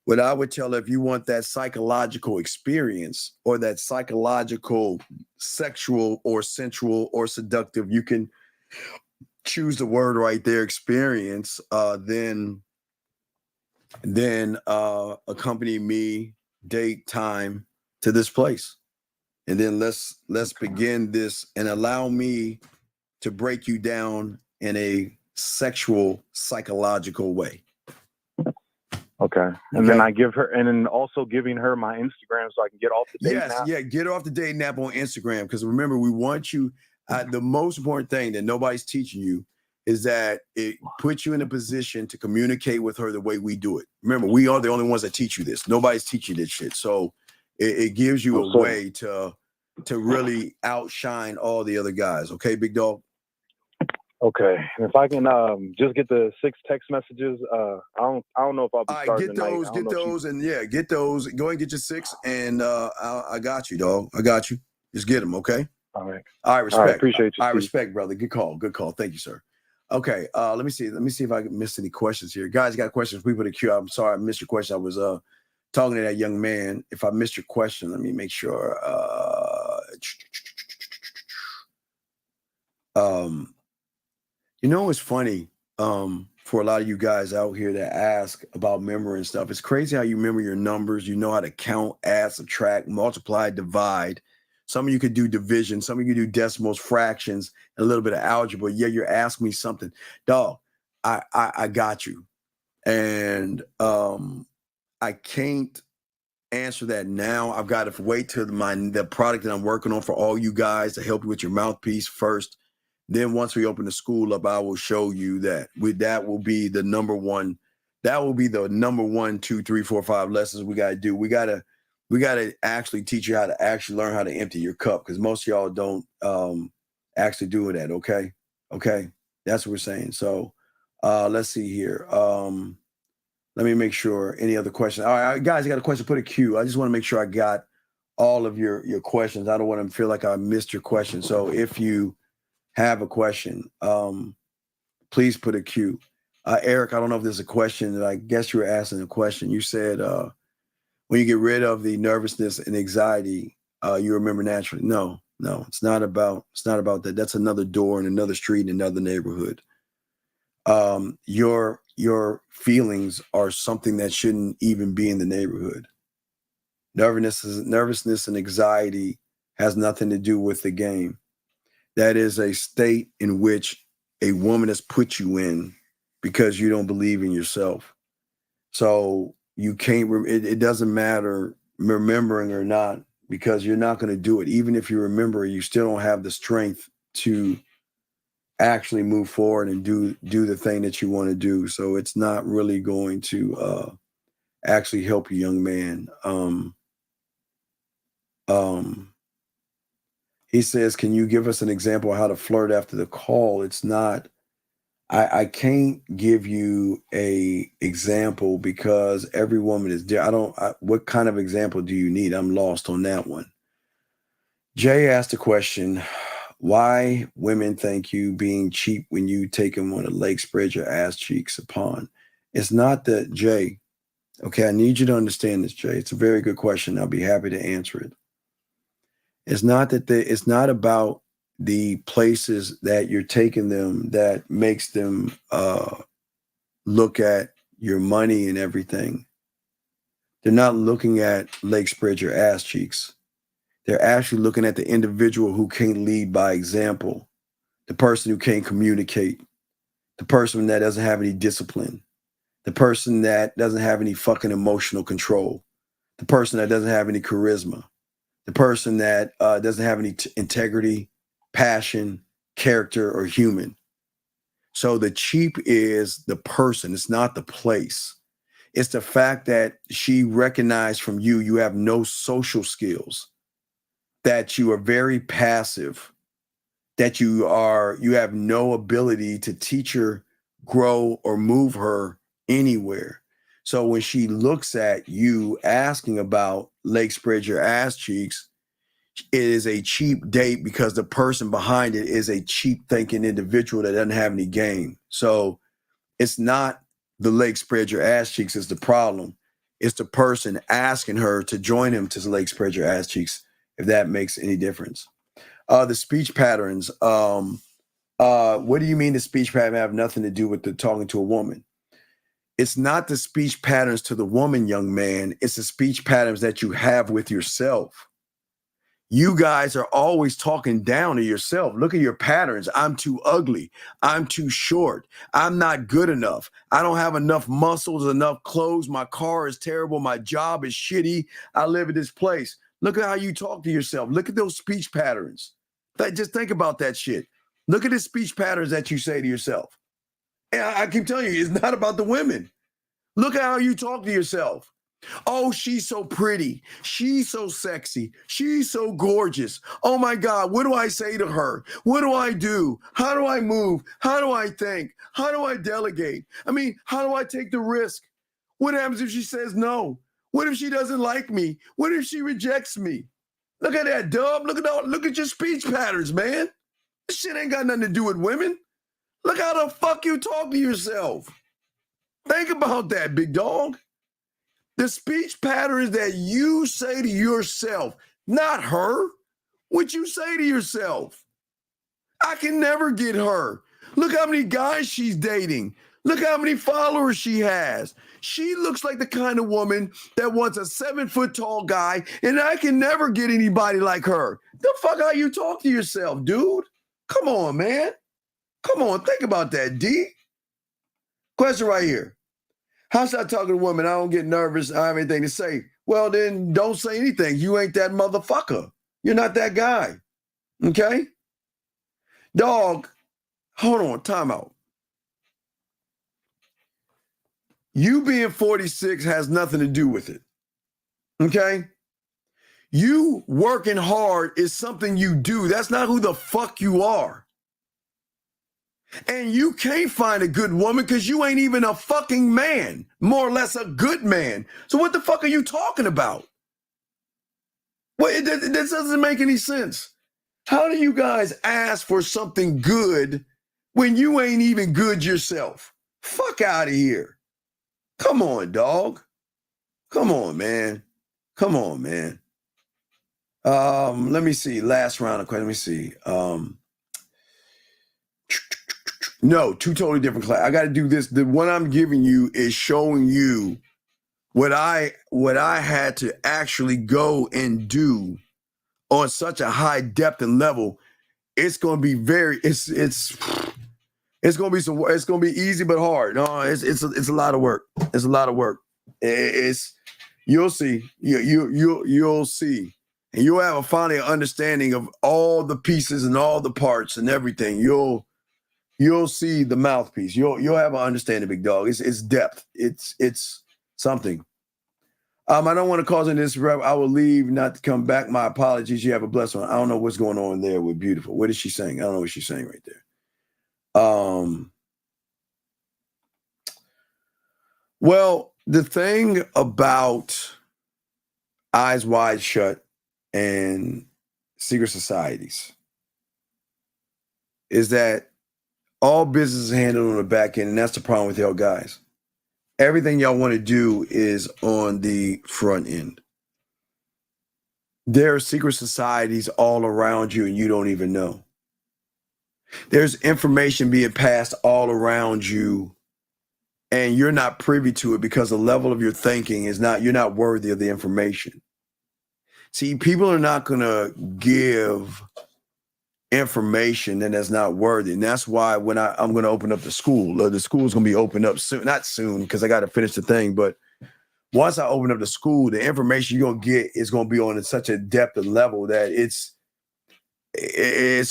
What I would tell her, if you want that psychological experience or that psychological, sexual or sensual or seductive, you can choose the word right there, experience, then accompany me, date, time to this place. And then let's begin this and allow me to break you down in a sexual, psychological way. Okay. And then I give her, and then also giving her my Instagram so I can get off the date Yes, nap. yeah, get off the dating app on Instagram, because remember, we want you. The most important thing that nobody's teaching you is that it puts you in a position to communicate with her the way we do it. Remember, we are the only ones that teach you this. Nobody's teaching this shit. So it gives you a way to really outshine all the other guys. Okay, big dog? Okay. And if I can just get the 6 text messages, I don't know if I'll be starting get tonight. those, and yeah, get those. Go and get your 6, and I got you, dog. I got you. Just get them, okay? All right. All right, respect. All right, appreciate you, I Steve. respect, brother. Good call. Good call. Thank you, sir. Okay, let me see if I missed any questions here. Guys, you got questions? We put a queue. I'm sorry I missed your question. I was talking to that young man. If I missed your question, let me make sure. You know, it's funny for a lot of you guys out here that ask about memory and stuff. It's crazy how you remember your numbers. You know how to count, add, subtract, multiply, divide. Some of you could do division. Some of you do decimals, fractions, and a little bit of algebra. Yeah, you're asking me something. Dog, I got you. And I can't answer that now. I've got to wait till the product that I'm working on for all you guys to help you with your mouthpiece first. Then once we open the school up, I will show you that. That will be the number one. That will be the number 1, 2, 3, 4, 5 lessons we got to do. We got to actually teach you how to actually learn how to empty your cup, because most of y'all don't actually do that. Okay. That's what we're saying. So let's see here. Let me make sure. Any other questions? All right, guys, you got a question? Put a Q. I just want to make sure I got all of your questions. I don't want to feel like I missed your question. So if you have a question, please put a Q. Eric, I don't know if there's a question. I guess you were asking a question. You said when you get rid of the nervousness and anxiety, you remember naturally. No, it's not about that. That's another door in another street in another neighborhood. Your feelings are something that shouldn't even be in the neighborhood. Nervousness and anxiety has nothing to do with the game. That is a state in which a woman has put you in because you don't believe in yourself. So you can't, it doesn't matter remembering or not, because you're not going to do it. Even if you remember, you still don't have the strength to actually move forward and do the thing that you want to do. So it's not really going to actually help you, young man. He says, can you give us an example of how to flirt after the call? It's not, I can't give you a example because every woman is different. What kind of example do you need? I'm lost on that one. Jay asked a question, why women think you being cheap when you take them on a lake, spread your ass cheeks upon. It's not that, Jay. Okay, I need you to understand this, Jay. It's a very good question. I'll be happy to answer it. It's not that it's not about the places that you're taking them that makes them look at your money and everything. They're not looking at lake, spread your ass cheeks. They're actually looking at the individual who can't lead by example, the person who can't communicate, the person that doesn't have any discipline, the person that doesn't have any fucking emotional control, the person that doesn't have any charisma, the person that doesn't have any integrity, passion, character, or human. So the cheap is the person. It's not the place. It's the fact that she recognized from you, you have no social skills, that you are very passive, that you have no ability to teach her, grow, or move her anywhere. So when she looks at you asking about lake, spread your ass cheeks, it is a cheap date because the person behind it is a cheap thinking individual that doesn't have any game. So it's not the lake, spread your ass cheeks is the problem. It's the person asking her to join him to the lake, spread your ass cheeks, if that makes any difference. The speech patterns. What do you mean the speech pattern have nothing to do with the talking to a woman? It's not the speech patterns to the woman, young man. It's the speech patterns that you have with yourself. You guys are always talking down to yourself. Look at your patterns. I'm too ugly. I'm too short. I'm not good enough. I don't have enough muscles, enough clothes. My car is terrible. My job is shitty. I live in this place. Look at how you talk to yourself. Look at those speech patterns. Just think about that shit. Look at the speech patterns that you say to yourself. And I keep telling you, it's not about the women. Look at how you talk to yourself. Oh, she's so pretty. She's so sexy. She's so gorgeous. Oh my God, what do I say to her? What do I do? How do I move? How do I think? How do I delegate? I mean, how do I take the risk? What happens if she says no? What if she doesn't like me? What if she rejects me? Look at that, Dub. Look at your speech patterns, man. This shit ain't got nothing to do with women. Look how the fuck you talk to yourself. Think about that, big dog. The speech patterns that you say to yourself, not her. What you say to yourself. I can never get her. Look how many guys she's dating. Look how many followers she has. She looks like the kind of woman that wants a 7-foot-tall guy, and I can never get anybody like her. The fuck how you talk to yourself, dude? Come on, man. Come on, think about that, D. Question right here. How should I talk to a woman? I don't get nervous. I don't have anything to say. Well, then don't say anything. You ain't that motherfucker. You're not that guy. Okay? Dog, hold on, time out. You being 46 has nothing to do with it. Okay? You working hard is something you do. That's not who the fuck you are. And you can't find a good woman because you ain't even a fucking man, more or less a good man. So what the fuck are you talking about? Well, this doesn't make any sense. How do you guys ask for something good when you ain't even good yourself? Fuck out of here. Come on, dog. Come on, man. Come on, man. Let me see. Last round of questions. Let me see. No, two totally different class. I got to do this. The one I'm giving you is showing you what I had to actually go and do on such a high depth and level. It's going to be it's going to be easy but hard. No, it's a lot of work. It's a lot of work. You'll see. You'll see. And you'll have a finally understanding of all the pieces and all the parts and everything. You'll see the mouthpiece. You'll have an understanding, big dog. It's depth. It's something. I don't want to cause any disruption. I will leave, not to come back. My apologies. You have a blessed one. I don't know what's going on there with Beautiful. What is she saying? I don't know what she's saying right there. Well, the thing about Eyes Wide Shut and secret societies is that all business is handled on the back end, and that's the problem with y'all guys. Everything y'all want to do is on the front end. There are secret societies all around you, and you don't even know. There's information being passed all around you, and you're not privy to it because the level of your thinking is not, you're not worthy of the information. See, people are not going to give information that's not worthy. And that's why when I'm going to open up the school is going to be opened up soon, not soon, because I got to finish the thing. But once I open up the school, the information you're going to get is going to be on such a depth and level that it's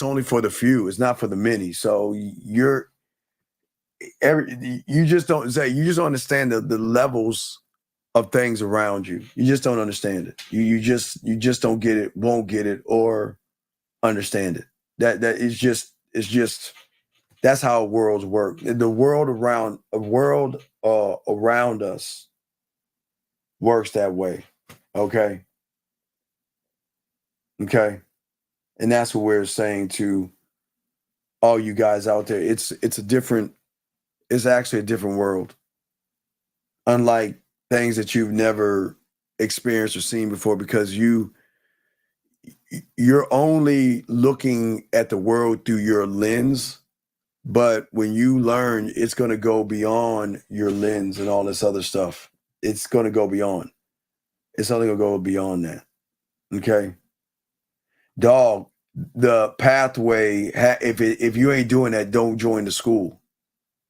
only for the few. It's not for the many. So you just don't understand the levels of things around you. You just don't understand it. You just don't get it, won't get it, or understand it. That is just, it's just, that's how worlds work. The world around us works that way. Okay. And that's what we're saying to all you guys out there. It's actually a different world. Unlike things that you've never experienced or seen before, because you're only looking at the world through your lens But when you learn, it's going to go beyond your lens and all this other stuff. It's going to go beyond. It's only going to go beyond that. Okay? Dog, the pathway, if you ain't doing that, don't join the school.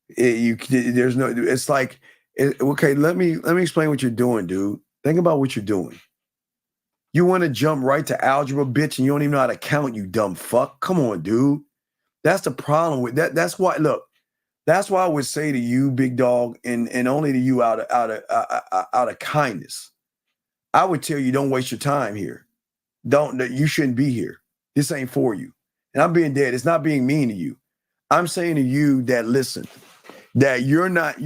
It's like, okay, let me explain what you're doing, dude. Think about what you're doing. You want to jump right to algebra, bitch, and you don't even know how to count, you dumb fuck. Come on, dude. That's the problem with that. That's why I would say to you, big dog, and only to you out of kindness, I would tell you, don't waste your time here. You shouldn't be here. This ain't for you. And I'm being dead. It's not being mean to you. I'm saying to you that, listen, that you're not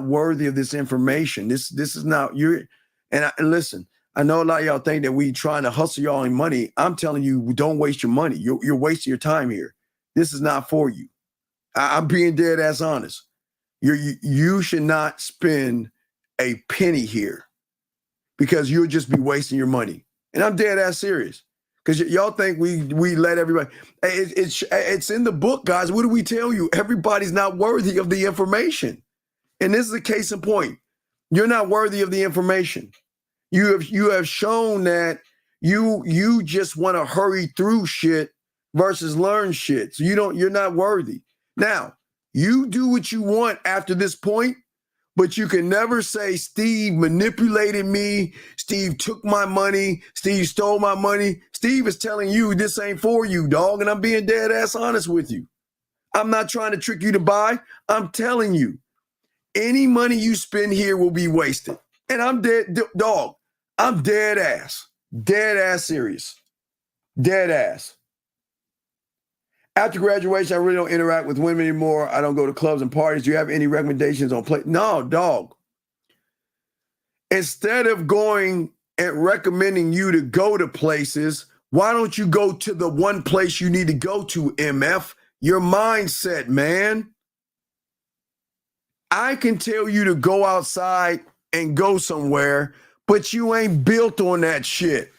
worthy of this information. This is not listen, I know a lot of y'all think that we trying to hustle y'all in money. I'm telling you, don't waste your money. You're wasting your time here. This is not for you. I'm being dead ass honest. You should not spend a penny here because you'll just be wasting your money. And I'm dead ass serious. Because y'all think we let everybody. It's in the book, guys. What do we tell you? Everybody's not worthy of the information. And this is a case in point. You're not worthy of the information. You have shown that you just want to hurry through shit versus learn shit. So you're not worthy. Now, you do what you want after this point, but you can never say Steve manipulated me, Steve took my money, Steve stole my money. Steve is telling you this ain't for you, dog, and I'm being dead ass honest with you. I'm not trying to trick you to buy. I'm telling you, any money you spend here will be wasted. And I'm dead, dog. I'm dead ass serious. Dead ass. After graduation, I really don't interact with women anymore. I don't go to clubs and parties. Do you have any recommendations on play? No, dog. Instead of going and recommending you to go to places, why don't you go to the one place you need to go to, MF? Your mindset, man. I can tell you to go outside and go somewhere, but you ain't built on that shit.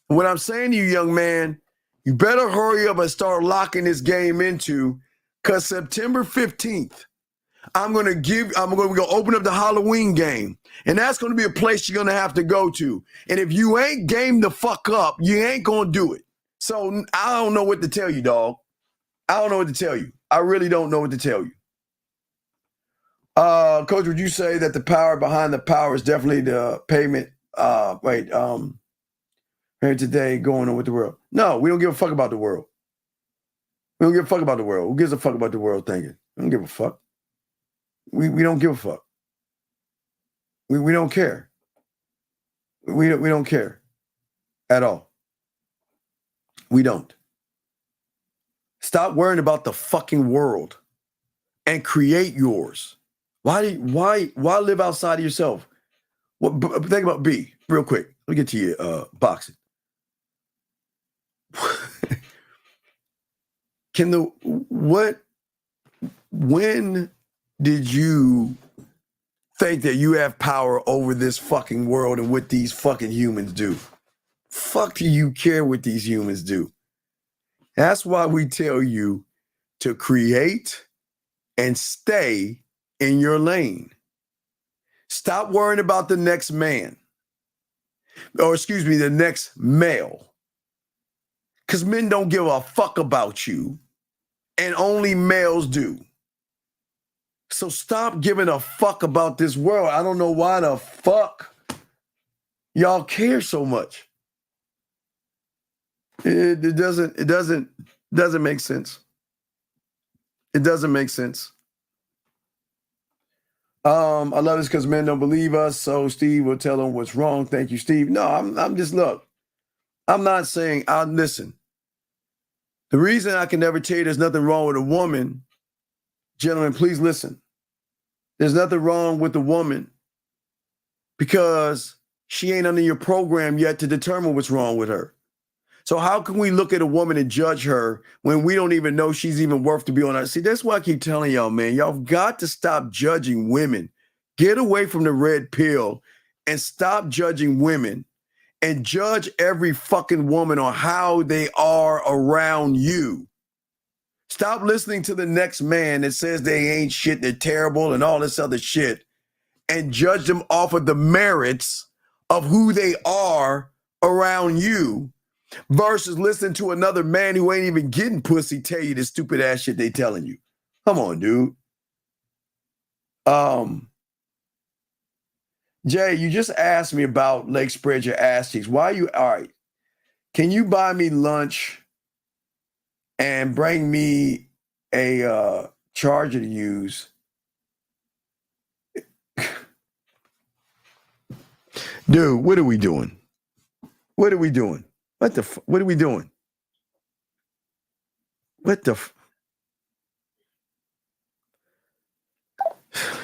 What I'm saying to you, young man, you better hurry up and start locking this game into, because September 15th, we're going to open up the Halloween game. And that's going to be a place you're going to have to go to. And if you ain't game the fuck up, you ain't going to do it. So I don't know what to tell you, dog. I don't know what to tell you. I really don't know what to tell you. Coach, would you say that the power behind the power is definitely the payment? Here today going on with the world. No, we don't give a fuck about the world. We don't give a fuck about the world. Who gives a fuck about the world thinking? We don't give a fuck. We don't give a fuck. We don't care. We don't care at all. We don't. Stop worrying about the fucking world and create yours. Why live outside of yourself? Well, think about B real quick. Let me get to your boxing. When did you think that you have power over this fucking world and what these fucking humans do? Fuck do you care what these humans do? That's why we tell you to create and stay in your lane. Stop worrying about the next man. Or excuse me, the next male. Because men don't give a fuck about you. And only males do. So stop giving a fuck about this world. I don't know why the fuck y'all care so much. It doesn't make sense. It doesn't make sense. I love this because men don't believe us, so Steve will tell them what's wrong. Thank you, Steve. No, I'm just, look, I'm not saying, listen. The reason I can never tell you there's nothing wrong with a woman, gentlemen, please listen. There's nothing wrong with a woman because she ain't under your program yet to determine what's wrong with her. So how can we look at a woman and judge her when we don't even know she's even worth to be on our? See, that's why I keep telling y'all, man, y'all got to stop judging women. Get away from the red pill and stop judging women and judge every fucking woman on how they are around you. Stop Stop listening to the next man that says they ain't shit, they're terrible and all this other shit, and judge them off of the merits of who they are around you versus listening to another man who ain't even getting pussy tell you the stupid ass shit they telling you. Come on, dude. Jay, you just asked me about leg spread your ass cheeks. Why are you, all right, can you buy me lunch and bring me a charger to use? Dude, what are we doing? What are we doing? What are we doing? What the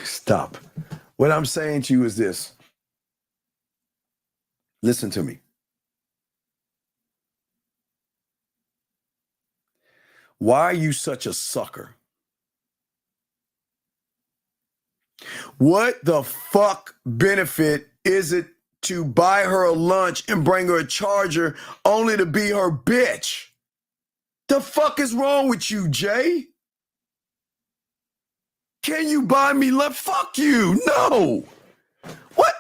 Stop. What I'm saying to you is this. Listen to me. Why are you such a sucker? What the fuck benefit is it to buy her a lunch and bring her a charger only to be her bitch? The fuck is wrong with you, Jay? Can you buy me lunch? Fuck you. No. What?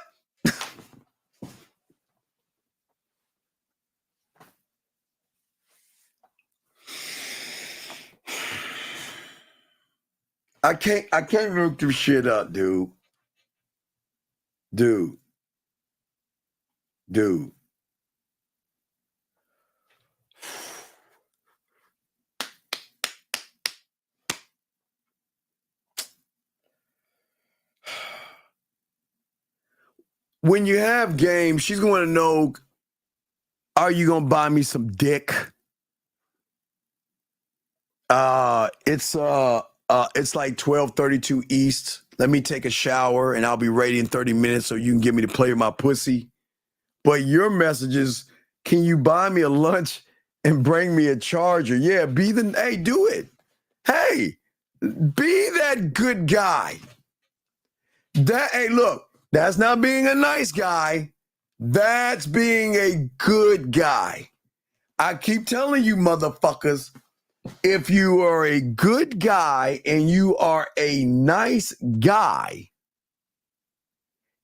I can't look this shit up, dude. Dude. When you have games, she's going to know, are you going to buy me some dick? It's like 12:32 East. Let me take a shower and I'll be ready in 30 minutes so you can get me to play with my pussy. But your message is, can you buy me a lunch and bring me a charger? Yeah, hey, do it. Hey, be that good guy. Hey, look, that's not being a nice guy. That's being a good guy. I keep telling you, motherfuckers, if you are a good guy and you are a nice guy,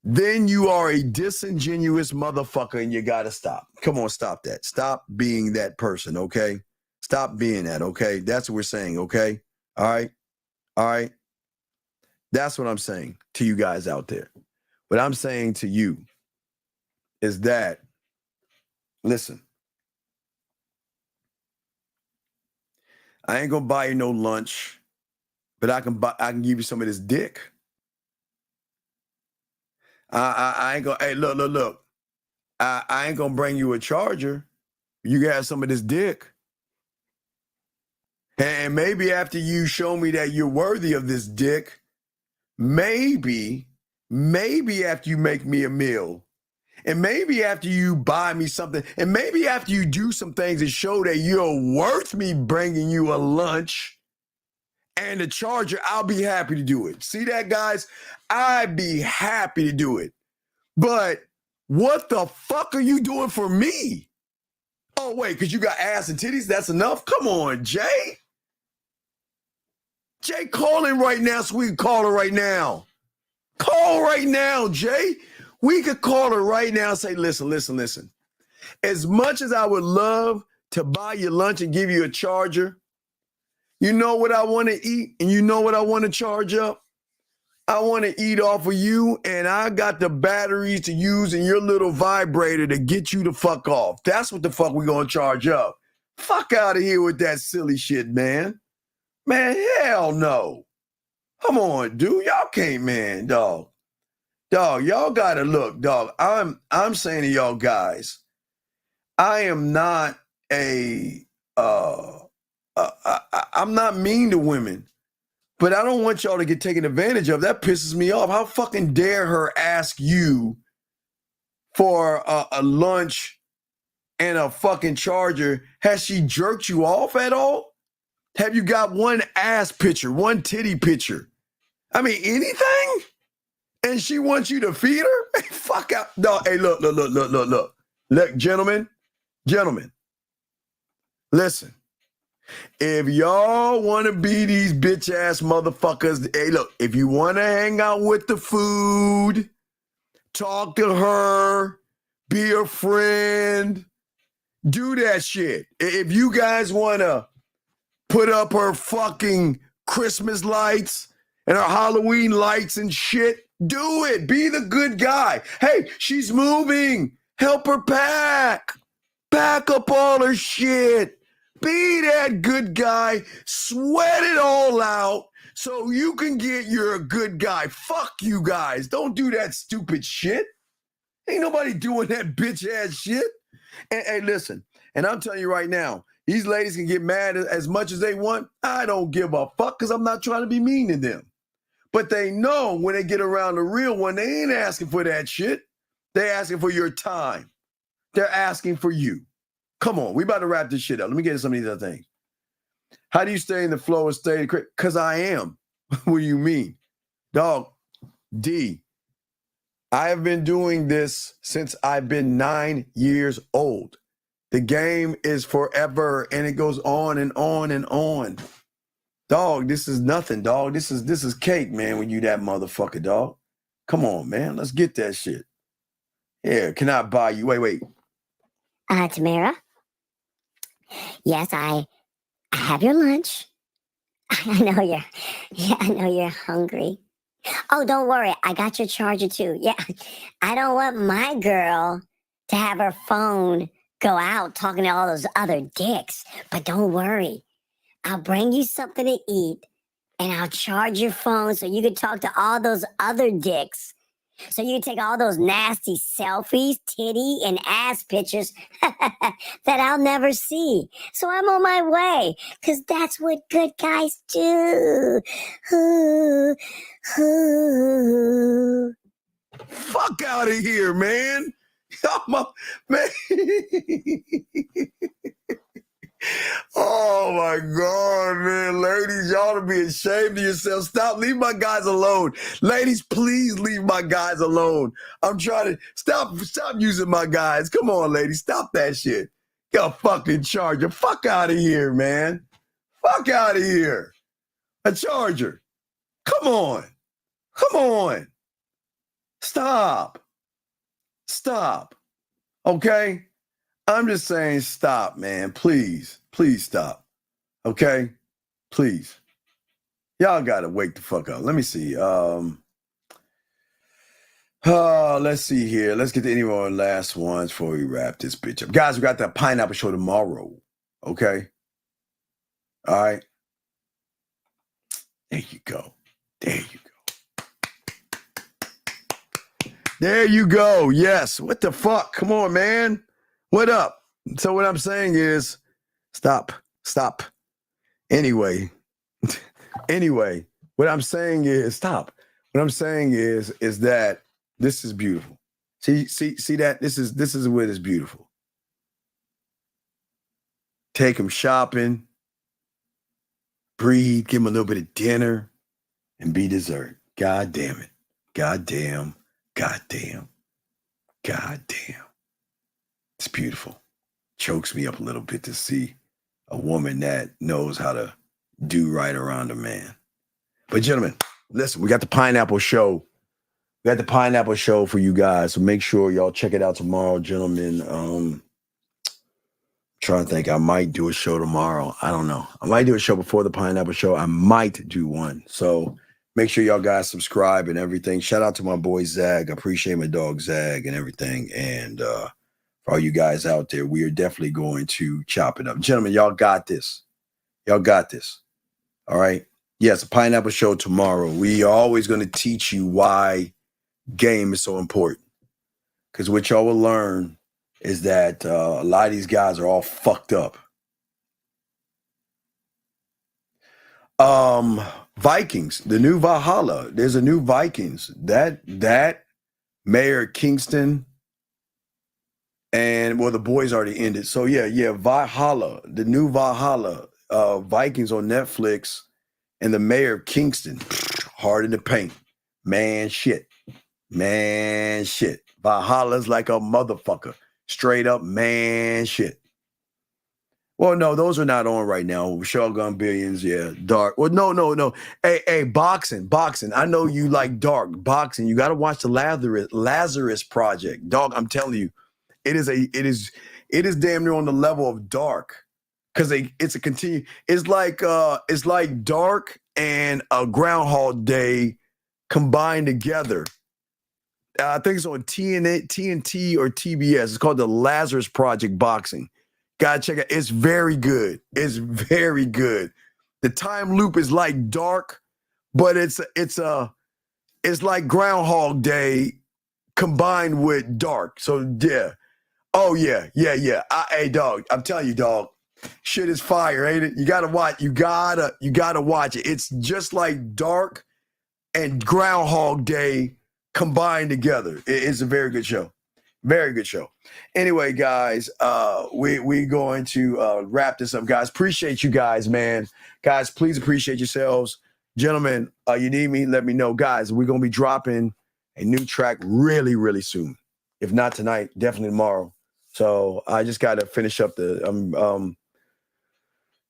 then you are a disingenuous motherfucker and you got to stop. Come on, stop that. Stop being that person, okay? Stop being that, okay? That's what we're saying, okay? All right? All right? That's what I'm saying to you guys out there. What I'm saying to you is that, listen, I ain't gonna buy you no lunch, but I can give you some of this dick. I ain't gonna, hey, look. I ain't gonna bring you a charger. You got some of this dick. And maybe after you show me that you're worthy of this dick, maybe after you make me a meal, and maybe after you buy me something, and maybe after you do some things that show that you're worth me bringing you a lunch and a charger, I'll be happy to do it. See that, guys? I'd be happy to do it. But what the fuck are you doing for me? Oh, wait, because you got ass and titties? That's enough? Come on, Jay. Jay, call in right now so we can call her right now. Call right now, Jay. We could call her right now and say, listen. As much as I would love to buy you lunch and give you a charger, you know what I want to eat and you know what I want to charge up? I want to eat off of you, and I got the batteries to use in your little vibrator to get you the fuck off. That's what the fuck we going to charge up. Fuck out of here with that silly shit, man. Man, hell no. Come on, dude. Y'all can't, man, dog. Dog, y'all got to look, dog. I'm saying to y'all guys, I am not I'm not mean to women. But I don't want y'all to get taken advantage of. That pisses me off. How fucking dare her ask you for a lunch and a fucking charger? Has she jerked you off at all? Have you got one ass picture, one titty picture? I mean, anything? And she wants you to feed her? Hey, fuck out. No, hey, look. Look, gentlemen, listen. If y'all want to be these bitch ass motherfuckers, hey, look, if you want to hang out with the food, talk to her, be a friend, do that shit. If you guys want to put up her fucking Christmas lights and her Halloween lights and shit, do it. Be the good guy. Hey, she's moving. Help her pack. Pack up all her shit. Be that good guy. Sweat it all out so you can get you're a good guy. Fuck you guys. Don't do that stupid shit. Ain't nobody doing that bitch ass shit. And listen, and I'm telling you right now, these ladies can get mad as much as they want. I don't give a fuck because I'm not trying to be mean to them. But they know when they get around the real one, they ain't asking for that shit. They're asking for your time. They're asking for you. Come on, we about to wrap this shit up. Let me get into some of these other things. How do you stay in the flow and stay in the because I am. What do you mean? Dog, D, I have been doing this since I've been 9 years old. The game is forever, and it goes on and on and on. Dog, this is nothing, dog. This is cake, man, when you that motherfucker, dog. Come on, man. Let's get that shit. Yeah, can I buy you? Wait. Tamara? Yes, I have your lunch. I know you're hungry. Oh, don't worry. I got your charger too. Yeah, I don't want my girl to have her phone go out talking to all those other dicks. But don't worry. I'll bring you something to eat and I'll charge your phone so you can talk to all those other dicks. So you can take all those nasty selfies, titty, and ass pictures that I'll never see. So I'm on my way, because that's what good guys do. Fuck out of here, man. Man. Oh my God, man. Ladies, y'all to be ashamed of yourselves. Stop. Leave my guys alone. Ladies, please leave my guys alone. I'm trying to stop using my guys. Come on, ladies. Stop that shit. Get a fucking charger. Fuck out of here, man. Fuck out of here. A charger. Come on. Come on. Stop. Stop. Okay? I'm just saying stop, man. Please. Please stop. Okay? Please. Y'all gotta wake the fuck up. Let me see. Let's see here. Let's get to any more last ones before we wrap this bitch up. Guys, we got that pineapple show tomorrow. Okay? All right? There you go. There you go. There you go. Yes. What the fuck? Come on, man. What up? So what I'm saying is stop. Anyway, what I'm saying is stop. What I'm saying is that this is beautiful. See that this is what is beautiful. Take them shopping, breathe, give them a little bit of dinner, and be dessert. God damn it. God damn. It's beautiful. Chokes me up a little bit to see a woman that knows how to do right around a man. But gentlemen, listen, we got the pineapple show. We got the pineapple show for you guys. So make sure y'all check it out tomorrow, gentlemen. Trying to think, I might do a show tomorrow. I don't know. I might do a show before the pineapple show. I might do one. So make sure y'all guys subscribe and everything. Shout out to my boy Zag. I appreciate my dog Zag and everything. And for all you guys out there, we are definitely going to chop it up. Gentlemen, y'all got this. Y'all got this. All right? Yes, a pineapple show tomorrow. We are always going to teach you why game is so important. Because what y'all will learn is that a lot of these guys are all fucked up. Vikings, the new Valhalla. There's a new Vikings. That Mayor Kingston and well, the boys already ended. So yeah, Valhalla, the new Valhalla, Vikings on Netflix, and the Mayor of Kingston, hard in the paint. Man shit. Valhalla's like a motherfucker. Straight up man shit. Well, no, those are not on right now. Shogun Billions, yeah. Dark. Well, no. Hey, boxing. I know you like dark boxing. You got to watch the Lazarus Project. Dog, I'm telling you, it is damn near on the level of dark. Because it's a continue. It's like Dark and a Groundhog Day combined together. I think it's on TNT or TBS. It's called the Lazarus Project Boxing. Gotta check it. It's very good. It's very good. The time loop is like Dark, but it's like Groundhog Day combined with Dark. So yeah. Oh yeah. Hey dog, I'm telling you, dog. Shit is fire, ain't it? You gotta watch. You gotta watch it. It's just like Dark and Groundhog Day combined together. It's a very good show. Very good show. Anyway, guys, we're going to wrap this up, guys. Appreciate you guys, man. Guys, please appreciate yourselves. Gentlemen, you need me, let me know. Guys, we're going to be dropping a new track really, really soon. If not tonight, definitely tomorrow. So I just got to finish up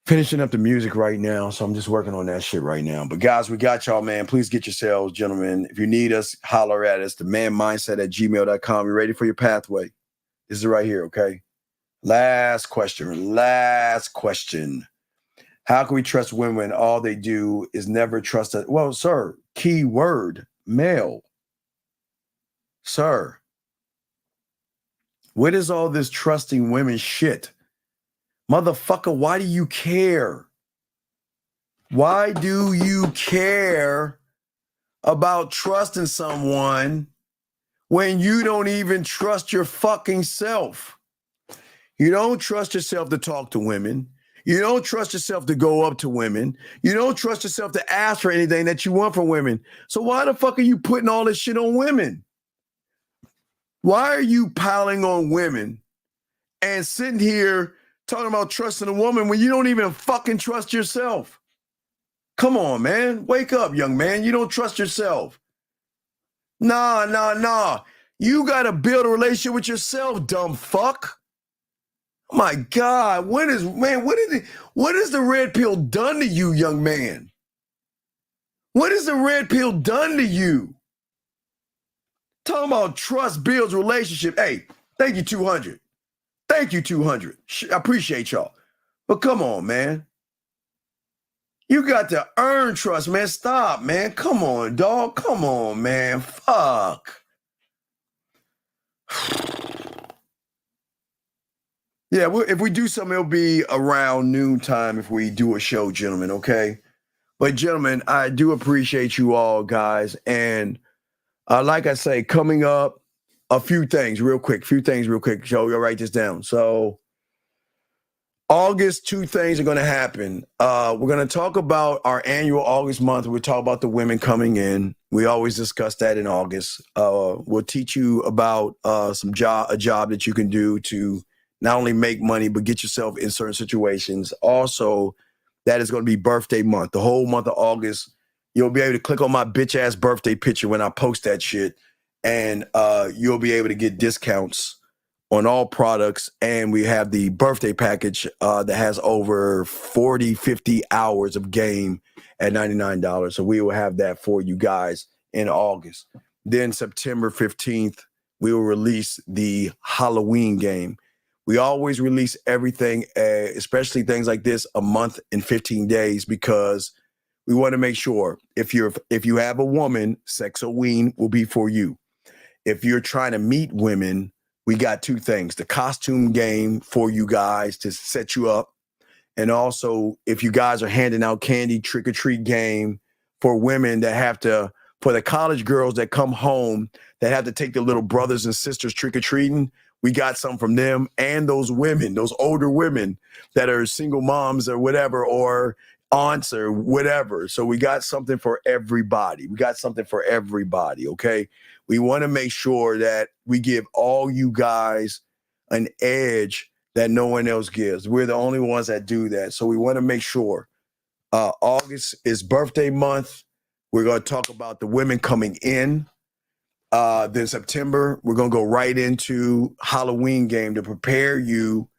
finishing up the music right now, so I'm just working on that shit right now. But guys, we got y'all, man. Please get yourselves, gentlemen. If you need us, holler at us. themanmindset@gmail.com. You ready for your pathway? This is right here, okay? Last question. How can we trust women when all they do is never trust us? Well, sir, key word, male. Sir, what is all this trusting women shit? Motherfucker, why do you care? Why do you care about trusting someone when you don't even trust your fucking self? You don't trust yourself to talk to women. You don't trust yourself to go up to women. You don't trust yourself to ask for anything that you want from women. So why the fuck are you putting all this shit on women? Why are you piling on women and sitting here talking about trusting a woman when you don't even fucking trust yourself? Come on, man. Wake up, young man. You don't trust yourself. Nah. You got to build a relationship with yourself, dumb fuck. Oh my God. What has the red pill done to you, young man? What has the red pill done to you? Talking about trust builds relationship. Hey, thank you, 200. Thank you, 200. I appreciate y'all. But come on, man. You got to earn trust, man. Stop, man. Come on, dog. Come on, man. Fuck. Yeah, if we do something, it'll be around noontime if we do a show, gentlemen, okay? But, gentlemen, I do appreciate you all, guys. And like I say, coming up, a few things real quick. Joe, you'll write this down. So August, 2 things are going to happen. We're going to talk about our annual August month. We'll talk about the women coming in. We always discuss that in August. We'll teach you about a job that you can do to not only make money, but get yourself in certain situations. Also, that is going to be birthday month. The whole month of August, you'll be able to click on my bitch ass birthday picture when I post that shit. And you'll be able to get discounts on all products. And we have the birthday package that has over 40, 50 hours of game at $99. So we will have that for you guys in August. Then September 15th, we will release the Halloween game. We always release everything, especially things like this, a month and 15 days, because we want to make sure if you have a woman, Sexoween will be for you. If you're trying to meet women, we got 2 things. The costume game for you guys to set you up. And also, if you guys are handing out candy, trick-or-treat game for women that have to, for the college girls that come home that have to take their little brothers and sisters trick-or-treating, we got some from them and those women, those older women that are single moms or whatever, or aunts or whatever. So we got something for everybody. Okay? We want to make sure that we give all you guys an edge that no one else gives. We're the only ones that do that. So we want to make sure. August is birthday month. We're going to talk about the women coming in. Then September, we're going to go right into Halloween game to prepare you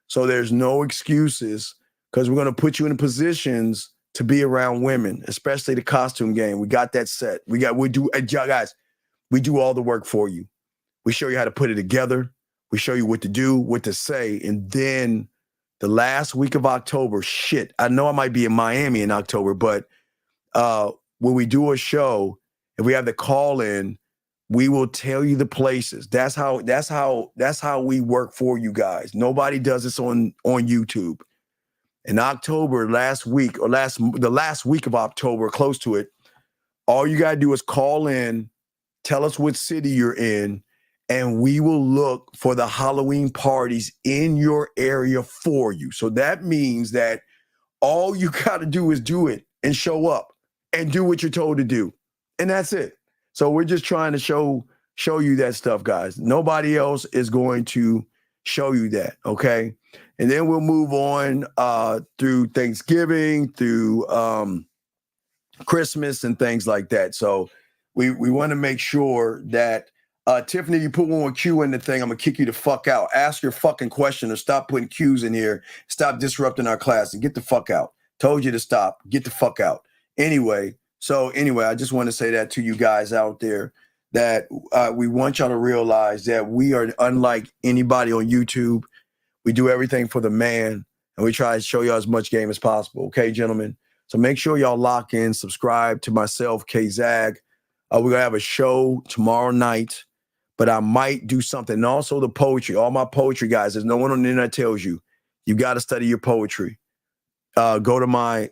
So there's no excuses because we're going to put you in positions to be around women, especially the costume game. We got that set. Guys, we do all the work for you. We show you how to put it together. We show you what to do, what to say. And then the last week of October, shit, I know I might be in Miami in October, but when we do a show, if we have the call in, we will tell you the places. That's how we work for you guys. Nobody does this on YouTube. In October, the last week of October, close to it, all you gotta do is call in, tell us what city you're in, and we will look for the Halloween parties in your area for you. So that means that all you gotta do is do it and show up and do what you're told to do. And that's it. So we're just trying to show you that stuff, guys. Nobody else is going to show you that, okay? And then we'll move on through Thanksgiving, through Christmas and things like that. So we want to make sure that, Tiffany, you put one more Q in the thing, I'm going to kick you the fuck out. Ask your fucking question or stop putting Qs in here. Stop disrupting our class and get the fuck out. Told you to stop. Get the fuck out. Anyway, I just want to say that to you guys out there, that we want y'all to realize that we are unlike anybody on YouTube. We do everything for the man, and we try to show y'all as much game as possible. Okay, gentlemen? So make sure y'all lock in, subscribe to myself, K-Zag. We're going to have a show tomorrow night, but I might do something. And also the poetry, all my poetry guys, there's no one on the internet tells you, you got to study your poetry. Go to my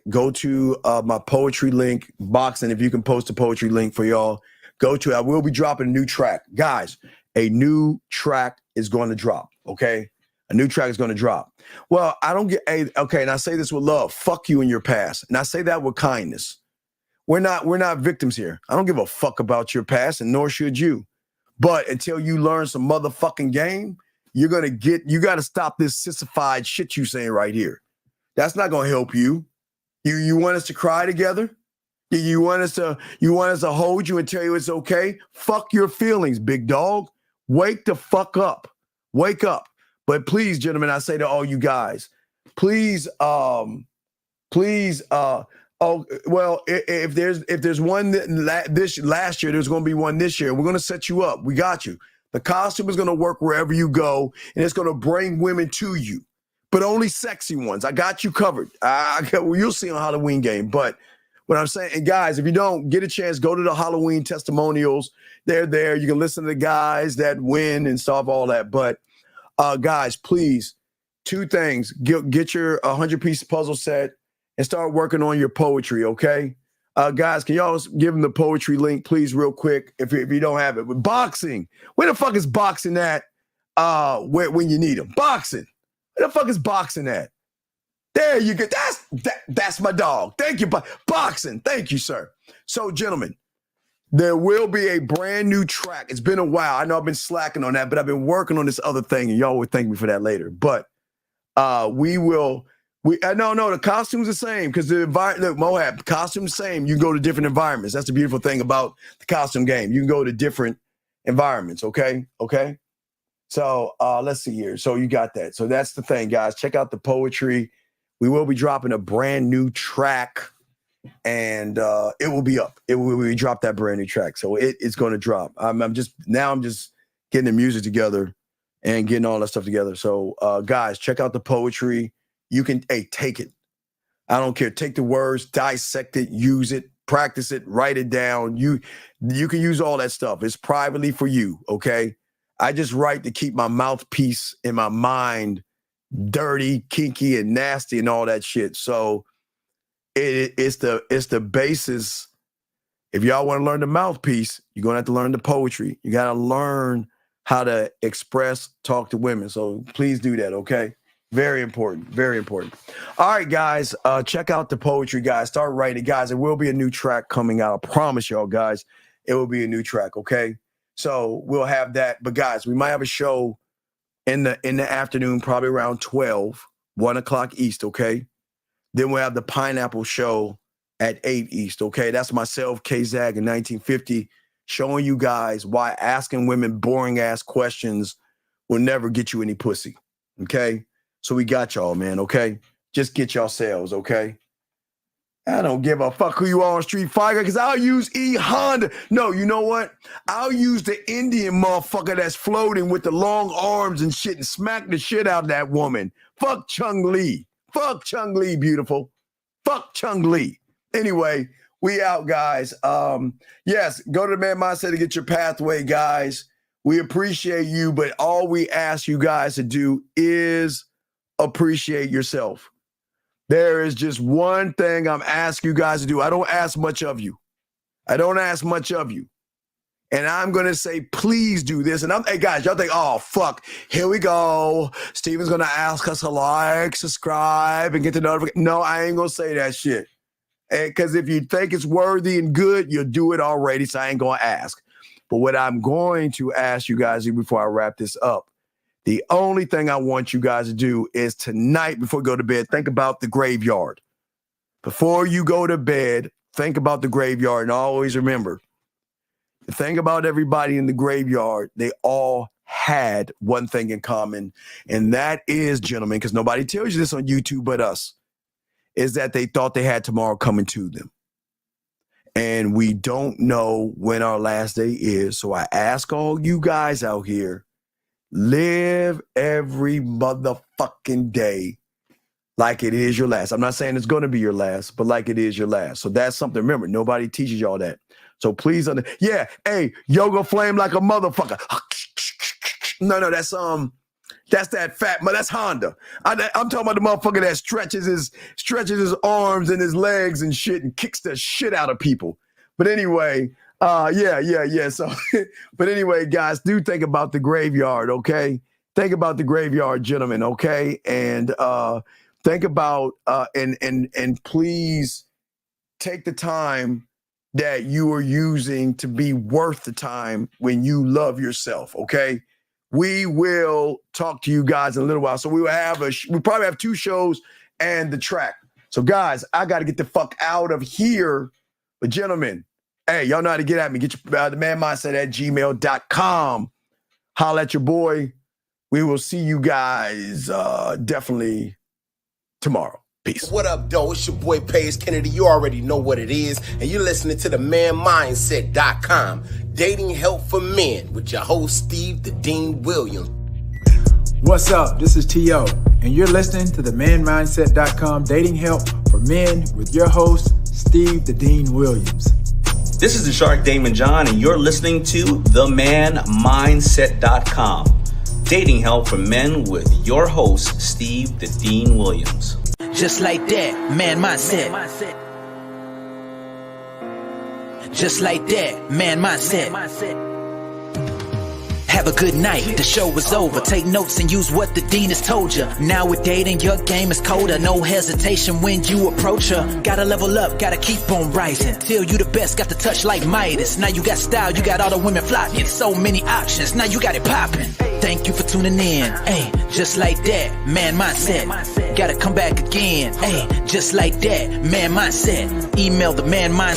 poetry link, Boxing, if you can post a poetry link for y'all. Go to it. I will be dropping a new track. Guys, a new track is going to drop, okay? A new track is going to drop. Well, I don't get, okay, and I say this with love. Fuck you in your past. And I say that with kindness. We're not victims here. I don't give a fuck about your past, and nor should you. But until you learn some motherfucking game, you got to stop this sissified shit you saying right here. That's not going to help you. You want us to cry together? You want us to hold you and tell you it's okay? Fuck your feelings, big dog. Wake the fuck up. Wake up. But please, gentlemen, I say to all you guys, please, if there's one this last year, there's going to be one this year. We're going to set you up. We got you. The costume is going to work wherever you go, and it's going to bring women to you. But only sexy ones. I got you covered. You'll see on Halloween game. But what I'm saying, and guys, if you don't get a chance, go to the Halloween testimonials. They're there. You can listen to the guys that win and stuff, all that. But guys, please, two things. Get your 100-piece puzzle set and start working on your poetry, okay? Guys, can y'all give them the poetry link, please, real quick, if you don't have it. With boxing, where the fuck is boxing at when you need them? Boxing. Where the fuck is boxing at? There you go. That's my dog. Thank you. Boxing. Thank you, sir. So, gentlemen, there will be a brand new track. It's been a while. I know I've been slacking on that, but I've been working on this other thing, and y'all will thank me for that later. But no, the costume's the same because the environment, Mohab, the costume's the same. You can go to different environments. That's the beautiful thing about the costume game. You can go to different environments, okay? Okay? So let's see here. So you got that. So that's the thing, guys. Check out the poetry. We will be dropping a brand new track, and it will be up. We drop that brand new track. So it's going to drop. I'm just getting the music together and getting all that stuff together. So guys, check out the poetry. You can, take it. I don't care. Take the words, dissect it, use it, practice it, write it down. You can use all that stuff. It's privately for you, okay? I just write to keep my mouthpiece in my mind dirty, kinky, and nasty and all that shit. So it's the basis. If y'all want to learn the mouthpiece, you're going to have to learn the poetry. You got to learn how to express, talk to women. So please do that, okay? Very important. Very important. All right, guys. Check out the poetry, guys. Start writing. Guys, there will be a new track coming out. I promise y'all, guys, it will be a new track, okay? So we'll have that. But, guys, we might have a show in the afternoon, probably around 1 o'clock East, okay? Then we'll have the Pineapple Show at 8 East, okay? That's myself, K-Zag, in 1950, showing you guys why asking women boring-ass questions will never get you any pussy, okay? So we got y'all, man, okay? Just get yourselves, okay? I don't give a fuck who you are on Street Fighter because I'll use E Honda. No, you know what? I'll use the Indian motherfucker that's floating with the long arms and shit and smack the shit out of that woman. Fuck Chung Lee. Fuck Chung Lee, beautiful. Fuck Chung Lee. Anyway, we out, guys. Yes, go to the Man Mindset to get your pathway, guys. We appreciate you, but all we ask you guys to do is appreciate yourself. There is just one thing I'm asking you guys to do. I don't ask much of you. And I'm going to say, please do this. And hey, guys, y'all think, oh, fuck, here we go. Steven's going to ask us to like, subscribe, and get the notification. No, I ain't going to say that shit. Because if you think it's worthy and good, you'll do it already, so I ain't going to ask. But what I'm going to ask you guys before I wrap this up, the only thing I want you guys to do is tonight, before you go to bed, think about the graveyard. Before you go to bed, think about the graveyard. And always remember, the thing about everybody in the graveyard, they all had one thing in common. And that is, gentlemen, because nobody tells you this on YouTube but us, is that they thought they had tomorrow coming to them. And we don't know when our last day is. So I ask all you guys out here, live every motherfucking day like it is your last. I'm not saying it's going to be your last, but like it is your last. So that's something. Remember, nobody teaches y'all that. So please, hey, yoga flame like a motherfucker. No, that's that fat, but that's Honda. I'm talking about the motherfucker that stretches his arms and his legs and shit and kicks the shit out of people. But anyway, yeah. So, but anyway, guys, do think about the graveyard, okay? Think about the graveyard, gentlemen, okay? And think about and please take the time that you are using to be worth the time when you love yourself, okay? We will talk to you guys in a little while. So we probably have 2 shows and the track. So guys, I got to get the fuck out of here. But gentlemen, hey, y'all know how to get at me. Get your the man mindset at gmail.com. Holla at your boy. We will see you guys definitely tomorrow. Peace. What up, though? It's your boy Paige Kennedy. You already know what it is. And you're listening to the manmindset.com. Dating help for men with your host, Steve the Dean Williams. What's up? This is T.O. And you're listening to the manmindset.com dating help for men with your host, Steve the Dean Williams. This is the Shark Damon John, and you're listening to themanmindset.com. Dating help for men with your host, Steve the Dean Williams. Just like that, man mindset. Just like that, man mindset. Have a good night, the show is over. Take notes and use what the dean has told you. Now with dating, your game is colder. No hesitation when you approach her. Gotta level up, gotta keep on rising. Till you the best, got the touch like Midas. Now you got style, you got all the women flocking. So many options, now you got it popping. Thank you for tuning in. Hey, just like that, man mindset. Gotta come back again. Hey, just like that, man mindset. Email the man mindset.